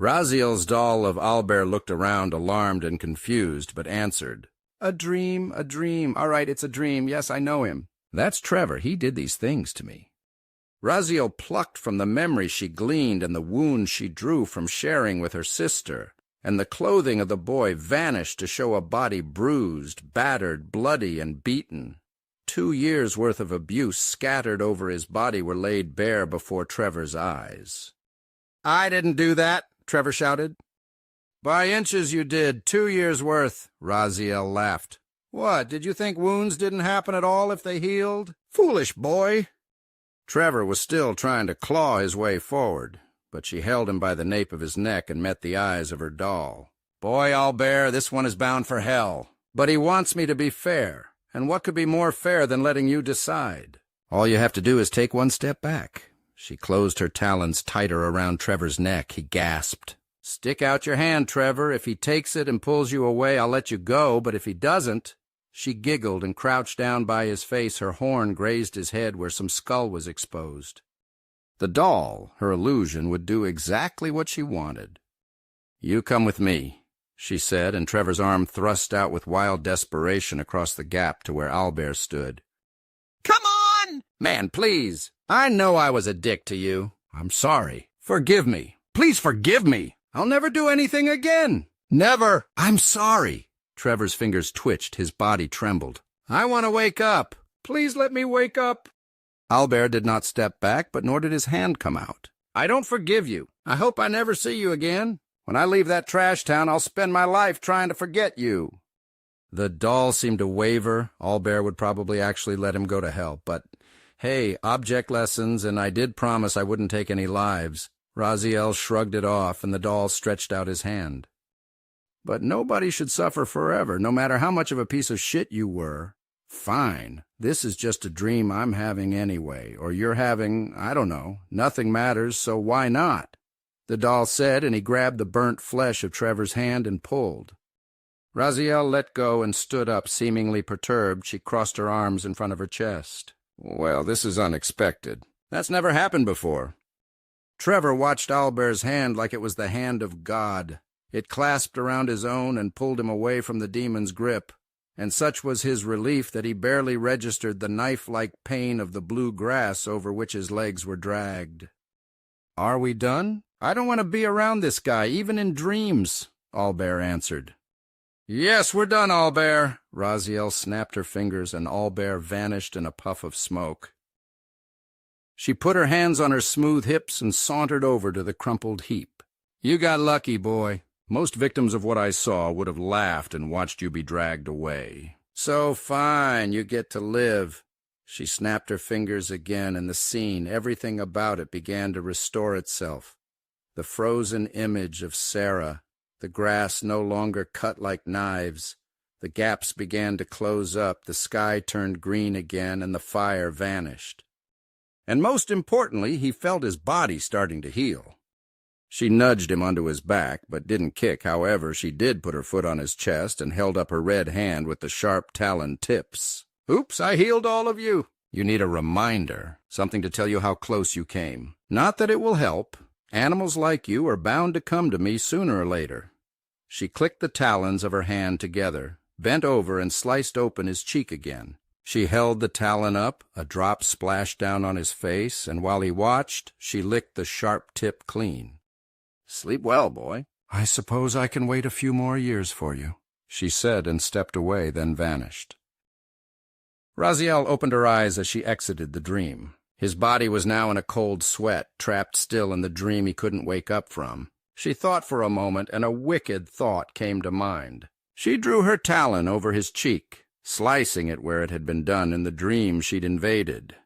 Raziel's doll of Albert looked around, alarmed and confused, but answered. A dream, a dream. All right, it's a dream. Yes, I know him. That's Trevor. He did these things to me. Raziel plucked from the memory she gleaned and the wounds she drew from sharing with her sister, and the clothing of the boy vanished to show a body bruised, battered, bloody, and beaten. 2 years' worth of abuse scattered over his body were laid bare before Trevor's eyes. I didn't do that, Trevor shouted. By inches you did, 2 years' worth, Raziel laughed. What, did you think wounds didn't happen at all if they healed? Foolish boy. Trevor was still trying to claw his way forward, but she held him by the nape of his neck and met the eyes of her doll. Boy, Albert, this one is bound for hell. But he wants me to be fair. And what could be more fair than letting you decide? All you have to do is take one step back. She closed her talons tighter around Trevor's neck. He gasped. "Stick out your hand, Trevor. If he takes it and pulls you away, I'll let you go, but if he doesn't—" She giggled and crouched down by his face. Her horn grazed his head where some skull was exposed. The doll, her illusion, would do exactly what she wanted. "You come with me," she said, and Trevor's arm thrust out with wild desperation across the gap to where Albert stood. "Come on!" "Man, please. I know I was a dick to you. I'm sorry. Forgive me. Please forgive me. I'll never do anything again. Never. I'm sorry." Trevor's fingers twitched. His body trembled. "I want to wake up. Please let me wake up." Albert did not step back, but nor did his hand come out. "I don't forgive you. I hope I never see you again. When I leave that trash town, I'll spend my life trying to forget you." The doll seemed to waver. Albert would probably actually let him go to hell, but hey, object lessons, and I did promise I wouldn't take any lives. Raziel shrugged it off, and the doll stretched out his hand. "But nobody should suffer forever, no matter how much of a piece of shit you were. Fine, this is just a dream I'm having anyway, or you're having, I don't know. Nothing matters, so why not?" the doll said, and he grabbed the burnt flesh of Trevor's hand and pulled. Raziel let go and stood up, seemingly perturbed. She crossed her arms in front of her chest. "Well, this is unexpected. That's never happened before." Trevor watched Albert's hand like it was the hand of God. It clasped around his own and pulled him away from the demon's grip, and such was his relief that he barely registered the knife-like pain of the blue grass over which his legs were dragged. "Are we done? I don't want to be around this guy, even in dreams," Albert answered. "Yes, we're done, Albert." Raziel snapped her fingers, and Albert vanished in a puff of smoke. She put her hands on her smooth hips and sauntered over to the crumpled heap. "You got lucky, boy. Most victims of what I saw would have laughed and watched you be dragged away. So fine, you get to live." She snapped her fingers again, and the scene, everything about it, began to restore itself. The frozen image of Sarah, the grass no longer cut like knives. The gaps began to close up, the sky turned green again, and the fire vanished. And most importantly, he felt his body starting to heal. She nudged him onto his back, but didn't kick. However, she did put her foot on his chest and held up her red hand with the sharp taloned tips. "Oops, I healed all of you. You need a reminder, something to tell you how close you came. Not that it will help. Animals like you are bound to come to me sooner or later." She clicked the talons of her hand together, bent over and sliced open his cheek again. She held the talon up, a drop splashed down on his face, and while he watched, she licked the sharp tip clean. "Sleep well, boy." "I suppose I can wait a few more years for you," she said and stepped away, then vanished. Raziel opened her eyes as she exited the dream. His body was now in a cold sweat, trapped still in the dream he couldn't wake up from. She thought for a moment, and a wicked thought came to mind. She drew her talon over his cheek, slicing it where it had been done in the dream she'd invaded.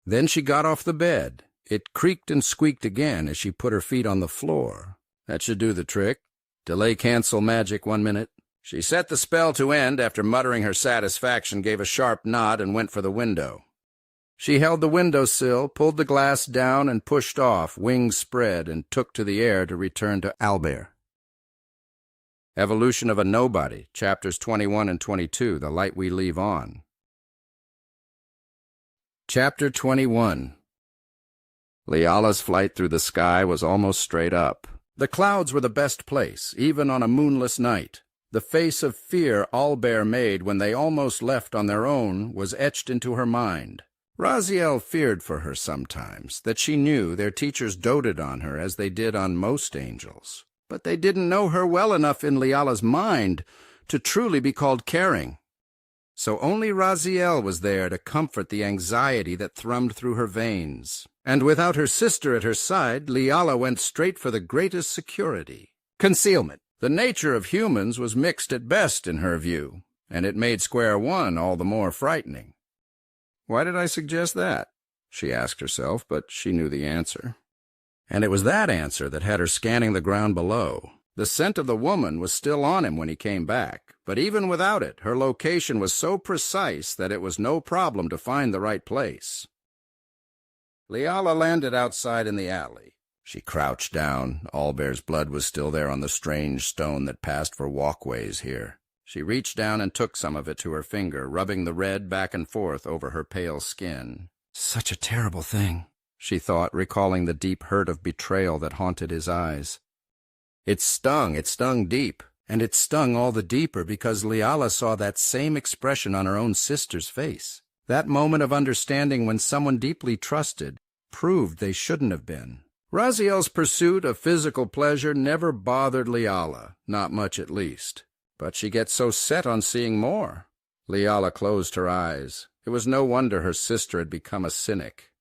Then she got off the bed. It creaked and squeaked again as she put her feet on the floor. That should do the trick. Delay cancel magic 1 minute. She set the spell to end after muttering her satisfaction, gave a sharp nod, and went for the window. She held the windowsill, pulled the glass down, and pushed off, wings spread, and took to the air to return to Albert. Evolution of a Nobody, Chapters 21 and 22, The Light We Leave On. Chapter 21. Liala's flight through the sky was almost straight up. The clouds were the best place, even on a moonless night. The face of fear Albert made when they almost left on their own was etched into her mind. Raziel feared for her sometimes, that she knew their teachers doted on her as they did on most angels. But they didn't know her well enough in Liala's mind to truly be called caring. So only Raziel was there to comfort the anxiety that thrummed through her veins. And without her sister at her side, Liala went straight for the greatest security: concealment. The nature of humans was mixed at best in her view, and it made square one all the more frightening. Why did I suggest that? She asked herself, but she knew the answer. And it was that answer that had her scanning the ground below. The scent of the woman was still on him when he came back, but even without it, her location was so precise that it was no problem to find the right place. Leala landed outside in the alley. She crouched down. Owlbear's blood was still there on the strange stone that passed for walkways here. She reached down and took some of it to her finger, rubbing the red back and forth over her pale skin. Such a terrible thing, she thought, recalling the deep hurt of betrayal that haunted his eyes. It stung deep, and it stung all the deeper because Leala saw that same expression on her own sister's face. That moment of understanding when someone deeply trusted proved they shouldn't have been. Raziel's pursuit of physical pleasure never bothered Leala, not much at least. But she gets so set on seeing more. Leala closed her eyes. It was no wonder her sister had become a cynic.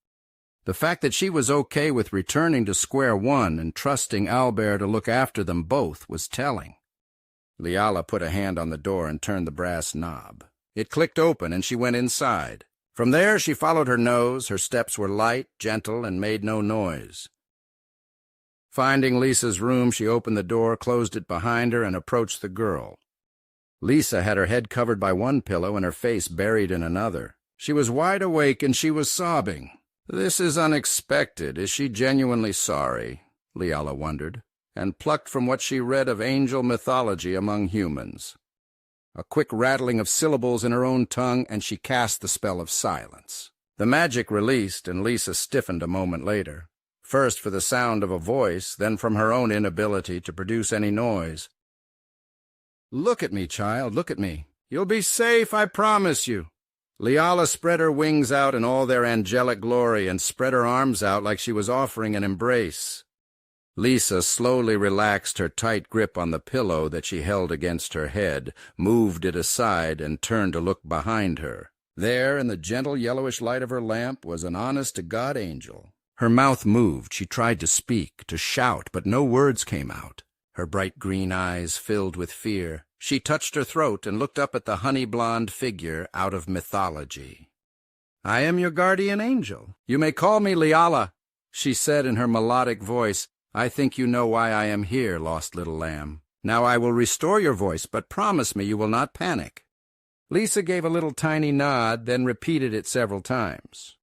The fact that she was okay with returning to square one and trusting Owlbear to look after them both was telling. Leala put a hand on the door and turned the brass knob. It clicked open and she went inside. From there she followed her nose. Her steps were light, gentle, and made no noise. Finding Lisa's room, she opened the door, closed it behind her, and approached the girl. Lisa had her head covered by one pillow and her face buried in another. She was wide awake and she was sobbing. This is unexpected. Is she genuinely sorry? Leala wondered, and plucked from what she read of angel mythology among humans. A quick rattling of syllables in her own tongue, and she cast the spell of silence. The magic released, and Lisa stiffened a moment later. First for the sound of a voice, then from her own inability to produce any noise. "Look at me, child, look at me. You'll be safe, I promise you." Leala spread her wings out in all their angelic glory and spread her arms out like she was offering an embrace. Lisa slowly relaxed her tight grip on the pillow that she held against her head, moved it aside, and turned to look behind her. There, in the gentle yellowish light of her lamp, was an honest-to-God angel. Her mouth moved. She tried to speak, to shout, but no words came out. Her bright green eyes filled with fear. She touched her throat and looked up at the honey-blonde figure out of mythology. "I am your guardian angel. You may call me Leala," she said in her melodic voice. "I think you know why I am here, lost little lamb. Now I will restore your voice, but promise me you will not panic." Lisa gave a little tiny nod, then repeated it several times.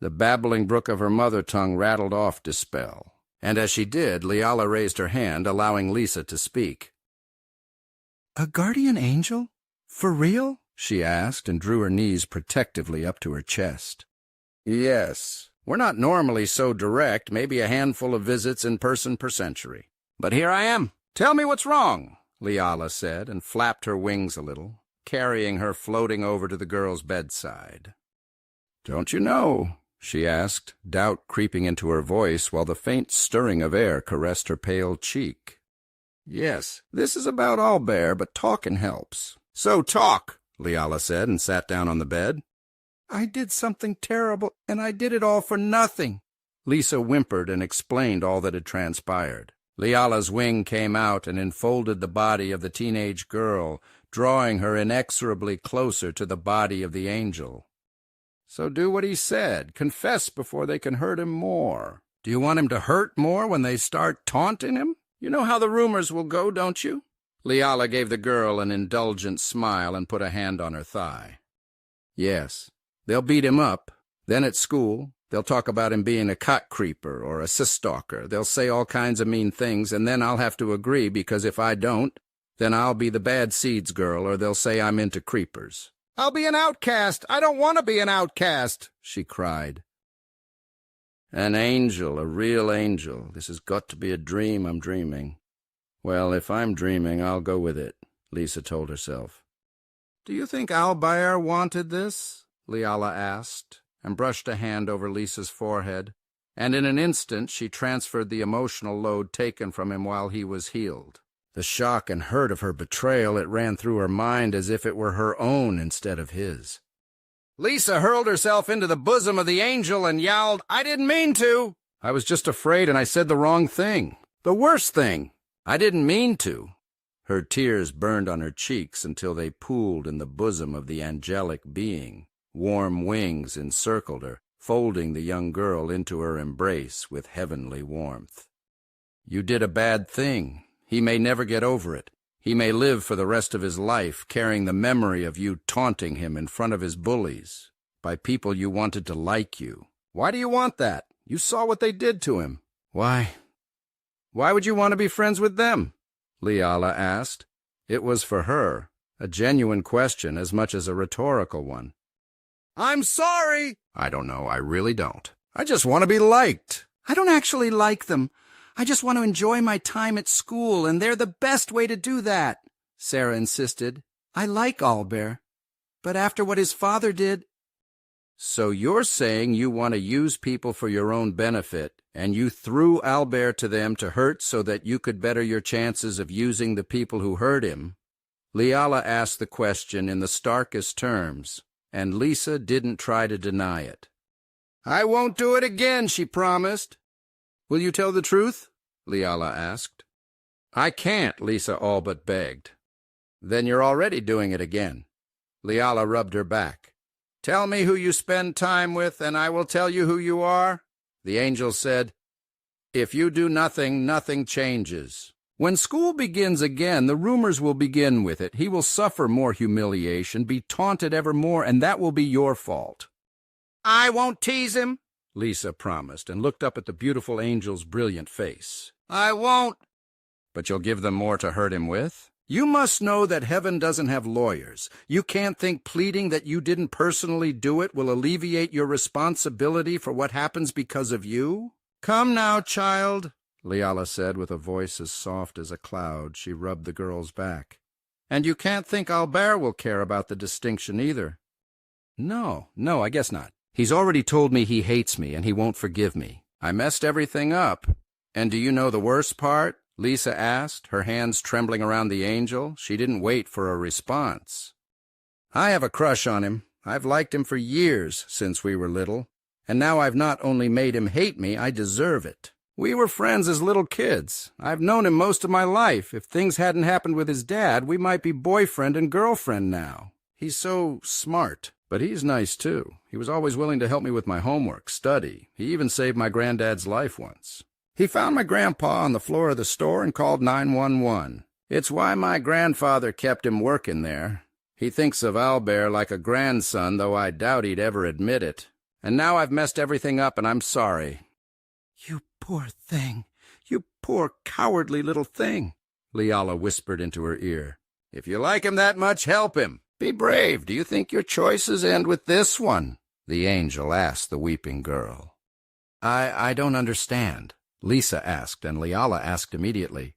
The babbling brook of her mother tongue rattled off dispel, and as she did, Leala raised her hand, allowing Lisa to speak. "A guardian angel? For real?" she asked, and drew her knees protectively up to her chest. "Yes. We're not normally so direct, maybe a handful of visits in person per century. But here I am. Tell me what's wrong," Leala said, and flapped her wings a little, carrying her floating over to the girl's bedside. "Don't you know?" she asked, doubt creeping into her voice while the faint stirring of air caressed her pale cheek. "Yes, this is about Owlbear, but talking helps." "So talk," Leala said, and sat down on the bed. "I did something terrible, and I did it all for nothing." Lisa whimpered and explained all that had transpired. Leala's wing came out and enfolded the body of the teenage girl, drawing her inexorably closer to the body of the angel. "So do what he said. Confess before they can hurt him more. Do you want him to hurt more when they start taunting him? You know how the rumors will go, don't you?" Leala gave the girl an indulgent smile and put a hand on her thigh. "Yes. They'll beat him up. Then at school, they'll talk about him being a cot creeper or a sis-stalker. They'll say all kinds of mean things, and then I'll have to agree, because if I don't, then I'll be the bad seeds girl, or they'll say I'm into creepers." "I'll be an outcast. I don't want to be an outcast," she cried. "An angel, a real angel. This has got to be a dream I'm dreaming. Well, if I'm dreaming, I'll go with it," Lisa told herself. "Do you think Owlbear wanted this?" Leala asked, and brushed a hand over Lisa's forehead, and in an instant she transferred the emotional load taken from him while he was healed. The shock and hurt of her betrayal, it ran through her mind as if it were her own instead of his. Lisa hurled herself into the bosom of the angel and yowled, "I didn't mean to! I was just afraid and I said the wrong thing. The worst thing! I didn't mean to." Her tears burned on her cheeks until they pooled in the bosom of the angelic being. Warm wings encircled her, folding the young girl into her embrace with heavenly warmth. "You did a bad thing. He may never get over it. He may live for the rest of his life carrying the memory of you taunting him in front of his bullies, by people you wanted to like you. Why do you want that? You saw what they did to him. Why would you want to be friends with them? Leala asked. It was for her, a genuine question as much as a rhetorical one. I'm sorry. I don't know, I really don't. I just want to be liked. I don't actually like them. I just want to enjoy my time at school, and they're the best way to do that, Sarah insisted. I like Albert, but after what his father did... So you're saying you want to use people for your own benefit, and you threw Albert to them to hurt so that you could better your chances of using the people who hurt him? Leala asked the question in the starkest terms, and Lisa didn't try to deny it. I won't do it again, she promised. Will you tell the truth? Leala asked. I can't, Lisa all but begged. Then you're already doing it again. Leala rubbed her back. Tell me who you spend time with, and I will tell you who you are. The angel said, If you do nothing, nothing changes. When school begins again, the rumors will begin with it. He will suffer more humiliation, be taunted ever more, and that will be your fault. I won't tease him, Lisa promised, and looked up at the beautiful angel's brilliant face. I won't. But you'll give them more to hurt him with? You must know that heaven doesn't have lawyers. You can't think pleading that you didn't personally do it will alleviate your responsibility for what happens because of you? Come now, child, Leala said with a voice as soft as a cloud. She rubbed the girl's back. And you can't think Albert will care about the distinction either. No, I guess not. He's already told me he hates me and he won't forgive me. I messed everything up. And do you know the worst part? Lisa asked, her hands trembling around the angel. She didn't wait for a response. I have a crush on him. I've liked him for years since we were little. And now I've not only made him hate me, I deserve it. We were friends as little kids. I've known him most of my life. If things hadn't happened with his dad, we might be boyfriend and girlfriend now. He's so smart. But he's nice, too. He was always willing to help me with my homework, study. He even saved my granddad's life once. He found my grandpa on the floor of the store and called 911. It's why my grandfather kept him working there. He thinks of Albert like a grandson, though I doubt he'd ever admit it. And now I've messed everything up, and I'm sorry. You poor thing. You poor cowardly little thing, Leala whispered into her ear. If you like him that much, help him. Be brave. Do you think your choices end with this one? The angel asked the weeping girl. I don't understand, Lisa asked, and Leala asked immediately.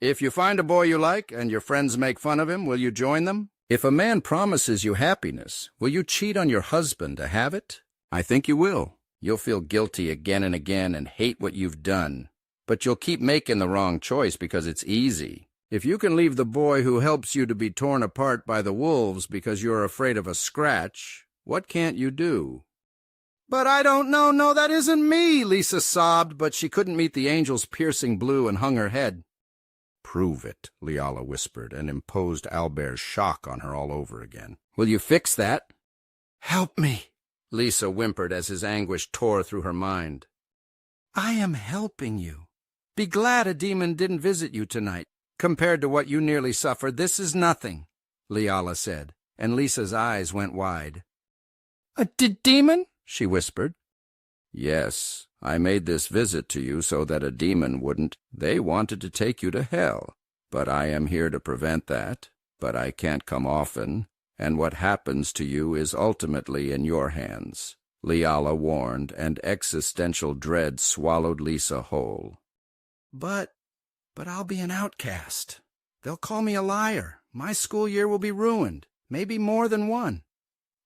If you find a boy you like and your friends make fun of him, will you join them? If a man promises you happiness, will you cheat on your husband to have it? I think you will. You'll feel guilty again and again and hate what you've done. But you'll keep making the wrong choice because it's easy. If you can leave the boy who helps you to be torn apart by the wolves because you're afraid of a scratch, what can't you do? But I don't know. No, that isn't me, Lisa sobbed, but she couldn't meet the angel's piercing blue and hung her head. Prove it, Leala whispered, and imposed Albert's shock on her all over again. Will you fix that? Help me, Lisa whimpered as his anguish tore through her mind. I am helping you. Be glad a demon didn't visit you tonight. Compared to what you nearly suffered, this is nothing, Leala said, and Lisa's eyes went wide. A demon? She whispered. Yes, I made this visit to you so that a demon wouldn't. They wanted to take you to hell, but I am here to prevent that. But I can't come often, and what happens to you is ultimately in your hands, Leala warned, and existential dread swallowed Lisa whole. But I'll be an outcast. They'll call me a liar. My school year will be ruined, maybe more than one.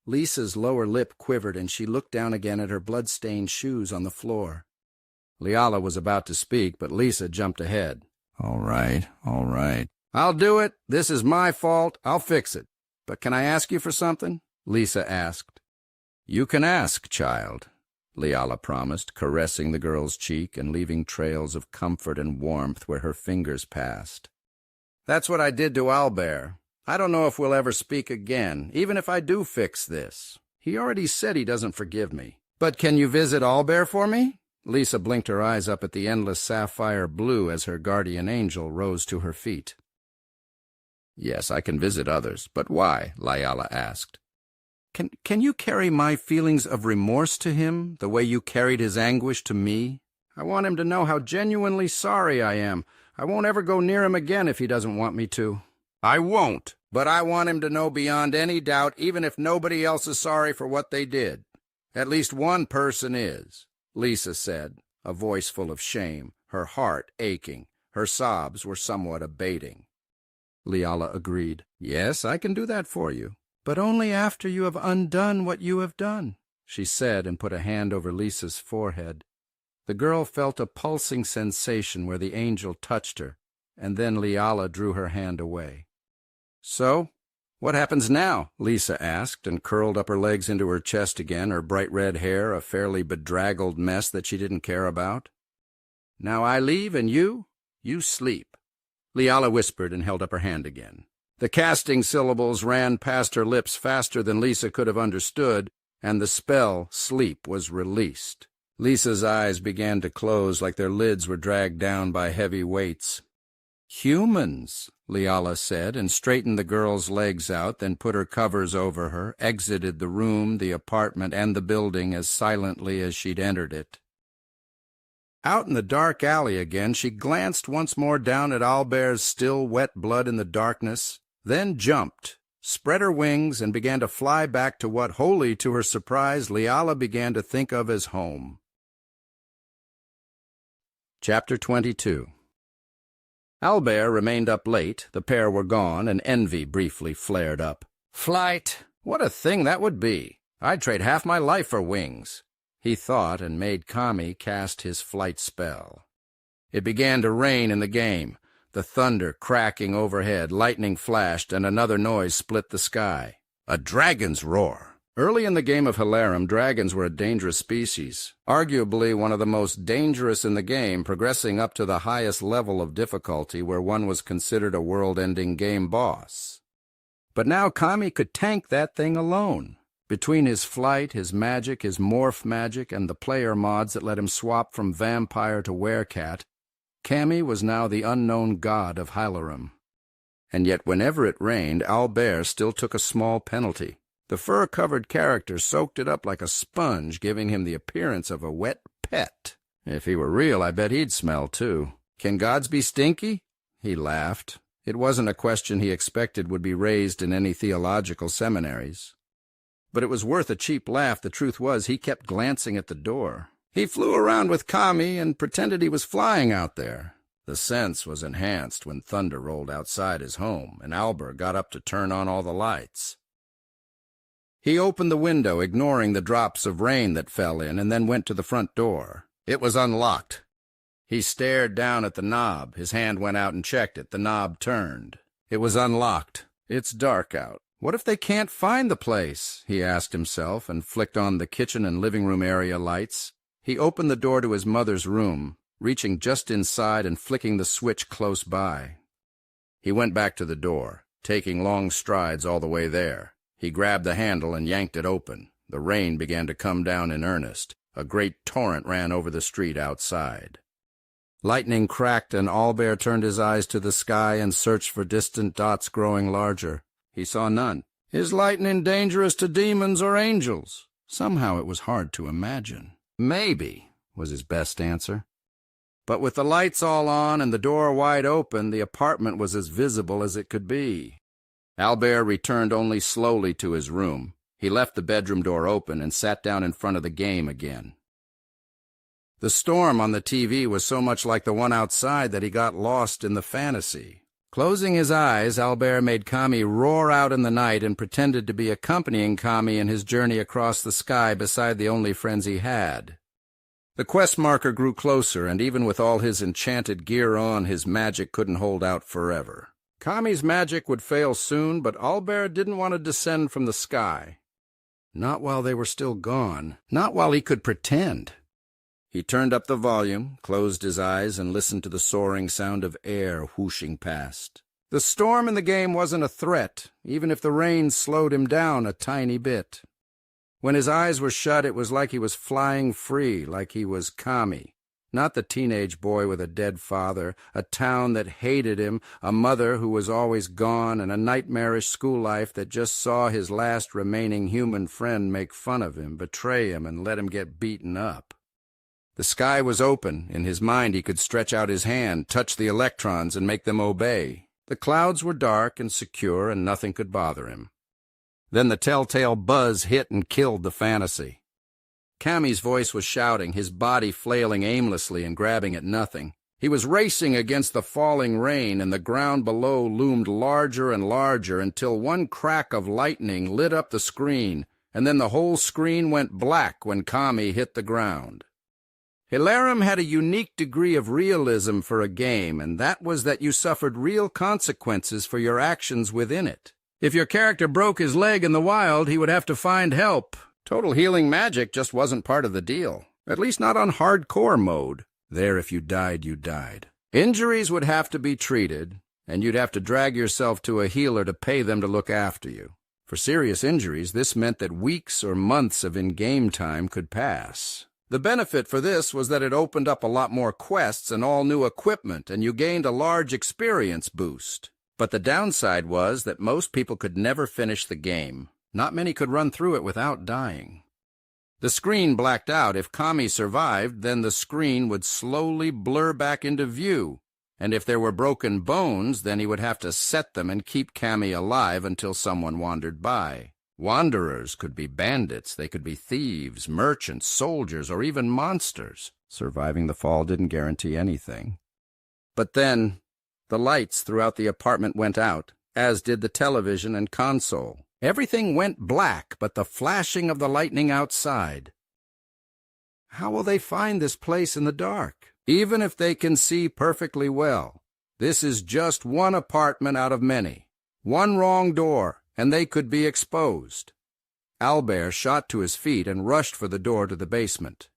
Lisa's lower lip quivered, and she looked down again at her blood-stained shoes on the floor. Leala was about to speak, but Lisa jumped ahead. All right. I'll do it. This is my fault. I'll fix it. But can I ask you for something? Lisa asked. You can ask, child, Leala promised, caressing the girl's cheek and leaving trails of comfort and warmth where her fingers passed. That's what I did to Albert. I don't know if we'll ever speak again, even if I do fix this. He already said he doesn't forgive me. But can you visit Albert for me? Lisa blinked her eyes up at the endless sapphire blue as her guardian angel rose to her feet. Yes, I can visit others, but why? Leala asked. Can you carry my feelings of remorse to him the way you carried his anguish to me? I want him to know how genuinely sorry I am. I won't ever go near him again if he doesn't want me to. I won't, but I want him to know beyond any doubt, even if nobody else is sorry for what they did. At least one person is, Lisa said, a voice full of shame, her heart aching. Her sobs were somewhat abating. Leala agreed. Yes, I can do that for you, but only after you have undone what you have done, she said, and put a hand over Lisa's forehead. The girl felt a pulsing sensation where the angel touched her, and then Leala drew her hand away. So, what happens now? Lisa asked, and curled up her legs into her chest again, her bright red hair a fairly bedraggled mess that she didn't care about. Now I leave, and you sleep. Leala whispered and held up her hand again. The casting syllables ran past her lips faster than Lisa could have understood, and the spell, sleep, was released. Lisa's eyes began to close like their lids were dragged down by heavy weights. Humans, Leala said, and straightened the girl's legs out, then put her covers over her, exited the room, the apartment, and the building as silently as she'd entered it. Out in the dark alley again, she glanced once more down at Albert's still wet blood in the darkness, then jumped, spread her wings, and began to fly back to what, wholly to her surprise, Leala began to think of as home. Chapter 22. Albert remained up late, the pair were gone, and envy briefly flared up. Flight! What a thing that would be! I'd trade half my life for wings. He thought, and made Kami cast his flight spell. It began to rain in the game, the thunder cracking overhead, lightning flashed, and another noise split the sky. A dragon's roar. Early in the game of Hilarum, dragons were a dangerous species, arguably one of the most dangerous in the game, progressing up to the highest level of difficulty where one was considered a world-ending game boss. But now Kami could tank that thing alone. Between his flight, his magic, his morph magic, and the player mods that let him swap from vampire to werecat, Kami was now the unknown god of Hilarum. And yet whenever it rained, Albert still took a small penalty. The fur-covered character soaked it up like a sponge, giving him the appearance of a wet pet. If he were real, I bet he'd smell, too. Can gods be stinky? He laughed. It wasn't a question he expected would be raised in any theological seminaries. But it was worth a cheap laugh. The truth was, he kept glancing at the door. He flew around with Kami and pretended he was flying out there. The sense was enhanced when thunder rolled outside his home, and Albert got up to turn on all the lights. He opened the window, ignoring the drops of rain that fell in, and then went to the front door. It was unlocked. He stared down at the knob. His hand went out and checked it. The knob turned. It was unlocked. It's dark out. What if they can't find the place? He asked himself, and flicked on the kitchen and living room area lights. He opened the door to his mother's room, reaching just inside and flicking the switch close by. He went back to the door, taking long strides all the way there. He grabbed the handle and yanked it open. The rain began to come down in earnest. A great torrent ran over the street outside. Lightning cracked, and Albert turned his eyes to the sky and searched for distant dots growing larger. He saw none. Is lightning dangerous to demons or angels? Somehow it was hard to imagine. Maybe, was his best answer. But with the lights all on and the door wide open, the apartment was as visible as it could be. Albert returned only slowly to his room. He left the bedroom door open and sat down in front of the game again. The storm on the TV was so much like the one outside that he got lost in the fantasy. Closing his eyes, Albert made Kami roar out in the night and pretended to be accompanying Kami in his journey across the sky beside the only friends he had. The quest marker grew closer, and even with all his enchanted gear on, his magic couldn't hold out forever. Kami's magic would fail soon, but Albert didn't want to descend from the sky. Not while they were still gone. Not while he could pretend. He turned up the volume, closed his eyes, and listened to the soaring sound of air whooshing past. The storm in the game wasn't a threat, even if the rain slowed him down a tiny bit. When his eyes were shut, it was like he was flying free, like he was Kami. Not the teenage boy with a dead father, a town that hated him, a mother who was always gone, and a nightmarish school life that just saw his last remaining human friend make fun of him, betray him, and let him get beaten up. The sky was open. In his mind he could stretch out his hand, touch the electrons, and make them obey. The clouds were dark and secure, and nothing could bother him. Then the telltale buzz hit and killed the fantasy. Cammie's voice was shouting, his body flailing aimlessly and grabbing at nothing. He was racing against the falling rain, and the ground below loomed larger and larger until one crack of lightning lit up the screen, and then the whole screen went black when Cammie hit the ground. Hilarum had a unique degree of realism for a game, and that was that you suffered real consequences for your actions within it. If your character broke his leg in the wild, he would have to find help. Total healing magic just wasn't part of the deal, at least not on hardcore mode. There, if you died, you died. Injuries would have to be treated, and you'd have to drag yourself to a healer to pay them to look after you. For serious injuries, this meant that weeks or months of in-game time could pass. The benefit for this was that it opened up a lot more quests and all new equipment, and you gained a large experience boost. But the downside was that most people could never finish the game. Not many could run through it without dying. The screen blacked out. If Cammie survived, then the screen would slowly blur back into view, and if there were broken bones, then he would have to set them and keep Cammie alive until someone wandered by. Wanderers could be bandits, they could be thieves, merchants, soldiers, or even monsters. Surviving the fall didn't guarantee anything. But then, the lights throughout the apartment went out, as did the television and console. Everything went black but the flashing of the lightning outside. How will they find this place in the dark? Even if they can see perfectly well. This is just one apartment out of many. One wrong door, and they could be exposed. Albert shot to his feet and rushed for the door to the basement.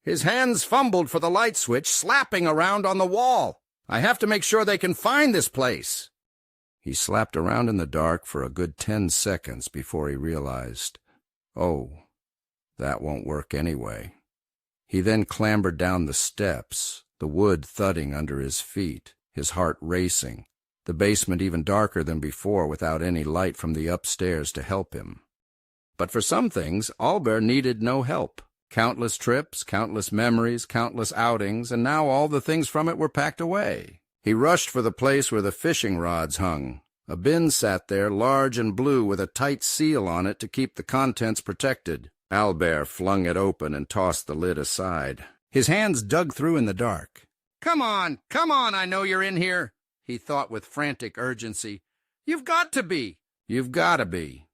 His hands fumbled for the light switch, slapping around on the wall. I have to make sure they can find this place. He slapped around in the dark for a good 10 seconds before he realized, oh, that won't work anyway. He then clambered down the steps, the wood thudding under his feet, his heart racing, the basement even darker than before without any light from the upstairs to help him. But for some things, Albert needed no help. Countless trips, countless memories, countless outings, and now all the things from it were packed away. He rushed for the place where the fishing rods hung. A bin sat there, large and blue, with a tight seal on it to keep the contents protected. Albert flung it open and tossed the lid aside. His hands dug through in the dark. Come on, I know you're in here, he thought with frantic urgency. You've got to be. You've got to be.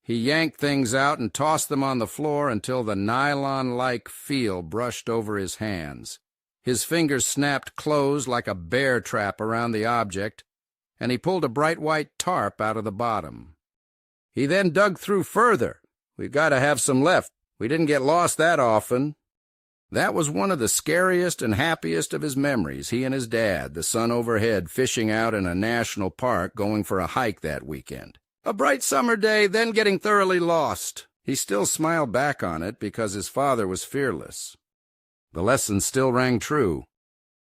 He yanked things out and tossed them on the floor until the nylon-like feel brushed over his hands. His fingers snapped closed like a bear trap around the object, and he pulled a bright white tarp out of the bottom. He then dug through further. We've got to have some left. We didn't get lost that often. That was one of the scariest and happiest of his memories, he and his dad, the sun overhead, fishing out in a national park, going for a hike that weekend. A bright summer day, then getting thoroughly lost. He still smiled back on it because his father was fearless. The lesson still rang true.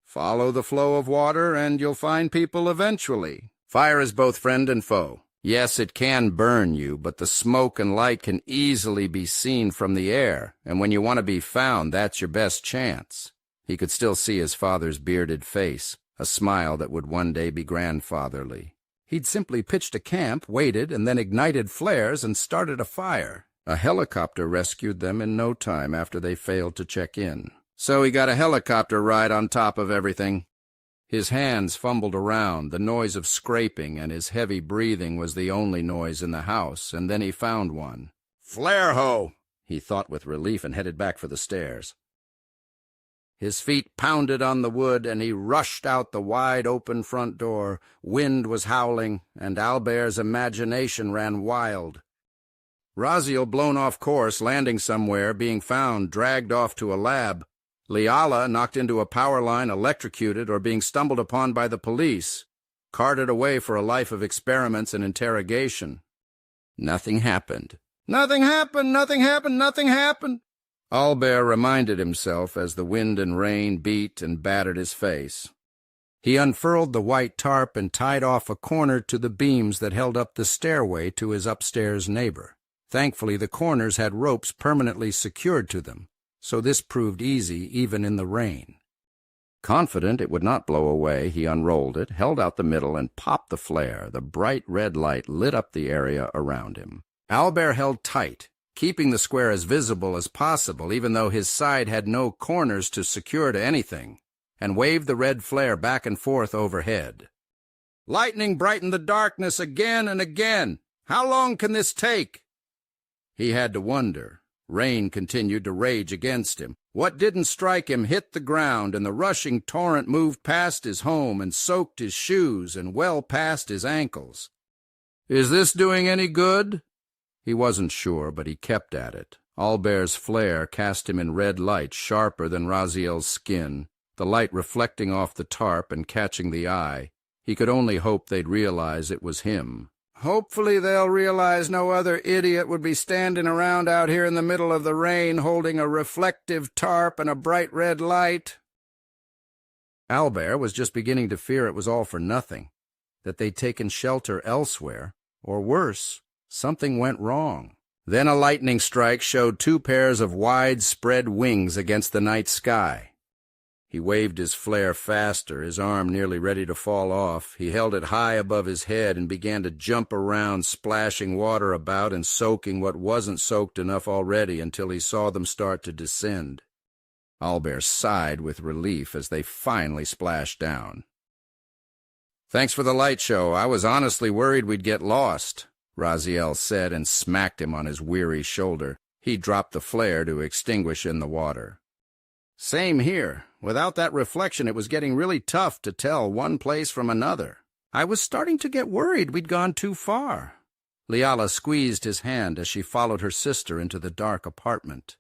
Follow the flow of water and you'll find people eventually. Fire is both friend and foe. Yes, it can burn you, but the smoke and light can easily be seen from the air, and when you want to be found, that's your best chance. He could still see his father's bearded face, a smile that would one day be grandfatherly. He'd simply pitched a camp, waited, and then ignited flares and started a fire. A helicopter rescued them in no time after they failed to check in. So he got a helicopter ride on top of everything. His hands fumbled around, the noise of scraping and his heavy breathing was the only noise in the house, and then he found one. Flare hoe, he thought with relief and headed back for the stairs. His feet pounded on the wood, and he rushed out the wide-open front door. Wind was howling, and Albert's imagination ran wild. Raziel blown off course, landing somewhere, being found, dragged off to a lab. Liala knocked into a power line, electrocuted, or being stumbled upon by the police, carted away for a life of experiments and interrogation. Nothing happened. Nothing happened, nothing happened, nothing happened. Albert reminded himself as the wind and rain beat and battered his face. He unfurled the white tarp and tied off a corner to the beams that held up the stairway to his upstairs neighbor. Thankfully, the corners had ropes permanently secured to them, so this proved easy even in the rain. Confident it would not blow away, he unrolled it, held out the middle, and popped the flare. The bright red light lit up the area around him. Albert held tight, keeping the square as visible as possible, even though his side had no corners to secure to anything, and waved the red flare back and forth overhead. Lightning brightened the darkness again and again. How long can this take? He had to wonder. Rain continued to rage against him. What didn't strike him hit the ground, and the rushing torrent moved past his home and soaked his shoes and well past his ankles. Is this doing any good? He wasn't sure, but he kept at it. Albert's flare cast him in red light sharper than Raziel's skin, the light reflecting off the tarp and catching the eye. He could only hope they'd realize it was him. Hopefully they'll realize no other idiot would be standing around out here in the middle of the rain holding a reflective tarp and a bright red light. Albert was just beginning to fear it was all for nothing, that they'd taken shelter elsewhere, or worse, something went wrong. Then a lightning strike showed 2 pairs of wide-spread wings against the night sky. He waved his flare faster, his arm nearly ready to fall off. He held it high above his head and began to jump around, splashing water about and soaking what wasn't soaked enough already until he saw them start to descend. Albert sighed with relief as they finally splashed down. "Thanks for the light show. I was honestly worried we'd get lost," Raziel said and smacked him on his weary shoulder. He dropped the flare to extinguish in the water. "Same here. Without that reflection, it was getting really tough to tell one place from another. I was starting to get worried we'd gone too far." Liala squeezed his hand as she followed her sister into the dark apartment.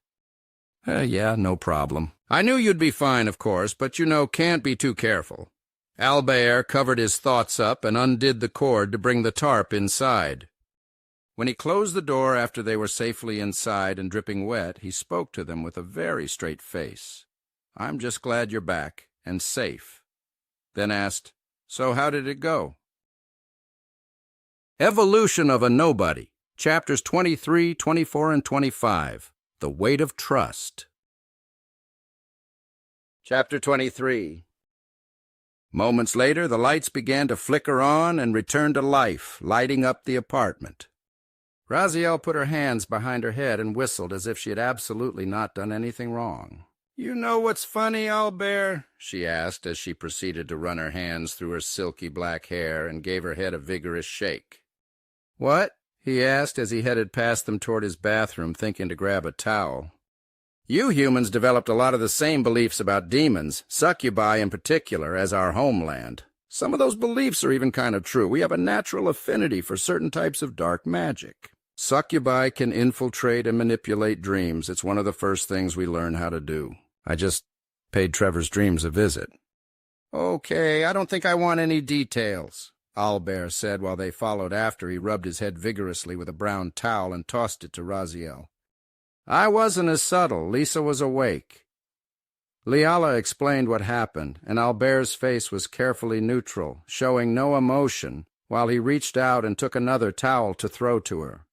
Yeah, no problem. I knew you'd be fine, of course, but can't be too careful." Albert covered his thoughts up and undid the cord to bring the tarp inside. When he closed the door after they were safely inside and dripping wet, he spoke to them with a very straight face. "I'm just glad you're back, and safe." Then asked, "So how did it go?" Evolution of a Nobody, Chapters 23, 24, and 25, The Weight of Trust. Chapter 23. Moments later, the lights began to flicker on and return to life, lighting up the apartment. Raziel put her hands behind her head and whistled as if she had absolutely not done anything wrong. "You know what's funny, Albert?" she asked as she proceeded to run her hands through her silky black hair and gave her head a vigorous shake. "What?" he asked as he headed past them toward his bathroom, thinking to grab a towel. "You humans developed a lot of the same beliefs about demons, succubi in particular, as our homeland. Some of those beliefs are even kind of true. We have a natural affinity for certain types of dark magic. Succubi can infiltrate and manipulate dreams. It's one of the first things we learn how to do. I just paid Trevor's dreams a visit." "Okay, I don't think I want any details," Albert said while they followed after. He rubbed his head vigorously with a brown towel and tossed it to Raziel. "I wasn't as subtle. Lisa was awake." Liala explained what happened, and Albert's face was carefully neutral, showing no emotion, while he reached out and took another towel to throw to her.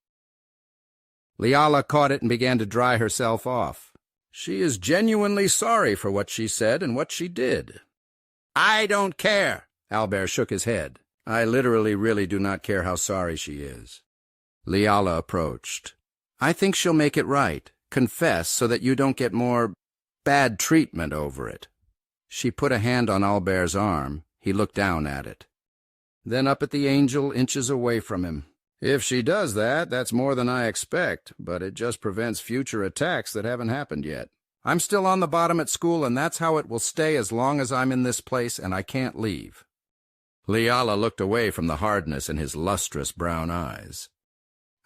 Liala caught it and began to dry herself off. She is genuinely sorry for what she said and what she did. "I don't care." Albert shook his head. "I literally really do not care how sorry she is." Liala approached. "I think she'll make it right. Confess so that you don't get more bad treatment over it." She put a hand on Albert's arm. He looked down at it. Then up at the angel, inches away from him. "If she does that, that's more than I expect, but it just prevents future attacks that haven't happened yet. I'm still on the bottom at school, and that's how it will stay as long as I'm in this place, and I can't leave." Liala looked away from the hardness in his lustrous brown eyes.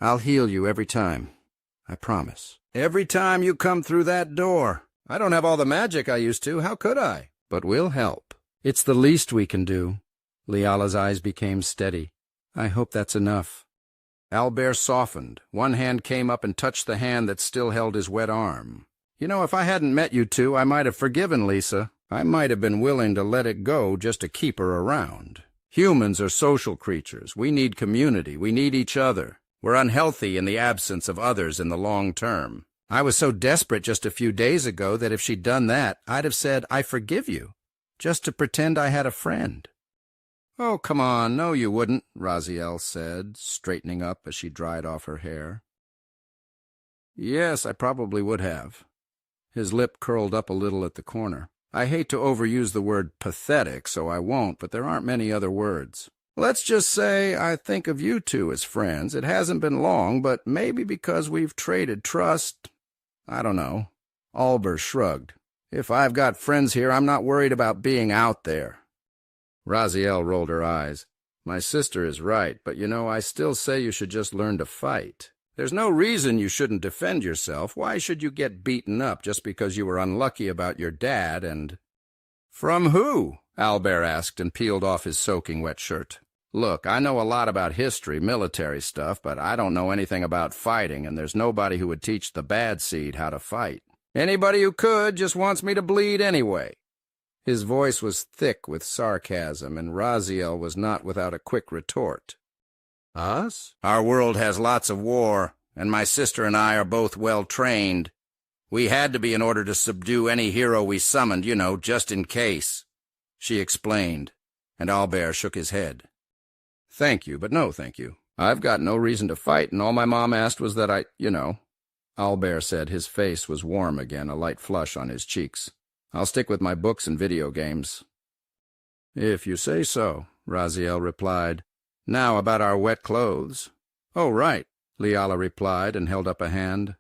"I'll heal you every time. I promise. Every time you come through that door. I don't have all the magic I used to. How could I? But we'll help. It's the least we can do." Liala's eyes became steady. "I hope that's enough." Albert softened. One hand came up and touched the hand that still held his wet arm. You know, if I hadn't met you two, I might have forgiven Lisa. I might have been willing to let it go just to keep her around. Humans are social creatures. We need community. We need each other. We're unhealthy in the absence of others in the long term. I was so desperate just a few days ago that if she'd done that, I'd have said, I forgive you, just to pretend I had a friend. Oh, come on, no you wouldn't, Raziel said, straightening up as she dried off her hair. Yes, I probably would have. His lip curled up a little at the corner. I hate to overuse the word pathetic, so I won't, but there aren't many other words. Let's just say I think of you two as friends. It hasn't been long, but maybe because we've traded trust. I don't know. Albert shrugged. If I've got friends here, I'm not worried about being out there. Raziel rolled her eyes. My sister is right, but you know, I still say you should just learn to fight. There's no reason you shouldn't defend yourself. Why should you get beaten up just because you were unlucky about your dad and— From who? Albert asked and peeled off his soaking wet shirt. Look, I know a lot about history, military stuff, but I don't know anything about fighting, and there's nobody who would teach the bad seed how to fight. Anybody who could just wants me to bleed anyway. His voice was thick with sarcasm, and Raziel was not without a quick retort. Us? Our world has lots of war, and my sister and I are both well-trained. We had to be in order to subdue any hero we summoned, you know, just in case. She explained, and Albert shook his head. Thank you, but no thank you. I've got no reason to fight, and all my mom asked was that Albert said. His face was warm again, a light flush on his cheeks. I'll stick with my books and video games. If you say so, Raziel replied. Now about our wet clothes. Oh, right, Liala replied and held up a hand.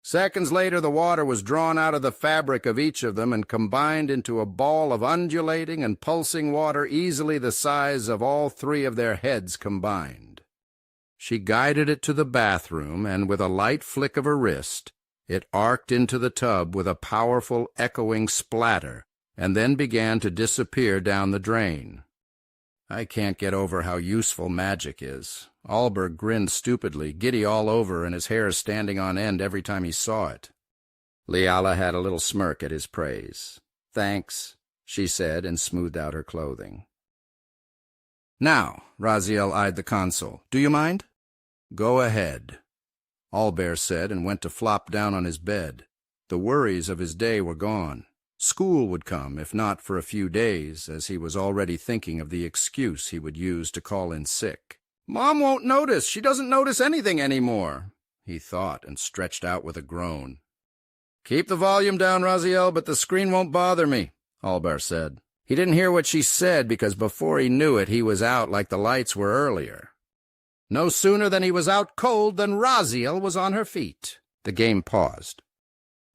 Seconds later, the water was drawn out of the fabric of each of them and combined into a ball of undulating and pulsing water easily the size of all three of their heads combined. She guided it to the bathroom, and with a light flick of her wrist, it arced into the tub with a powerful, echoing splatter, and then began to disappear down the drain. I can't get over how useful magic is. Albert grinned stupidly, giddy all over, and his hair standing on end every time he saw it. Liala had a little smirk at his praise. Thanks, she said, and smoothed out her clothing. Now, Raziel eyed the console. Do you mind? Go ahead, Albert said, and went to flop down on his bed. The worries of his day were gone. School would come, if not for a few days, as he was already thinking of the excuse he would use to call in sick. Mom won't notice. She doesn't notice anything anymore, he thought, and stretched out with a groan. Keep the volume down, Raziel, but the screen won't bother me, Albert said. He didn't hear what she said because before he knew it, he was out like the lights were earlier. No sooner than he was out cold than Raziel was on her feet. The game paused.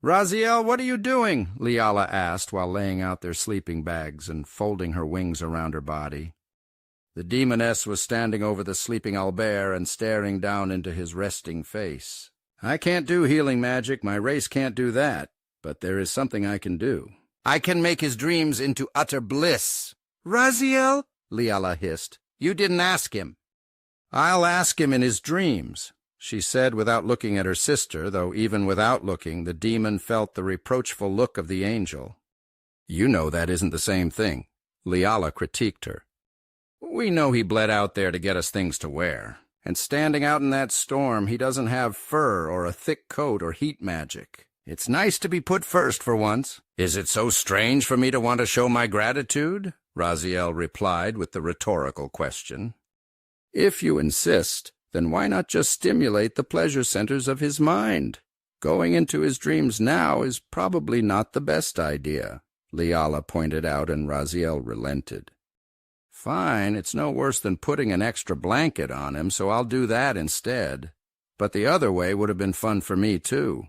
Raziel, what are you doing? Liala asked while laying out their sleeping bags and folding her wings around her body. The demoness was standing over the sleeping Albert and staring down into his resting face. I can't do healing magic, my race can't do that, but there is something I can do. I can make his dreams into utter bliss. Raziel, Liala hissed, you didn't ask him. I'll ask him in his dreams, she said without looking at her sister, though even without looking, the demon felt the reproachful look of the angel. You know that isn't the same thing, Liala critiqued her. We know he bled out there to get us things to wear, and standing out in that storm, he doesn't have fur or a thick coat or heat magic. It's nice to be put first for once. Is it so strange for me to want to show my gratitude? Raziel replied with the rhetorical question. If you insist, then why not just stimulate the pleasure centers of his mind? Going into his dreams now is probably not the best idea, Liala pointed out, and Raziel relented. Fine, it's no worse than putting an extra blanket on him, so I'll do that instead. But the other way would have been fun for me, too,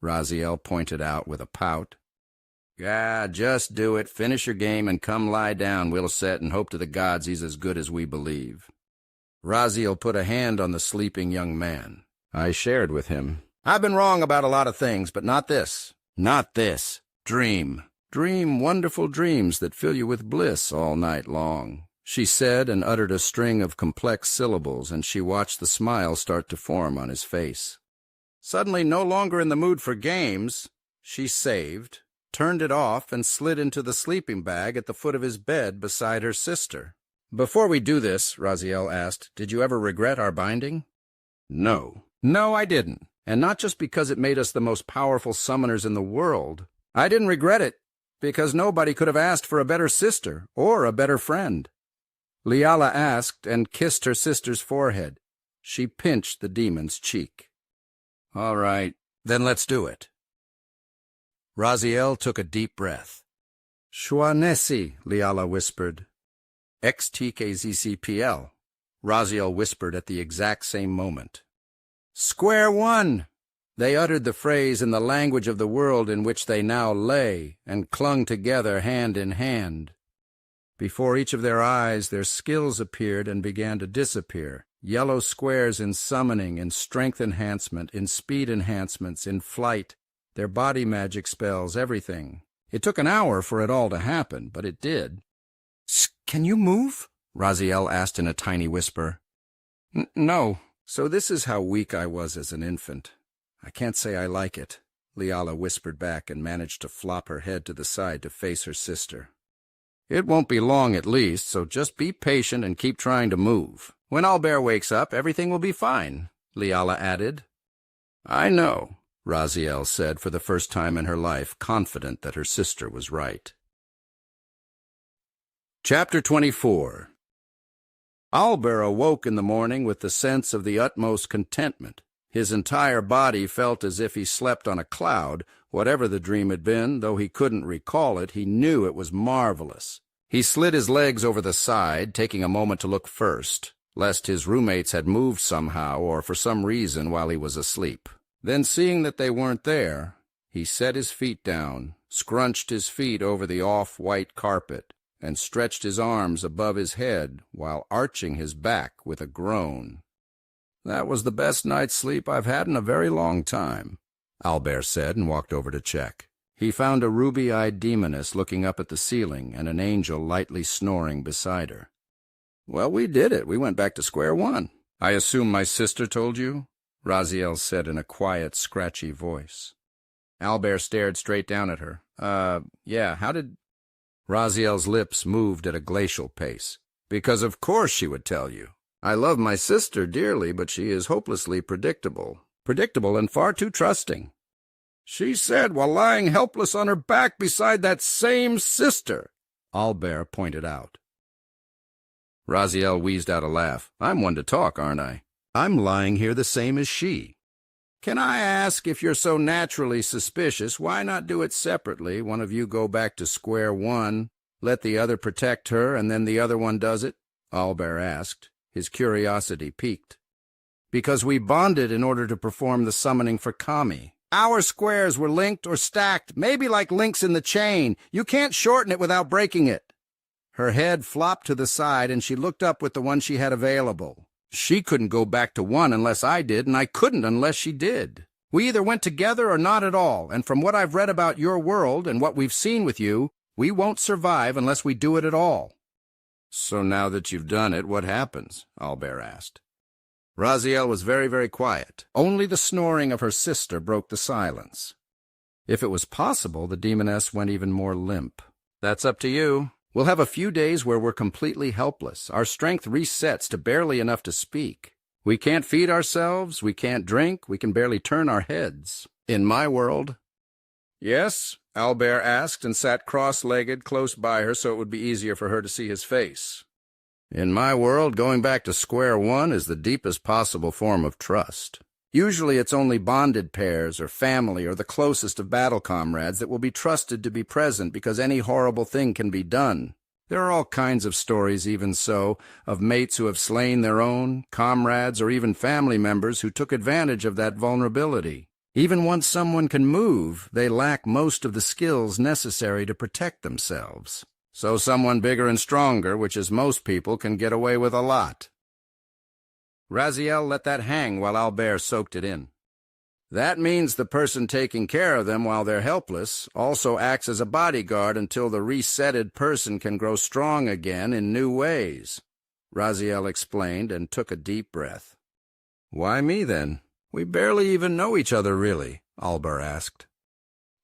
Raziel pointed out with a pout. Just do it, finish your game, and come lie down, we'll set and hope to the gods he's as good as we believe. Raziel put a hand on the sleeping young man. I shared with him. I've been wrong about a lot of things, but not this. Not this. Dream. Dream wonderful dreams that fill you with bliss all night long, she said, and uttered a string of complex syllables, and she watched the smile start to form on his face. Suddenly no longer in the mood for games, she saved, turned it off, and slid into the sleeping bag at the foot of his bed beside her sister. "Before we do this," Raziel asked, "did you ever regret our binding?" "No. No, I didn't. And not just because it made us the most powerful summoners in the world. I didn't regret it because nobody could have asked for a better sister or a better friend." Liala asked and kissed her sister's forehead. She pinched the demon's cheek. "All right, then let's do it." Raziel took a deep breath. "Shwanesi," Liala whispered. "XTKZCPL," Raziel whispered at the exact same moment. "Square one!" They uttered the phrase in the language of the world in which they now lay, and clung together hand in hand. Before each of their eyes their skills appeared and began to disappear. Yellow squares in summoning, in strength enhancement, in speed enhancements, in flight, their body magic spells, everything. It took an hour for it all to happen, but it did. "Can you move?" Raziel asked in a tiny whisper. No. So this is how weak I was as an infant. I can't say I like it," Liala whispered back and managed to flop her head to the side to face her sister. "It won't be long at least, so just be patient and keep trying to move. When Albert wakes up, everything will be fine," Liala added. "I know," Raziel said for the first time in her life, confident that her sister was right. Chapter 24. Albert awoke in the morning with the sense of the utmost contentment. His entire body felt as if he slept on a cloud. Whatever the dream had been, though he couldn't recall it, he knew it was marvelous. He slid his legs over the side, taking a moment to look first, lest his roommates had moved somehow or for some reason while he was asleep. Then, seeing that they weren't there, he set his feet down, scrunched his feet over the off-white carpet, and stretched his arms above his head while arching his back with a groan. "That was the best night's sleep I've had in a very long time," Albert said and walked over to check. He found a ruby-eyed demoness looking up at the ceiling and an angel lightly snoring beside her. "Well, we did it. We went back to square one." "I assume my sister told you?" Raziel said in a quiet, scratchy voice. Albert stared straight down at her. Yeah, how did—" Raziel's lips moved at a glacial pace. "Because of course she would tell you. I love my sister dearly, but she is hopelessly predictable. Predictable and far too trusting." "She said while lying helpless on her back beside that same sister," Albert pointed out. Raziel wheezed out a laugh. "I'm one to talk, aren't I? I'm lying here the same as she. Can I ask, if you're so naturally suspicious, why not do it separately? One of you go back to square one, let the other protect her, and then the other one does it?" Albert asked, his curiosity piqued. "Because we bonded in order to perform the summoning for Kami. Our squares were linked or stacked, maybe like links in the chain. You can't shorten it without breaking it." Her head flopped to the side, and she looked up with the one she had available. "She couldn't go back to one unless I did, and I couldn't unless she did. We either went together or not at all, and from what I've read about your world and what we've seen with you, we won't survive unless we do it at all." "So now that you've done it, what happens?" Albert asked. Raziel was very, very quiet. Only the snoring of her sister broke the silence. If it was possible, the demoness went even more limp. "That's up to you. We'll have a few days where we're completely helpless. Our strength resets to barely enough to speak. We can't feed ourselves, we can't drink, we can barely turn our heads. In my world—" "Yes?" Albert asked and sat cross-legged close by her so it would be easier for her to see his face. "In my world, going back to square one is the deepest possible form of trust. Usually it's only bonded pairs or family or the closest of battle comrades that will be trusted to be present because any horrible thing can be done. There are all kinds of stories, even so, of mates who have slain their own, comrades, or even family members who took advantage of that vulnerability. Even once someone can move, they lack most of the skills necessary to protect themselves. So someone bigger and stronger, which is most people, can get away with a lot." Raziel let that hang while Albert soaked it in. "That means the person taking care of them while they're helpless also acts as a bodyguard until the resetted person can grow strong again in new ways," Raziel explained and took a deep breath. "Why me, then?" We barely even know each other, really, Albert asked.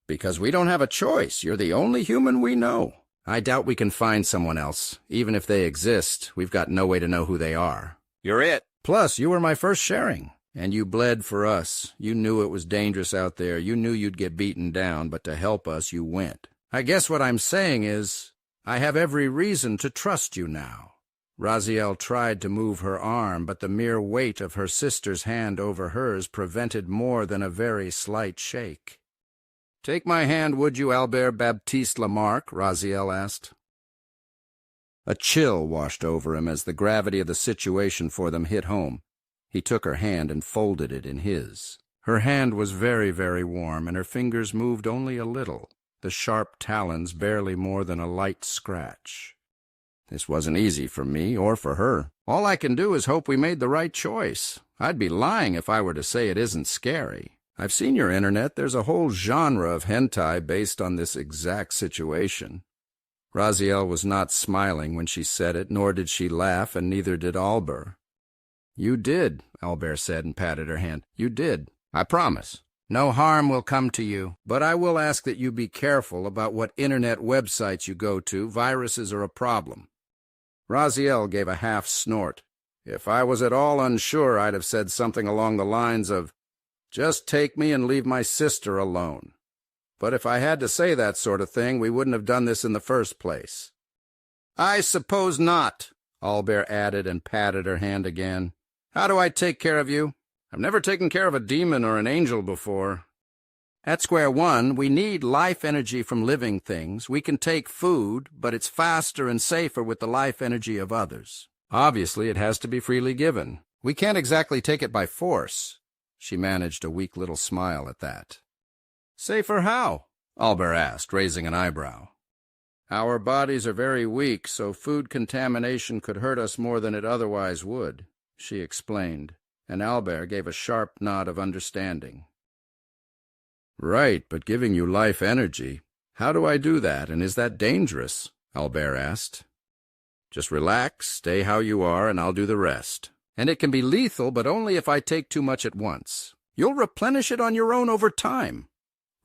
Because we don't have a choice. You're the only human we know. I doubt we can find someone else. Even if they exist, we've got no way to know who they are. You're it. Plus, you were my first sharing. And you bled for us. You knew it was dangerous out there. You knew you'd get beaten down, but to help us, you went. I guess what I'm saying is, I have every reason to trust you now. Raziel tried to move her arm, but the mere weight of her sister's hand over hers prevented more than a very slight shake. "Take my hand, would you, Albert Baptiste Lamarck?" Raziel asked. A chill washed over him as the gravity of the situation for them hit home. He took her hand and folded it in his. Her hand was very, very warm, and her fingers moved only a little, the sharp talons barely more than a light scratch. This wasn't easy for me or for her. All I can do is hope we made the right choice. I'd be lying if I were to say it isn't scary. I've seen your internet. There's a whole genre of hentai based on this exact situation. Raziel was not smiling when she said it, nor did she laugh, and neither did Albert. "You did," Albert said and patted her hand. "You did. I promise. No harm will come to you, but I will ask that you be careful about what internet websites you go to. Viruses are a problem." Raziel gave a half snort. If I was at all unsure, I'd have said something along the lines of, "Just take me and leave my sister alone." But if I had to say that sort of thing, we wouldn't have done this in the first place. "I suppose not," Albert added and patted her hand again. "How do I take care of you? I've never taken care of a demon or an angel before." "At square one, we need life energy from living things. We can take food, but it's faster and safer with the life energy of others. Obviously, it has to be freely given. We can't exactly take it by force." She managed a weak little smile at that. "Safer how?" Albert asked, raising an eyebrow. "Our bodies are very weak, so food contamination could hurt us more than it otherwise would," she explained, and Albert gave a sharp nod of understanding. "Right, but giving you life energy. How do I do that, and is that dangerous?" Albert asked. "Just relax, stay how you are, and I'll do the rest. And it can be lethal, but only if I take too much at once. You'll replenish it on your own over time,"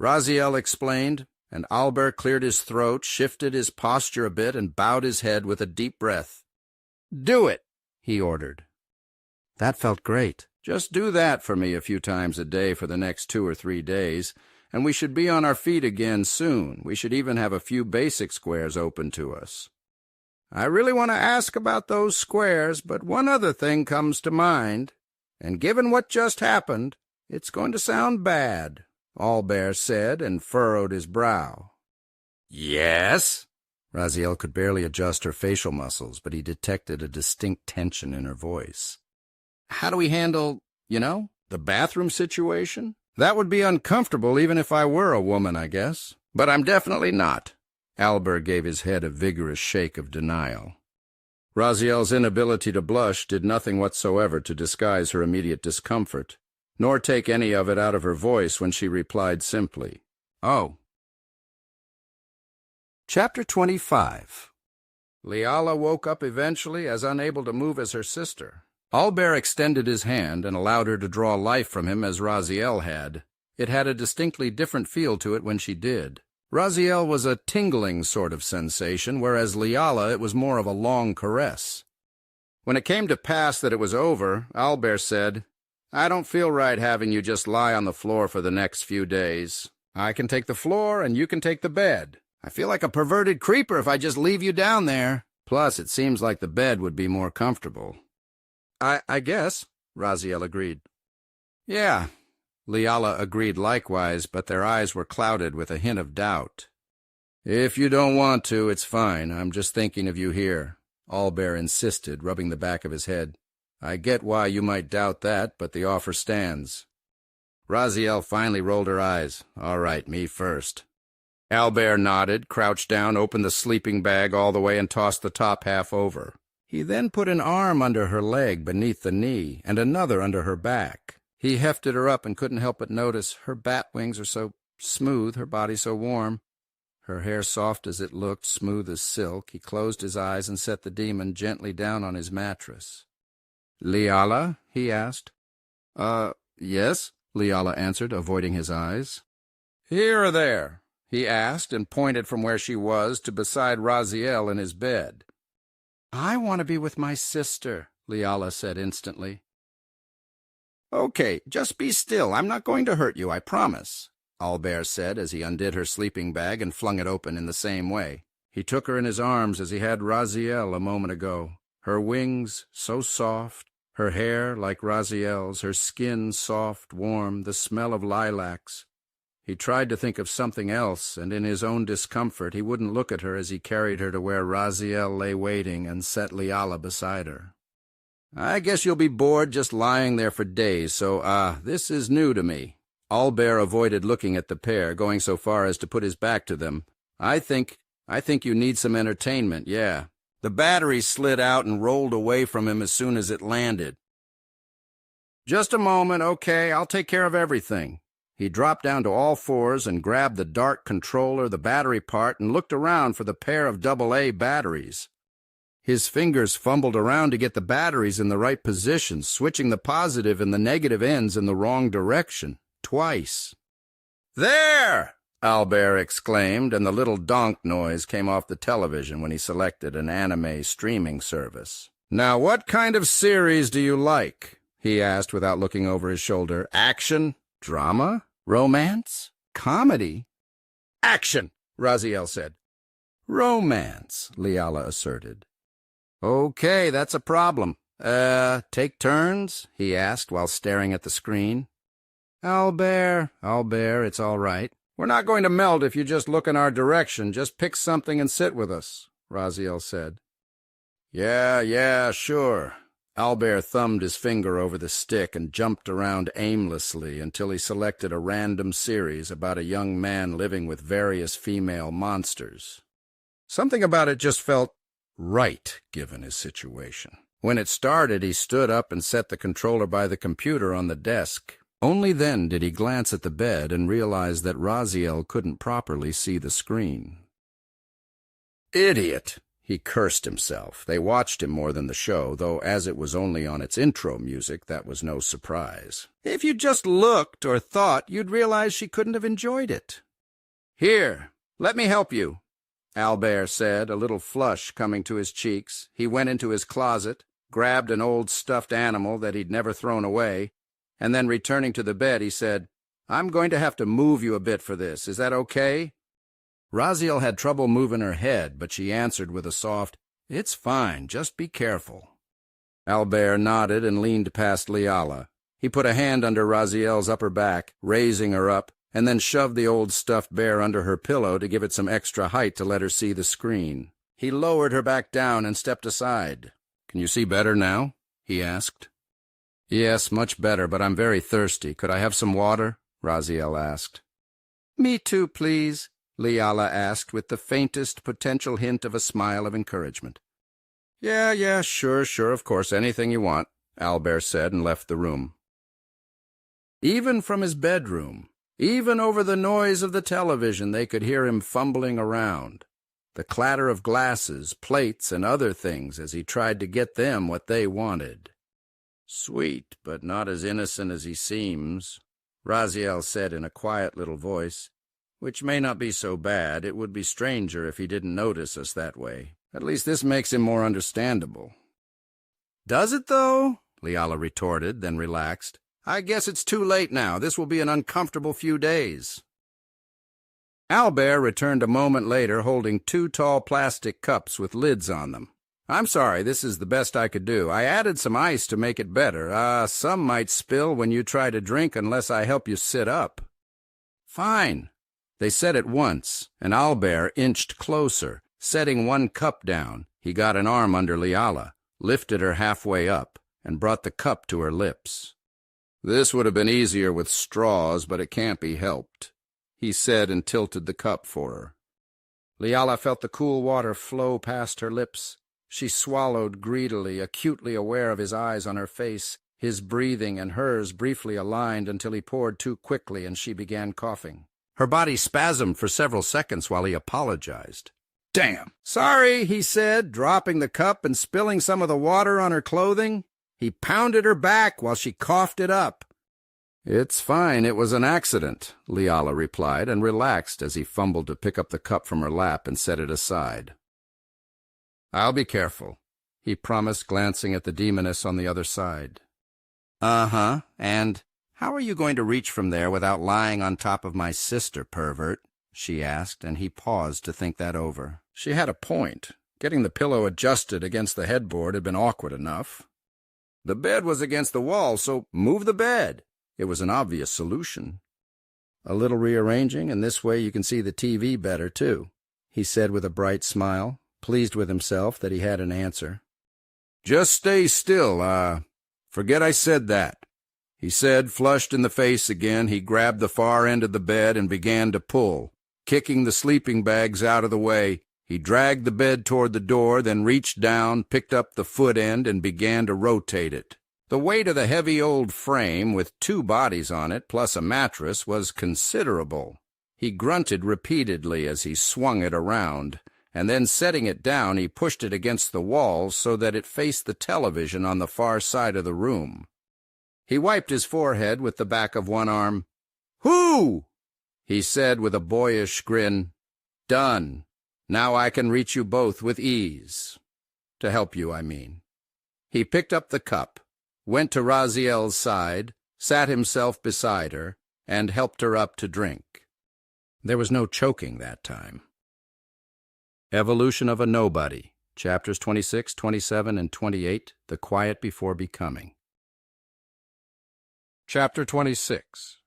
Raziel explained, and Albert cleared his throat, shifted his posture a bit, and bowed his head with a deep breath. "Do it," he ordered. That felt great. "Just do that for me a few times a day for the next 2 or 3 days, and we should be on our feet again soon. We should even have a few basic squares open to us." "I really want to ask about those squares, but one other thing comes to mind, and given what just happened, it's going to sound bad," Albert said and furrowed his brow. "Yes?" Raziel could barely adjust her facial muscles, but he detected a distinct tension in her voice. "How do we handle, the bathroom situation? That would be uncomfortable even if I were a woman, I guess. But I'm definitely not." Albert gave his head a vigorous shake of denial. Raziel's inability to blush did nothing whatsoever to disguise her immediate discomfort, nor take any of it out of her voice when she replied simply, "Oh." Chapter 25. Liala woke up eventually, as unable to move as her sister. Albert extended his hand and allowed her to draw life from him as Raziel had. It had a distinctly different feel to it when she did. Raziel was a tingling sort of sensation, whereas Liala it was more of a long caress. When it came to pass that it was over, Albert said, "I don't feel right having you just lie on the floor for the next few days. I can take the floor and you can take the bed. I feel like a perverted creeper if I just leave you down there. Plus, it seems like the bed would be more comfortable." I guess, Raziel agreed. "Yeah," Liala agreed likewise, but their eyes were clouded with a hint of doubt. "If you don't want to, it's fine. I'm just thinking of you here," Albert insisted, rubbing the back of his head. "I get why you might doubt that, but the offer stands." Raziel finally rolled her eyes. "All right, me first." Albert nodded, crouched down, opened the sleeping bag all the way, and tossed the top half over. He then put an arm under her leg beneath the knee and another under her back. He hefted her up and couldn't help but notice her bat wings are so smooth, her body so warm, her hair soft as it looked, smooth as silk. He closed his eyes and set the demon gently down on his mattress. "Liala?" he asked. Yes, Leala answered, avoiding his eyes. Here or there? He asked, and pointed from where she was to beside Raziel in his bed. I want to be with my sister, Leala said instantly. Okay, just be still. I'm not going to hurt you, I promise, Albert said as he undid her sleeping bag and flung it open in the same way. He took her in his arms as he had Raziel a moment ago. Her wings so soft, her hair like Raziel's, her skin soft, warm, the smell of lilacs. He tried to think of something else, and in his own discomfort he wouldn't look at her as he carried her to where Raziel lay waiting and set Leala beside her. I guess you'll be bored just lying there for days, so, this is new to me. Albert avoided looking at the pair, going so far as to put his back to them. I think you need some entertainment, yeah. The battery slid out and rolled away from him as soon as it landed. Just a moment, okay, I'll take care of everything. He dropped down to all fours and grabbed the dark controller, the battery part, and looked around for the pair of AA batteries. His fingers fumbled around to get the batteries in the right position, switching the positive and the negative ends in the wrong direction, twice. There! Albert exclaimed, and the little donk noise came off the television when he selected an anime streaming service. Now, what kind of series do you like? He asked without looking over his shoulder. Action? Drama? Romance? Comedy? Action, Raziel said. Romance, Leala asserted. Okay, that's a problem. Take turns? He asked while staring at the screen. Albert, it's all right. We're not going to melt if you just look in our direction. Just pick something and sit with us, Raziel said. Yeah, sure. Albert thumbed his finger over the stick and jumped around aimlessly until he selected a random series about a young man living with various female monsters. Something about it just felt right, given his situation. When it started, he stood up and set the controller by the computer on the desk. Only then did he glance at the bed and realize that Raziel couldn't properly see the screen. Idiot! He cursed himself. They watched him more than the show, though as it was only on its intro music, that was no surprise. If you just looked or thought, you'd realize she couldn't have enjoyed it. Here, let me help you, Albert said, a little flush coming to his cheeks. He went into his closet, grabbed an old stuffed animal that he'd never thrown away, and then returning to the bed, he said, I'm going to have to move you a bit for this. Is that okay? Raziel had trouble moving her head, but she answered with a soft, It's fine, just be careful. Albert nodded and leaned past Leala. He put a hand under Raziel's upper back, raising her up, and then shoved the old stuffed bear under her pillow to give it some extra height to let her see the screen. He lowered her back down and stepped aside. Can you see better now? He asked. Yes, much better, but I'm very thirsty. Could I have some water? Raziel asked. Me too, please, Leala asked with the faintest potential hint of a smile of encouragement. Yeah, sure, of course, anything you want, Albert said and left the room. Even from his bedroom, even over the noise of the television, they could hear him fumbling around. The clatter of glasses, plates, and other things as he tried to get them what they wanted. Sweet, but not as innocent as he seems, Raziel said in a quiet little voice. Which may not be so bad. It would be stranger if he didn't notice us that way. At least this makes him more understandable. Does it, though? Leala retorted, then relaxed. I guess it's too late now. This will be an uncomfortable few days. Albert returned a moment later holding 2 tall plastic cups with lids on them. I'm sorry, this is the best I could do. I added some ice to make it better. Some might spill when you try to drink unless I help you sit up. Fine. They said it once, and Albert inched closer. Setting one cup down, he got an arm under Leala, lifted her halfway up, and brought the cup to her lips. This would have been easier with straws, but it can't be helped, he said and tilted the cup for her. Leala felt the cool water flow past her lips. She swallowed greedily, acutely aware of his eyes on her face, his breathing and hers briefly aligned until he poured too quickly and she began coughing. Her body spasmed for several seconds while he apologized. Damn. Sorry, he said, dropping the cup and spilling some of the water on her clothing. He pounded her back while she coughed it up. "It's fine, it was an accident," Liala replied, and relaxed as he fumbled to pick up the cup from her lap and set it aside. "I'll be careful," he promised, glancing at the demoness on the other side. "Uh-huh, and how are you going to reach from there without lying on top of my sister, pervert?" she asked, and he paused to think that over. She had a point. Getting the pillow adjusted against the headboard had been awkward enough. The bed was against the wall, so move the bed. It was an obvious solution. "A little rearranging, and this way you can see the TV better, too," he said with a bright smile, pleased with himself that he had an answer. "Just stay still, forget I said that," he said, flushed in the face again. He grabbed the far end of the bed and began to pull. Kicking the sleeping bags out of the way, he dragged the bed toward the door, then reached down, picked up the foot end, and began to rotate it. The weight of the heavy old frame, with 2 bodies on it, plus a mattress, was considerable. He grunted repeatedly as he swung it around, and then setting it down, he pushed it against the wall so that it faced the television on the far side of the room. He wiped his forehead with the back of one arm. "Whoo!" he said with a boyish grin. "Done. Now I can reach you both with ease. To help you, I mean." He picked up the cup, went to Raziel's side, sat himself beside her, and helped her up to drink. There was no choking that time. Evolution of a Nobody, Chapters 26, 27, and 28, The Quiet Before Becoming. Chapter 26.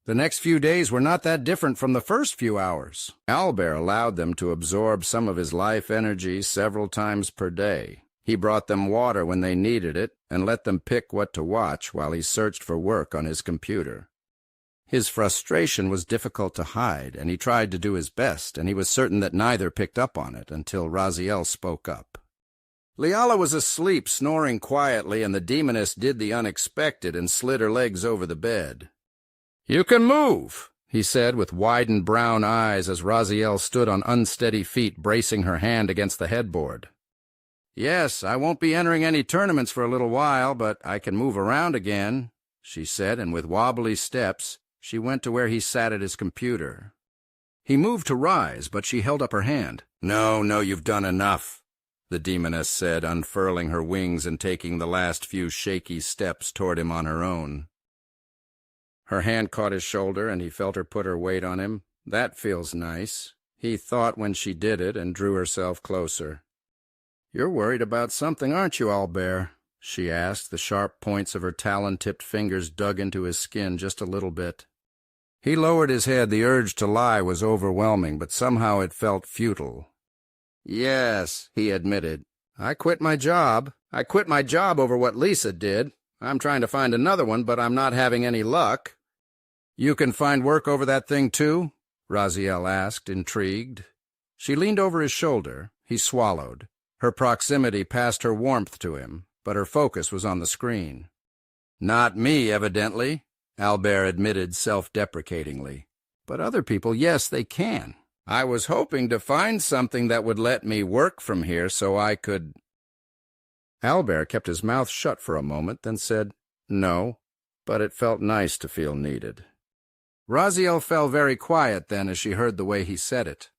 The next few days were not that different from the first few hours. Albert allowed them to absorb some of his life energy several times per day. He brought them water when they needed it and let them pick what to watch while he searched for work on his computer. His frustration was difficult to hide, and he tried to do his best, and he was certain that neither picked up on it until Raziel spoke up. Liala was asleep, snoring quietly, and the demoness did the unexpected and slid her legs over the bed. "You can move," he said with widened brown eyes as Raziel stood on unsteady feet, bracing her hand against the headboard. "Yes, I won't be entering any tournaments for a little while, but I can move around again," she said, and with wobbly steps, she went to where he sat at his computer. He moved to rise, but she held up her hand. No, you've done enough," the demoness said, unfurling her wings and taking the last few shaky steps toward him on her own. Her hand caught his shoulder, and he felt her put her weight on him. That feels nice, he thought when she did it, and drew herself closer. "You're worried about something, aren't you, Albert?" she asked, the sharp points of her talon-tipped fingers dug into his skin just a little bit. He lowered his head. The urge to lie was overwhelming, but somehow it felt futile. "Yes," he admitted. I quit my job over what Lisa did. I'm trying to find another one, but I'm not having any luck." "You can find work over that thing, too?" Raziel asked, intrigued. She leaned over his shoulder. He swallowed. Her proximity passed her warmth to him, but her focus was on the screen. "Not me, evidently," Albert admitted self-deprecatingly. "But other people, yes, they can. I was hoping to find something that would let me work from here so I could—" Albert kept his mouth shut for a moment, then said, "No," but it felt nice to feel needed. Raziel fell very quiet then as she heard the way he said it.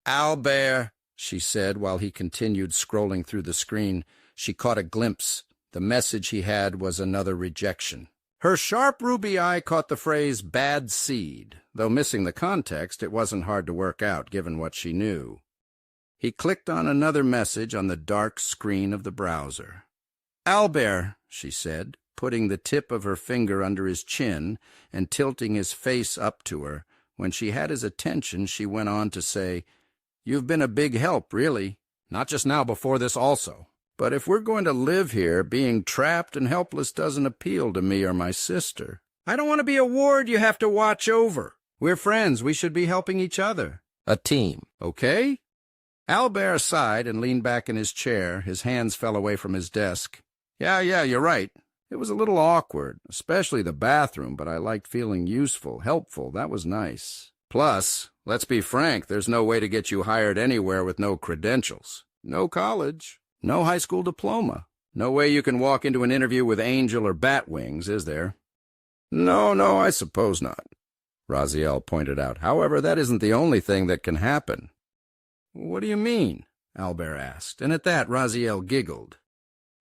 "Albert," she said while he continued scrolling through the screen. She caught a glimpse. The message he had was another rejection. Her sharp ruby eye caught the phrase "bad seed." Though missing the context, it wasn't hard to work out given what she knew. He clicked on another message on the dark screen of the browser. "Albert," she said, putting the tip of her finger under his chin and tilting his face up to her. When she had his attention, she went on to say, "You've been a big help, really. Not just now, before this also. But if we're going to live here, being trapped and helpless doesn't appeal to me or my sister. I don't want to be a ward you have to watch over. We're friends. We should be helping each other. A team, okay?" Albert sighed and leaned back in his chair. His hands fell away from his desk. Yeah, you're right. It was a little awkward, especially the bathroom, but I liked feeling useful, helpful. That was nice. Plus, let's be frank, there's no way to get you hired anywhere with no credentials. No college, no high school diploma. No way you can walk into an interview with angel or bat wings, is there? No, I suppose not, Raziel pointed out. However, that isn't the only thing that can happen. What do you mean? Albert asked, and at that Raziel giggled.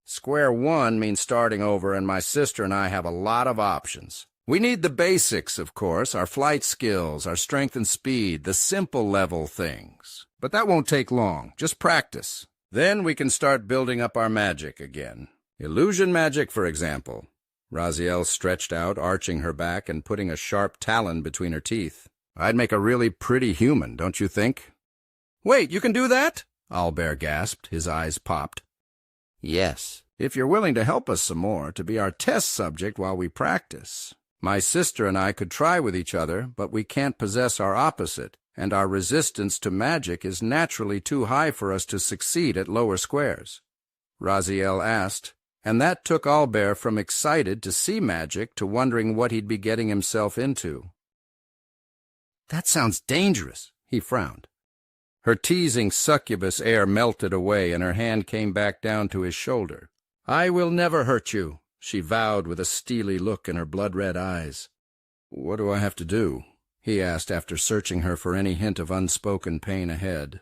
Square one means starting over, and my sister and I have a lot of options. We need the basics, of course, our flight skills, our strength and speed, the simple level things. But that won't take long, just practice. Then we can start building up our magic again. Illusion magic, for example. Raziel stretched out, arching her back and putting a sharp talon between her teeth. I'd make a really pretty human, don't you think? Wait, you can do that? Albert gasped, his eyes popped. Yes, if you're willing to help us some more, to be our test subject while we practice. My sister and I could try with each other, but we can't possess our opposite, and our resistance to magic is naturally too high for us to succeed at lower squares. Raziel asked, and that took Albert from excited to see magic to wondering what he'd be getting himself into. That sounds dangerous, he frowned. Her teasing succubus air melted away, and her hand came back down to his shoulder. I will never hurt you, she vowed with a steely look in her blood-red eyes. What do I have to do? He asked after searching her for any hint of unspoken pain ahead.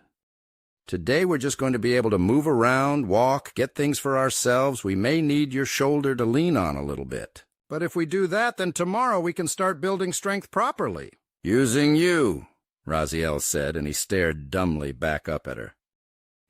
Today we're just going to be able to move around, walk, get things for ourselves. We may need your shoulder to lean on a little bit. But if we do that, then tomorrow we can start building strength properly. Using you, Raziel said, and he stared dumbly back up at her.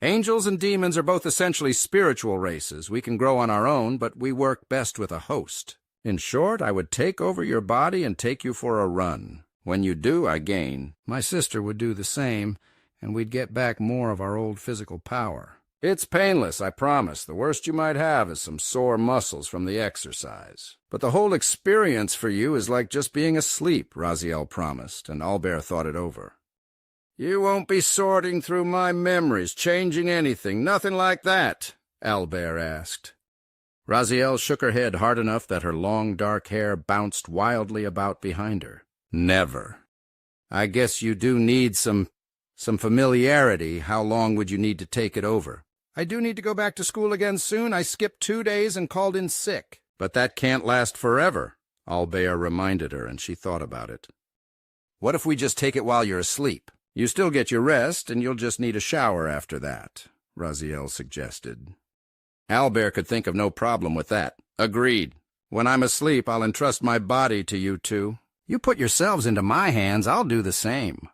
Angels and demons are both essentially spiritual races. We can grow on our own, but we work best with a host. In short, I would take over your body and take you for a run. When you do, I gain. My sister would do the same, and we'd get back more of our old physical power. It's painless, I promise. The worst you might have is some sore muscles from the exercise. But the whole experience for you is like just being asleep, Raziel promised, and Albert thought it over. You won't be sorting through my memories, changing anything, nothing like that, Albert asked. Raziel shook her head hard enough that her long dark hair bounced wildly about behind her. Never. I guess you do need some familiarity. How long would you need to take it over? I do need to go back to school again soon. I skipped 2 days and called in sick. But that can't last forever, Albert reminded her, and she thought about it. What if we just take it while you're asleep? You still get your rest, and you'll just need a shower after that, Raziel suggested. Albert could think of no problem with that. Agreed. When I'm asleep, I'll entrust my body to you two. You put yourselves into my hands, I'll do the same.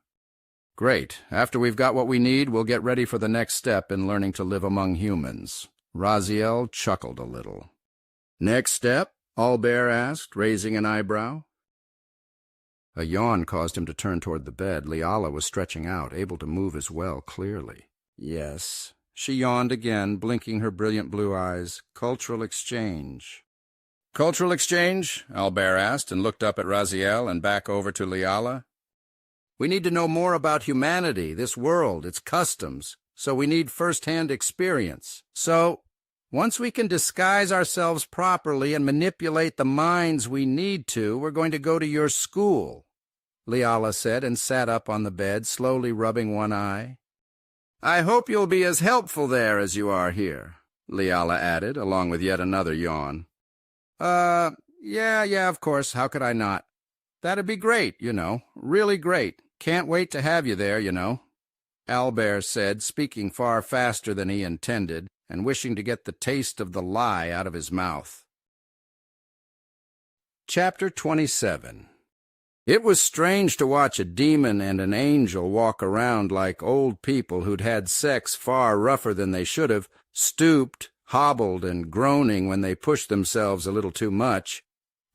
Great. After we've got what we need, we'll get ready for the next step in learning to live among humans. Raziel chuckled a little. Next step? Albert asked, raising an eyebrow. A yawn caused him to turn toward the bed. Liala was stretching out, able to move as well clearly. Yes. She yawned again, blinking her brilliant blue eyes. Cultural exchange. Cultural exchange? Albert asked, and looked up at Raziel and back over to Liala. We need to know more about humanity, this world, its customs, so we need first-hand experience. So, once we can disguise ourselves properly and manipulate the minds we need to, we're going to go to your school, Liala said, and sat up on the bed, slowly rubbing one eye. I hope you'll be as helpful there as you are here, Liala added, along with yet another yawn. Yeah, of course, how could I not? That'd be great, really great. Can't wait to have you there, Albert said, speaking far faster than he intended, and wishing to get the taste of the lie out of his mouth. Chapter 27. It was strange to watch a demon and an angel walk around like old people who'd had sex far rougher than they should have, stooped, hobbled, and groaning when they pushed themselves a little too much.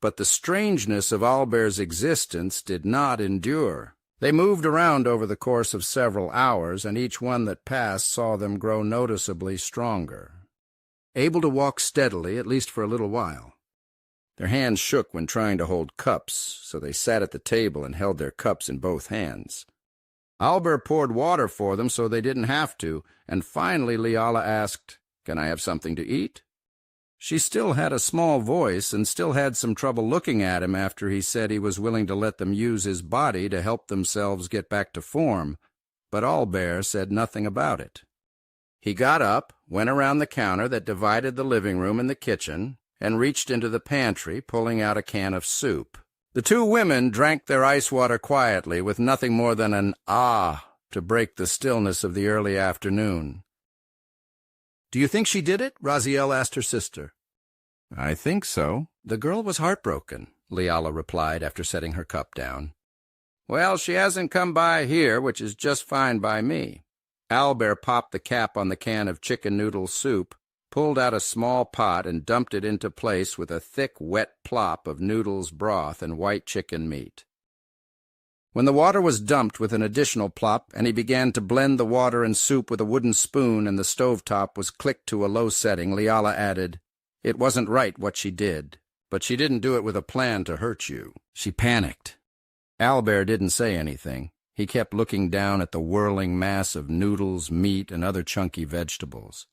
But the strangeness of Albert's existence did not endure. They moved around over the course of several hours, and each one that passed saw them grow noticeably stronger. Able to walk steadily, at least for a little while. Their hands shook when trying to hold cups, so they sat at the table and held their cups in both hands. Albert poured water for them so they didn't have to, and finally Liala asked, "Can I have something to eat?" She still had a small voice and still had some trouble looking at him after he said he was willing to let them use his body to help themselves get back to form, but Albert said nothing about it. He got up, went around the counter that divided the living room and the kitchen, and reached into the pantry, pulling out a can of soup. The two women drank their ice water quietly, with nothing more than an "ah" to break the stillness of the early afternoon. "Do you think she did it?" Raziel asked her sister. "I think so." "The girl was heartbroken," Leala replied after setting her cup down. "Well, she hasn't come by here, which is just fine by me." Albert popped the cap on the can of chicken noodle soup, pulled out a small pot, and dumped it into place with a thick, wet plop of noodles broth and white chicken meat. When the water was dumped with an additional plop, and he began to blend the water and soup with a wooden spoon and the stovetop was clicked to a low setting, Leala added, "It wasn't right what she did, but she didn't do it with a plan to hurt you. She panicked." Albert didn't say anything. He kept looking down at the whirling mass of noodles, meat, and other chunky vegetables.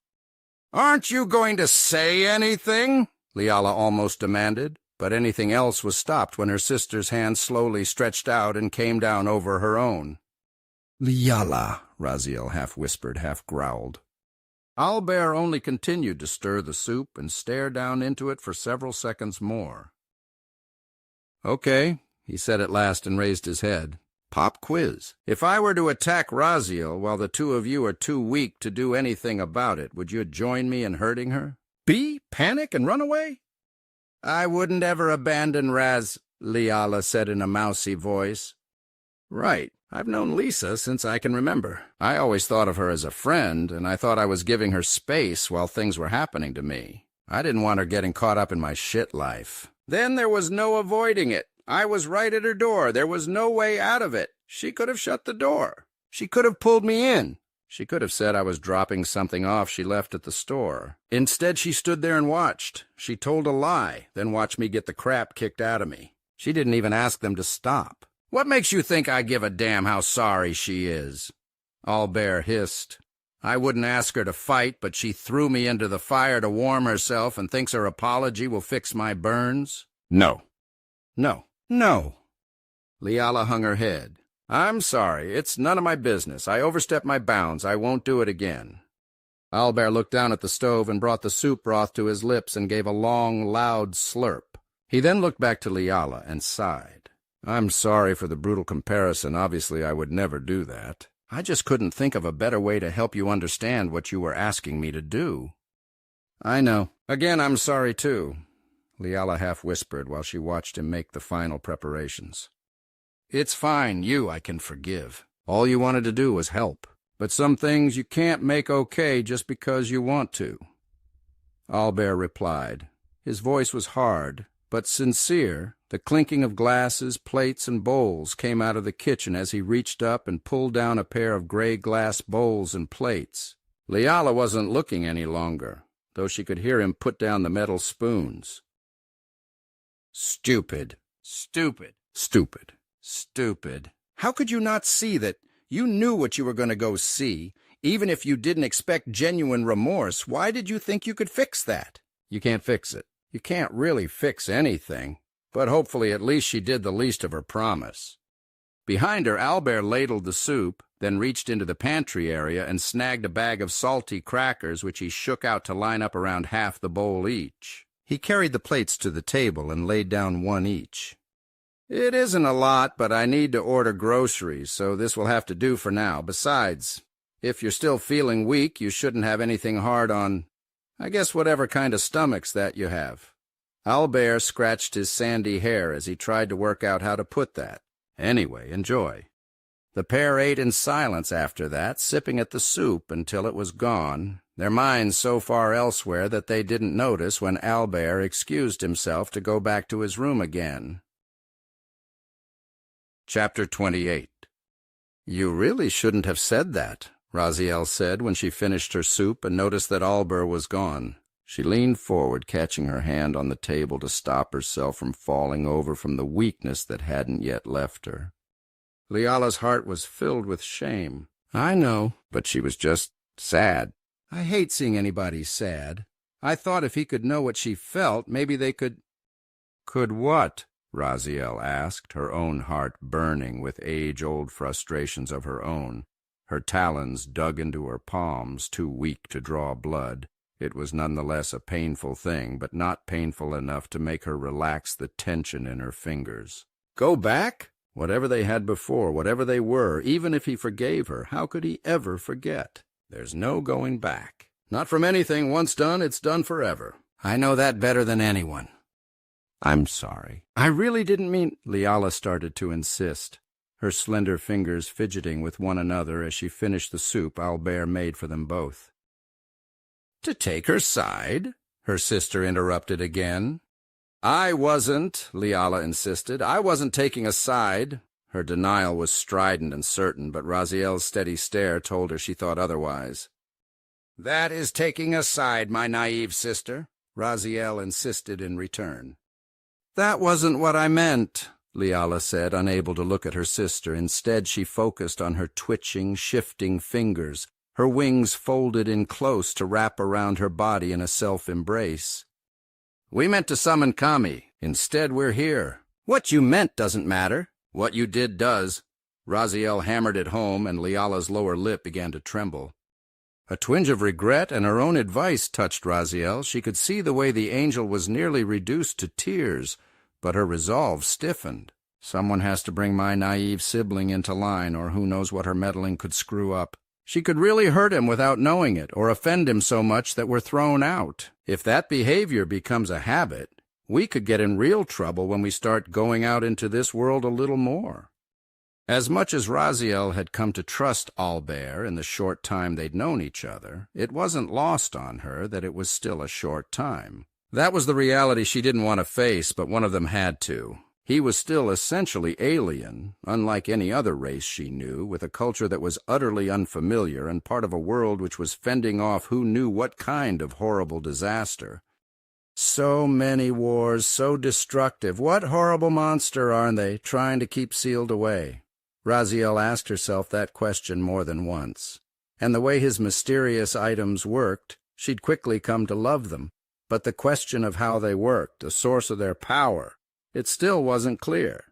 "Aren't you going to say anything?" Leala almost demanded, but anything else was stopped when her sister's hand slowly stretched out and came down over her own. "Leala," Raziel half-whispered, half-growled. Albert only continued to stir the soup and stare down into it for several seconds more. "Okay," he said at last and raised his head. "Pop quiz. If I were to attack Raziel while the two of you are too weak to do anything about it, would you join me in hurting her? Panic and run away?" "I wouldn't ever abandon Leala said in a mousy voice. "Right. I've known Lisa since I can remember. I always thought of her as a friend, and I thought I was giving her space while things were happening to me. I didn't want her getting caught up in my shit life. Then there was no avoiding it. I was right at her door. There was no way out of it. She could have shut the door. She could have pulled me in. She could have said I was dropping something off she left at the store. Instead, she stood there and watched. She told a lie, then watched me get the crap kicked out of me. She didn't even ask them to stop. What makes you think I give a damn how sorry she is?" Albert hissed. "I wouldn't ask her to fight, but she threw me into the fire to warm herself and thinks her apology will fix my burns? No. No. No." Leala hung her head. "I'm sorry. It's none of my business. I overstepped my bounds. I won't do it again." Albert looked down at the stove and brought the soup broth to his lips and gave a long, loud slurp. He then looked back to Leala and sighed. "I'm sorry for the brutal comparison. Obviously, I would never do that. I just couldn't think of a better way to help you understand what you were asking me to do." "I know. Again, I'm sorry, too," Leala half-whispered while she watched him make the final preparations. "It's fine. I can forgive. All you wanted to do was help. But some things you can't make okay just because you want to." Albert replied. His voice was hard, but sincere. The clinking of glasses, plates, and bowls came out of the kitchen as he reached up and pulled down a pair of gray glass bowls and plates. Leala wasn't looking any longer, though she could hear him put down the metal spoons. "Stupid. Stupid. Stupid. Stupid. How could you not see that? You knew what you were going to go see. Even if you didn't expect genuine remorse, why did you think you could fix that? You can't fix it. You can't really fix anything. But hopefully at least she did the least of her promise." Behind her, Albert ladled the soup, then reached into the pantry area and snagged a bag of salty crackers which he shook out to line up around half the bowl each. He carried the plates to the table and laid down one each. "It isn't a lot, but I need to order groceries, so this will have to do for now. Besides, if you're still feeling weak, you shouldn't have anything hard on, I guess, whatever kind of stomachs that you have." Albert scratched his sandy hair as he tried to work out how to put that. "Anyway, enjoy." The pair ate in silence after that, sipping at the soup until it was gone, their minds so far elsewhere that they didn't notice when Albert excused himself to go back to his room again. Chapter 28. "You really shouldn't have said that," Raziel said when she finished her soup and noticed that Albert was gone. She leaned forward, catching her hand on the table to stop herself from falling over from the weakness that hadn't yet left her. Leala's heart was filled with shame. "I know, but she was just sad. I hate seeing anybody sad. I thought if he could know what she felt, maybe they could—" "Could what?" Raziel asked, her own heart burning with age-old frustrations of her own. Her talons dug into her palms, too weak to draw blood. It was nonetheless a painful thing, but not painful enough to make her relax the tension in her fingers. Go back? Whatever they had before, whatever they were, even if he forgave her, how could he ever forget? There's no going back. Not from anything once done, it's done forever. I know that better than anyone. I'm sorry. I really didn't mean— Leala started to insist, her slender fingers fidgeting with one another as she finished the soup Albert made for them both. To take her side? Her sister interrupted again. I wasn't, Leala insisted. I wasn't taking a side. Her denial was strident and certain, but Raziel's steady stare told her she thought otherwise. That is taking a side, my naive sister, Raziel insisted in return. That wasn't what I meant, Leala said, unable to look at her sister. Instead, she focused on her twitching, shifting fingers, her wings folded in close to wrap around her body in a self-embrace. We meant to summon Kami. Instead, we're here. What you meant doesn't matter. What you did does. Raziel hammered it home, and Leala's lower lip began to tremble. A twinge of regret and her own advice touched Raziel. She could see the way the angel was nearly reduced to tears, but her resolve stiffened. Someone has to bring my naive sibling into line, or who knows what her meddling could screw up. She could really hurt him without knowing it, or offend him so much that we're thrown out. If that behavior becomes a habit, we could get in real trouble when we start going out into this world a little more. As much as Raziel had come to trust Albert in the short time they'd known each other, it wasn't lost on her that it was still a short time. That was the reality she didn't want to face, but one of them had to. He was still essentially alien, unlike any other race she knew, with a culture that was utterly unfamiliar and part of a world which was fending off who knew what kind of horrible disaster. So many wars, so destructive. What horrible monster are they trying to keep sealed away? Raziel asked herself that question more than once. And the way his mysterious items worked, she'd quickly come to love them. But the question of how they worked, the source of their power, it still wasn't clear.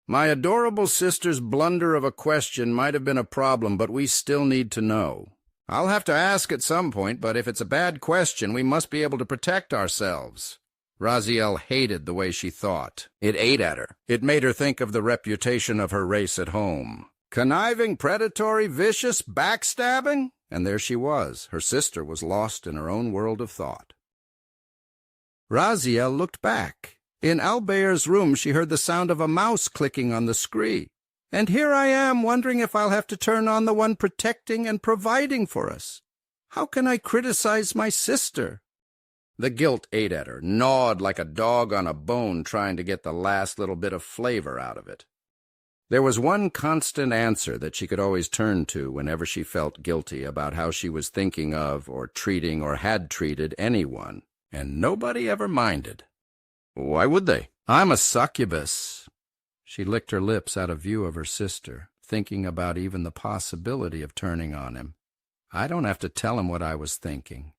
My adorable sister's blunder of a question might have been a problem, but we still need to know. I'll have to ask at some point, but if it's a bad question, we must be able to protect ourselves. Raziel hated the way she thought. It ate at her. It made her think of the reputation of her race at home. Conniving, predatory, vicious, backstabbing? And there she was. Her sister was lost in her own world of thought. Raziel looked back. In Albert's room, she heard the sound of a mouse clicking on the screen. And here I am, wondering if I'll have to turn on the one protecting and providing for us. How can I criticize my sister? The guilt ate at her, gnawed like a dog on a bone trying to get the last little bit of flavor out of it. There was one constant answer that she could always turn to whenever she felt guilty about how she was thinking of or treating or had treated anyone, and nobody ever minded. Why would they? I'm a succubus. She licked her lips out of view of her sister, thinking about even the possibility of turning on him. I don't have to tell him what I was thinking.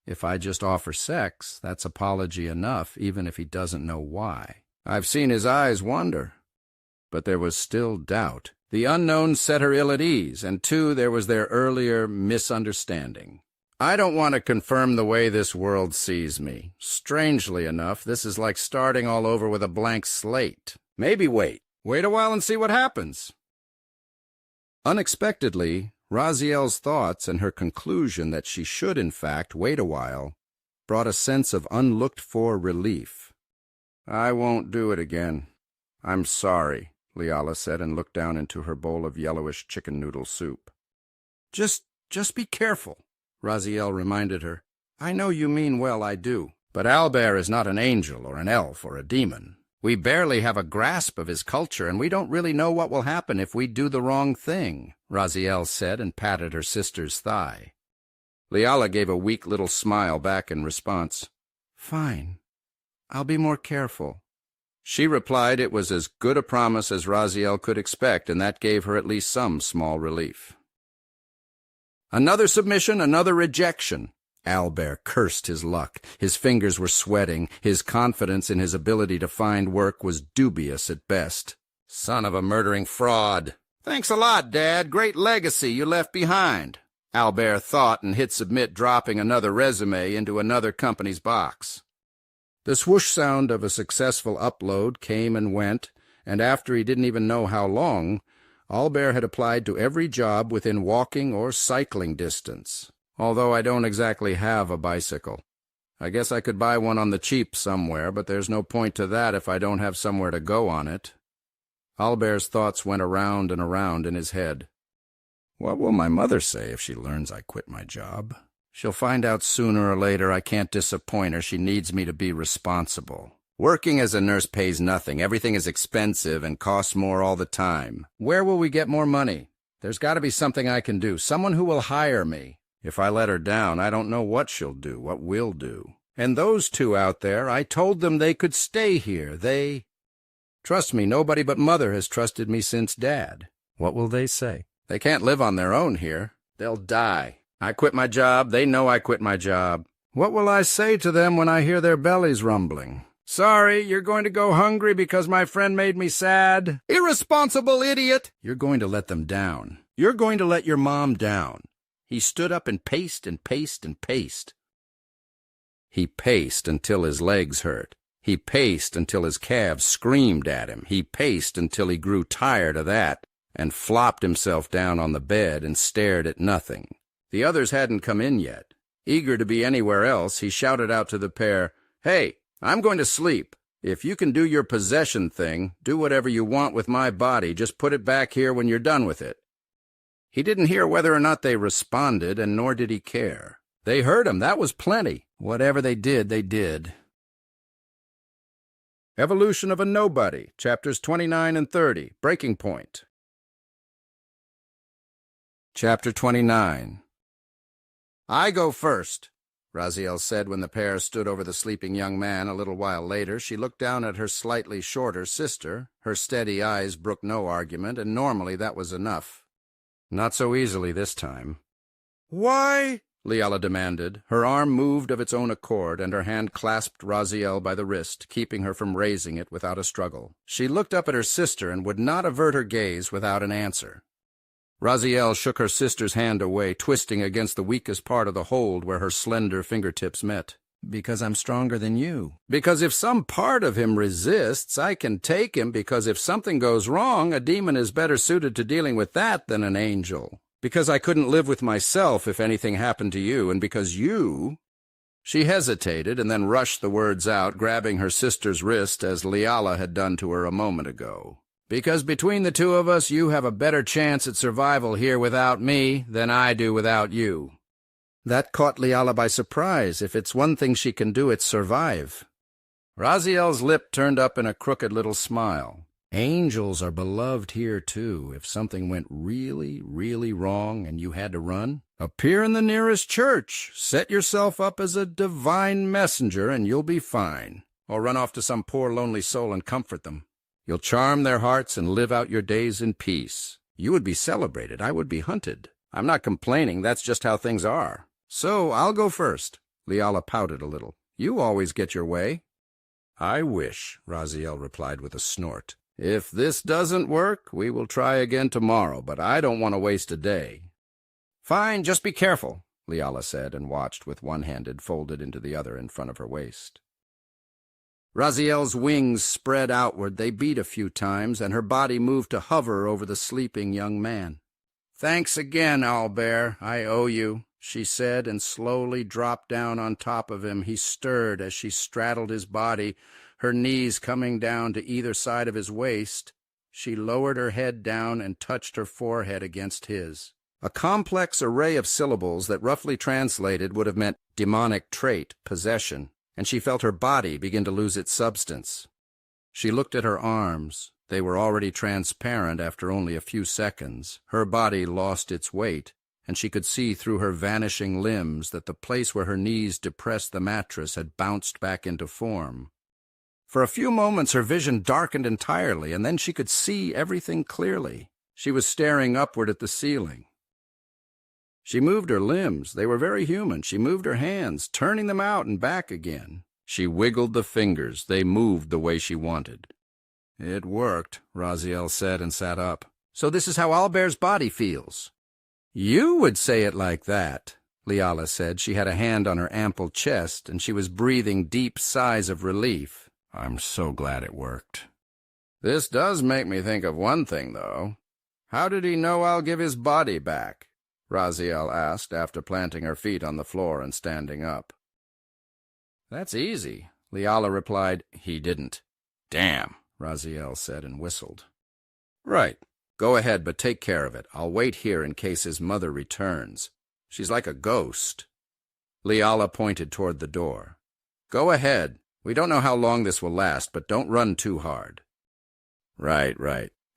If I just offer sex, that's apology enough, even if he doesn't know why. I've seen his eyes wander. But there was still doubt. The unknown set her ill at ease, and too, there was their earlier misunderstanding. I don't want to confirm the way this world sees me. Strangely enough, this is like starting all over with a blank slate. Maybe wait. Wait a while and see what happens. Unexpectedly, Raziel's thoughts and her conclusion that she should, in fact, wait a while, brought a sense of unlooked-for relief. I won't do it again. I'm sorry, Leala said and looked down into her bowl of yellowish chicken noodle soup. Just be careful, Raziel reminded her. I know you mean well, I do. But Albert is not an angel or an elf or a demon. We barely have a grasp of his culture, and we don't really know what will happen if we do the wrong thing, Raziel said and patted her sister's thigh. Leala gave a weak little smile back in response. Fine. I'll be more careful. She replied it was as good a promise as Raziel could expect, and that gave her at least some small relief. Another submission, another rejection. Albert cursed his luck. His fingers were sweating. His confidence in his ability to find work was dubious at best. Son of a murdering fraud. Thanks a lot, Dad. Great legacy you left behind, Albert thought and hit submit, dropping another resume into another company's box. The swoosh sound of a successful upload came and went, and after he didn't even know how long, Albert had applied to every job within walking or cycling distance, although I don't exactly have a bicycle. I guess I could buy one on the cheap somewhere, but there's no point to that if I don't have somewhere to go on it. Albert's thoughts went around and around in his head. What will my mother say if she learns I quit my job? She'll find out sooner or later I can't disappoint her. She needs me to be responsible. Working as a nurse pays nothing. Everything is expensive and costs more all the time. Where will we get more money? There's got to be something I can do, someone who will hire me. If I let her down, I don't know what she'll do, what we'll do. And those two out there, I told them they could stay here. Trust me, nobody but Mother has trusted me since Dad. What will they say? They can't live on their own here. They'll die. I quit my job. They know I quit my job. What will I say to them when I hear their bellies rumbling? Sorry, you're going to go hungry because my friend made me sad? Irresponsible idiot! You're going to let them down. You're going to let your mom down. He stood up and paced and paced and paced. He paced until his legs hurt. He paced until his calves screamed at him. He paced until he grew tired of that and flopped himself down on the bed and stared at nothing. The others hadn't come in yet. Eager to be anywhere else, he shouted out to the pair, "Hey, I'm going to sleep. If you can do your possession thing, do whatever you want with my body, just put it back here when you're done with it." He didn't hear whether or not they responded, and nor did he care. They heard him, that was plenty. Whatever they did, they did. Evolution of a Nobody, Chapters 29 and 30, Breaking Point. Chapter 29. I go first, Raziel said when the pair stood over the sleeping young man a little while later. She looked down at her slightly shorter sister. Her steady eyes brooked no argument, and normally that was enough. Not so easily this time. Why? Liala demanded. Her arm moved of its own accord, and her hand clasped Raziel by the wrist, keeping her from raising it without a struggle. She looked up at her sister and would not avert her gaze without an answer. Raziel shook her sister's hand away, twisting against the weakest part of the hold where her slender fingertips met. Because I'm stronger than you. Because if some part of him resists, I can take him, because if something goes wrong, a demon is better suited to dealing with that than an angel. Because I couldn't live with myself if anything happened to you, and because you... She hesitated and then rushed the words out, grabbing her sister's wrist as Liala had done to her a moment ago. Because between the two of us, you have a better chance at survival here without me than I do without you. That caught Liala by surprise. If it's one thing she can do, it's survive. Raziel's lip turned up in a crooked little smile. Angels are beloved here, too. If something went really, really wrong and you had to run, appear in the nearest church. Set yourself up as a divine messenger and you'll be fine. Or run off to some poor lonely soul and comfort them. You'll charm their hearts and live out your days in peace. You would be celebrated. I would be hunted. I'm not complaining. That's just how things are. So I'll go first. Liala pouted a little. You always get your way. I wish, Raziel replied with a snort. If this doesn't work, we will try again tomorrow, but I don't want to waste a day. Fine, just be careful, Liala said, and watched with one hand folded into the other in front of her waist. Raziel's wings spread outward. They beat a few times, and her body moved to hover over the sleeping young man. Thanks again, Albert. I owe you, she said, and slowly dropped down on top of him. He stirred as she straddled his body, her knees coming down to either side of his waist. She lowered her head down and touched her forehead against his. A complex array of syllables that roughly translated would have meant demonic trait, possession, and she felt her body begin to lose its substance. She looked at her arms. They were already transparent after only a few seconds. Her body lost its weight, and she could see through her vanishing limbs that the place where her knees depressed the mattress had bounced back into form. For a few moments her vision darkened entirely, and then she could see everything clearly. She was staring upward at the ceiling. She moved her limbs. They were very human. She moved her hands, turning them out and back again. She wiggled the fingers. They moved the way she wanted. It worked, Raziel said and sat up. So this is how Albert's body feels." "You would say it like that," Liala said. She had a hand on her ample chest, and she was breathing deep sighs of relief. "I'm so glad it worked." "This does make me think of one thing, though. How did he know I'll give his body back?" Raziel asked after planting her feet on the floor and standing up. "That's easy," Liala replied. "He didn't." "Damn," Raziel said and whistled. "Right. Go ahead, but take care of it. I'll wait here in case his mother returns. She's like a ghost." Liala pointed toward the door. "Go ahead. We don't know how long this will last, but don't run too hard." Right,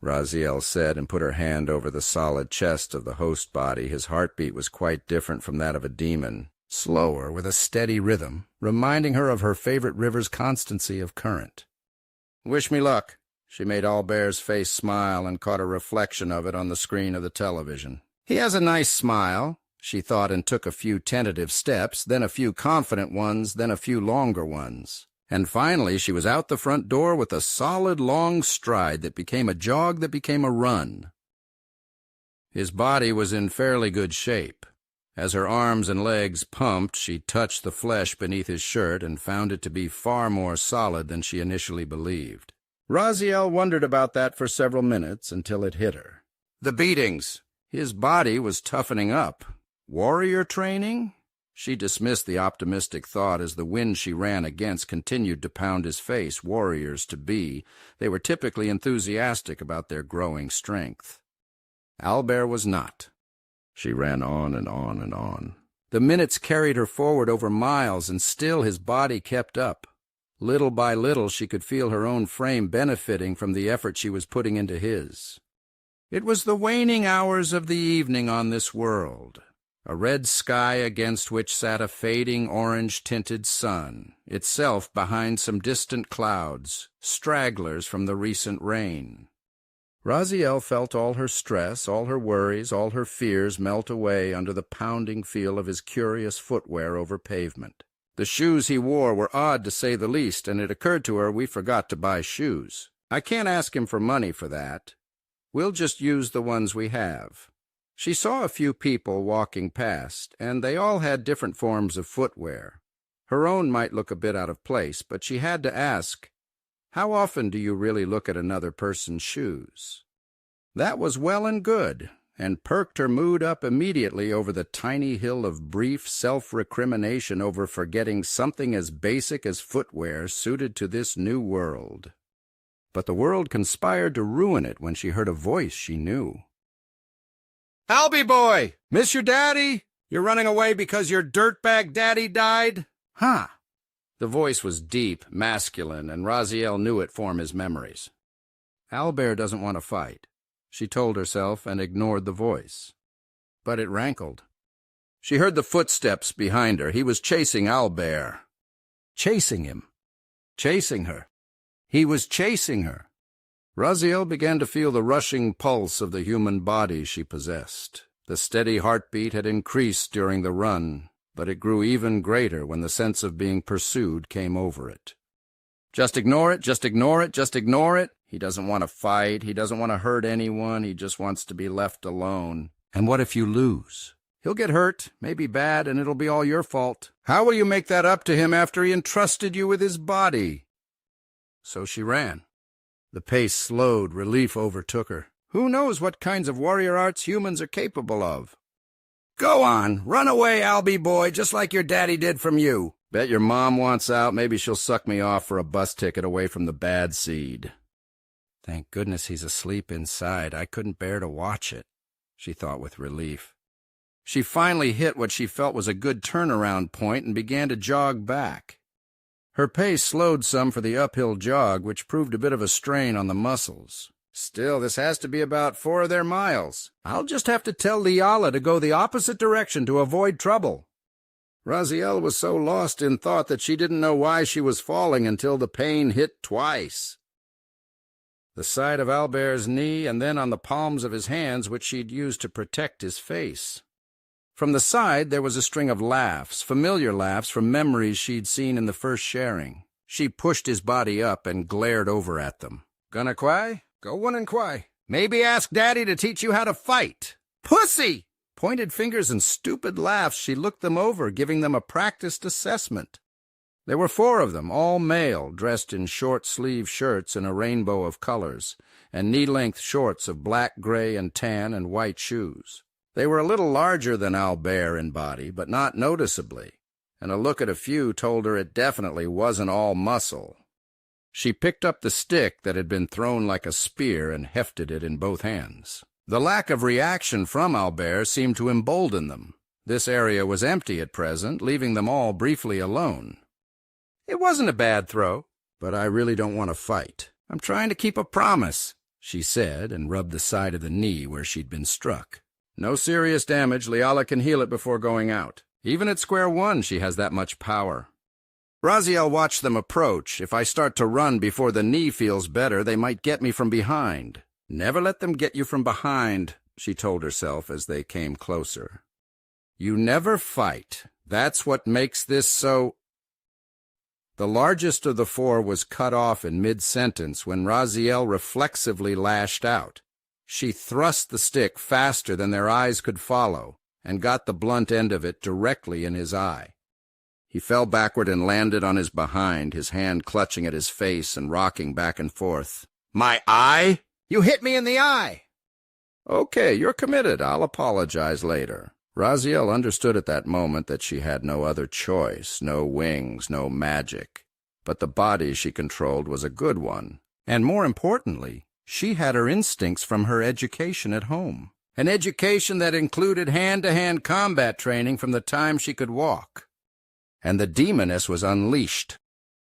Raziel said and put her hand over the solid chest of the host body. His heartbeat was quite different from that of a demon, slower, with a steady rhythm, reminding her of her favorite river's constancy of current. "Wish me luck." She made Albert's face smile and caught a reflection of it on the screen of the television. "He has a nice smile," she thought, and took a few tentative steps, then a few confident ones, then a few longer ones. And finally she was out the front door with a solid long stride that became a jog that became a run. His body was in fairly good shape. As her arms and legs pumped, she touched the flesh beneath his shirt and found it to be far more solid than she initially believed. Raziel wondered about that for several minutes until it hit her. The beatings. His body was toughening up. Warrior training? She dismissed the optimistic thought as the wind she ran against continued to pound his face. Warriors to be, they were typically enthusiastic about their growing strength. Albert was not. She ran on and on and on. The minutes carried her forward over miles, and still his body kept up. Little by little she could feel her own frame benefiting from the effort she was putting into his. It was the waning hours of the evening on this world. A red sky against which sat a fading orange-tinted sun, itself behind some distant clouds, stragglers from the recent rain. Raziel felt all her stress, all her worries, all her fears melt away under the pounding feel of his curious footwear over pavement. The shoes he wore were odd to say the least, and it occurred to her we forgot to buy shoes. "I can't ask him for money for that. We'll just use the ones we have." She saw a few people walking past, and they all had different forms of footwear. Her own might look a bit out of place, but she had to ask, "How often do you really look at another person's shoes?" That was well and good, and perked her mood up immediately over the tiny hill of brief self-recrimination over forgetting something as basic as footwear suited to this new world. But the world conspired to ruin it when she heard a voice she knew. "Albie boy! Miss your daddy? You're running away because your dirtbag daddy died?" "Huh." The voice was deep, masculine, and Raziel knew it from his memories. Albert doesn't want to fight, she told herself, and ignored the voice. But it rankled. She heard the footsteps behind her. He was chasing Albert. Chasing him. Chasing her. He was chasing her. Raziel began to feel the rushing pulse of the human body she possessed. The steady heartbeat had increased during the run, but it grew even greater when the sense of being pursued came over it. Just ignore it, just ignore it, just ignore it. He doesn't want to fight, he doesn't want to hurt anyone, he just wants to be left alone. And what if you lose? He'll get hurt, maybe bad, and it'll be all your fault. How will you make that up to him after he entrusted you with his body? So she ran. The pace slowed, relief overtook her. Who knows what kinds of warrior arts humans are capable of? "Go on, run away, Albie boy, just like your daddy did from you. Bet your mom wants out, maybe she'll suck me off for a bus ticket away from the bad seed." Thank goodness he's asleep inside. I couldn't bear to watch it, she thought with relief. She finally hit what she felt was a good turnaround point and began to jog back. Her pace slowed some for the uphill jog, which proved a bit of a strain on the muscles. Still, this has to be about 4 of their miles. I'll just have to tell Liala to go the opposite direction to avoid trouble. Raziel was so lost in thought that she didn't know why she was falling until the pain hit twice. The side of Albert's knee and then on the palms of his hands, which she'd used to protect his face. From the side there was a string of laughs, familiar laughs from memories she'd seen in the first sharing. She pushed his body up and glared over at them. "Gonna cry? Go one and cry." Maybe ask Daddy to teach you how to fight. Pussy! Pointed fingers and stupid laughs, she looked them over, giving them a practiced assessment. There were 4 of them, all male, dressed in short-sleeve shirts in a rainbow of colors, and knee-length shorts of black, gray, and tan, and white shoes. They were a little larger than Albert in body, but not noticeably, and a look at a few told her it definitely wasn't all muscle. She picked up the stick that had been thrown like a spear and hefted it in both hands. The lack of reaction from Albert seemed to embolden them. This area was empty at present, leaving them all briefly alone. It wasn't a bad throw, but I really don't want to fight. I'm trying to keep a promise, she said, and rubbed the side of the knee where she'd been struck. No serious damage. Liala can heal it before going out. Even at square one, she has that much power. Raziel watched them approach. If I start to run before the knee feels better, they might get me from behind. Never let them get you from behind, she told herself as they came closer. You never fight. That's what makes this so... The largest of the 4 was cut off in mid-sentence when Raziel reflexively lashed out. She thrust the stick faster than their eyes could follow and got the blunt end of it directly in his eye. He fell backward and landed on his behind, his hand clutching at his face and rocking back and forth. My eye? You hit me in the eye! Okay, you're committed. I'll apologize later. Raziel understood at that moment that she had no other choice, no wings, no magic. But the body she controlled was a good one. And more importantly, she had her instincts from her education at home. An education that included hand-to-hand combat training from the time she could walk. And the demoness was unleashed.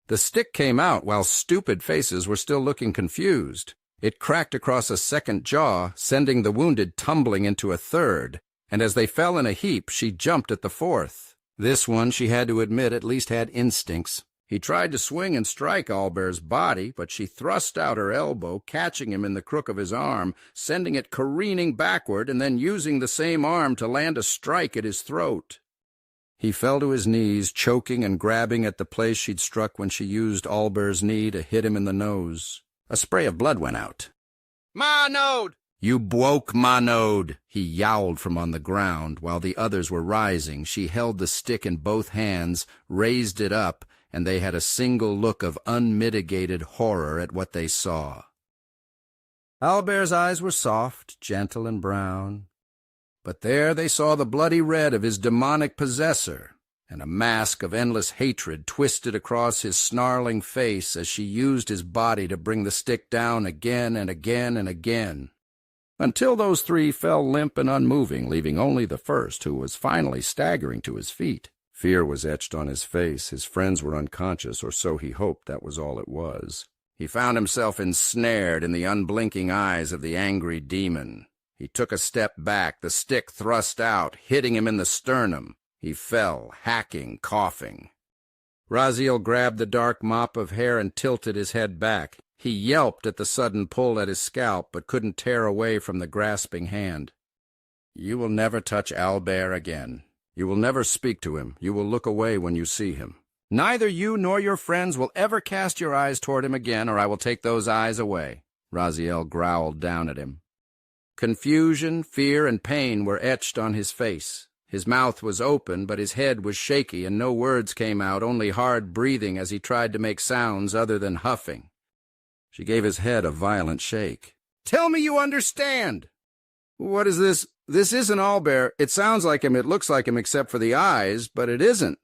The stick came out while stupid faces were still looking confused. It cracked across a second jaw, sending the wounded tumbling into a third, and as they fell in a heap, she jumped at the 4th. This one, she had to admit, at least had instincts. He tried to swing and strike Albert's body, but she thrust out her elbow, catching him in the crook of his arm, sending it careening backward, and then using the same arm to land a strike at his throat. He fell to his knees, choking and grabbing at the place she'd struck when she used Albert's knee to hit him in the nose. A spray of blood went out. "Ma node! You woke ma node!" He yowled from on the ground. While the others were rising, she held the stick in both hands, raised it up, and they had a single look of unmitigated horror at what they saw. Albert's eyes were soft, gentle, and brown. But there they saw the bloody red of his demonic possessor, and a mask of endless hatred twisted across his snarling face as she used his body to bring the stick down again and again and again, until those 3 fell limp and unmoving, leaving only the first, who was finally staggering to his feet. Fear was etched on his face. His friends were unconscious, or so he hoped that was all it was. He found himself ensnared in the unblinking eyes of the angry demon. He took a step back, the stick thrust out, hitting him in the sternum. He fell, hacking, coughing. Raziel grabbed the dark mop of hair and tilted his head back. He yelped at the sudden pull at his scalp, but couldn't tear away from the grasping hand. You will never touch Albert again. You will never speak to him. You will look away when you see him. Neither you nor your friends will ever cast your eyes toward him again, or I will take those eyes away. Raziel growled down at him. Confusion, fear, and pain were etched on his face. His mouth was open, but his head was shaky, and no words came out, only hard breathing as he tried to make sounds other than huffing. She gave his head a violent shake. Tell me you understand! What is this? This isn't Albert. It sounds like him, it looks like him except for the eyes, but it isn't.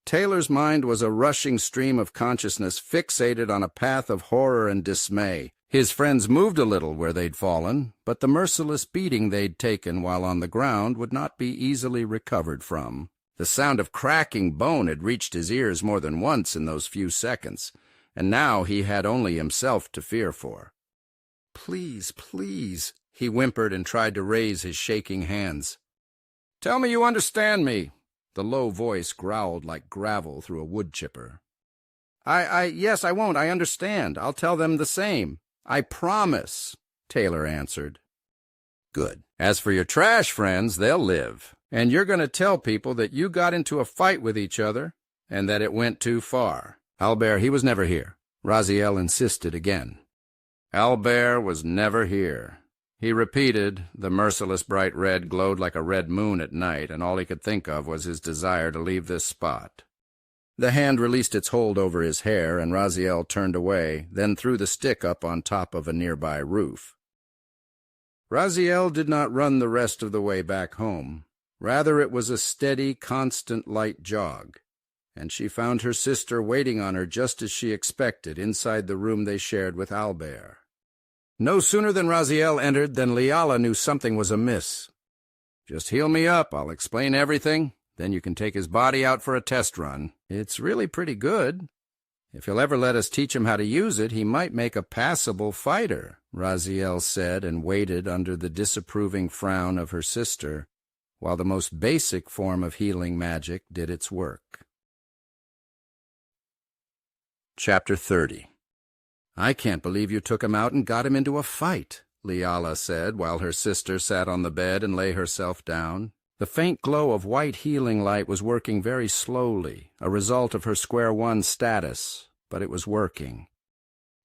Taylor's mind was a rushing stream of consciousness fixated on a path of horror and dismay. His friends moved a little where they'd fallen, but the merciless beating they'd taken while on the ground would not be easily recovered from. The sound of cracking bone had reached his ears more than once in those few seconds, and now he had only himself to fear for. Please, please, he whimpered and tried to raise his shaking hands. Tell me you understand me. The low voice growled like gravel through a wood chipper. Yes, I won't. I understand. I'll tell them the same. I promise, Taylor answered. Good. As for your trash friends, they'll live. And you're going to tell people that you got into a fight with each other and that it went too far. Albert, he was never here. Raziel insisted again. Albert was never here. He repeated. The merciless bright red glowed like a red moon at night, and all he could think of was his desire to leave this spot. The hand released its hold over his hair, and Raziel turned away, then threw the stick up on top of a nearby roof. Raziel did not run the rest of the way back home. Rather, it was a steady, constant light jog, and she found her sister waiting on her just as she expected inside the room they shared with Albert. No sooner than Raziel entered than Leala knew something was amiss. "Just heal me up, I'll explain everything. Then you can take his body out for a test run. It's really pretty good. If he'll ever let us teach him how to use it, he might make a passable fighter," Raziel said, and waited under the disapproving frown of her sister, while the most basic form of healing magic did its work. Chapter 30. "I can't believe you took him out and got him into a fight," Leala said, while her sister sat on the bed and lay herself down. The faint glow of white healing light was working very slowly, a result of her square one status, but it was working.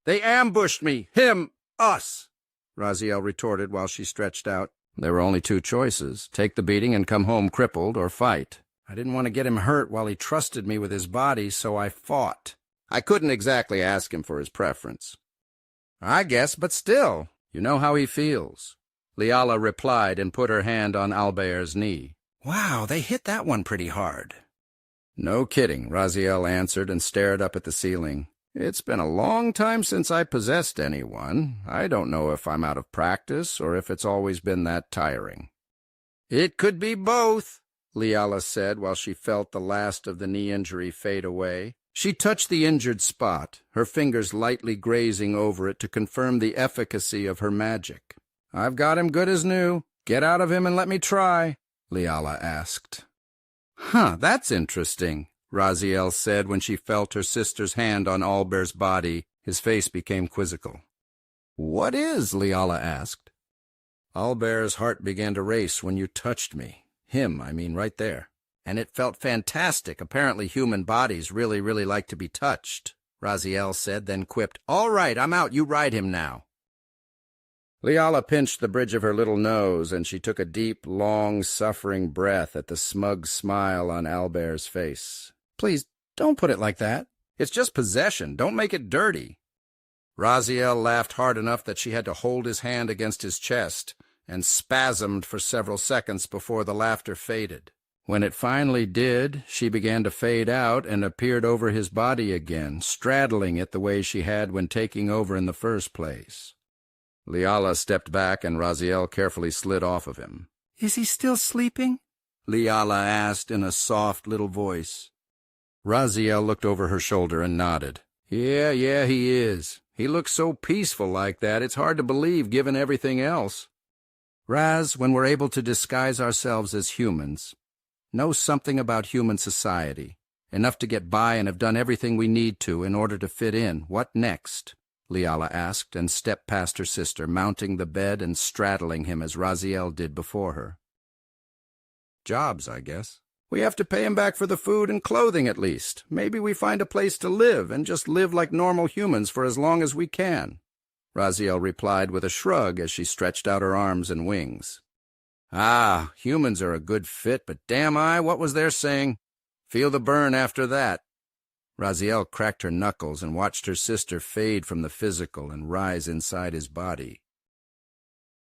"They ambushed me! Him! Us!" Raziel retorted while she stretched out. "There were only two choices. Take the beating and come home crippled, or fight. I didn't want to get him hurt while he trusted me with his body, so I fought. I couldn't exactly ask him for his preference." "I guess, but still, you know how he feels," Leala replied and put her hand on Albert's knee. "Wow, they hit that one pretty hard." "No kidding," Raziel answered and stared up at the ceiling. "It's been a long time since I possessed anyone. I don't know if I'm out of practice or if it's always been that tiring." "It could be both," Leala said while she felt the last of the knee injury fade away. She touched the injured spot, her fingers lightly grazing over it to confirm the efficacy of her magic. "I've got him good as new. Get out of him and let me try," Leala asked. "Huh, that's interesting," Raziel said when she felt her sister's hand on Albert's body. His face became quizzical. "What is?" Leala asked. "Albert's heart began to race when you touched me. Him, I mean, right there. And it felt fantastic. Apparently human bodies really like to be touched," Raziel said, then quipped, "All right, I'm out. You ride him now." Leala pinched the bridge of her little nose, and she took a deep, long, suffering breath at the smug smile on Albert's face. "Please, don't put it like that. It's just possession. Don't make it dirty." Raziel laughed hard enough that she had to hold his hand against his chest, and spasmed for several seconds before the laughter faded. When it finally did, she began to fade out and appeared over his body again, straddling it the way she had when taking over in the first place. Leala stepped back and Raziel carefully slid off of him. "Is he still sleeping?" Leala asked in a soft little voice. Raziel looked over her shoulder and nodded. Yeah, he is. He looks so peaceful like that, it's hard to believe given everything else. Raz, when we're able to disguise ourselves as humans, know something about human society, enough to get by and have done everything we need to in order to fit in, what next?" Leala asked, and stepped past her sister, mounting the bed and straddling him as Raziel did before her. "Jobs, I guess. We have to pay him back for the food and clothing at least. Maybe we find a place to live and just live like normal humans for as long as we can," Raziel replied with a shrug as she stretched out her arms and wings. "Ah, humans are a good fit, but damn what was their saying? Feel the burn after that." Raziel cracked her knuckles and watched her sister fade from the physical and rise inside his body.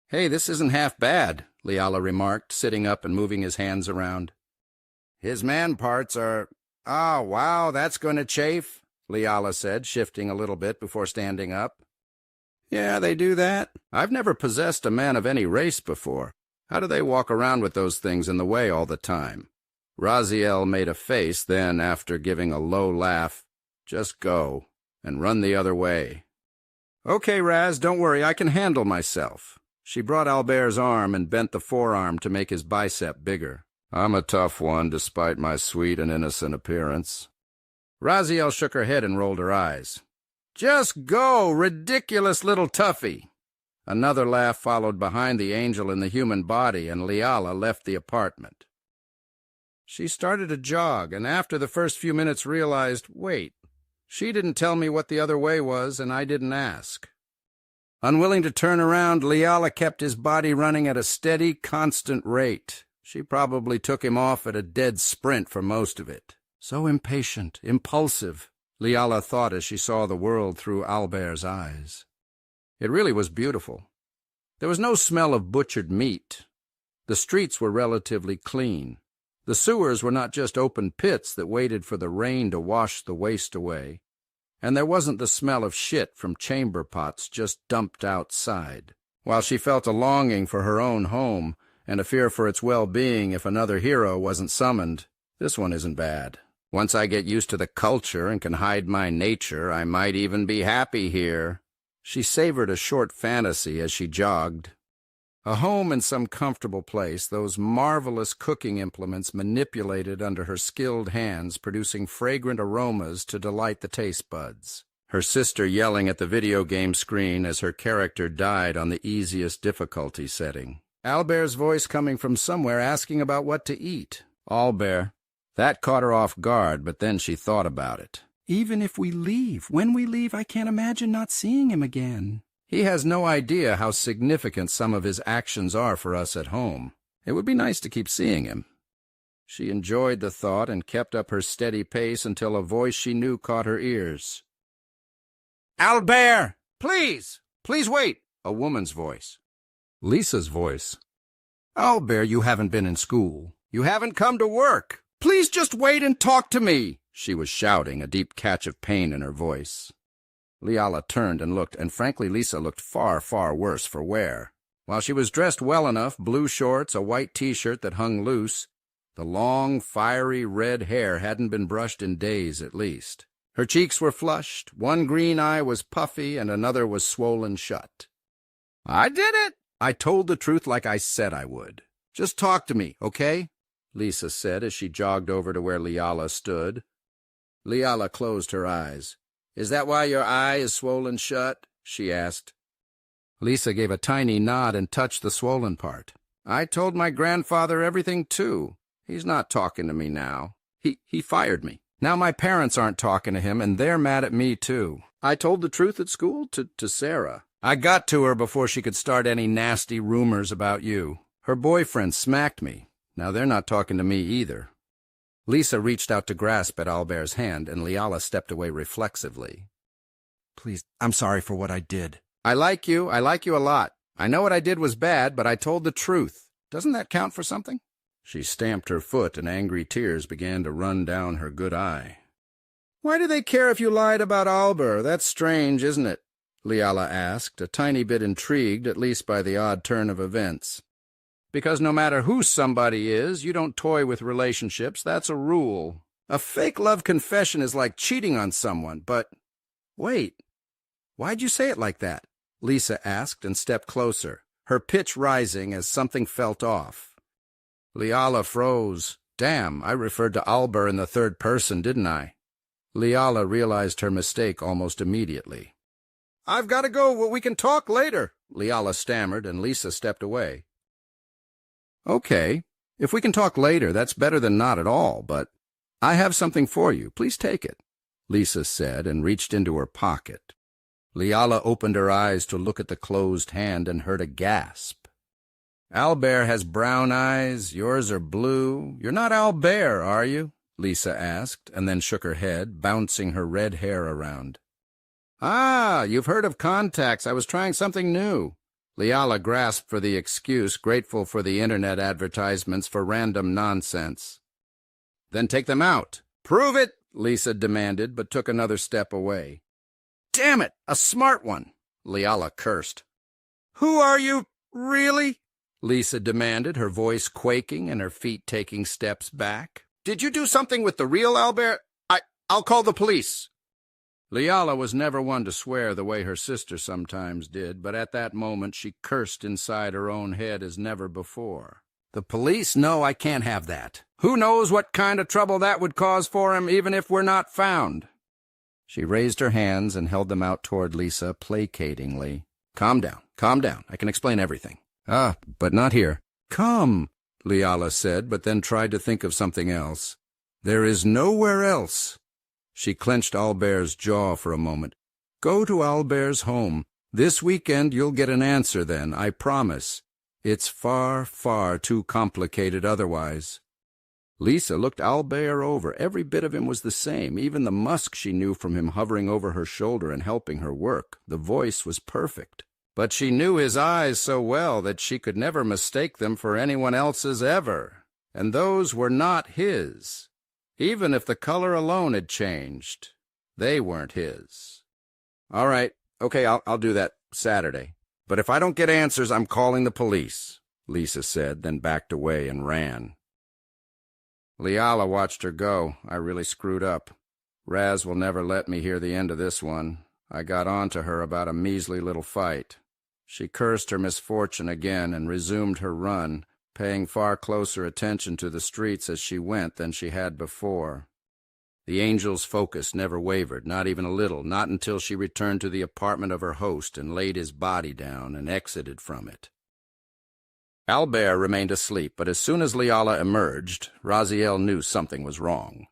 "Hey, this isn't half bad," Leala remarked, sitting up and moving his hands around. "His man parts are... Ah, wow, that's going to chafe," Leala said, shifting a little bit before standing up. "Yeah, they do that. I've never possessed a man of any race before. How do they walk around with those things in the way all the time?" Raziel made a face, then, after giving a low laugh, "Just go, and run the other way." "Okay, Raz, don't worry, I can handle myself." She brought Albert's arm and bent the forearm to make his bicep bigger. "I'm a tough one, despite my sweet and innocent appearance." Raziel shook her head and rolled her eyes. "Just go, ridiculous little toughie." Another laugh followed behind the angel in the human body, and Leala left the apartment. She started to jog, and after the first few minutes realized, wait, she didn't tell me what the other way was, and I didn't ask. Unwilling to turn around, Leala kept his body running at a steady, constant rate. She probably took him off at a dead sprint for most of it. So impatient, impulsive, Leala thought as she saw the world through Albert's eyes. It really was beautiful. There was no smell of butchered meat. The streets were relatively clean. The sewers were not just open pits that waited for the rain to wash the waste away. And there wasn't the smell of shit from chamber pots just dumped outside. While she felt a longing for her own home and a fear for its well-being if another hero wasn't summoned, this one isn't bad. Once I get used to the culture and can hide my nature, I might even be happy here. She savored a short fantasy as she jogged. A home in some comfortable place, those marvelous cooking implements manipulated under her skilled hands, producing fragrant aromas to delight the taste buds. Her sister yelling at the video game screen as her character died on the easiest difficulty setting. Albert's voice coming from somewhere asking about what to eat. Albert. That caught her off guard, but then she thought about it. Even if we leave, when we leave, I can't imagine not seeing him again. He has no idea how significant some of his actions are for us at home. It would be nice to keep seeing him. She enjoyed the thought and kept up her steady pace until a voice she knew caught her ears. "Albert! Please! Please wait!" A woman's voice. Lisa's voice. "Albert, you haven't been in school. You haven't come to work. Please just wait and talk to me," she was shouting, a deep catch of pain in her voice. Leala turned and looked, and frankly Lisa looked far, far worse for wear. While she was dressed well enough, blue shorts, a white T-shirt that hung loose, the long, fiery red hair hadn't been brushed in days at least. Her cheeks were flushed, one green eye was puffy, and another was swollen shut. "I did it! I told the truth like I said I would. Just talk to me, okay?" Lisa said as she jogged over to where Leala stood. Leala closed her eyes. "Is that why your eye is swollen shut?" she asked. Lisa gave a tiny nod and touched the swollen part. "I told my grandfather everything, too. He's not talking to me now. He fired me. Now my parents aren't talking to him, and they're mad at me, too. I told the truth at school to Sarah. I got to her before she could start any nasty rumors about you. Her boyfriend smacked me. Now they're not talking to me either." Lisa reached out to grasp at Albert's hand, and Leala stepped away reflexively. "Please, I'm sorry for what I did." I like you a lot. I know what I did was bad, but I told the truth. Doesn't that count for something?" She stamped her foot, and angry tears began to run down her good eye. "Why do they care if you lied about Albert? That's strange, isn't it?" Leala asked, a tiny bit intrigued, at least by the odd turn of events. "Because no matter who somebody is, you don't toy with relationships. That's a rule. A fake love confession is like cheating on someone, but—" "Wait, why'd you say it like that?" Lisa asked and stepped closer, her pitch rising as something felt off. Leala froze. Damn, I referred to Albert in the third person, didn't I? Leala realized her mistake almost immediately. "I've got to go. We can talk later," Leala stammered, and Lisa stepped away. "Okay, if we can talk later, that's better than not at all, but I have something for you. Please take it," Lisa said, and reached into her pocket. Leala opened her eyes to look at the closed hand and heard a gasp. "Albert has brown eyes, yours are blue. You're not Albert, are you?" Lisa asked, and then shook her head, bouncing her red hair around. "Ah, you've heard of contacts. I was trying something new." Leala grasped for the excuse, grateful for the internet advertisements for random nonsense. "Then take them out." "Prove it," Lisa demanded, but took another step away. "Damn it, a smart one," Leala cursed. "Who are you, really?" Lisa demanded, her voice quaking and her feet taking steps back. "Did you do something with the real Albert? I'll call the police." Leala was never one to swear the way her sister sometimes did, but at that moment she cursed inside her own head as never before. "The police? No, I can't have that. Who knows what kind of trouble that would cause for him, even if we're not found." She raised her hands and held them out toward Lisa placatingly. Calm down. I can explain everything." But not here." "Come," Leala said, but then tried to think of something else. "There is nowhere else." She clenched Albert's jaw for a moment. "Go to Albert's home. This weekend you'll get an answer then, I promise. It's far, far too complicated otherwise. Lisa looked Albert over. Every bit of him was the same, even the musk she knew from him hovering over her shoulder and helping her work. The voice was perfect. But she knew his eyes so well that she could never mistake them for anyone else's ever. And those were not his. Even if the color alone had changed, they weren't his. All right, okay, I'll do that Saturday. But if I don't get answers, I'm calling the police, Lisa said, then backed away and ran. Leala watched her go. I really screwed up. Raz will never let me hear the end of this one. I got on to her about a measly little fight. She cursed her misfortune again and resumed her run, paying far closer attention to the streets as she went than she had before. The angel's focus never wavered, not even a little, not until she returned to the apartment of her host and laid his body down and exited from it. Albert remained asleep, but as soon as Leala emerged, Raziel knew something was wrong.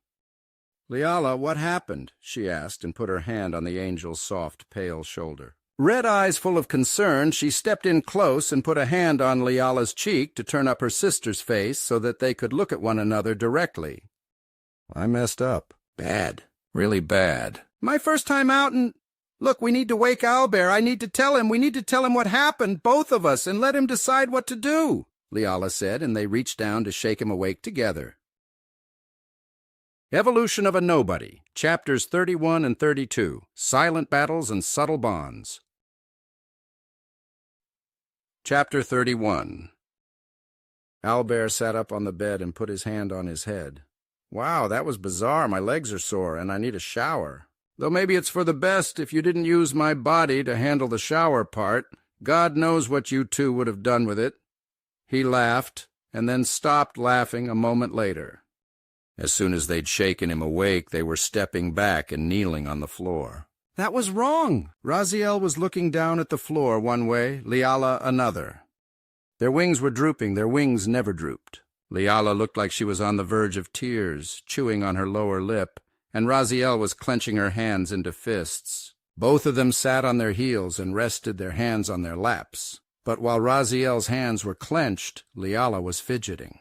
"Leala, what happened?" she asked, and put her hand on the angel's soft, pale shoulder. Red eyes full of concern, she stepped in close and put a hand on Leala's cheek to turn up her sister's face so that they could look at one another directly. "I messed up. Bad. Really bad. My first time out and... Look, we need to wake Albert. I need to tell him. We need to tell him what happened, both of us, and let him decide what to do," Leala said, and they reached down to shake him awake together. Evolution of a Nobody, Chapters 31 and 32, Silent Battles and Subtle Bonds. Chapter 31. Albert sat up on the bed and put his hand on his head. "Wow, that was bizarre. My legs are sore, and I need a shower. Though maybe it's for the best if you didn't use my body to handle the shower part. God knows what you two would have done with it." He laughed, and then stopped laughing a moment later. As soon as they'd shaken him awake, they were stepping back and kneeling on the floor. That was wrong. Raziel was looking down at the floor one way, Leala another. Their wings were drooping. Their wings never drooped. Leala looked like she was on the verge of tears, chewing on her lower lip, and Raziel was clenching her hands into fists. Both of them sat on their heels and rested their hands on their laps. But while Raziel's hands were clenched, Leala was fidgeting.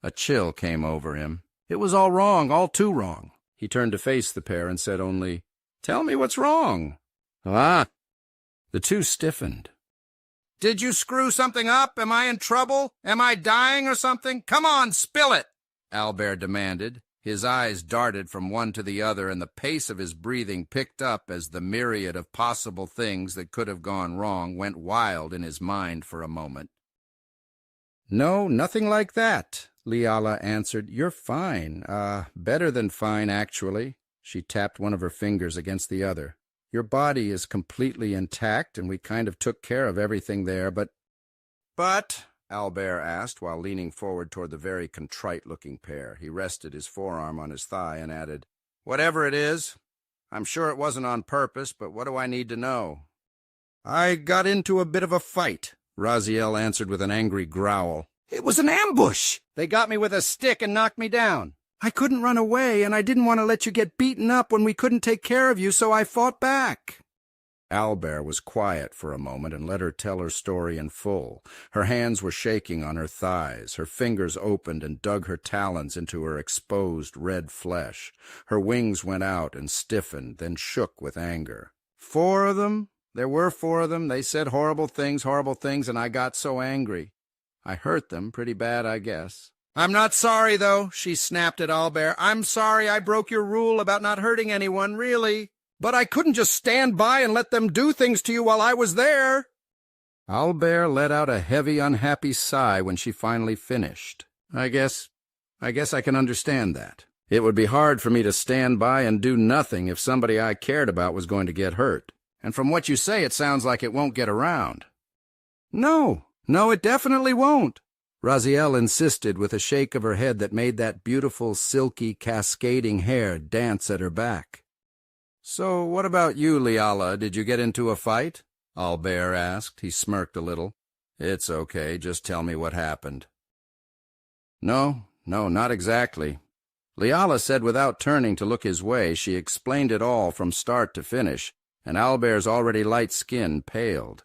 A chill came over him. It was all wrong, all too wrong. He turned to face the pair and said only, "Tell me what's wrong." "Ah." The two stiffened. "Did you screw something up? Am I in trouble? Am I dying or something? Come on, spill it," Albert demanded. His eyes darted from one to the other, and the pace of his breathing picked up as the myriad of possible things that could have gone wrong went wild in his mind for a moment. "No, nothing like that," Leala answered. "You're fine. Better than fine, actually." She tapped one of her fingers against the other. "Your body is completely intact, and we kind of took care of everything there, but—" "But?" Albert asked, while leaning forward toward the very contrite-looking pair. He rested his forearm on his thigh and added, "Whatever it is, I'm sure it wasn't on purpose, but what do I need to know?" "I got into a bit of a fight," Raziel answered with an angry growl. "It was an ambush. They got me with a stick and knocked me down. I couldn't run away, and I didn't want to let you get beaten up when we couldn't take care of you, so I fought back." Albert was quiet for a moment and let her tell her story in full. Her hands were shaking on her thighs. Her fingers opened and dug her talons into her exposed red flesh. Her wings went out and stiffened, then shook with anger. "4 of them? There were 4 of them. They said horrible things, and I got so angry. I hurt them pretty bad, I guess." "I'm not sorry, though," she snapped at Albert. "I'm sorry I broke your rule about not hurting anyone, really. But I couldn't just stand by and let them do things to you while I was there." Albert let out a heavy, unhappy sigh when she finally finished. I guess I can understand that. It would be hard for me to stand by and do nothing if somebody I cared about was going to get hurt. And from what you say, it sounds like it won't get around." No, it definitely won't," Raziel insisted with a shake of her head that made that beautiful, silky, cascading hair dance at her back. "So what about you, Leala? Did you get into a fight?" Albert asked. He smirked a little. "It's okay. Just tell me what happened." No, not exactly." Leala said without turning to look his way. She explained it all from start to finish. and Albert's already light skin paled.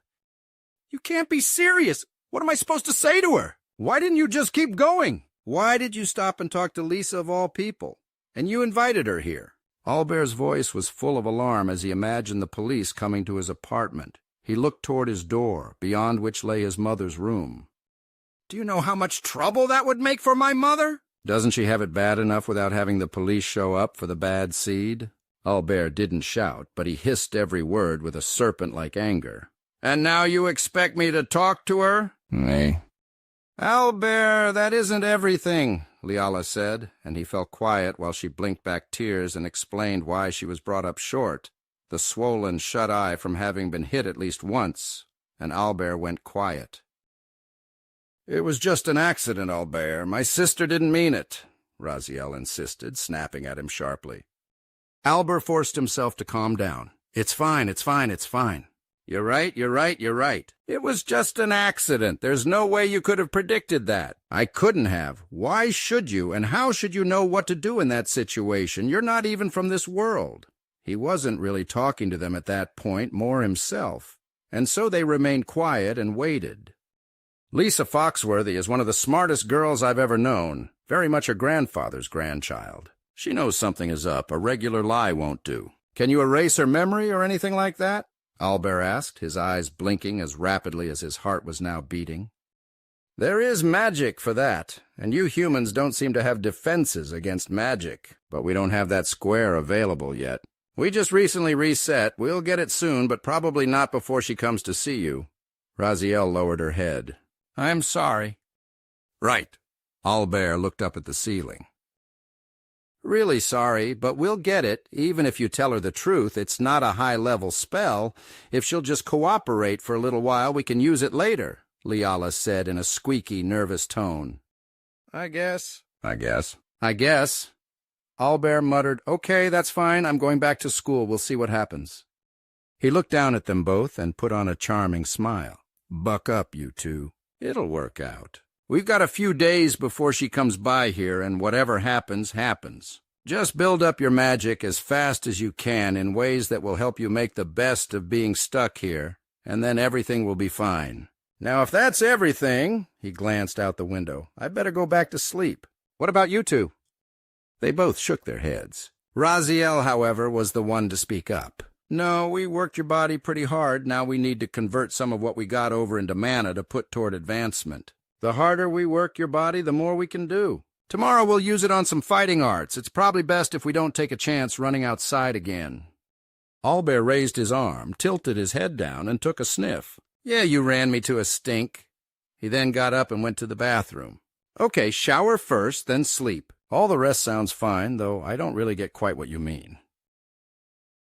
"You can't be serious! What am I supposed to say to her? Why didn't you just keep going? Why did you stop and talk to Lisa of all people? And you invited her here." Albert's voice was full of alarm as he imagined the police coming to his apartment. He looked toward his door, beyond which lay his mother's room. "Do you know how much trouble that would make for my mother?" "Doesn't she have it bad enough without having the police show up for the bad seed?" Albert didn't shout, but he hissed every word with a serpent-like anger. "And now you expect me to talk to her?" "Nay." "Albert, that isn't everything," Leala said, and he fell quiet while she blinked back tears and explained why she was brought up short, the swollen shut eye from having been hit at least once, and Albert went quiet. "It was just an accident, Albert. My sister didn't mean it," Raziel insisted, snapping at him sharply. Albert forced himself to calm down. "It's fine, it's fine, it's fine. You're right, you're right, you're right. It was just an accident. There's no way you could have predicted that. I couldn't have. Why should you, and how should you know what to do in that situation? You're not even from this world." He wasn't really talking to them at that point, more himself, and so they remained quiet and waited. "Lisa Foxworthy is one of the smartest girls I've ever known, very much her grandfather's grandchild. She knows something is up. A regular lie won't do. Can you erase her memory or anything like that?" Albert asked, his eyes blinking as rapidly as his heart was now beating. "There is magic for that, and you humans don't seem to have defenses against magic, but we don't have that square available yet. We just recently reset. We'll get it soon, but probably not before she comes to see you." Raziel lowered her head. "I'm sorry." "Right." Albert looked up at the ceiling. "Really sorry, but we'll get it, even if you tell her the truth. It's not a high-level spell. If she'll just cooperate for a little while, we can use it later," Leala said in a squeaky, nervous tone. I guess. Albert muttered, "Okay, that's fine. I'm going back to school. We'll see what happens." He looked down at them both and put on a charming smile. "Buck up, you two. It'll work out. We've got a few days before she comes by here, and whatever happens, happens. Just build up your magic as fast as you can in ways that will help you make the best of being stuck here, and then everything will be fine. Now, if that's everything," he glanced out the window, "I'd better go back to sleep. What about you two?" They both shook their heads. Raziel, however, was the one to speak up. "No, we worked your body pretty hard. Now we need to convert some of what we got over into mana to put toward advancement. The harder we work your body, the more we can do. Tomorrow we'll use it on some fighting arts. It's probably best if we don't take a chance running outside again." Albert raised his arm, tilted his head down, and took a sniff. "Yeah, you ran me to a stink." He then got up and went to the bathroom. "Okay, shower first, then sleep. All the rest sounds fine, though I don't really get quite what you mean."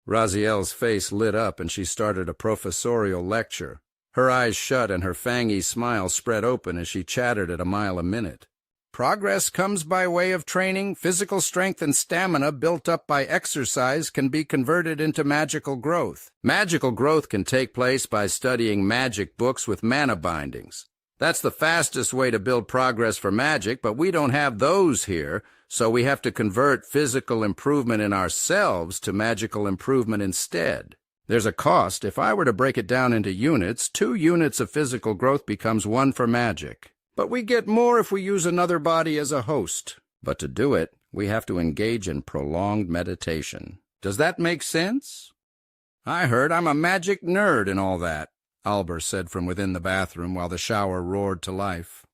Raziel's face lit up and she started a professorial lecture. Her eyes shut and her fangy smile spread open as she chattered at a mile a minute. "Progress comes by way of training. Physical strength and stamina built up by exercise can be converted into magical growth. Magical growth can take place by studying magic books with mana bindings. That's the fastest way to build progress for magic, but we don't have those here, so we have to convert physical improvement in ourselves to magical improvement instead. There's a cost. If I were to break it down into units, 2 units of physical growth becomes 1 for magic. But we get more if we use another body as a host. But to do it, we have to engage in prolonged meditation. Does that make sense?" "I heard I'm a magic nerd and all that," Albert said from within the bathroom while the shower roared to life.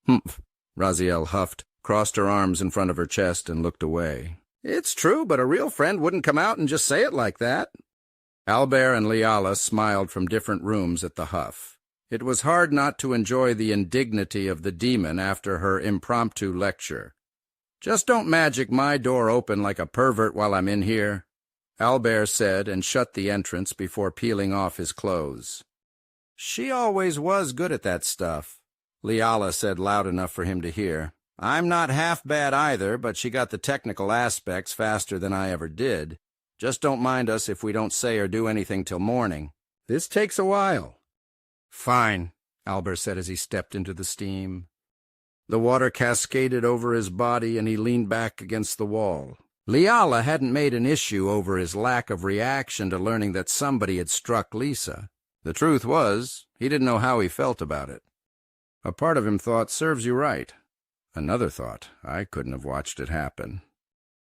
"Humph," Raziel huffed, crossed her arms in front of her chest, and looked away. "It's true, but a real friend wouldn't come out and just say it like that." Albert and Leala smiled from different rooms at the huff. It was hard not to enjoy the indignity of the demon after her impromptu lecture. "Just don't magic my door open like a pervert while I'm in here," Albert said, and shut the entrance before peeling off his clothes. "She always was good at that stuff," Leala said loud enough for him to hear. "I'm not half bad either, but she got the technical aspects faster than I ever did. Just don't mind us if we don't say or do anything till morning. This takes a while." "Fine," Albert said as he stepped into the steam. The water cascaded over his body and he leaned back against the wall. Liala hadn't made an issue over his lack of reaction to learning that somebody had struck Lisa. The truth was, he didn't know how he felt about it. A part of him thought, serves you right. Another thought, I couldn't have watched it happen.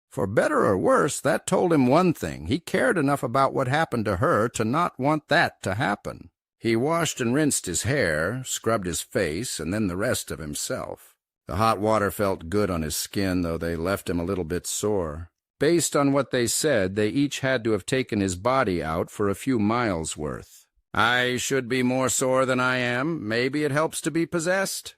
For better or worse, that told him one thing. He cared enough about what happened to her to not want that to happen. He washed and rinsed his hair, scrubbed his face, and then the rest of himself. The hot water felt good on his skin, though they left him a little bit sore. Based on what they said, they each had to have taken his body out for a few miles' worth. I should be more sore than I am. Maybe it helps to be possessed.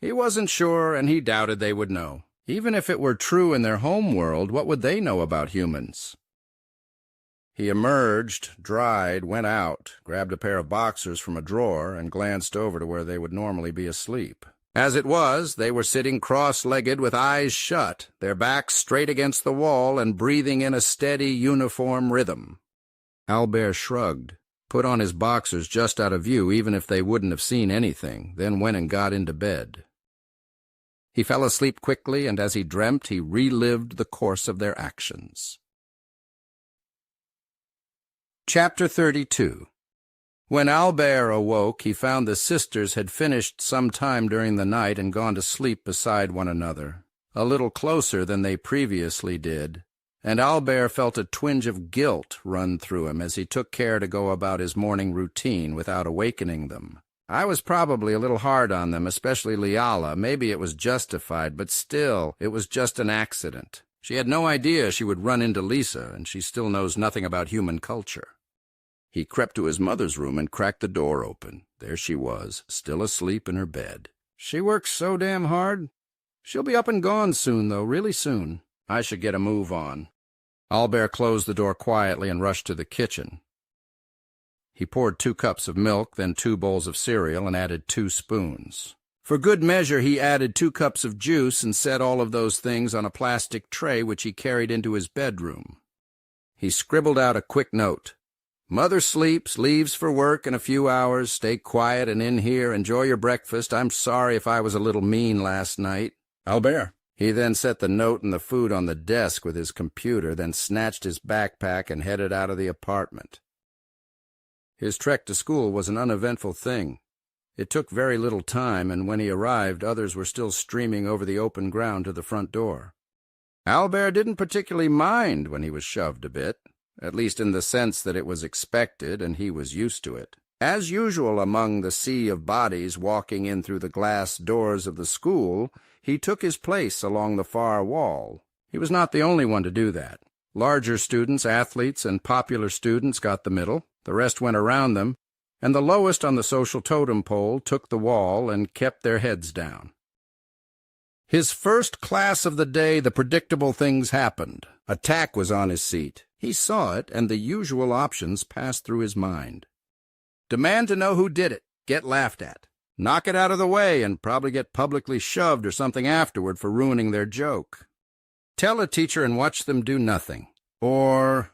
He wasn't sure, and he doubted they would know. Even if it were true in their home world, what would they know about humans? He emerged, dried, went out, grabbed a pair of boxers from a drawer, and glanced over to where they would normally be asleep. As it was, they were sitting cross-legged with eyes shut, their backs straight against the wall and breathing in a steady, uniform rhythm. Albert shrugged, put on his boxers just out of view even if they wouldn't have seen anything, then went and got into bed. He fell asleep quickly, and as he dreamt, he relived the course of their actions. Chapter 32. When Albert awoke, he found the sisters had finished some time during the night and gone to sleep beside one another, a little closer than they previously did, and Albert felt a twinge of guilt run through him as he took care to go about his morning routine without awakening them. I was probably a little hard on them, especially Liala. Maybe it was justified, but still, it was just an accident. She had no idea she would run into Lisa, and she still knows nothing about human culture. He crept to his mother's room and cracked the door open. There she was, still asleep in her bed. She works so damn hard. She'll be up and gone soon, though, really soon. I should get a move on. Albert closed the door quietly and rushed to the kitchen. He poured 2 cups of milk, then 2 bowls of cereal, and added 2 spoons. For good measure, he added 2 cups of juice and set all of those things on a plastic tray which he carried into his bedroom. He scribbled out a quick note. Mother sleeps, leaves for work in a few hours. Stay quiet and in here. Enjoy your breakfast. I'm sorry if I was a little mean last night. Albert. He then set the note and the food on the desk with his computer, then snatched his backpack and headed out of the apartment. His trek to school was an uneventful thing. It took very little time, and when he arrived, others were still streaming over the open ground to the front door. Albert didn't particularly mind when he was shoved a bit, at least in the sense that it was expected and he was used to it. As usual among the sea of bodies walking in through the glass doors of the school, he took his place along the far wall. He was not the only one to do that. Larger students, athletes, and popular students got the middle. The rest went around them, and the lowest on the social totem pole took the wall and kept their heads down. His first class of the day, the predictable things happened. A tack was on his seat. He saw it, and the usual options passed through his mind. Demand to know who did it, get laughed at. Knock it out of the way and probably get publicly shoved or something afterward for ruining their joke. Tell a teacher and watch them do nothing. Or...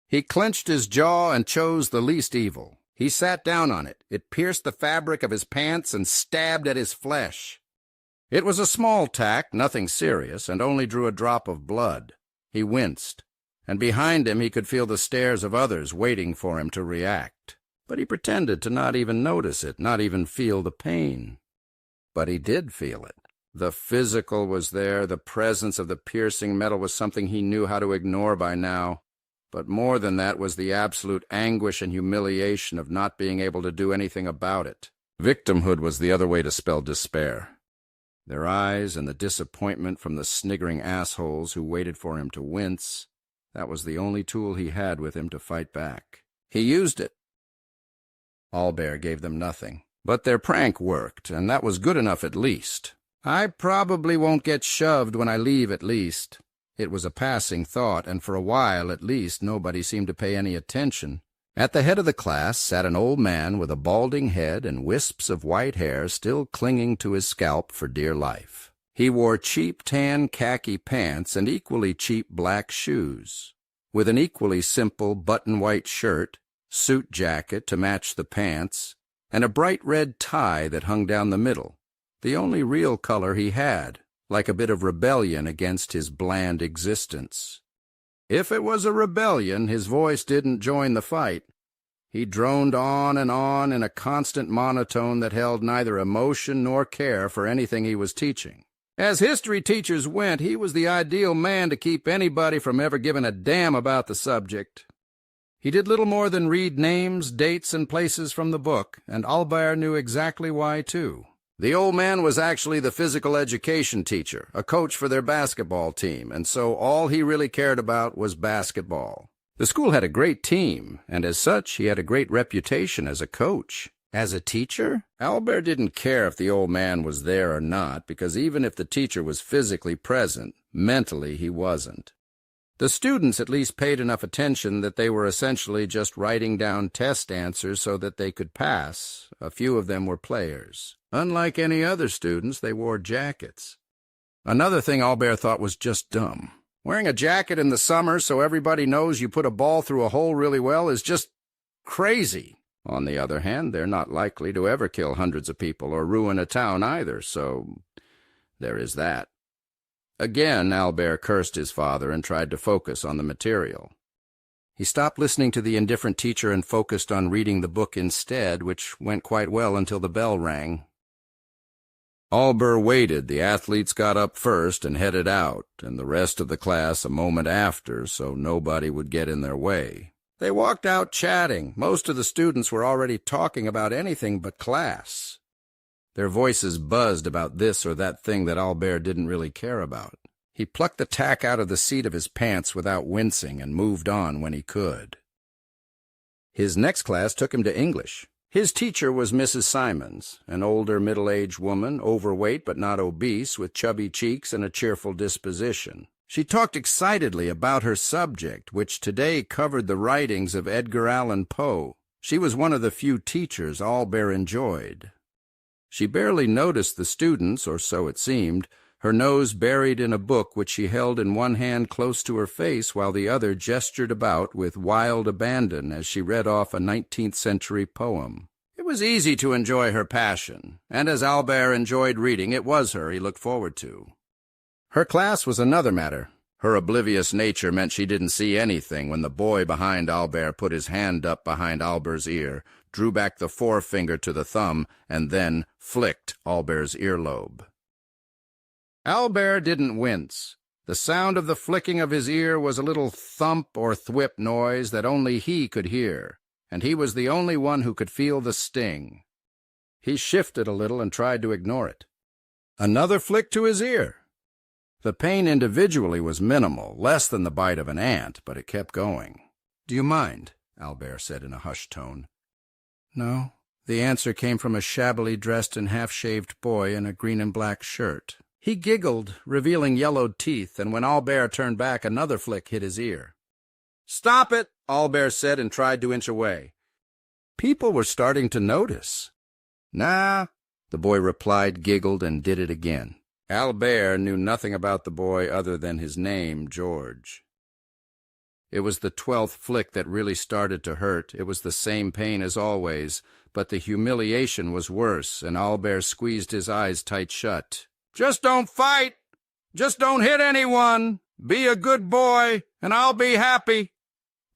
He clenched his jaw and chose the least evil. He sat down on it. It pierced the fabric of his pants and stabbed at his flesh. It was a small tack, nothing serious, and only drew a drop of blood. He winced, and behind him he could feel the stares of others waiting for him to react. But he pretended to not even notice it, not even feel the pain. But he did feel it. The physical was there, the presence of the piercing metal was something he knew how to ignore by now. But more than that was the absolute anguish and humiliation of not being able to do anything about it. Victimhood was the other way to spell despair. Their eyes and the disappointment from the sniggering assholes who waited for him to wince, that was the only tool he had with him to fight back. He used it. Albert gave them nothing. But their prank worked, and that was good enough at least. I probably won't get shoved when I leave at least. It was a passing thought, and for a while at least nobody seemed to pay any attention. At the head of the class sat an old man with a balding head and wisps of white hair still clinging to his scalp for dear life. He wore cheap tan khaki pants and equally cheap black shoes, with an equally simple button-white shirt, suit jacket to match the pants, and a bright red tie that hung down the middle, the only real color he had, like a bit of rebellion against his bland existence. If it was a rebellion, his voice didn't join the fight. He droned on in a constant monotone that held neither emotion nor care for anything he was teaching. As history teachers went, he was the ideal man to keep anybody from ever giving a damn about the subject. He did little more than read names, dates, and places from the book, and Albert knew exactly why, too. The old man was actually the physical education teacher, a coach for their basketball team, and so all he really cared about was basketball. The school had a great team, and as such, he had a great reputation as a coach. As a teacher, Albert didn't care if the old man was there or not, because even if the teacher was physically present, mentally he wasn't. The students at least paid enough attention that they were essentially just writing down test answers so that they could pass. A few of them were players. Unlike any other students, they wore jackets. Another thing Albert thought was just dumb. Wearing a jacket in the summer so everybody knows you put a ball through a hole really well is just crazy. On the other hand, they're not likely to ever kill hundreds of people or ruin a town either, so there is that. Again, Albert cursed his father and tried to focus on the material. He stopped listening to the indifferent teacher and focused on reading the book instead, which went quite well until the bell rang. Albert waited. The athletes got up first and headed out, and the rest of the class a moment after, so nobody would get in their way. They walked out chatting. Most of the students were already talking about anything but class. Their voices buzzed about this or that thing that Albert didn't really care about. He plucked the tack out of the seat of his pants without wincing and moved on when he could. His next class took him to English. His teacher was Mrs. Simons, an older middle-aged woman, overweight but not obese, with chubby cheeks and a cheerful disposition. She talked excitedly about her subject, which today covered the writings of Edgar Allan Poe. She was one of the few teachers Albert enjoyed. She barely noticed the students, or so it seemed, her nose buried in a book which she held in one hand close to her face while the other gestured about with wild abandon as she read off a 19th-century poem. It was easy to enjoy her passion, and as Albert enjoyed reading, it was her he looked forward to. Her class was another matter. Her oblivious nature meant she didn't see anything when the boy behind Albert put his hand up behind Albert's ear, drew back the forefinger to the thumb, and then flicked Albert's earlobe. Albert didn't wince. The sound of the flicking of his ear was a little thump or thwip noise that only he could hear, and he was the only one who could feel the sting. He shifted a little and tried to ignore it. Another flick to his ear. The pain individually was minimal, less than the bite of an ant, but it kept going. "Do you mind?" Albert said in a hushed tone. "No." The answer came from a shabbily dressed and half-shaved boy in a green and black shirt. He giggled, revealing yellowed teeth, and when Albert turned back, another flick hit his ear. "Stop it," Albert said and tried to inch away. People were starting to notice. "Nah," the boy replied, giggled, and did it again. Albert knew nothing about the boy other than his name, George. It was the 12th flick that really started to hurt. It was the same pain as always, but the humiliation was worse, and Albert squeezed his eyes tight shut. "Just don't fight! Just don't hit anyone! Be a good boy, and I'll be happy!"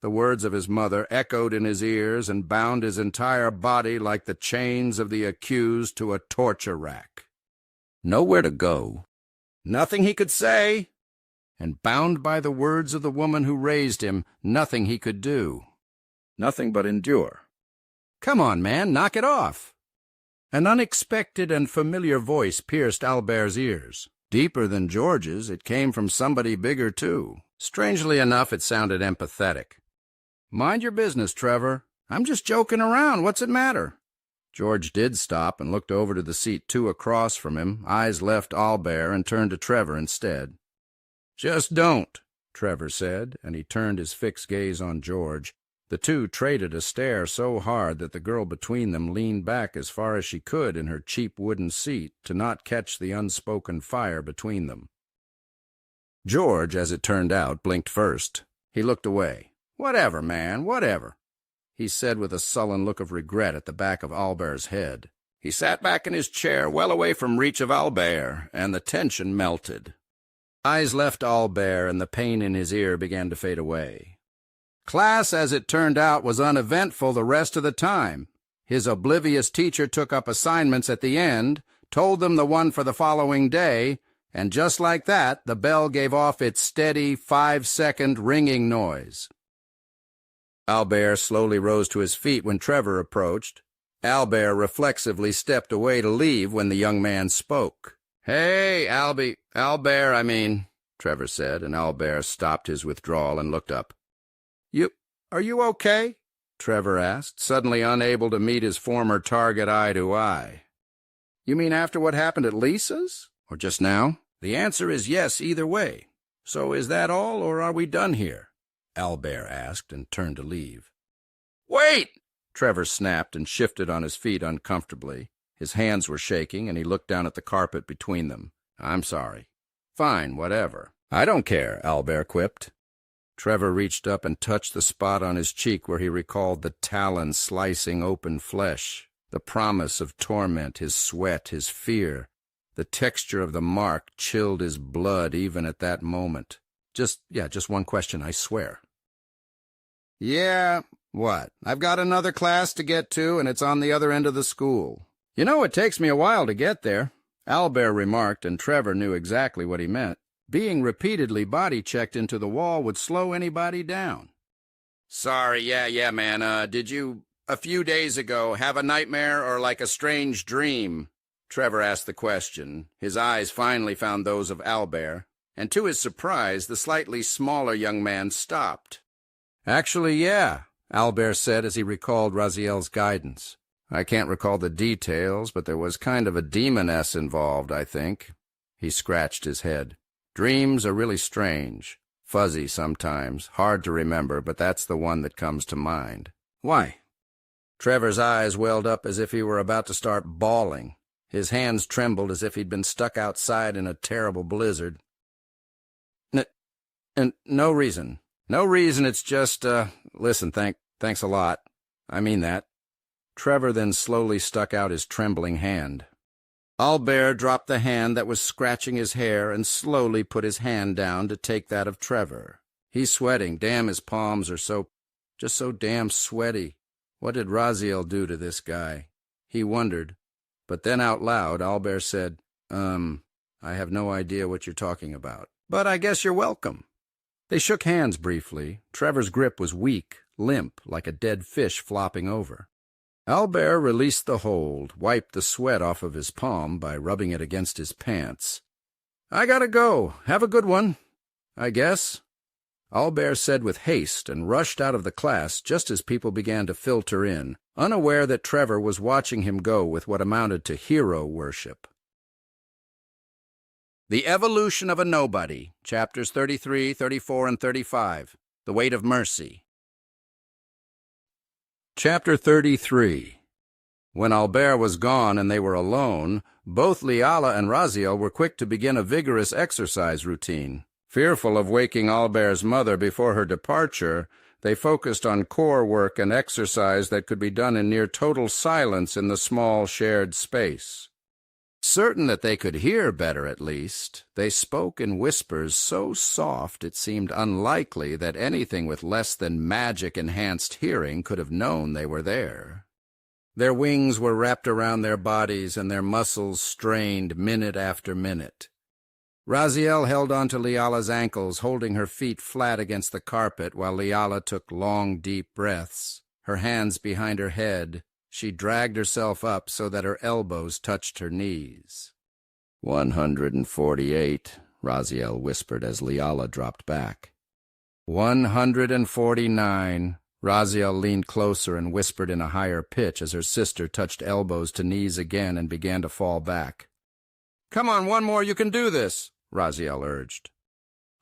The words of his mother echoed in his ears and bound his entire body like the chains of the accused to a torture rack. Nowhere to go, nothing he could say, and bound by the words of the woman who raised him, nothing he could do. Nothing but endure. "Come on, man, knock it off!" An unexpected and familiar voice pierced Albert's ears. Deeper than George's, it came from somebody bigger, too. Strangely enough, it sounded empathetic. "Mind your business, Trevor. I'm just joking around. What's it matter?" George did stop and looked over to the seat 2 across from him. Eyes left Albert and turned to Trevor instead. "Just don't," Trevor said, and he turned his fixed gaze on George. The two traded a stare so hard that the girl between them leaned back as far as she could in her cheap wooden seat to not catch the unspoken fire between them. George, as it turned out, blinked first. He looked away. "Whatever, man, whatever," he said with a sullen look of regret at the back of Albert's head. He sat back in his chair, well away from reach of Albert, and the tension melted. Eyes left Albert, and the pain in his ear began to fade away. Class, as it turned out, was uneventful the rest of the time. His oblivious teacher took up assignments at the end, told them the one for the following day, and just like that, the bell gave off its steady 5-second ringing noise. Albert slowly rose to his feet when Trevor approached. Albert reflexively stepped away to leave when the young man spoke. "Hey, Albert, Trevor said, and Albert stopped his withdrawal and looked up. Are you okay?" Trevor asked, suddenly unable to meet his former target eye to eye. "You mean after what happened at Lisa's? Or just now?" "The answer is yes either way. So is that all, or are we done here?" Albert asked and turned to leave. "Wait!" Trevor snapped and shifted on his feet uncomfortably. His hands were shaking, and he looked down at the carpet between them. "I'm sorry." "Fine, whatever." "I don't care," Albert quipped. Trevor reached up and touched the spot on his cheek where he recalled the talon slicing open flesh, the promise of torment, his sweat, his fear. The texture of the mark chilled his blood even at that moment. Just one question, I swear." "Yeah, what? I've got another class to get to, and it's on the other end of the school." "You know, it takes me a while to get there," Albert remarked, and Trevor knew exactly what he meant. Being repeatedly body-checked into the wall would slow anybody down. "Sorry, yeah, man. Did you, a few days ago, have a nightmare or like a strange dream?" Trevor asked the question. His eyes finally found those of Albert, and to his surprise, the slightly smaller young man stopped. "Actually, yeah," Albert said as he recalled Raziel's guidance. "I can't recall the details, but there was kind of a demoness involved, I think." He scratched his head. "Dreams are really strange. Fuzzy sometimes, hard to remember, but that's the one that comes to mind." "Why?" Trevor's eyes welled up as if he were about to start bawling. His hands trembled as if he'd been stuck outside in a terrible blizzard. No reason. No reason, it's just, listen, thanks a lot. I mean that." Trevor then slowly stuck out his trembling hand. Albert dropped the hand that was scratching his hair and slowly put his hand down to take that of Trevor. "He's sweating. Damn, his palms are so damn sweaty. What did Raziel do to this guy?" He wondered. But then out loud, Albert said, I have no idea what you're talking about. But I guess you're welcome." They shook hands briefly. Trevor's grip was weak, limp, like a dead fish flopping over. Albert released the hold, wiped the sweat off of his palm by rubbing it against his pants. "I gotta go. Have a good one, I guess," Albert said with haste and rushed out of the class just as people began to filter in, unaware that Trevor was watching him go with what amounted to hero worship. The Evolution of a Nobody, Chapters 33, 34, and 35, The Weight of Mercy. Chapter 33. When Albert was gone and they were alone, both Liala and Raziel were quick to begin a vigorous exercise routine. Fearful of waking Albert's mother before her departure, they focused on core work and exercise that could be done in near total silence in the small shared space. Certain that they could hear better at least, they spoke in whispers so soft it seemed unlikely that anything with less than magic-enhanced hearing could have known they were there. Their wings were wrapped around their bodies and their muscles strained minute after minute. Raziel held onto Liala's ankles, holding her feet flat against the carpet while Liala took long, deep breaths. Her hands behind her head, she dragged herself up so that her elbows touched her knees. 148, Raziel whispered as Liala dropped back. 149, Raziel leaned closer and whispered in a higher pitch as her sister touched elbows to knees again and began to fall back. "Come on, one more, you can do this," Raziel urged.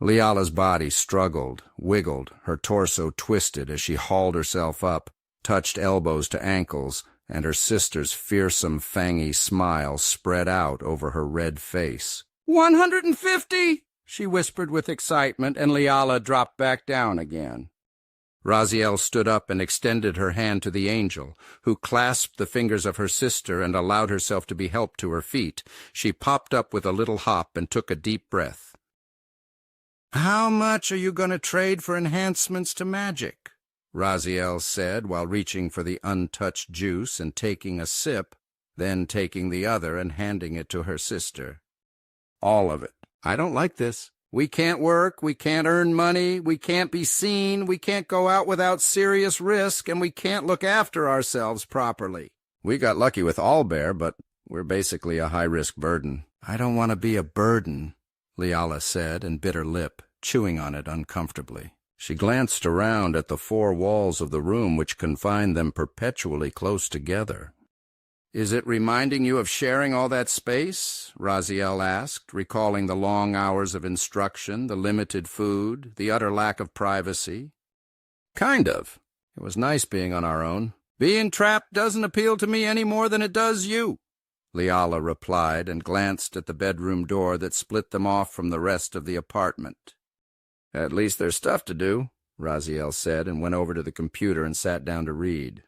Liala's body struggled, wiggled, her torso twisted as she hauled herself up, touched elbows to ankles, and her sister's fearsome, fangy smile spread out over her red face. 150, she whispered with excitement, and Liala dropped back down again. Raziel stood up and extended her hand to the angel, who clasped the fingers of her sister and allowed herself to be helped to her feet. She popped up with a little hop and took a deep breath. "How much are you going to trade for enhancements to magic?" Raziel said while reaching for the untouched juice and taking a sip, then taking the other and handing it to her sister. "All of it. I don't like this. We can't work, we can't earn money, we can't be seen, we can't go out without serious risk, and we can't look after ourselves properly. We got lucky with Owlbear, but we're basically a high-risk burden." "I don't want to be a burden," Leala said and bit her lip, chewing on it uncomfortably. She glanced around at the four walls of the room which confined them perpetually close together. "Is it reminding you of sharing all that space?" Raziel asked, recalling the long hours of instruction, the limited food, the utter lack of privacy. "Kind of. It was nice being on our own. Being trapped doesn't appeal to me any more than it does you," Leala replied and glanced at the bedroom door that split them off from the rest of the apartment. "At least there's stuff to do," Raziel said and went over to the computer and sat down to read.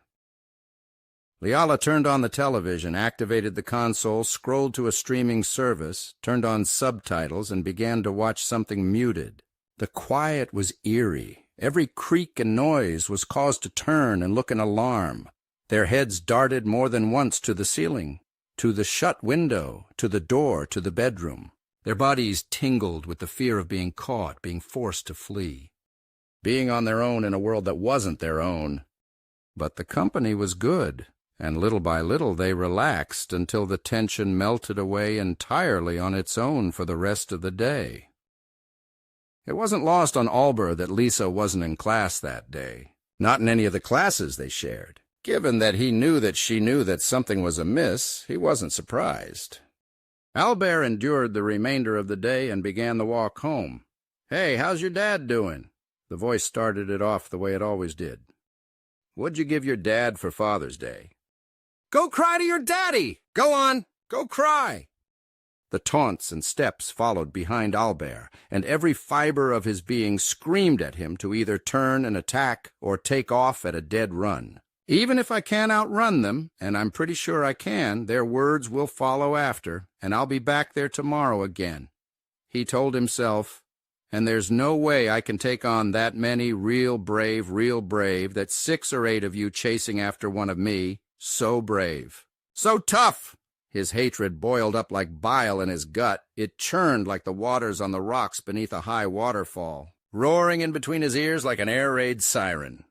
Leala turned on the television, activated the console, scrolled to a streaming service, turned on subtitles, and began to watch something muted. The quiet was eerie. Every creak and noise was caused to turn and look in alarm. Their heads darted more than once to the ceiling, to the shut window, to the door, to the bedroom. Their bodies tingled with the fear of being caught, being forced to flee. Being on their own in a world that wasn't their own. But the company was good. And little by little they relaxed until the tension melted away entirely on its own for the rest of the day. It wasn't lost on Owlbear that Lisa wasn't in class that day, not in any of the classes they shared. Given that he knew that she knew that something was amiss, he wasn't surprised. Owlbear endured the remainder of the day and began the walk home. "Hey, how's your dad doing?" The voice started it off the way it always did. "What'd you give your dad for Father's Day?" "Go cry to your daddy! Go on, go cry!" The taunts and steps followed behind Owlbear, and every fiber of his being screamed at him to either turn and attack or take off at a dead run. Even if I can't outrun them, and I'm pretty sure I can, their words will follow after, and I'll be back there tomorrow again, he told himself, and there's no way I can take on that many real brave, that 6 or 8 of you chasing after one of me. So brave. So tough! His hatred boiled up like bile in his gut. It churned like the waters on the rocks beneath a high waterfall, roaring in between his ears like an air raid siren.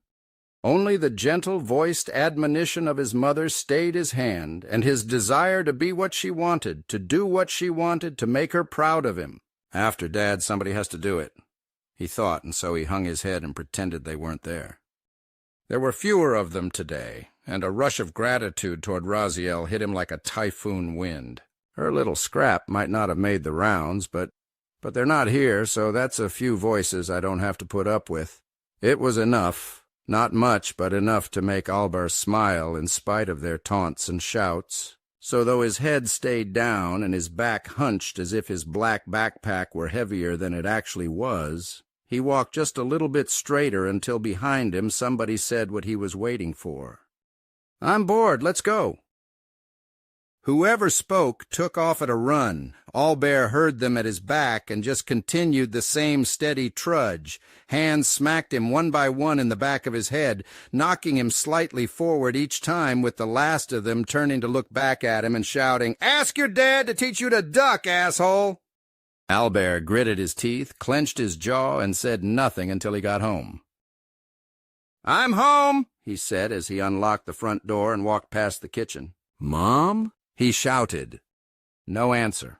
Only the gentle-voiced admonition of his mother stayed his hand, and his desire to be what she wanted, to do what she wanted, to make her proud of him. After Dad, somebody has to do it, he thought, and so he hung his head and pretended they weren't there. There were fewer of them today, and a rush of gratitude toward Raziel hit him like a typhoon wind. Her little scrap might not have made the rounds, but they're not here, so that's a few voices I don't have to put up with. It was enough, not much, but enough to make Owlbear smile in spite of their taunts and shouts. So though his head stayed down and his back hunched as if his black backpack were heavier than it actually was, he walked just a little bit straighter until behind him somebody said what he was waiting for. "I'm bored, let's go." Whoever spoke took off at a run. Owlbear heard them at his back and just continued the same steady trudge. Hands smacked him one by one in the back of his head, knocking him slightly forward each time, with the last of them turning to look back at him and shouting, "Ask your dad to teach you to duck, asshole!" Owlbear gritted his teeth, clenched his jaw, and said nothing until he got home. "I'm home," he said as he unlocked the front door and walked past the kitchen. "Mom?" he shouted. No answer.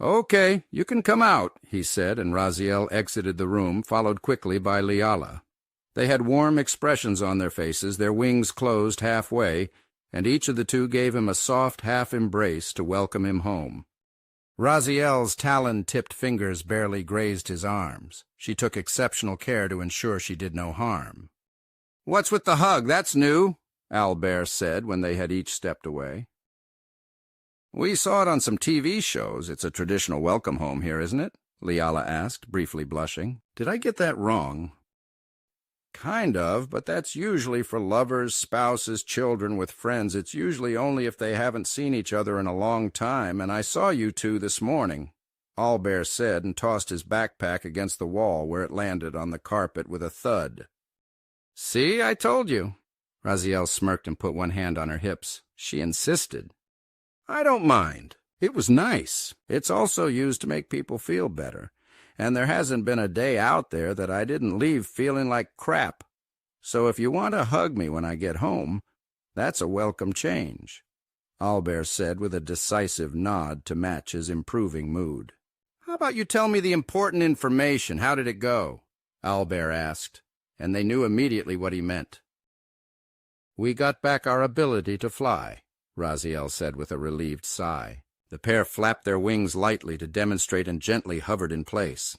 "Okay, you can come out," he said, and Raziel exited the room, followed quickly by Leala. They had warm expressions on their faces, their wings closed halfway, and each of the two gave him a soft half-embrace to welcome him home. Raziel's talon-tipped fingers barely grazed his arms. She took exceptional care to ensure she did no harm. "What's with the hug? That's new," Owlbear said when they had each stepped away. "We saw it on some TV shows. It's a traditional welcome home here, isn't it?" Leala asked, briefly blushing. "Did I get that wrong?" Kind of, but that's usually for lovers, spouses, children with friends. It's usually only if they haven't seen each other in a long time, and I saw you two this morning, Owlbear said, and tossed his backpack against the wall, where it landed on the carpet with a thud. See, I told you. Raziel smirked and put one hand on her hips. She insisted. I don't mind. It was nice. It's also used to make people feel better. And there hasn't been a day out there that I didn't leave feeling like crap. So if you want to hug me when I get home, that's a welcome change, Owlbear said with a decisive nod to match his improving mood. How about you tell me the important information? How did it go? Owlbear asked, and they knew immediately what he meant. We got back our ability to fly, Raziel said with a relieved sigh. The pair flapped their wings lightly to demonstrate and gently hovered in place.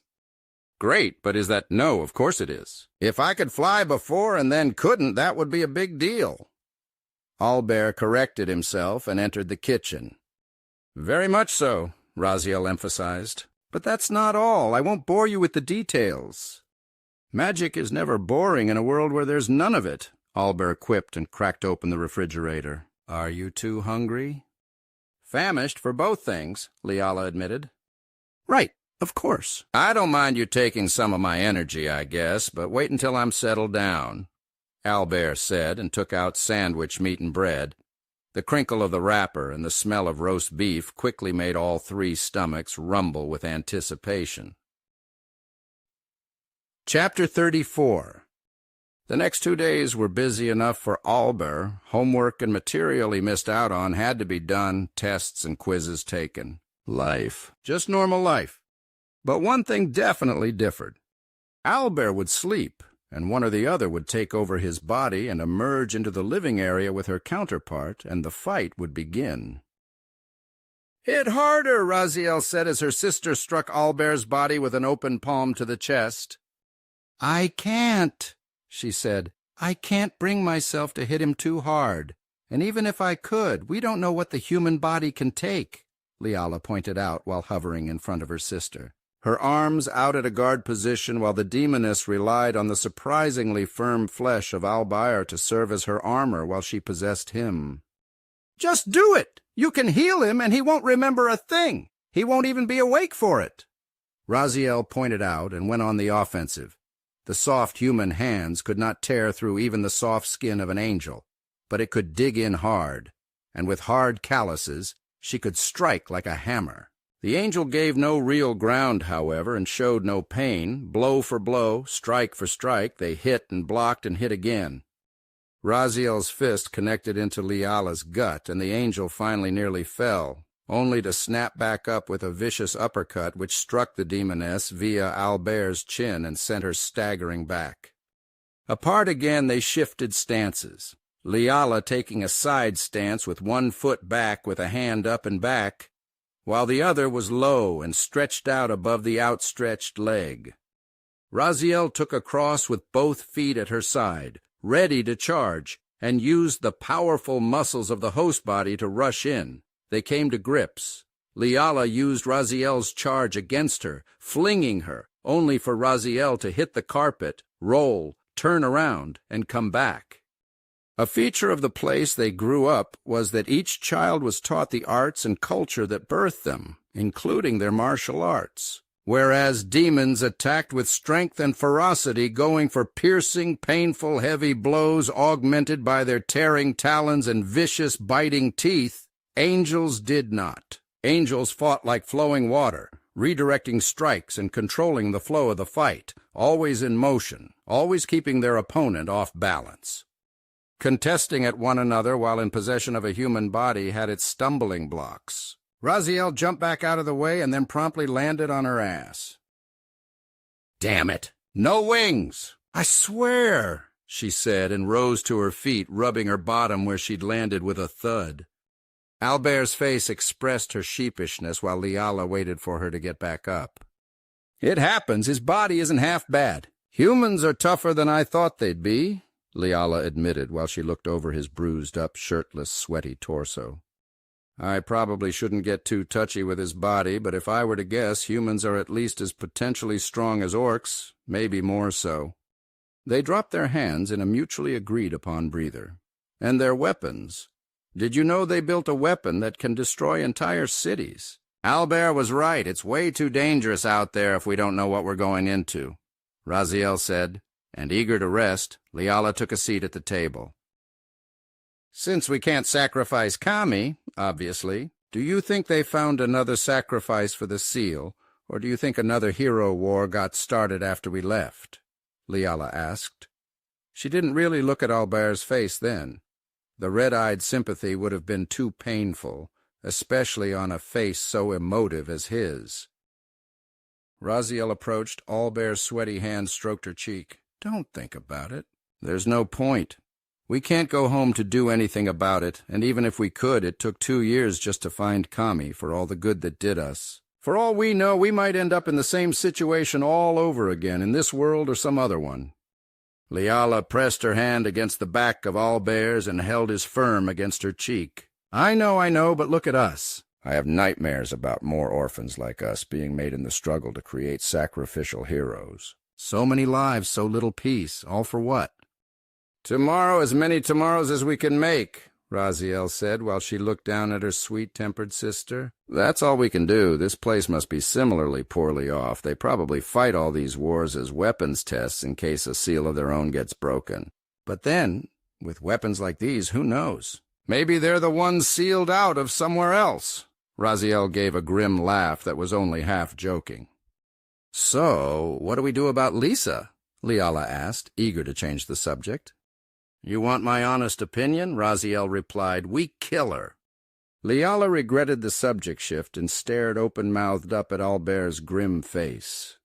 Great, but is that? No, of course it is. If I could fly before and then couldn't, that would be a big deal. Owlbear corrected himself and entered the kitchen. Very much so, Raziel emphasized. But that's not all. I won't bore you with the details. Magic is never boring in a world where there's none of it, Owlbear quipped and cracked open the refrigerator. Are you too hungry? Famished for both things, Leala admitted. Right, of course. I don't mind you taking some of my energy, I guess, but wait until I'm settled down, Owlbear said, and took out sandwich meat and bread. The crinkle of the wrapper and the smell of roast beef quickly made all three stomachs rumble with anticipation. Chapter 34. The next 2 days were busy enough for Owlbear. Homework and material he missed out on had to be done, tests and quizzes taken. Life. Just normal life. But one thing definitely differed. Owlbear would sleep, and one or the other would take over his body and emerge into the living area with her counterpart, and the fight would begin. Hit harder, Raziel said as her sister struck Owlbear's body with an open palm to the chest. I can't, she said. I can't bring myself to hit him too hard. And even if I could, we don't know what the human body can take, Leala pointed out while hovering in front of her sister. Her arms out at a guard position while the demoness relied on the surprisingly firm flesh of Owlbear to serve as her armor while she possessed him. Just do it! You can heal him and he won't remember a thing. He won't even be awake for it. Raziel pointed out and went on the offensive. The soft human hands could not tear through even the soft skin of an angel, but it could dig in hard, and with hard calluses she could strike like a hammer. The angel gave no real ground, however, and showed no pain. Blow for blow, strike for strike, they hit and blocked and hit again. Raziel's fist connected into Leala's gut, and the angel finally nearly fell, only to snap back up with a vicious uppercut which struck the demoness via Owlbear's chin and sent her staggering back. Apart again they shifted stances, Leala taking a side stance with one foot back with a hand up and back, while the other was low and stretched out above the outstretched leg. Raziel took a cross with both feet at her side, ready to charge, and used the powerful muscles of the host body to rush in. They came to grips. Leala used Raziel's charge against her, flinging her, only for Raziel to hit the carpet, roll, turn around, and come back. A feature of the place they grew up was that each child was taught the arts and culture that birthed them, including their martial arts, whereas demons attacked with strength and ferocity, going for piercing, painful, heavy blows augmented by their tearing talons and vicious, biting teeth. Angels did not. Angels fought like flowing water, redirecting strikes and controlling the flow of the fight, always in motion, always keeping their opponent off balance. Contesting at one another while in possession of a human body had its stumbling blocks. Raziel jumped back out of the way and then promptly landed on her ass. Damn it! No wings! I swear, she said, and rose to her feet, rubbing her bottom where she'd landed with a thud. Owlbear's face expressed her sheepishness while Leala waited for her to get back up. It happens. His body isn't half bad. Humans are tougher than I thought they'd be, Leala admitted while she looked over his bruised-up, shirtless, sweaty torso. I probably shouldn't get too touchy with his body, but if I were to guess, humans are at least as potentially strong as orcs, maybe more so. They dropped their hands in a mutually agreed-upon breather. And their weapons. Did you know they built a weapon that can destroy entire cities? Albert was right. It's way too dangerous out there if we don't know what we're going into, Raziel said, and eager to rest, Liala took a seat at the table. Since we can't sacrifice Kami, obviously, do you think they found another sacrifice for the seal, or do you think another hero war got started after we left? Liala asked. She didn't really look at Albert's face then. The red-eyed sympathy would have been too painful, especially on a face so emotive as his. Raziel approached. Albert's sweaty hand stroked her cheek. Don't think about it. There's no point. We can't go home to do anything about it, and even if we could, it took 2 years just to find Kami for all the good that did us. For all we know, we might end up in the same situation all over again, in this world or some other one. Liala pressed her hand against the back of Albert's and held his firm against her cheek. I know, but look at us. I have nightmares about more orphans like us being made in the struggle to create sacrificial heroes. So many lives, so little peace, all for what? Tomorrow, as many tomorrows as we can make, Raziel said while she looked down at her sweet-tempered sister. That's all we can do. This place must be similarly poorly off. They probably fight all these wars as weapons tests in case a seal of their own gets broken. But then, with weapons like these, who knows? Maybe they're the ones sealed out of somewhere else. Raziel gave a grim laugh that was only half joking. So, what do we do about Lisa? Liala asked, eager to change the subject. You want my honest opinion? Raziel replied. We kill her. Liala regretted the subject shift and stared open-mouthed up at Albert's grim face.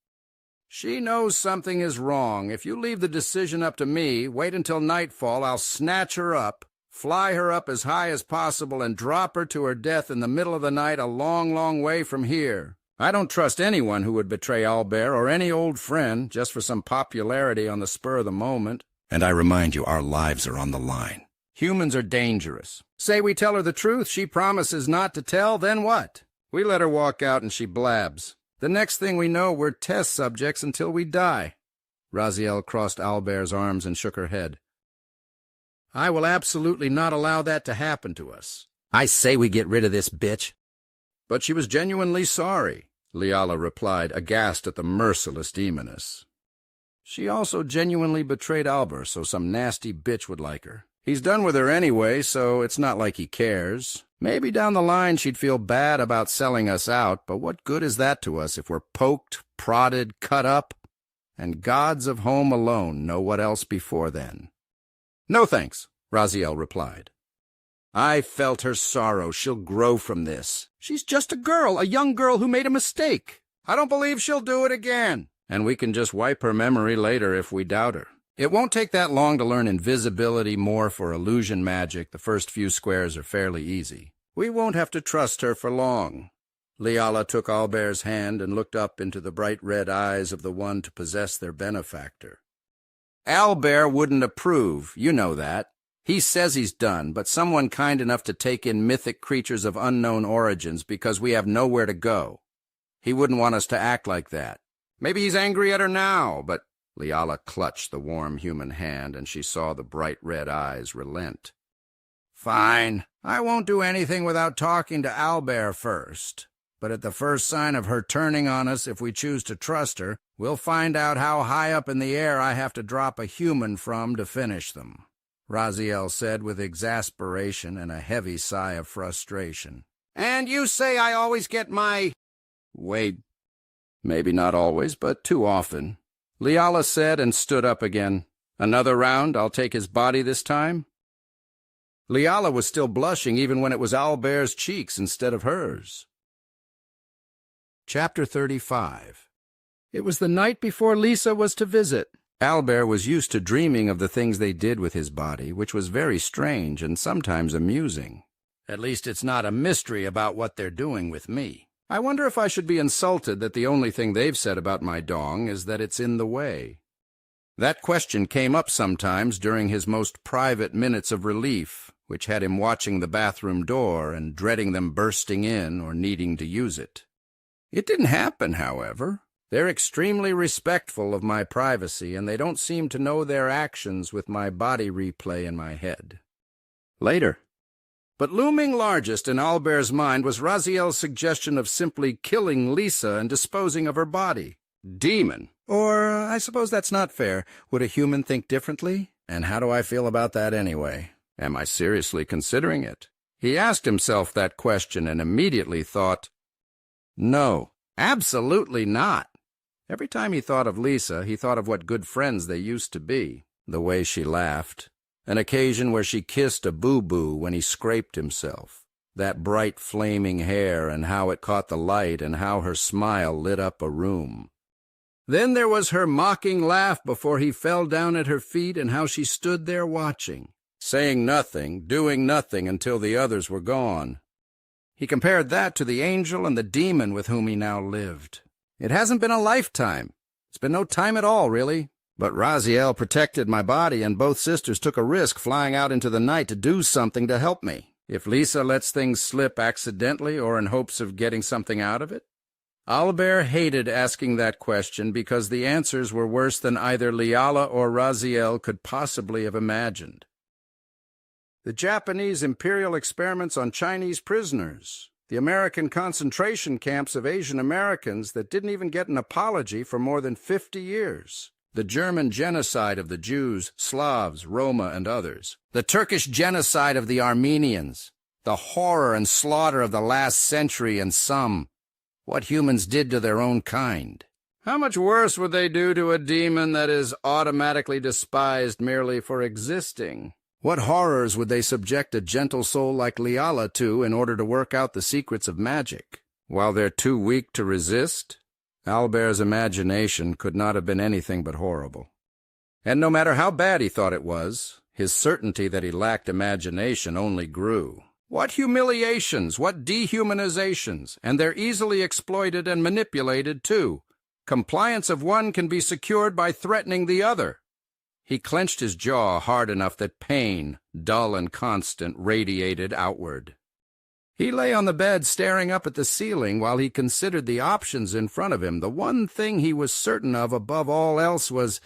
She knows something is wrong. If you leave the decision up to me, wait until nightfall, I'll snatch her up, fly her up as high as possible, and drop her to her death in the middle of the night a long, long way from here. I don't trust anyone who would betray Albert or any old friend just for some popularity on the spur of the moment. And I remind you, our lives are on the line. Humans are dangerous. Say we tell her the truth, she promises not to tell, then what? We let her walk out and she blabs. The next thing we know, we're test subjects until we die. Raziel crossed Albert's arms and shook her head. I will absolutely not allow that to happen to us. I say we get rid of this bitch. But she was genuinely sorry, Liala replied, aghast at the merciless demoness. She also genuinely betrayed Albert, so some nasty bitch would like her. He's done with her anyway, so it's not like he cares. Maybe down the line she'd feel bad about selling us out, but what good is that to us if we're poked, prodded, cut up? And gods of home alone know what else before then. No thanks, Raziel replied. I felt her sorrow. She'll grow from this. She's just a girl, a young girl who made a mistake. I don't believe she'll do it again. And we can just wipe her memory later if we doubt her. It won't take that long to learn invisibility, more for illusion magic. The first few squares are fairly easy. We won't have to trust her for long. Liala took Albert's hand and looked up into the bright red eyes of the one to possess their benefactor. Albert wouldn't approve, you know that. He says he's done, but someone kind enough to take in mythic creatures of unknown origins because we have nowhere to go. He wouldn't want us to act like that. Maybe he's angry at her now, but Liala clutched the warm human hand, and she saw the bright red eyes relent. Fine. I won't do anything without talking to Albert first. But at the first sign of her turning on us, if we choose to trust her, we'll find out how high up in the air I have to drop a human from to finish them, Raziel said with exasperation and a heavy sigh of frustration. And you say I always get my... Wait. Maybe not always, but too often. Liala said and stood up again. Another round, I'll take his body this time? Liala was still blushing even when it was Albert's cheeks instead of hers. Chapter 35. It was the night before Lisa was to visit. Albert was used to dreaming of the things they did with his body, which was very strange and sometimes amusing. At least it's not a mystery about what they're doing with me. I wonder if I should be insulted that the only thing they've said about my dong is that it's in the way. That question came up sometimes during his most private minutes of relief, which had him watching the bathroom door and dreading them bursting in or needing to use it. It didn't happen, however. They're extremely respectful of my privacy, and they don't seem to know their actions with my body replay in my head. Later. But looming largest in Albert's mind was Raziel's suggestion of simply killing Lisa and disposing of her body. Demon. Or, I suppose that's not fair. Would a human think differently? And how do I feel about that anyway? Am I seriously considering it? He asked himself that question and immediately thought, no, absolutely not. Every time he thought of Lisa, he thought of what good friends they used to be. The way she laughed. An occasion where she kissed a boo-boo when he scraped himself. That bright flaming hair and how it caught the light and how her smile lit up a room. Then there was her mocking laugh before he fell down at her feet and how she stood there watching, saying nothing, doing nothing until the others were gone. He compared that to the angel and the demon with whom he now lived. It hasn't been a lifetime. It's been no time at all, really. But Raziel protected my body, and both sisters took a risk flying out into the night to do something to help me. If Lisa lets things slip accidentally or in hopes of getting something out of it? Albert hated asking that question because the answers were worse than either Liala or Raziel could possibly have imagined. The Japanese imperial experiments on Chinese prisoners, the American concentration camps of Asian Americans that didn't even get an apology for more than 50 years, the German genocide of the Jews, Slavs, Roma, and others, the Turkish genocide of the Armenians, the horror and slaughter of the last century and what humans did to their own kind. How much worse would they do to a demon that is automatically despised merely for existing? What horrors would they subject a gentle soul like Liala to in order to work out the secrets of magic? While they're too weak to resist? Albert's imagination could not have been anything but horrible. And no matter how bad he thought it was, his certainty that he lacked imagination only grew. What humiliations, what dehumanizations, and they're easily exploited and manipulated, too. Compliance of one can be secured by threatening the other. He clenched his jaw hard enough that pain, dull and constant, radiated outward. He lay on the bed staring up at the ceiling while he considered the options in front of him. The one thing he was certain of above all else was,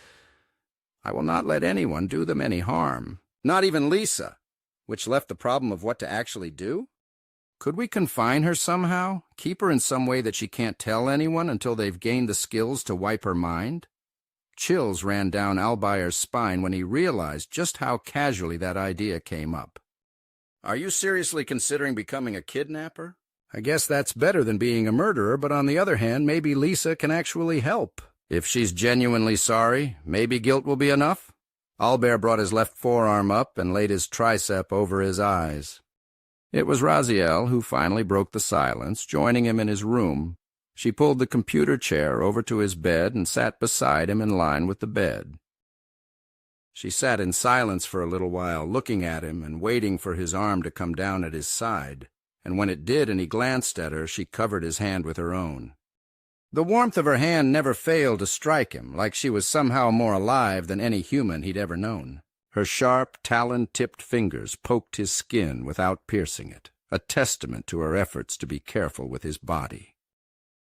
I will not let anyone do them any harm, not even Lisa. Which left the problem of what to actually do? Could we confine her somehow, keep her in some way that she can't tell anyone until they've gained the skills to wipe her mind? Chills ran down Albayer's spine when he realized just how casually that idea came up. Are you seriously considering becoming a kidnapper? I guess that's better than being a murderer, but on the other hand, maybe Lisa can actually help. If she's genuinely sorry, maybe guilt will be enough? Albert brought his left forearm up and laid his tricep over his eyes. It was Raziel who finally broke the silence, joining him in his room. She pulled the computer chair over to his bed and sat beside him in line with the bed. She sat in silence for a little while, looking at him and waiting for his arm to come down at his side, and when it did and he glanced at her, she covered his hand with her own. The warmth of her hand never failed to strike him, like she was somehow more alive than any human he'd ever known. Her sharp, talon-tipped fingers poked his skin without piercing it, a testament to her efforts to be careful with his body.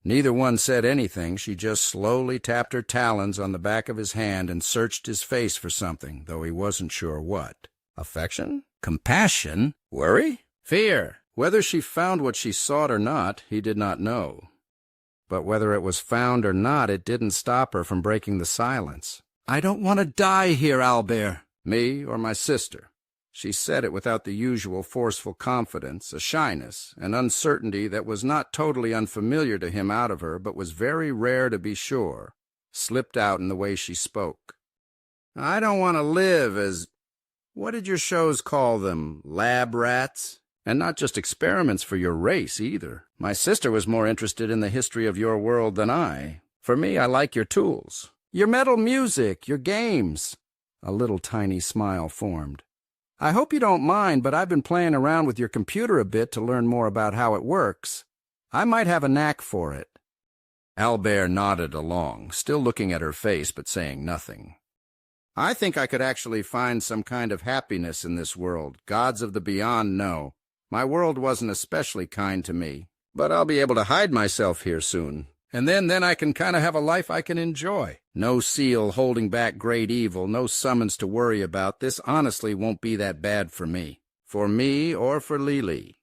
Neither one said anything. She just slowly tapped her talons on the back of his hand and searched his face for something, though he wasn't sure what. Affection? Compassion? Worry? Fear? Whether she found what she sought or not, he did not know. But whether it was found or not, it didn't stop her from breaking the silence. I don't want to die here, Albert. Me or my sister. She said it without the usual forceful confidence, a shyness, an uncertainty that was not totally unfamiliar to him out of her, but was very rare to be sure, slipped out in the way she spoke. I don't want to live as, what did your shows call them, lab rats? And not just experiments for your race, either. My sister was more interested in the history of your world than I. For me, I like your tools. Your metal music, your games. A little tiny smile formed. I hope you don't mind, but I've been playing around with your computer a bit to learn more about how it works. I might have a knack for it. Albert nodded along, still looking at her face but saying nothing. I think I could actually find some kind of happiness in this world. Gods of the beyond know. My world wasn't especially kind to me, but I'll be able to hide myself here soon. And then I can kind of have a life I can enjoy. No seal holding back great evil, no summons to worry about. This honestly won't be that bad for me. For me or for Lily.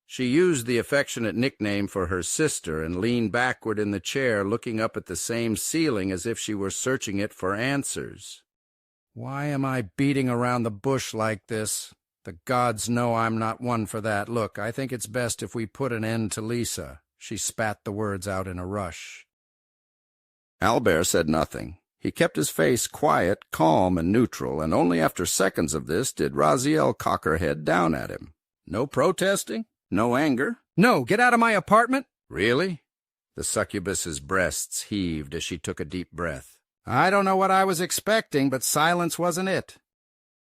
She used the affectionate nickname for her sister and leaned backward in the chair, looking up at the same ceiling as if she were searching it for answers. Why am I beating around the bush like this? The gods know I'm not one for that. Look, I think it's best if we put an end to Lisa. She spat the words out in a rush. Albert said nothing. He kept his face quiet, calm, and neutral, and only after seconds of this did Raziel cock her head down at him. No protesting? No anger? No, get out of my apartment? Really? The succubus's breasts heaved as she took a deep breath. I don't know what I was expecting, but silence wasn't it.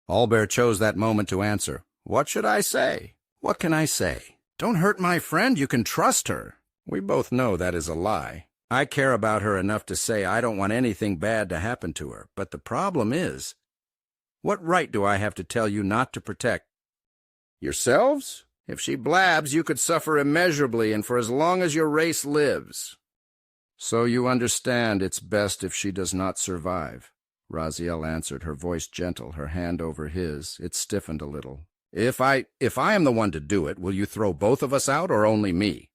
Albert chose that moment to answer. What should I say? What can I say? Don't hurt my friend. You can trust her. We both know that is a lie. I care about her enough to say I don't want anything bad to happen to her. But the problem is, what right do I have to tell you not to protect yourselves? If she blabs, you could suffer immeasurably and for as long as your race lives. So you understand it's best if she does not survive. Raziel answered, her voice gentle, her hand over his. It stiffened a little. If I am the one to do it, will you throw both of us out or only me?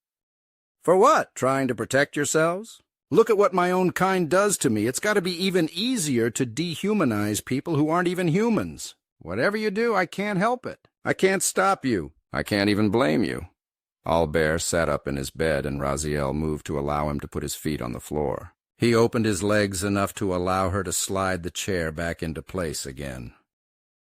For what? Trying to protect yourselves? Look at what my own kind does to me. It's got to be even easier to dehumanize people who aren't even humans. Whatever you do, I can't help it. I can't stop you. I can't even blame you. Albert sat up in his bed, and Raziel moved to allow him to put his feet on the floor. He opened his legs enough to allow her to slide the chair back into place again.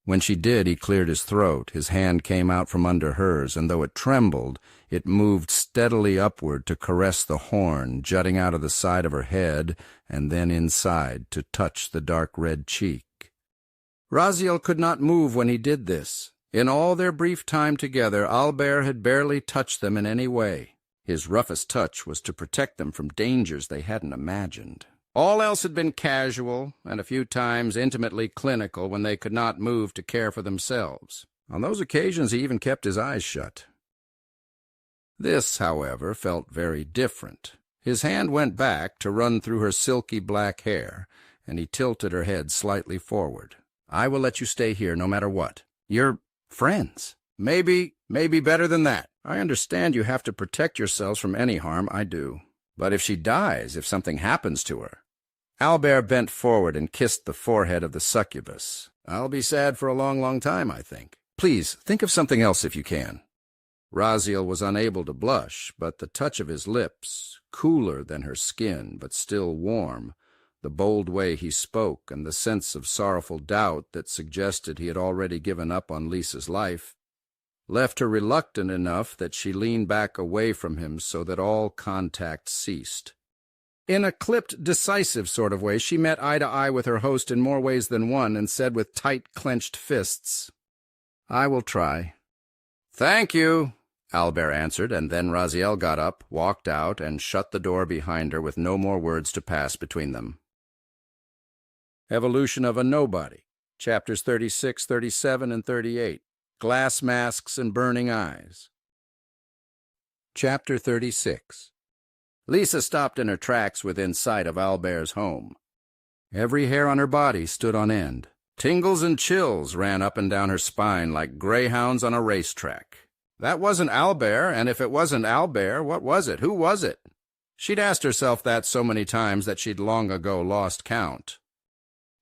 When she did, he cleared his throat. His hand came out from under hers, and though it trembled, it moved steadily upward to caress the horn jutting out of the side of her head, and then inside to touch the dark red cheek. Raziel could not move when he did this. In all their brief time together, Albert had barely touched them in any way. His roughest touch was to protect them from dangers they hadn't imagined. All else had been casual, and a few times intimately clinical when they could not move to care for themselves. On those occasions he even kept his eyes shut. This, however, felt very different. His hand went back to run through her silky black hair, and he tilted her head slightly forward. I will let you stay here no matter what. You're friends. Maybe better than that. I understand you have to protect yourselves from any harm. I do. But if she dies, if something happens to her... Albert bent forward and kissed the forehead of the succubus. I'll be sad for a long, long time, I think. Please, think of something else if you can. Raziel was unable to blush, but the touch of his lips, cooler than her skin, but still warm, the bold way he spoke, and the sense of sorrowful doubt that suggested he had already given up on Lisa's life, left her reluctant enough that she leaned back away from him so that all contact ceased. In a clipped, decisive sort of way, she met eye to eye with her host in more ways than one and said with tight, clenched fists, I will try. Thank you, Albert answered, and then Raziel got up, walked out, and shut the door behind her with no more words to pass between them. Evolution of a Nobody, chapters 36, 37, and 38. Glass Masks and Burning Eyes. Chapter 36. Lisa stopped in her tracks within sight of Albert's home. Every hair on her body stood on end. Tingles and chills ran up and down her spine like greyhounds on a racetrack. That wasn't Albert, and if it wasn't Albert, what was it? Who was it? She'd asked herself that so many times that she'd long ago lost count.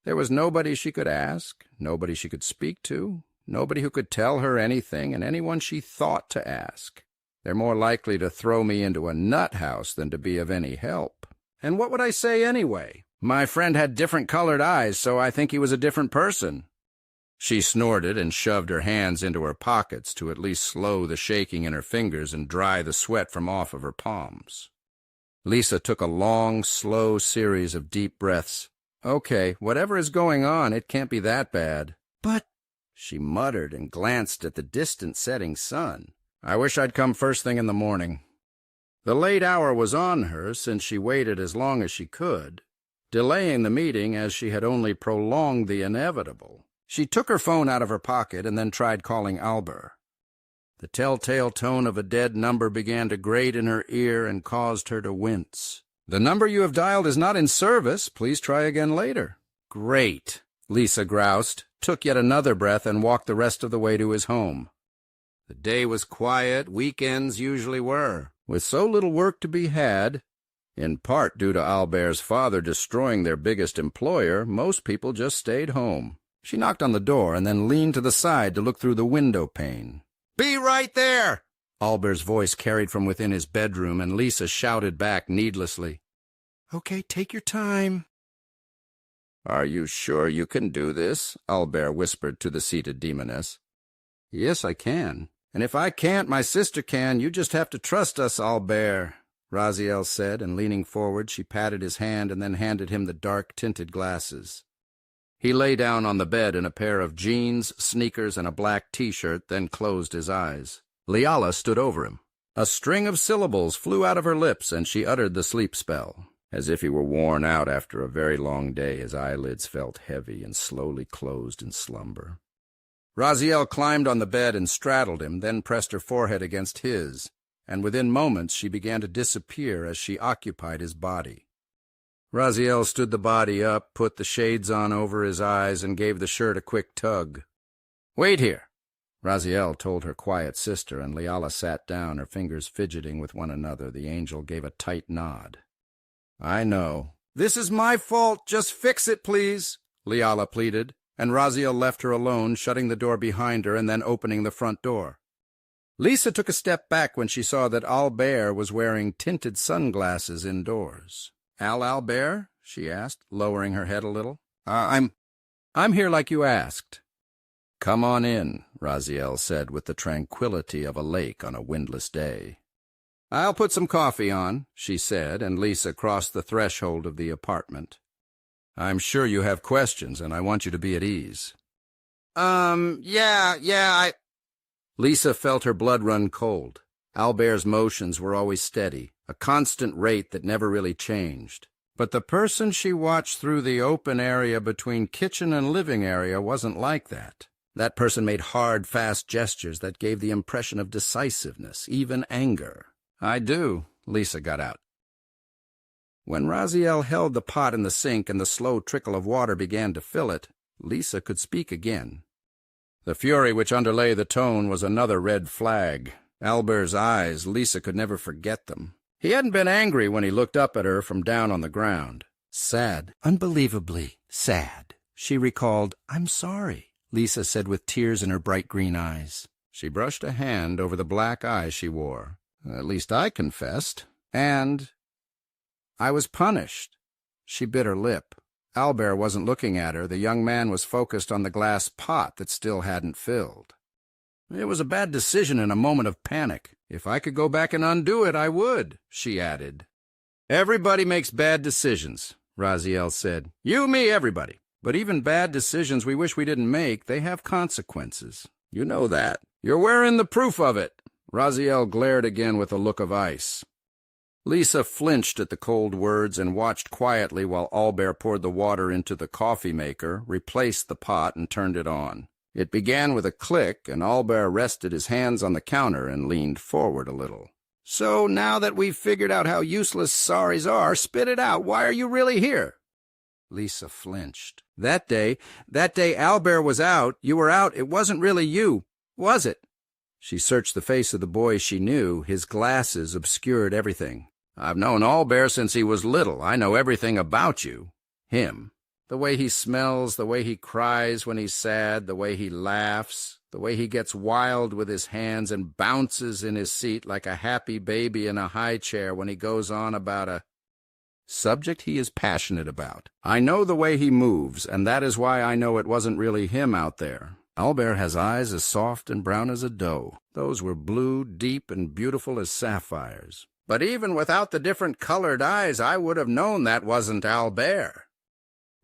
There was nobody she could ask, nobody she could speak to, nobody who could tell her anything, and anyone she thought to ask. They're more likely to throw me into a nut house than to be of any help. And what would I say anyway? My friend had different colored eyes, so I think he was a different person. She snorted and shoved her hands into her pockets to at least slow the shaking in her fingers and dry the sweat from off of her palms. Lisa took a long, slow series of deep breaths. Okay, whatever is going on, it can't be that bad. But, she muttered and glanced at the distant setting sun. I wish I'd come first thing in the morning. The late hour was on her since she waited as long as she could, delaying the meeting as she had only prolonged the inevitable. She took her phone out of her pocket and then tried calling Albert. The telltale tone of a dead number began to grate in her ear and caused her to wince. "The number you have dialed is not in service. Please try again later." "Great," Lisa groused, took yet another breath, and walked the rest of the way to his home. The day was quiet, weekends usually were. With so little work to be had, in part due to Albert's father destroying their biggest employer, most people just stayed home. She knocked on the door and then leaned to the side to look through the window pane. "Be right there!" Albert's voice carried from within his bedroom, and Lisa shouted back needlessly, "Okay, take your time." "Are you sure you can do this?" Albert whispered to the seated demoness. "Yes, I can. And if I can't, my sister can. You just have to trust us, Albert," Raziel said, and leaning forward, she patted his hand and then handed him the dark-tinted glasses. He lay down on the bed in a pair of jeans, sneakers, and a black T-shirt, then closed his eyes. Liala stood over him. A string of syllables flew out of her lips, and she uttered the sleep spell. As if he were worn out after a very long day, his eyelids felt heavy and slowly closed in slumber. Raziel climbed on the bed and straddled him, then pressed her forehead against his, and within moments she began to disappear as she occupied his body. Raziel stood the body up, put the shades on over his eyes, and gave the shirt a quick tug. "Wait here," Raziel told her quiet sister, and Liala sat down, her fingers fidgeting with one another. The angel gave a tight nod. "I know. This is my fault. Just fix it, please," Liala pleaded, and Raziel left her alone, shutting the door behind her and then opening the front door. Lisa took a step back when she saw that Albert was wearing tinted sunglasses indoors. "Albert?" she asked, lowering her head a little. I'm here like you asked." "Come on in," Raziel said with the tranquility of a lake on a windless day. "I'll put some coffee on," she said, and Lisa crossed the threshold of the apartment. "I'm sure you have questions, and I want you to be at ease." Yeah, Lisa felt her blood run cold. Albert's motions were always steady, a constant rate that never really changed. But the person she watched through the open area between kitchen and living area wasn't like that. That person made hard, fast gestures that gave the impression of decisiveness, even anger. "I do," Lisa got out. When Raziel held the pot in the sink and the slow trickle of water began to fill it, Lisa could speak again. The fury which underlay the tone was another red flag. Albert's eyes, Lisa could never forget them. He hadn't been angry when he looked up at her from down on the ground. Sad, unbelievably sad. She recalled, "I'm sorry," Lisa said with tears in her bright green eyes. She brushed a hand over the black eye she wore. "At least I confessed. And I was punished." She bit her lip. Albert wasn't looking at her. The young man was focused on the glass pot that still hadn't filled. "It was a bad decision in a moment of panic. If I could go back and undo it, I would," she added. "Everybody makes bad decisions," Raziel said. "You, me, everybody. But even bad decisions we wish we didn't make, they have consequences. You know that. You're wearing the proof of it." Raziel glared again with a look of ice. Lisa flinched at the cold words and watched quietly while Albert poured the water into the coffee maker, replaced the pot, and turned it on. It began with a click, and Albert rested his hands on the counter and leaned forward a little. "So now that we've figured out how useless sorries are, spit it out. Why are you really here?" Lisa flinched. That day Albert was out, you were out, it wasn't really you, was it?" She searched the face of the boy she knew. His glasses obscured everything. "I've known Albert since he was little. I know everything about you. Him. The way he smells, the way he cries when he's sad, the way he laughs, the way he gets wild with his hands and bounces in his seat like a happy baby in a high chair when he goes on about a subject he is passionate about. I know the way he moves, and that is why I know it wasn't really him out there. Albert has eyes as soft and brown as a doe. Those were blue, deep, and beautiful as sapphires. But even without the different colored eyes, I would have known that wasn't Albert."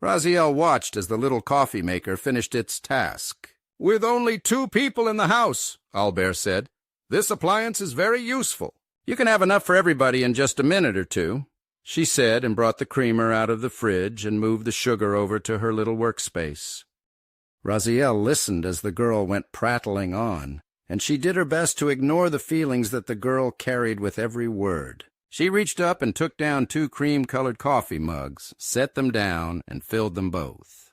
Raziel watched as the little coffee maker finished its task. "With only 2 people in the house," Albert said, "this appliance is very useful. You can have enough for everybody in just a minute or 2. She said, and brought the creamer out of the fridge and moved the sugar over to her little workspace. Raziel listened as the girl went prattling on, and she did her best to ignore the feelings that the girl carried with every word. She reached up and took down 2 cream-colored coffee mugs, set them down, and filled them both.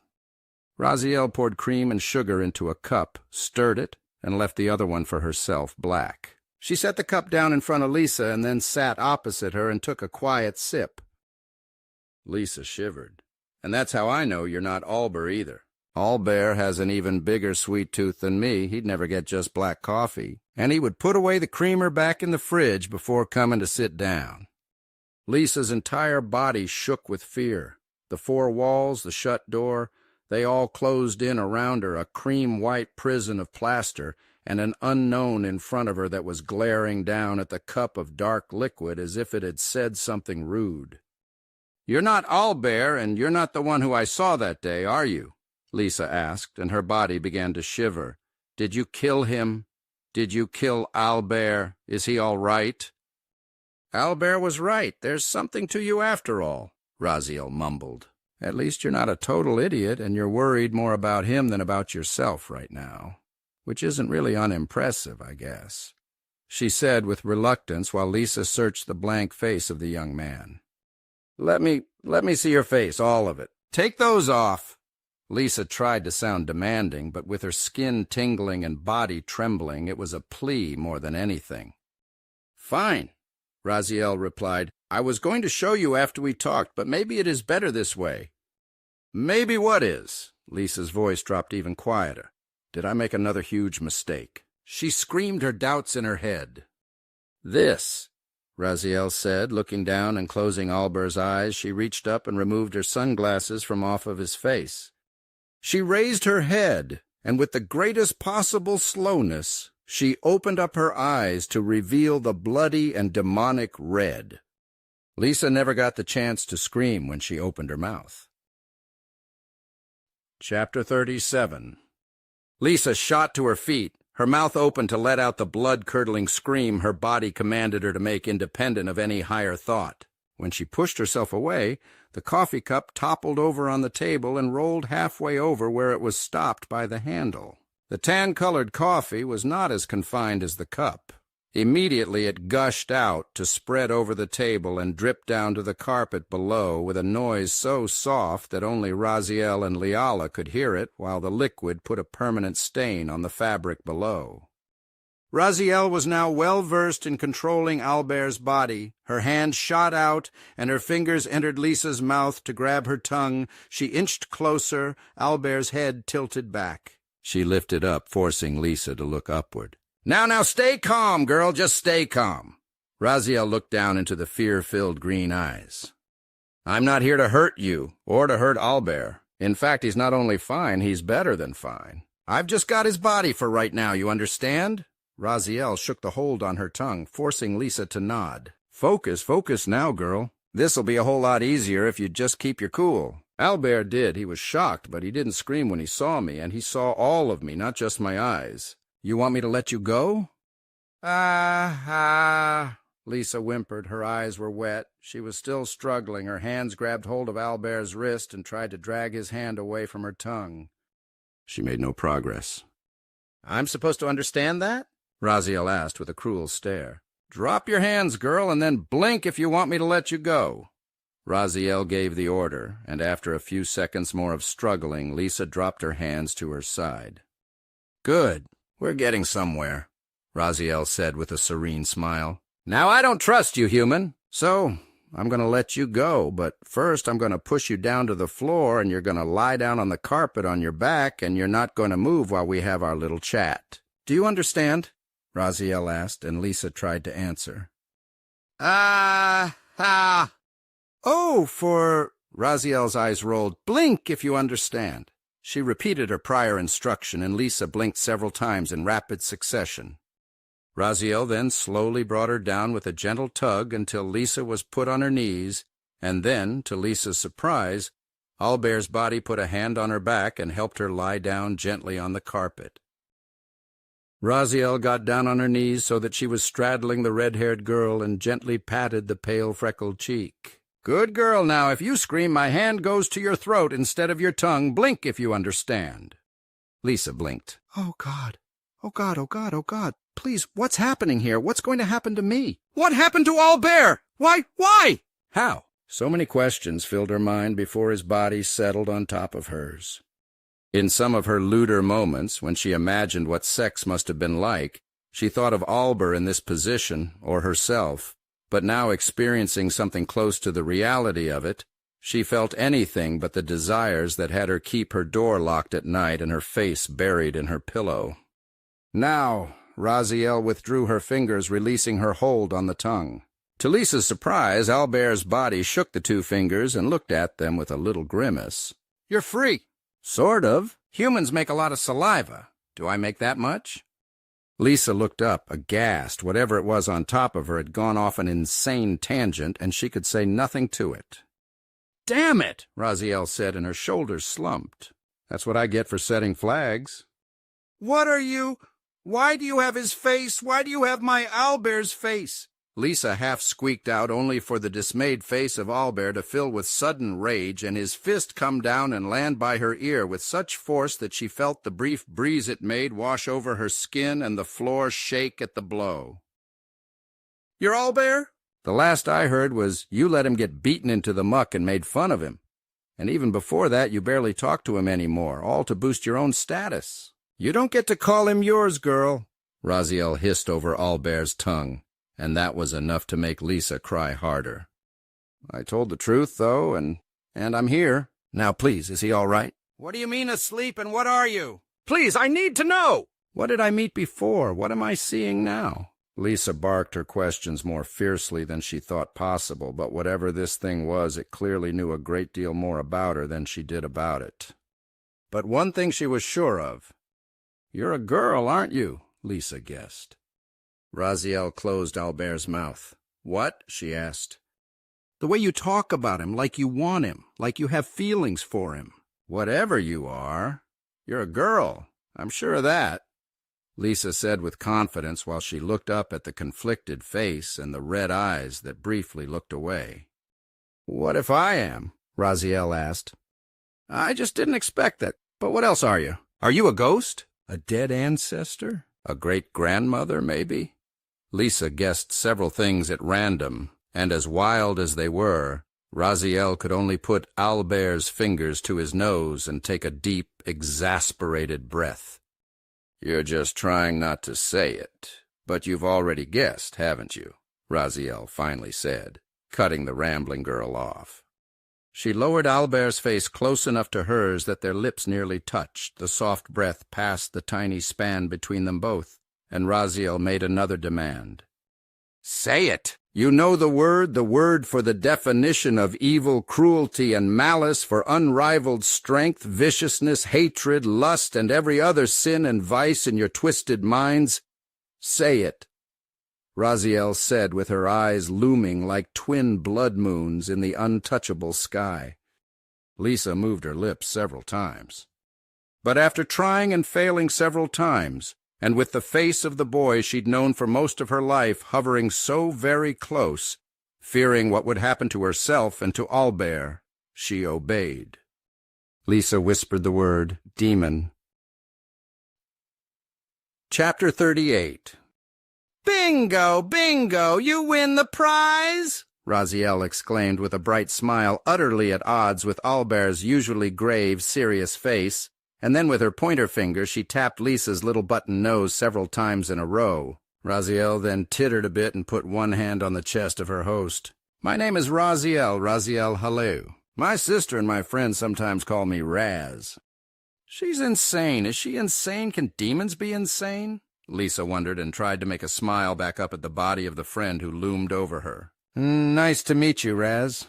Raziel poured cream and sugar into a cup, stirred it, and left the other one for herself black. She set the cup down in front of Lisa and then sat opposite her and took a quiet sip. Lisa shivered. And that's how I know you're not Albert either. Albert has an even bigger sweet tooth than me. He'd never get just black coffee, and he would put away the creamer back in the fridge before coming to sit down. Lisa's entire body shook with fear. The 4 walls, the shut door, they all closed in around her, a cream-white prison of plaster, and an unknown in front of her that was glaring down at the cup of dark liquid as if it had said something rude. "You're not Albert, and you're not the one who I saw that day, are you?" Lisa asked, and her body began to shiver. "Did you kill him? Did you kill Albert? Is he all right?" "Albert was right. There's something to you after all," Raziel mumbled. "At least you're not a total idiot, and you're worried more about him than about yourself right now. Which isn't really unimpressive, I guess," she said with reluctance while Lisa searched the blank face of the young man. Let me see your face, all of it. Take those off." Lisa tried to sound demanding, but with her skin tingling and body trembling, it was a plea more than anything. "Fine," Raziel replied. "I was going to show you after we talked, but maybe it is better this way." "Maybe what is?" Lisa's voice dropped even quieter. "Did I make another huge mistake?" She screamed her doubts in her head. "This," Raziel said, looking down and closing Albert's eyes. She reached up and removed her sunglasses from off of his face. She raised her head, and with the greatest possible slowness, she opened up her eyes to reveal the bloody and demonic red. Lisa never got the chance to scream when she opened her mouth. Chapter 37. Lisa shot to her feet, her mouth open to let out the blood-curdling scream her body commanded her to make independent of any higher thought. When she pushed herself away, the coffee cup toppled over on the table and rolled halfway over where it was stopped by the handle. The tan-colored coffee was not as confined as the cup. Immediately it gushed out to spread over the table and drip down to the carpet below with a noise so soft that only Raziel and Liala could hear it, while the liquid put a permanent stain on the fabric below. Raziel was now well versed in controlling Albert's body. Her hand shot out, and her fingers entered Lisa's mouth to grab her tongue. She inched closer, Albert's head tilted back. She lifted up, forcing Lisa to look upward. Now, stay calm, girl, just stay calm." Raziel looked down into the fear-filled green eyes. "I'm not here to hurt you, or to hurt Albert. In fact, he's not only fine, he's better than fine. I've just got his body for right now, you understand?" Raziel shook the hold on her tongue, forcing Lisa to nod. Focus now, girl. This'll be a whole lot easier if you just keep your cool." Albert did. He was shocked, but he didn't scream when he saw me, and he saw all of me, not just my eyes. "You want me to let you go?" Lisa whimpered. Her eyes were wet. She was still struggling. Her hands grabbed hold of Albert's wrist and tried to drag his hand away from her tongue. She made no progress. "I'm supposed to understand that?" Raziel asked with a cruel stare. "Drop your hands, girl, and then blink if you want me to let you go." Raziel gave the order, and after a few seconds more of struggling, Lisa dropped her hands to her side. "Good. We're getting somewhere," Raziel said with a serene smile. "Now I don't trust you, human, so I'm going to let you go, but first I'm going to push you down to the floor, and you're going to lie down on the carpet on your back, and you're not going to move while we have our little chat. Do you understand?" Raziel asked, and Lisa tried to answer. "Oh, for—" Raziel's eyes rolled. "Blink if you understand." She repeated her prior instruction, and Lisa blinked several times in rapid succession. Raziel then slowly brought her down with a gentle tug until Lisa was put on her knees, and then, to Lisa's surprise, Albert's body put a hand on her back and helped her lie down gently on the carpet. Raziel got down on her knees so that she was straddling the red-haired girl and gently patted the pale, freckled cheek. "Good girl, now, if you scream, my hand goes to your throat instead of your tongue. Blink if you understand." Lisa blinked. "Oh, God. Oh, God, oh, God, oh, God. Please, what's happening here? What's going to happen to me?" "What happened to Albert?" Why? How? So many questions filled her mind before his body settled on top of hers. In some of her lewder moments, when she imagined what sex must have been like, she thought of Albert in this position, or herself, but now experiencing something close to the reality of it, she felt anything but the desires that had her keep her door locked at night and her face buried in her pillow. Now, Raziel withdrew her fingers, releasing her hold on the tongue. To Lisa's surprise, Albert's body shook the two fingers and looked at them with a little grimace. You're free. Sort of. Humans make a lot of saliva. Do I make that much? Lisa looked up, aghast. Whatever it was on top of her had gone off an insane tangent, and she could say nothing to it. "Damn it," Raziel said, and her shoulders slumped. "That's what I get for setting flags." What are you? Why do you have his face? Why do you have my Albert's face? Lisa half squeaked out, only for the dismayed face of Albert to fill with sudden rage and his fist come down and land by her ear with such force that she felt the brief breeze it made wash over her skin and the floor shake at the blow. You're Albert? The last I heard was you let him get beaten into the muck and made fun of him. And even before that, you barely talked to him anymore, all to boost your own status. You don't get to call him yours, girl, Raziel hissed over Albert's tongue, and that was enough to make Lisa cry harder. I told the truth, though, and I'm here. Now, please, is he all right? What do you mean asleep, and what are you? Please, I need to know! What did I meet before? What am I seeing now? Lisa barked her questions more fiercely than she thought possible, but whatever this thing was, it clearly knew a great deal more about her than she did about it. But one thing she was sure of. "You're a girl, aren't you?" Lisa guessed. Raziel closed Albert's mouth. "What?" she asked. "The way you talk about him, like you want him, like you have feelings for him. Whatever you are, you're a girl. I'm sure of that," Lisa said with confidence while she looked up at the conflicted face and the red eyes that briefly looked away. "What if I am?" Raziel asked. "I just didn't expect that. But what else are you? Are you a ghost? A dead ancestor? A great-grandmother, maybe?" Lisa guessed several things at random, and as wild as they were, Raziel could only put Albert's fingers to his nose and take a deep, exasperated breath. "You're just trying not to say it, but you've already guessed, haven't you?" Raziel finally said, cutting the rambling girl off. She lowered Albert's face close enough to hers that their lips nearly touched. The soft breath passed the tiny span between them both, and Raziel made another demand. "Say it! You know the word for the definition of evil, cruelty, and malice, for unrivaled strength, viciousness, hatred, lust, and every other sin and vice in your twisted minds. Say it!" Raziel said with her eyes looming like twin blood moons in the untouchable sky. Lisa moved her lips several times. But after trying and failing several times, and with the face of the boy she'd known for most of her life hovering so very close, fearing what would happen to herself and to Albert, she obeyed. Lisa whispered the word, demon. Chapter 38. Bingo! Bingo! You win the prize! Raziel exclaimed with a bright smile utterly at odds with Albert's usually grave, serious face, and then with her pointer finger she tapped Lisa's little button nose several times in a row. Raziel then tittered a bit and put one hand on the chest of her host. "My name is Raziel Haleu. My sister and my friends sometimes call me Raz." "She's insane. Is she insane? Can demons be insane?" Lisa wondered and tried to make a smile back up at the body of the friend who loomed over her. "Nice to meet you, Raz."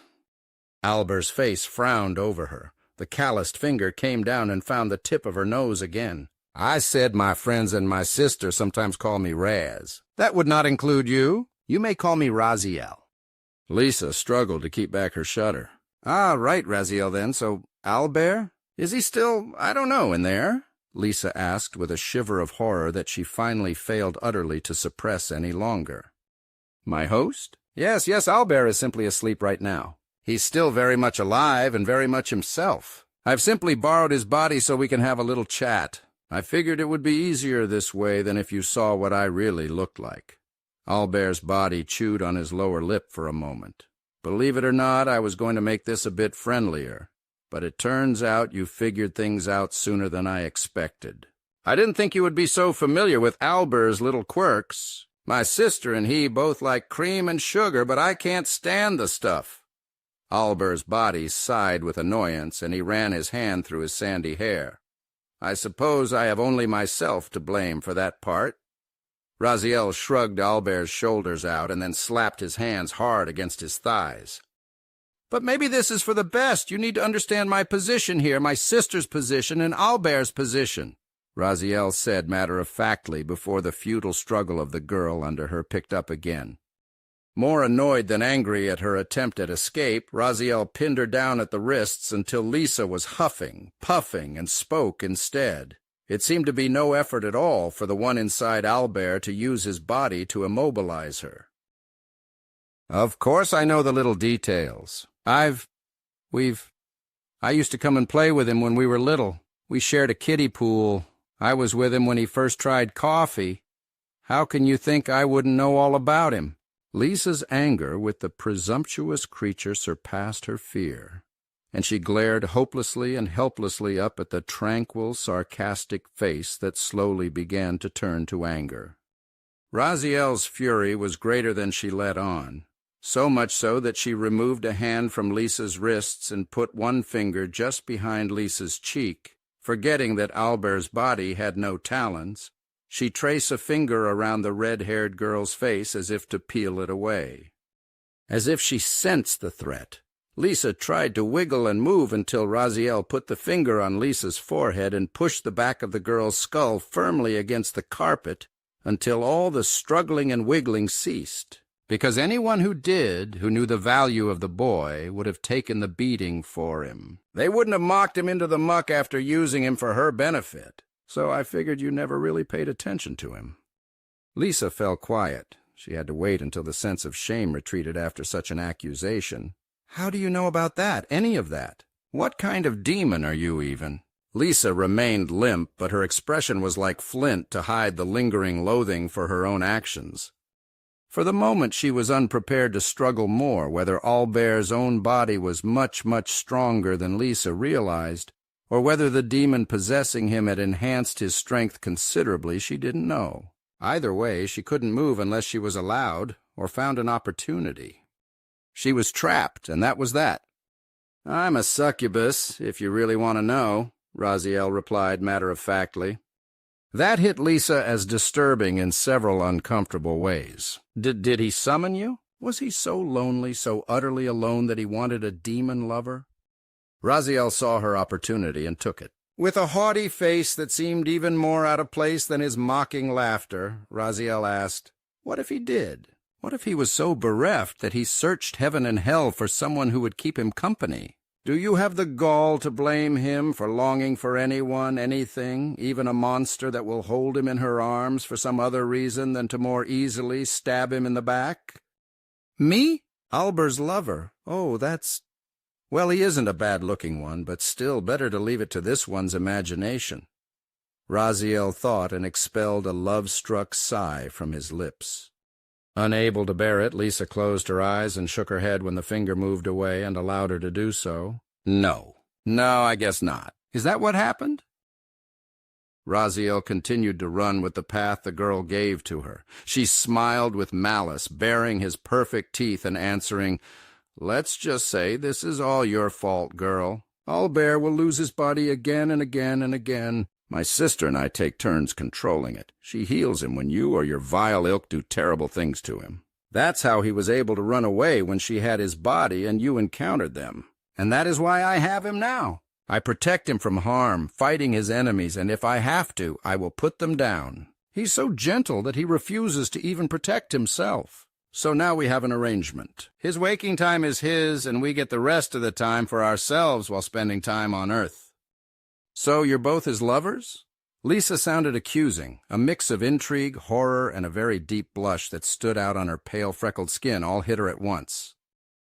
Albert's face frowned over her. The calloused finger came down and found the tip of her nose again. "I said my friends and my sister sometimes call me Raz. That would not include you. You may call me Raziel." Lisa struggled to keep back her shudder. "Ah, right, Raziel, then. So, Albert? Is he still, I don't know, in there?" Lisa asked with a shiver of horror that she finally failed utterly to suppress any longer. "My host? Yes, Albert is simply asleep right now. He's still very much alive and very much himself. I've simply borrowed his body so we can have a little chat. I figured it would be easier this way than if you saw what I really looked like." Albert's body chewed on his lower lip for a moment. Believe it or not, I was going to make this a bit friendlier, but it turns out you figured things out sooner than I expected. I didn't think you would be so familiar with Albert's little quirks. My sister and he both like cream and sugar, but I can't stand the stuff. Albert's body sighed with annoyance, and he ran his hand through his sandy hair. I suppose I have only myself to blame for that part. Raziel shrugged Albert's shoulders out and then slapped his hands hard against his thighs. But maybe this is for the best. You need to understand my position here, my sister's position and Albert's position, Raziel said matter-of-factly before the futile struggle of the girl under her picked up again. More annoyed than angry at her attempt at escape, Raziel pinned her down at the wrists until Lisa was huffing, puffing, and spoke instead. It seemed to be no effort at all for the one inside Albert to use his body to immobilize her. Of course I know the little details. I used to come and play with him when we were little. We shared a kiddie pool. I was with him when he first tried coffee. How can you think I wouldn't know all about him? Lisa's anger with the presumptuous creature surpassed her fear, and she glared hopelessly and helplessly up at the tranquil, sarcastic face that slowly began to turn to anger. Raziel's fury was greater than she let on, so much so that she removed a hand from Lisa's wrists and put one finger just behind Lisa's cheek. Forgetting that Albert's body had no talons, she traced a finger around the red-haired girl's face as if to peel it away. As if she sensed the threat, Lisa tried to wiggle and move until Raziel put the finger on Lisa's forehead and pushed the back of the girl's skull firmly against the carpet until all the struggling and wiggling ceased. Because anyone who knew the value of the boy, would have taken the beating for him. They wouldn't have mocked him into the muck after using him for her benefit. So I figured you never really paid attention to him. Lisa fell quiet. She had to wait until the sense of shame retreated after such an accusation. How do you know about that, any of that? What kind of demon are you even? Lisa remained limp, but her expression was like flint to hide the lingering loathing for her own actions. For the moment she was unprepared to struggle more, whether Albert's own body was much, much stronger than Lisa realized, or whether the demon possessing him had enhanced his strength considerably, she didn't know. Either way, she couldn't move unless she was allowed, or found an opportunity. She was trapped, and that was that. I'm a succubus, if you really want to know, Raziel replied matter-of-factly. That hit Lisa as disturbing in several uncomfortable ways. Did he summon you? Was he so lonely, so utterly alone that he wanted a demon lover? Raziel saw her opportunity and took it. With a haughty face that seemed even more out of place than his mocking laughter, Raziel asked, "What if he did? What if he was so bereft that he searched heaven and hell for someone who would keep him company? Do you have the gall to blame him for longing for anyone, anything, even a monster that will hold him in her arms for some other reason than to more easily stab him in the back?" "Me? Albert's lover? Oh, that's... Well, he isn't a bad-looking one, but still better to leave it to this one's imagination." Raziel thought and expelled a love-struck sigh from his lips. Unable to bear it, Lisa closed her eyes and shook her head when the finger moved away and allowed her to do so. No, I guess not. Is that what happened?" Raziel continued to run with the path the girl gave to her. She smiled with malice, baring his perfect teeth and answering, "Let's just say this is all your fault, girl. Albert will lose his body again and again and again. My sister and I take turns controlling it. She heals him when you or your vile ilk do terrible things to him. That's how he was able to run away when she had his body and you encountered them. And that is why I have him now. I protect him from harm, fighting his enemies, and if I have to, I will put them down. He's so gentle that he refuses to even protect himself. So now we have an arrangement. His waking time is his, and we get the rest of the time for ourselves while spending time on Earth." "So you're both his lovers?" Lisa sounded accusing, a mix of intrigue, horror, and a very deep blush that stood out on her pale, freckled skin all hit her at once.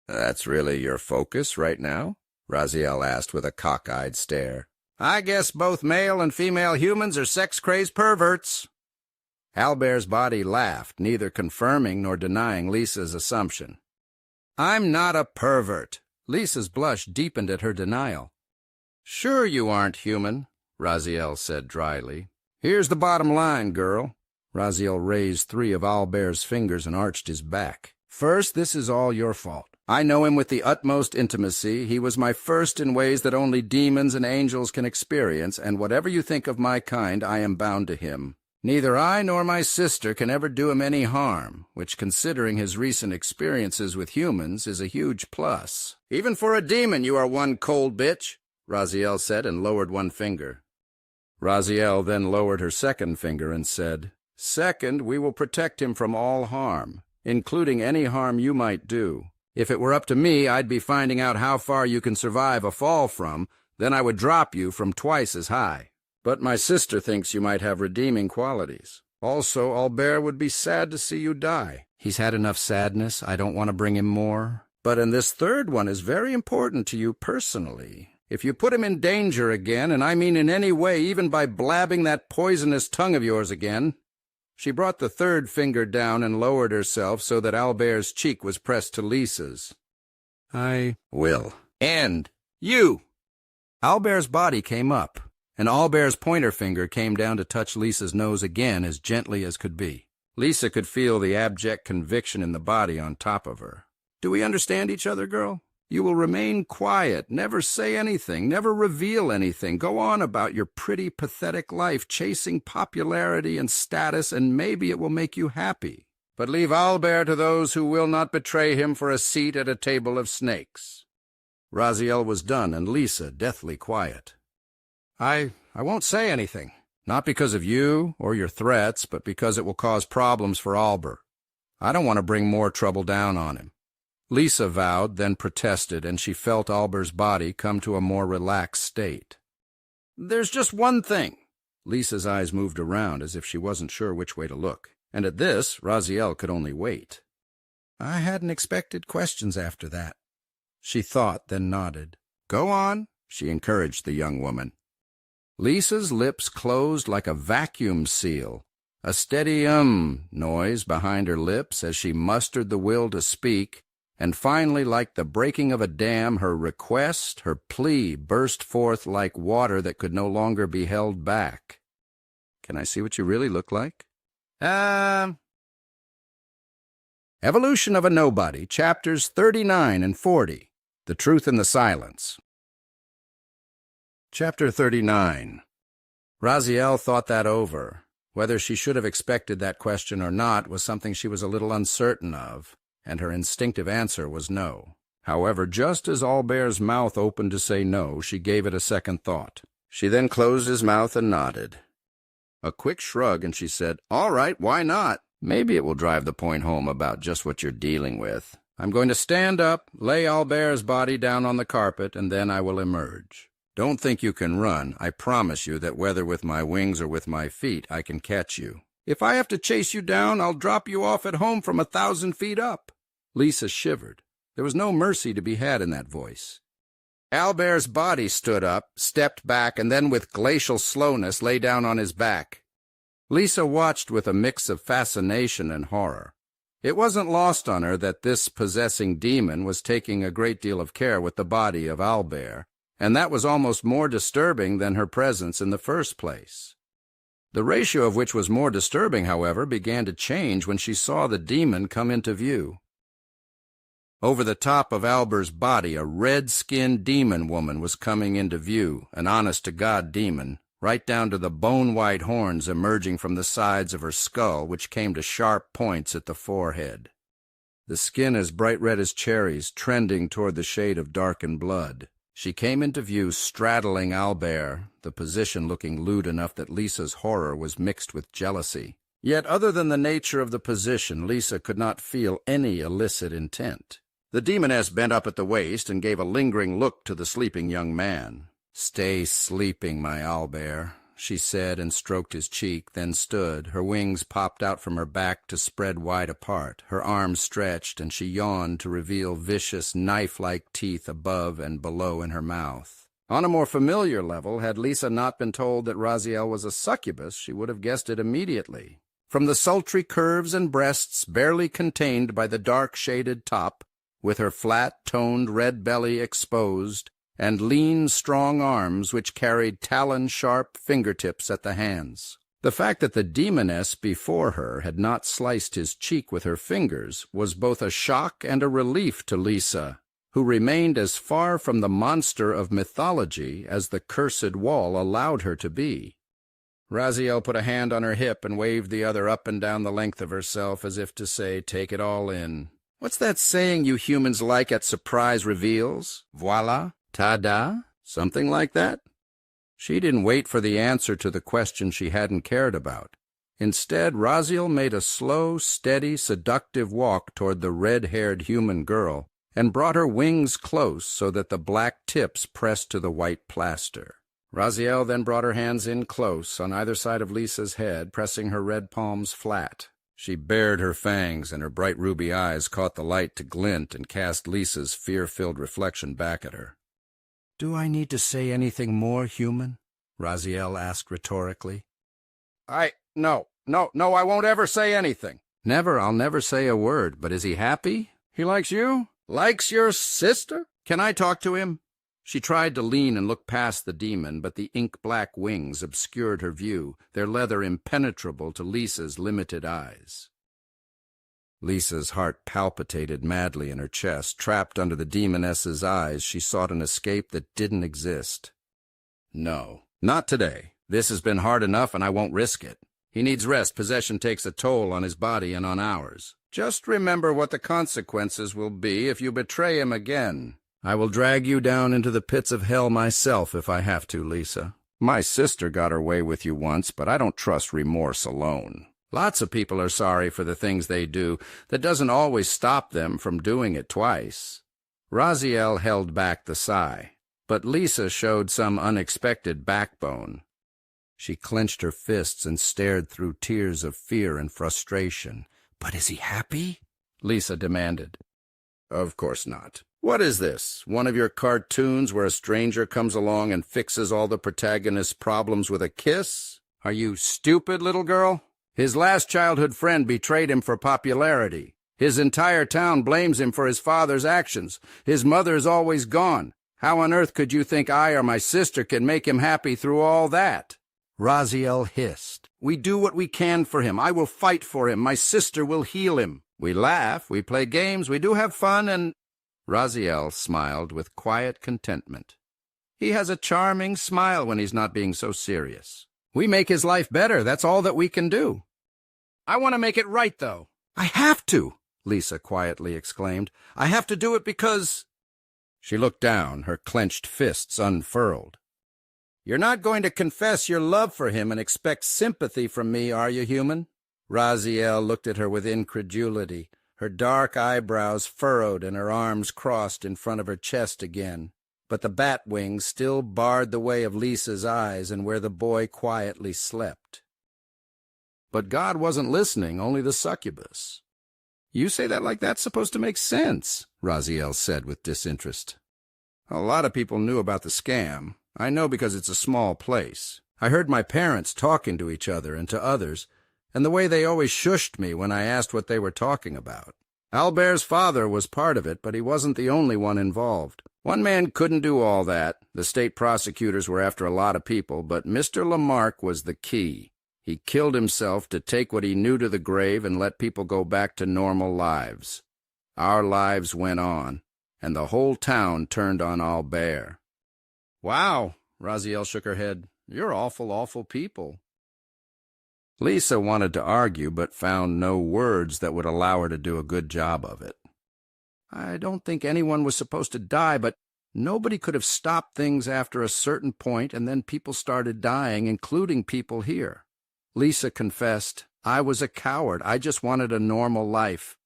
"That's really your focus right now?" Raziel asked with a cockeyed stare. "I guess both male and female humans are sex-crazed perverts." Albert's body laughed, neither confirming nor denying Lisa's assumption. "I'm not a pervert." Lisa's blush deepened at her denial. "Sure you aren't human," Raziel said dryly. "Here's the bottom line, girl." Raziel raised 3 of Albert's fingers and arched his back. "First, this is all your fault. I know him with the utmost intimacy. He was my first in ways that only demons and angels can experience, and whatever you think of my kind, I am bound to him. Neither I nor my sister can ever do him any harm, which, considering his recent experiences with humans, is a huge plus. Even for a demon, you are one cold bitch," Raziel said, and lowered 1 finger. Raziel then lowered her 2nd finger and said, "Second, we will protect him from all harm, including any harm you might do. If it were up to me, I'd be finding out how far you can survive a fall from, then I would drop you from twice as high. But my sister thinks you might have redeeming qualities. Also, Albert would be sad to see you die. He's had enough sadness. I don't want to bring him more. But and this 3rd one is very important to you personally. If you put him in danger again, and I mean in any way, even by blabbing that poisonous tongue of yours again." She brought the 3rd finger down and lowered herself so that Albert's cheek was pressed to Lisa's. "I will. And you!" Albert's body came up, and Albert's pointer finger came down to touch Lisa's nose again as gently as could be. Lisa could feel the abject conviction in the body on top of her. "Do we understand each other, girl? You will remain quiet, never say anything, never reveal anything. Go on about your pretty, pathetic life, chasing popularity and status, and maybe it will make you happy. But leave Albert to those who will not betray him for a seat at a table of snakes." Raziel was done, and Lisa deathly quiet. I won't say anything. Not because of you or your threats, but because it will cause problems for Albert. I don't want to bring more trouble down on him." Lisa vowed, then protested, and she felt Albert's body come to a more relaxed state. "There's just one thing." Lisa's eyes moved around as if she wasn't sure which way to look, and at this, Raziel could only wait. "I hadn't expected questions after that." She thought, then nodded. "Go on," she encouraged the young woman. Lisa's lips closed like a vacuum seal, a steady noise behind her lips as she mustered the will to speak, and finally, like the breaking of a dam, her request, her plea, burst forth like water that could no longer be held back. "Can I see what you really look like?" Evolution of a Nobody, Chapters 39 and 40, The Truth in the Silence. Chapter 39. Raziel thought that over. Whether she should have expected that question or not was something she was a little uncertain of, and her instinctive answer was no. However, just as Albert's mouth opened to say no, she gave it a second thought. She then closed his mouth and nodded. A quick shrug, and she said, "All right, why not? Maybe it will drive the point home about just what you're dealing with. I'm going to stand up, lay Albert's body down on the carpet, and then I will emerge. Don't think you can run. I promise you that whether with my wings or with my feet, I can catch you. If I have to chase you down, I'll drop you off at home from 1,000 feet up." Lisa shivered. There was no mercy to be had in that voice. Albert's body stood up, stepped back, and then with glacial slowness lay down on his back. Lisa watched with a mix of fascination and horror. It wasn't lost on her that this possessing demon was taking a great deal of care with the body of Albert, and that was almost more disturbing than her presence in the first place. The ratio of which was more disturbing, however, began to change when she saw the demon come into view. Over the top of Albert's body, a red-skinned demon woman was coming into view, an honest-to-God demon, right down to the bone-white horns emerging from the sides of her skull, which came to sharp points at the forehead. The skin as bright red as cherries, trending toward the shade of darkened blood. She came into view straddling Albert, the position looking lewd enough that Lisa's horror was mixed with jealousy. Yet other than the nature of the position, Lisa could not feel any illicit intent. The demoness bent up at the waist and gave a lingering look to the sleeping young man. "Stay sleeping, my Albert," she said, and stroked his cheek, then stood. Her wings popped out from her back to spread wide apart, her arms stretched, and she yawned to reveal vicious, knife-like teeth above and below in her mouth. On a more familiar level, had Lisa not been told that Raziel was a succubus, she would have guessed it immediately. From the sultry curves and breasts barely contained by the dark-shaded top, with her flat-toned red belly exposed, and lean, strong arms which carried talon-sharp fingertips at the hands. The fact that the demoness before her had not sliced his cheek with her fingers was both a shock and a relief to Lisa, who remained as far from the monster of mythology as the cursed wall allowed her to be. Raziel put a hand on her hip and waved the other up and down the length of herself as if to say, "Take it all in." "What's that saying you humans like at surprise reveals? Voila? Ta-da? Something like that?" She didn't wait for the answer to the question she hadn't cared about. Instead, Raziel made a slow, steady, seductive walk toward the red-haired human girl and brought her wings close so that the black tips pressed to the white plaster. Raziel then brought her hands in close on either side of Lisa's head, pressing her red palms flat. She bared her fangs, and her bright ruby eyes caught the light to glint and cast Lisa's fear-filled reflection back at her. "Do I need to say anything more, human?" Raziel asked rhetorically. No, I won't ever say anything." "Never, I'll never say a word, but is he happy? He likes you? Likes your sister? Can I talk to him?" She tried to lean and look past the demon, but the ink-black wings obscured her view, their leather impenetrable to Lisa's limited eyes. Lisa's heart palpitated madly in her chest. Trapped under the demoness's eyes, she sought an escape that didn't exist. "No, not today. This has been hard enough, and I won't risk it. He needs rest. Possession takes a toll on his body and on ours. Just remember what the consequences will be if you betray him again. I will drag you down into the pits of hell myself if I have to, Lisa. My sister got her way with you once, but I don't trust remorse alone. Lots of people are sorry for the things they do. That doesn't always stop them from doing it twice." Raziel held back the sigh, but Lisa showed some unexpected backbone. She clenched her fists and stared through tears of fear and frustration. "But is he happy?" Lisa demanded. "Of course not. What is this, one of your cartoons where a stranger comes along and fixes all the protagonist's problems with a kiss? Are you stupid, little girl? His last childhood friend betrayed him for popularity. His entire town blames him for his father's actions. His mother is always gone. How on earth could you think I or my sister can make him happy through all that?" Raziel hissed. "We do what we can for him. I will fight for him. My sister will heal him. We laugh, we play games, we do have fun, and—" Raziel smiled with quiet contentment. "He has a charming smile when he's not being so serious. We make his life better. That's all that we can do." "I want to make it right, though." "I have to," Lisa quietly exclaimed. "I have to do it because—" She looked down, her clenched fists unfurled. "You're not going to confess your love for him and expect sympathy from me, are you, human?" Raziel looked at her with incredulity, her dark eyebrows furrowed and her arms crossed in front of her chest again. But the bat wings still barred the way of Lisa's eyes and where the boy quietly slept. But God wasn't listening, only the succubus. "You say that like that's supposed to make sense," Raziel said with disinterest. "A lot of people knew about the scam. I know because it's a small place. I heard my parents talking to each other and to others, and the way they always shushed me when I asked what they were talking about. Albert's father was part of it, but he wasn't the only one involved. One man couldn't do all that. The state prosecutors were after a lot of people, but Mr. Lamarck was the key. He killed himself to take what he knew to the grave and let people go back to normal lives. Our lives went on, and the whole town turned on Albert." "Wow," Raziel shook her head. "You're awful, awful people." Lisa wanted to argue, but found no words that would allow her to do a good job of it. "I don't think anyone was supposed to die, but nobody could have stopped things after a certain point, and then people started dying, including people here." Lisa confessed, "I was a coward. I just wanted a normal life."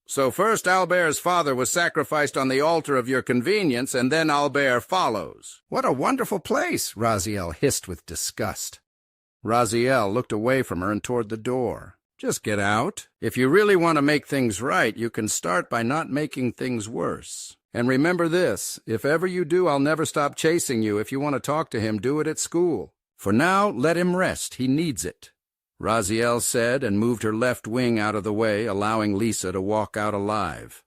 So first Albert's father was sacrificed on the altar of your convenience, and then Albert follows." "What a wonderful place," Raziel hissed with disgust. Raziel looked away from her and toward the door. "Just get out. If you really want to make things right, you can start by not making things worse. And remember this, if ever you do, I'll never stop chasing you. If you want to talk to him, do it at school. For now, let him rest. He needs it." Raziel said, and moved her left wing out of the way, allowing Lisa to walk out alive.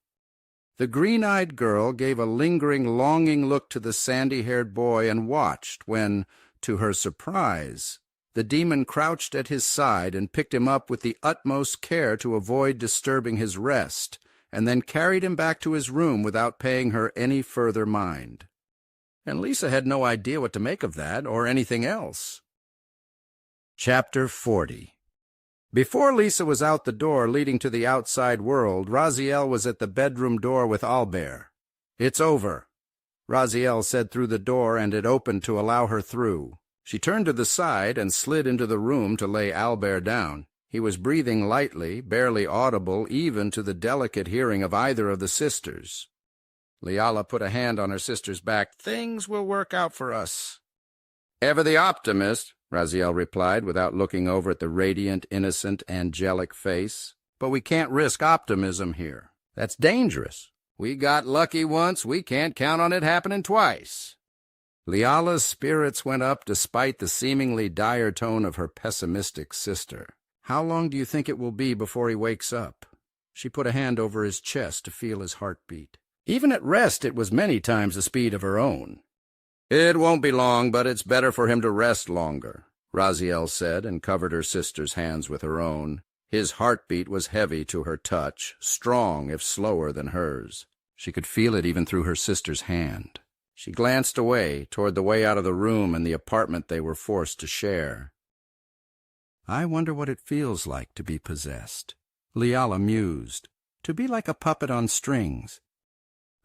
The green-eyed girl gave a lingering, longing look to the sandy-haired boy and watched when, to her surprise, the demon crouched at his side and picked him up with the utmost care to avoid disturbing his rest, and then carried him back to his room without paying her any further mind. And Lisa had no idea what to make of that or anything else. Chapter 40. Before Lisa was out the door leading to the outside world, Raziel was at the bedroom door with Albert. "It's over," Raziel said through the door, and it opened to allow her through. She turned to the side and slid into the room to lay Albert down. He was breathing lightly, barely audible even to the delicate hearing of either of the sisters. Liala put a hand on her sister's back. "Things will work out for us." "Ever the optimist," Raziel replied without looking over at the radiant, innocent, angelic face. "But we can't risk optimism here. That's dangerous. We got lucky once, we can't count on it happening twice." Liala's spirits went up despite the seemingly dire tone of her pessimistic sister. "How long do you think it will be before he wakes up?" She put a hand over his chest to feel his heartbeat. Even at rest it was many times the speed of her own. "It won't be long, but it's better for him to rest longer," Raziel said, and covered her sister's hands with her own. His heartbeat was heavy to her touch, strong if slower than hers. She could feel it even through her sister's hand. She glanced away, toward the way out of the room and the apartment they were forced to share. "I wonder what it feels like to be possessed," Liala mused. "To be like a puppet on strings."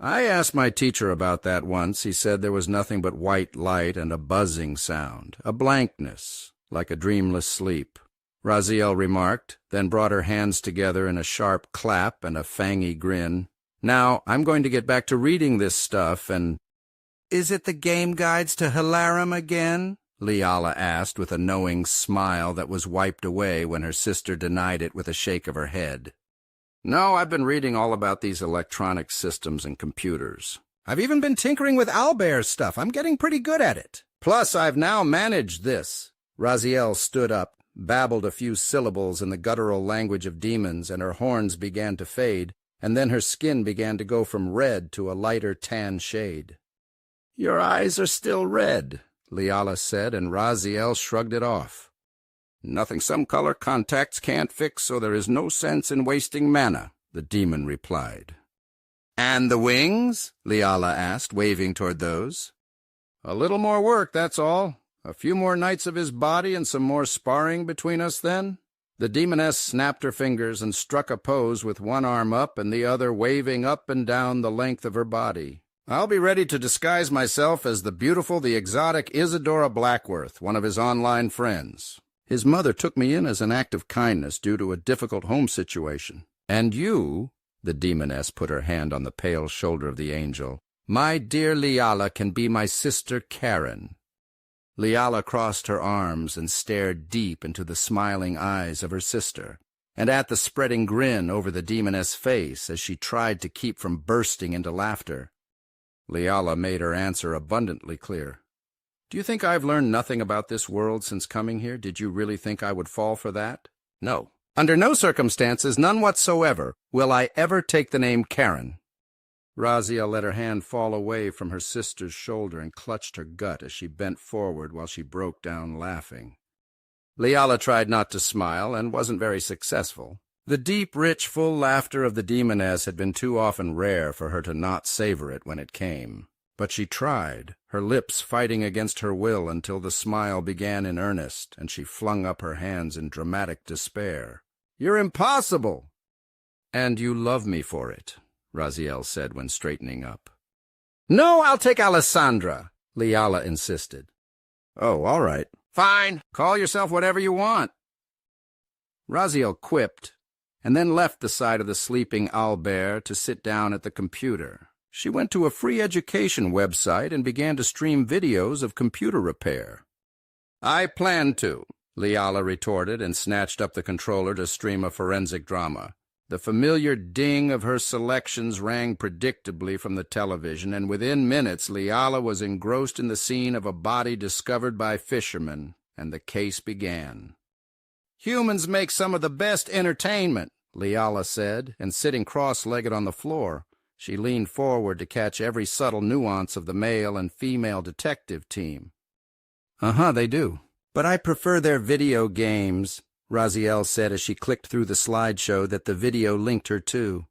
"I asked my teacher about that once. He said there was nothing but white light and a buzzing sound, a blankness, like a dreamless sleep," Raziel remarked, then brought her hands together in a sharp clap and a fangy grin. "Now, I'm going to get back to reading this stuff and—" "Is it the game guides to Hilarum again?" Liala asked with a knowing smile that was wiped away when her sister denied it with a shake of her head. "No, I've been reading all about these electronic systems and computers. I've even been tinkering with Albert's stuff. I'm getting pretty good at it. Plus, I've now managed this." Raziel stood up, babbled a few syllables in the guttural language of demons, and her horns began to fade, and then her skin began to go from red to a lighter tan shade. "Your eyes are still red," Liala said, and Raziel shrugged it off. "Nothing some color contacts can't fix, so there is no sense in wasting mana," the demon replied. "And the wings?" Liala asked, waving toward those. "A little more work, that's all. A few more nights of his body and some more sparring between us then." The demoness snapped her fingers and struck a pose with one arm up and the other waving up and down the length of her body. "I'll be ready to disguise myself as the beautiful, the exotic Isadora Blackworth, one of his online friends. His mother took me in as an act of kindness due to a difficult home situation. And you," the demoness put her hand on the pale shoulder of the angel, "my dear Liala can be my sister Karen." Liala crossed her arms and stared deep into the smiling eyes of her sister, and at the spreading grin over the demoness' face as she tried to keep from bursting into laughter. Liala made her answer abundantly clear. "Do you think I've learned nothing about this world since coming here? Did you really think I would fall for that? No. Under no circumstances, none whatsoever, will I ever take the name Karen." Raziel let her hand fall away from her sister's shoulder and clutched her gut as she bent forward while she broke down laughing. Liala tried not to smile and wasn't very successful. The deep, rich, full laughter of the demoness had been too often rare for her to not savor it when it came. But she tried, her lips fighting against her will until the smile began in earnest, and she flung up her hands in dramatic despair. "You're impossible!" "And you love me for it," Raziel said when straightening up. "No, I'll take Alessandra," Liala insisted. "Oh, all right. Fine. Call yourself whatever you want." Raziel quipped, and then left the side of the sleeping Albert to sit down at the computer. She went to a free education website and began to stream videos of computer repair. "I planned to," Liala retorted and snatched up the controller to stream a forensic drama. The familiar ding of her selections rang predictably from the television, and within minutes Liala was engrossed in the scene of a body discovered by fishermen, and the case began. Humans make some of the best entertainment, Leala said, and sitting cross-legged on the floor, she leaned forward to catch every subtle nuance of the male and female detective team. They do. But I prefer their video games, Raziel said as she clicked through the slideshow that the video linked her to.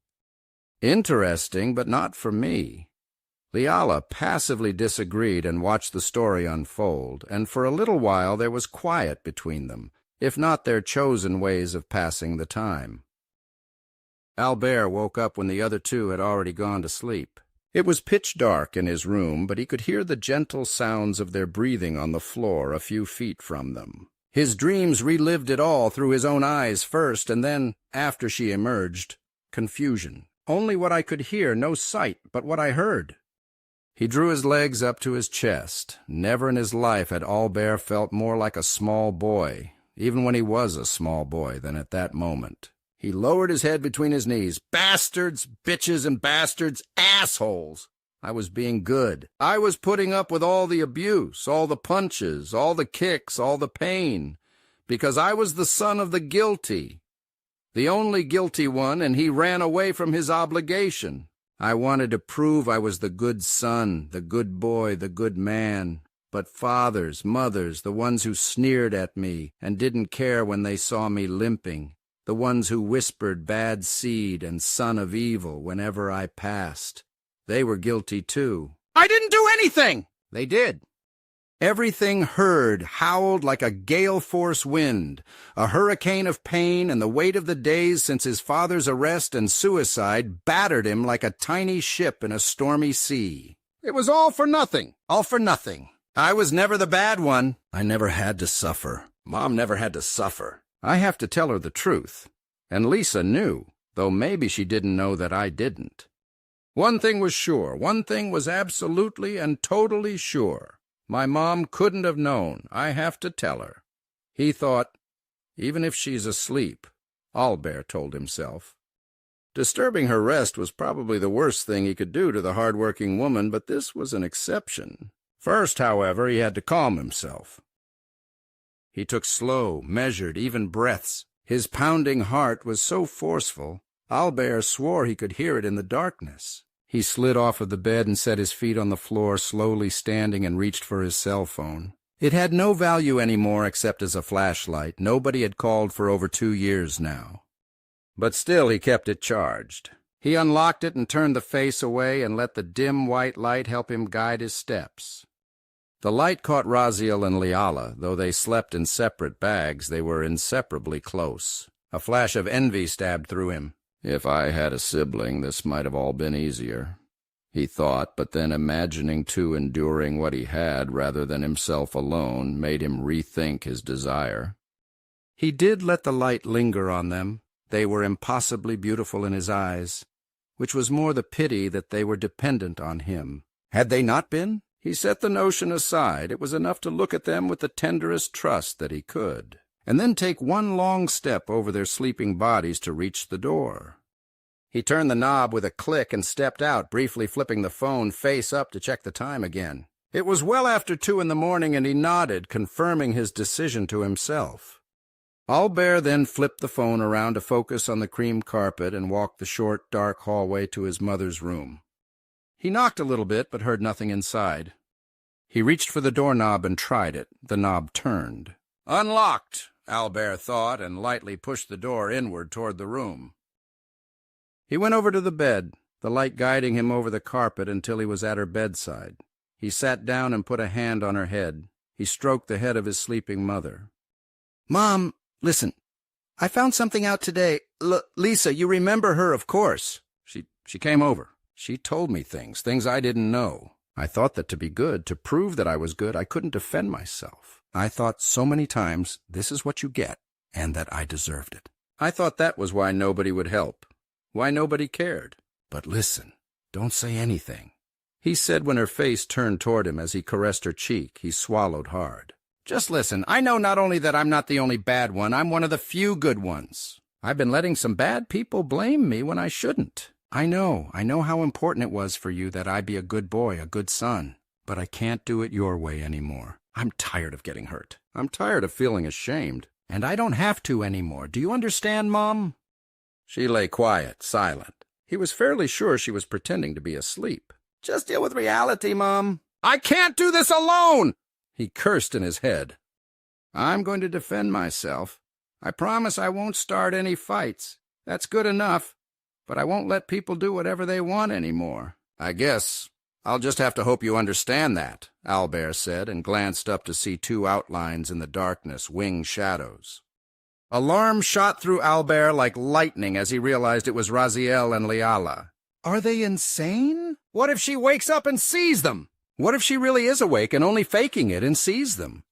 Interesting, but not for me. Leala passively disagreed and watched the story unfold, and for a little while there was quiet between them, if not their chosen ways of passing the time. Albert woke up when the other two had already gone to sleep. It was pitch dark in his room, but he could hear the gentle sounds of their breathing on the floor a few feet from them. His dreams relived it all through his own eyes first, and then, after she emerged, confusion. Only what I could hear, no sight, but what I heard. He drew his legs up to his chest. Never in his life had Albert felt more like a small boy, even when he was a small boy, than at that moment. He lowered his head between his knees. Bastards, bitches, and bastards, assholes! I was being good. I was putting up with all the abuse, all the punches, all the kicks, all the pain, because I was the son of the guilty. The only guilty one, and he ran away from his obligation. I wanted to prove I was the good son, the good boy, the good man. But fathers, mothers, the ones who sneered at me and didn't care when they saw me limping, the ones who whispered bad seed and son of evil whenever I passed, they were guilty too. I didn't do anything! They did. Everything heard howled like a gale-force wind, a hurricane of pain, and the weight of the days since his father's arrest and suicide battered him like a tiny ship in a stormy sea. It was all for nothing, all for nothing. I was never the bad one. I never had to suffer. Mom never had to suffer. I have to tell her the truth. And Lisa knew, though maybe she didn't know that I didn't. One thing was sure, one thing was absolutely and totally sure. My mom couldn't have known. I have to tell her. He thought, even if she's asleep, Albert told himself. Disturbing her rest was probably the worst thing he could do to the hard-working woman, but this was an exception. First, however, he had to calm himself. He took slow, measured, even breaths. His pounding heart was so forceful, Albert swore he could hear it in the darkness. He slid off of the bed and set his feet on the floor, slowly standing, and reached for his cell phone. It had no value anymore except as a flashlight. Nobody had called for over 2 years now. But still he kept it charged. He unlocked it and turned the face away and let the dim white light help him guide his steps. The light caught Raziel and Leala. Though they slept in separate bags, they were inseparably close. A flash of envy stabbed through him. If I had a sibling, this might have all been easier, he thought, but then imagining two enduring what he had rather than himself alone made him rethink his desire. He did let the light linger on them. They were impossibly beautiful in his eyes, which was more the pity that they were dependent on him. Had they not been? He set the notion aside. It was enough to look at them with the tenderest trust that he could, and then take one long step over their sleeping bodies to reach the door. He turned the knob with a click and stepped out, briefly flipping the phone face up to check the time again. It was well after 2 in the morning, and he nodded, confirming his decision to himself. Albert then flipped the phone around to focus on the cream carpet and walked the short, dark hallway to his mother's room. He knocked a little bit, but heard nothing inside. He reached for the doorknob and tried it. The knob turned. Unlocked, Albert thought, and lightly pushed the door inward toward the room. He went over to the bed, the light guiding him over the carpet until he was at her bedside. He sat down and put a hand on her head. He stroked the head of his sleeping mother. "Mom, listen. I found something out today. Lisa, you remember her, of course. She came over. She told me things I didn't know. I thought that to be good, to prove that I was good, I couldn't defend myself. I thought so many times, this is what you get, and that I deserved it. I thought that was why nobody would help, why nobody cared. But listen, don't say anything," he said when her face turned toward him as he caressed her cheek. He swallowed hard. "Just listen. I know not only that I'm not the only bad one, I'm one of the few good ones. I've been letting some bad people blame me when I shouldn't. I know how important it was for you that I be a good boy, a good son. But I can't do it your way anymore. I'm tired of getting hurt. I'm tired of feeling ashamed. And I don't have to anymore. Do you understand, Mom? She lay quiet, silent. He was fairly sure she was pretending to be asleep. Just deal with reality, Mom. I can't do this alone! He cursed in his head. I'm going to defend myself. I promise I won't start any fights. That's good enough. But I won't let people do whatever they want anymore. I guess I'll just have to hope you understand that, Albert said, and glanced up to see two outlines in the darkness, winged shadows. Alarm shot through Albert like lightning as he realized it was Raziel and Liala. Are they insane? What if she wakes up and sees them? What if she really is awake and only faking it and sees them?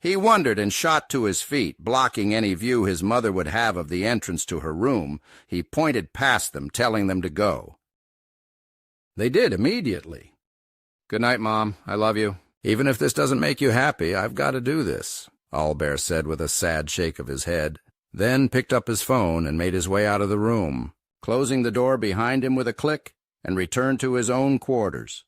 He wondered and shot to his feet, blocking any view his mother would have of the entrance to her room. He pointed past them, telling them to go. They did immediately. Good night, Mom. I love you. Even if this doesn't make you happy, I've got to do this, Albert said with a sad shake of his head, then picked up his phone and made his way out of the room, closing the door behind him with a click, and returned to his own quarters.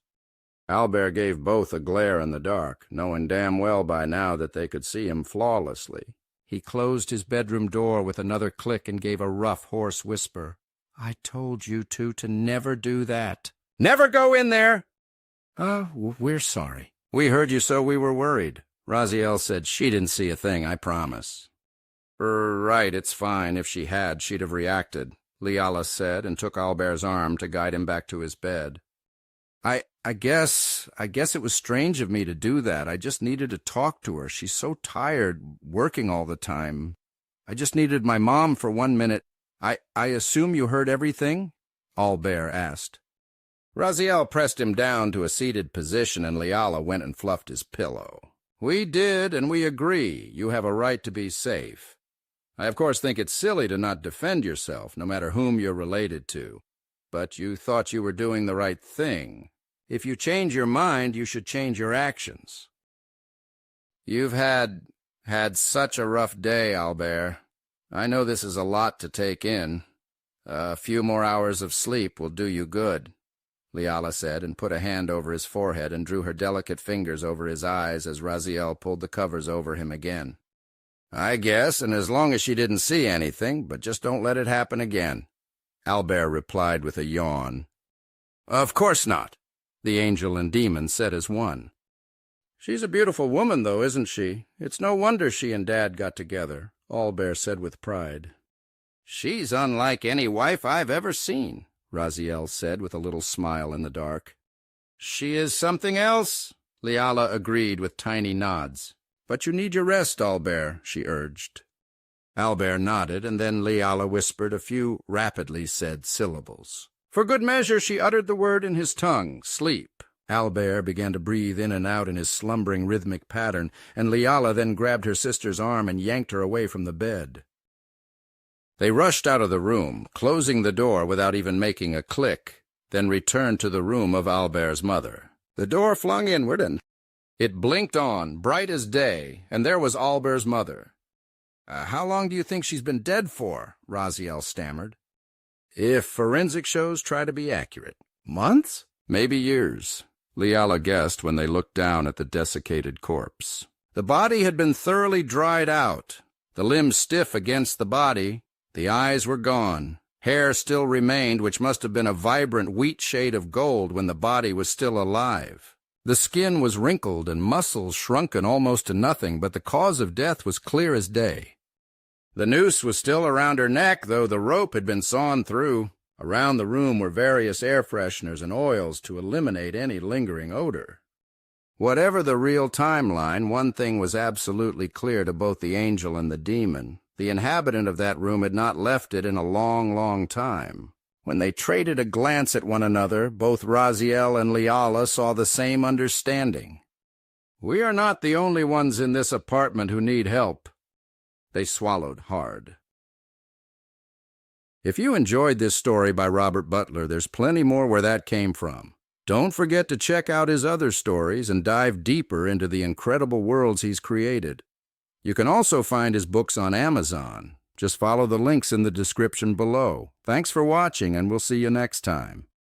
Albert gave both a glare in the dark, knowing damn well by now that they could see him flawlessly. He closed his bedroom door with another click and gave a rough, hoarse whisper. I told you two to never do that. Never go in there! We're sorry. We heard you, so we were worried. Raziel said she didn't see a thing, I promise. Right, it's fine. If she had, she'd have reacted, Liala said, and took Albert's arm to guide him back to his bed. I guess it was strange of me to do that. I just needed to talk to her. She's so tired, working all the time. I just needed my mom for 1 minute. I assume you heard everything? Albert asked. Raziel pressed him down to a seated position, and Liala went and fluffed his pillow. We did, and we agree. You have a right to be safe. I, of course, think it's silly to not defend yourself, no matter whom you're related to. But you thought you were doing the right thing. If you change your mind, you should change your actions. You've had such a rough day, Albert. I know this is a lot to take in. A few more hours of sleep will do you good, Liala said, and put a hand over his forehead and drew her delicate fingers over his eyes as Raziel pulled the covers over him again. I guess, and as long as she didn't see anything, but just don't let it happen again, Albert replied with a yawn. Of course not, the angel and demon said as one. She's a beautiful woman, though, isn't she? It's no wonder she and Dad got together, Albert said with pride. She's unlike any wife I've ever seen, Raziel said with a little smile in the dark. She is something else, Liala agreed with tiny nods. But you need your rest, Albert, she urged. Albert nodded, and then Liala whispered a few rapidly said syllables. For good measure, she uttered the word in his tongue, sleep. Albert began to breathe in and out in his slumbering rhythmic pattern, and Liala then grabbed her sister's arm and yanked her away from the bed. They rushed out of the room, closing the door without even making a click, then returned to the room of Albert's mother. The door flung inward, and it blinked on, bright as day, and there was Albert's mother. How long do you think she's been dead for? Raziel stammered. If forensic shows try to be accurate. Months? Maybe years, Liala guessed when they looked down at the desiccated corpse. The body had been thoroughly dried out, the limbs stiff against the body. The eyes were gone. Hair still remained, which must have been a vibrant wheat shade of gold when the body was still alive. The skin was wrinkled and muscles shrunken almost to nothing, but the cause of death was clear as day. The noose was still around her neck, though the rope had been sawn through. Around the room were various air fresheners and oils to eliminate any lingering odor. Whatever the real timeline, one thing was absolutely clear to both the angel and the demon. The inhabitant of that room had not left it in a long, long time. When they traded a glance at one another, both Raziel and Liala saw the same understanding. We are not the only ones in this apartment who need help. They swallowed hard. If you enjoyed this story by Robert Butler, there's plenty more where that came from. Don't forget to check out his other stories and dive deeper into the incredible worlds he's created. You can also find his books on Amazon. Just follow the links in the description below. Thanks for watching, and we'll see you next time.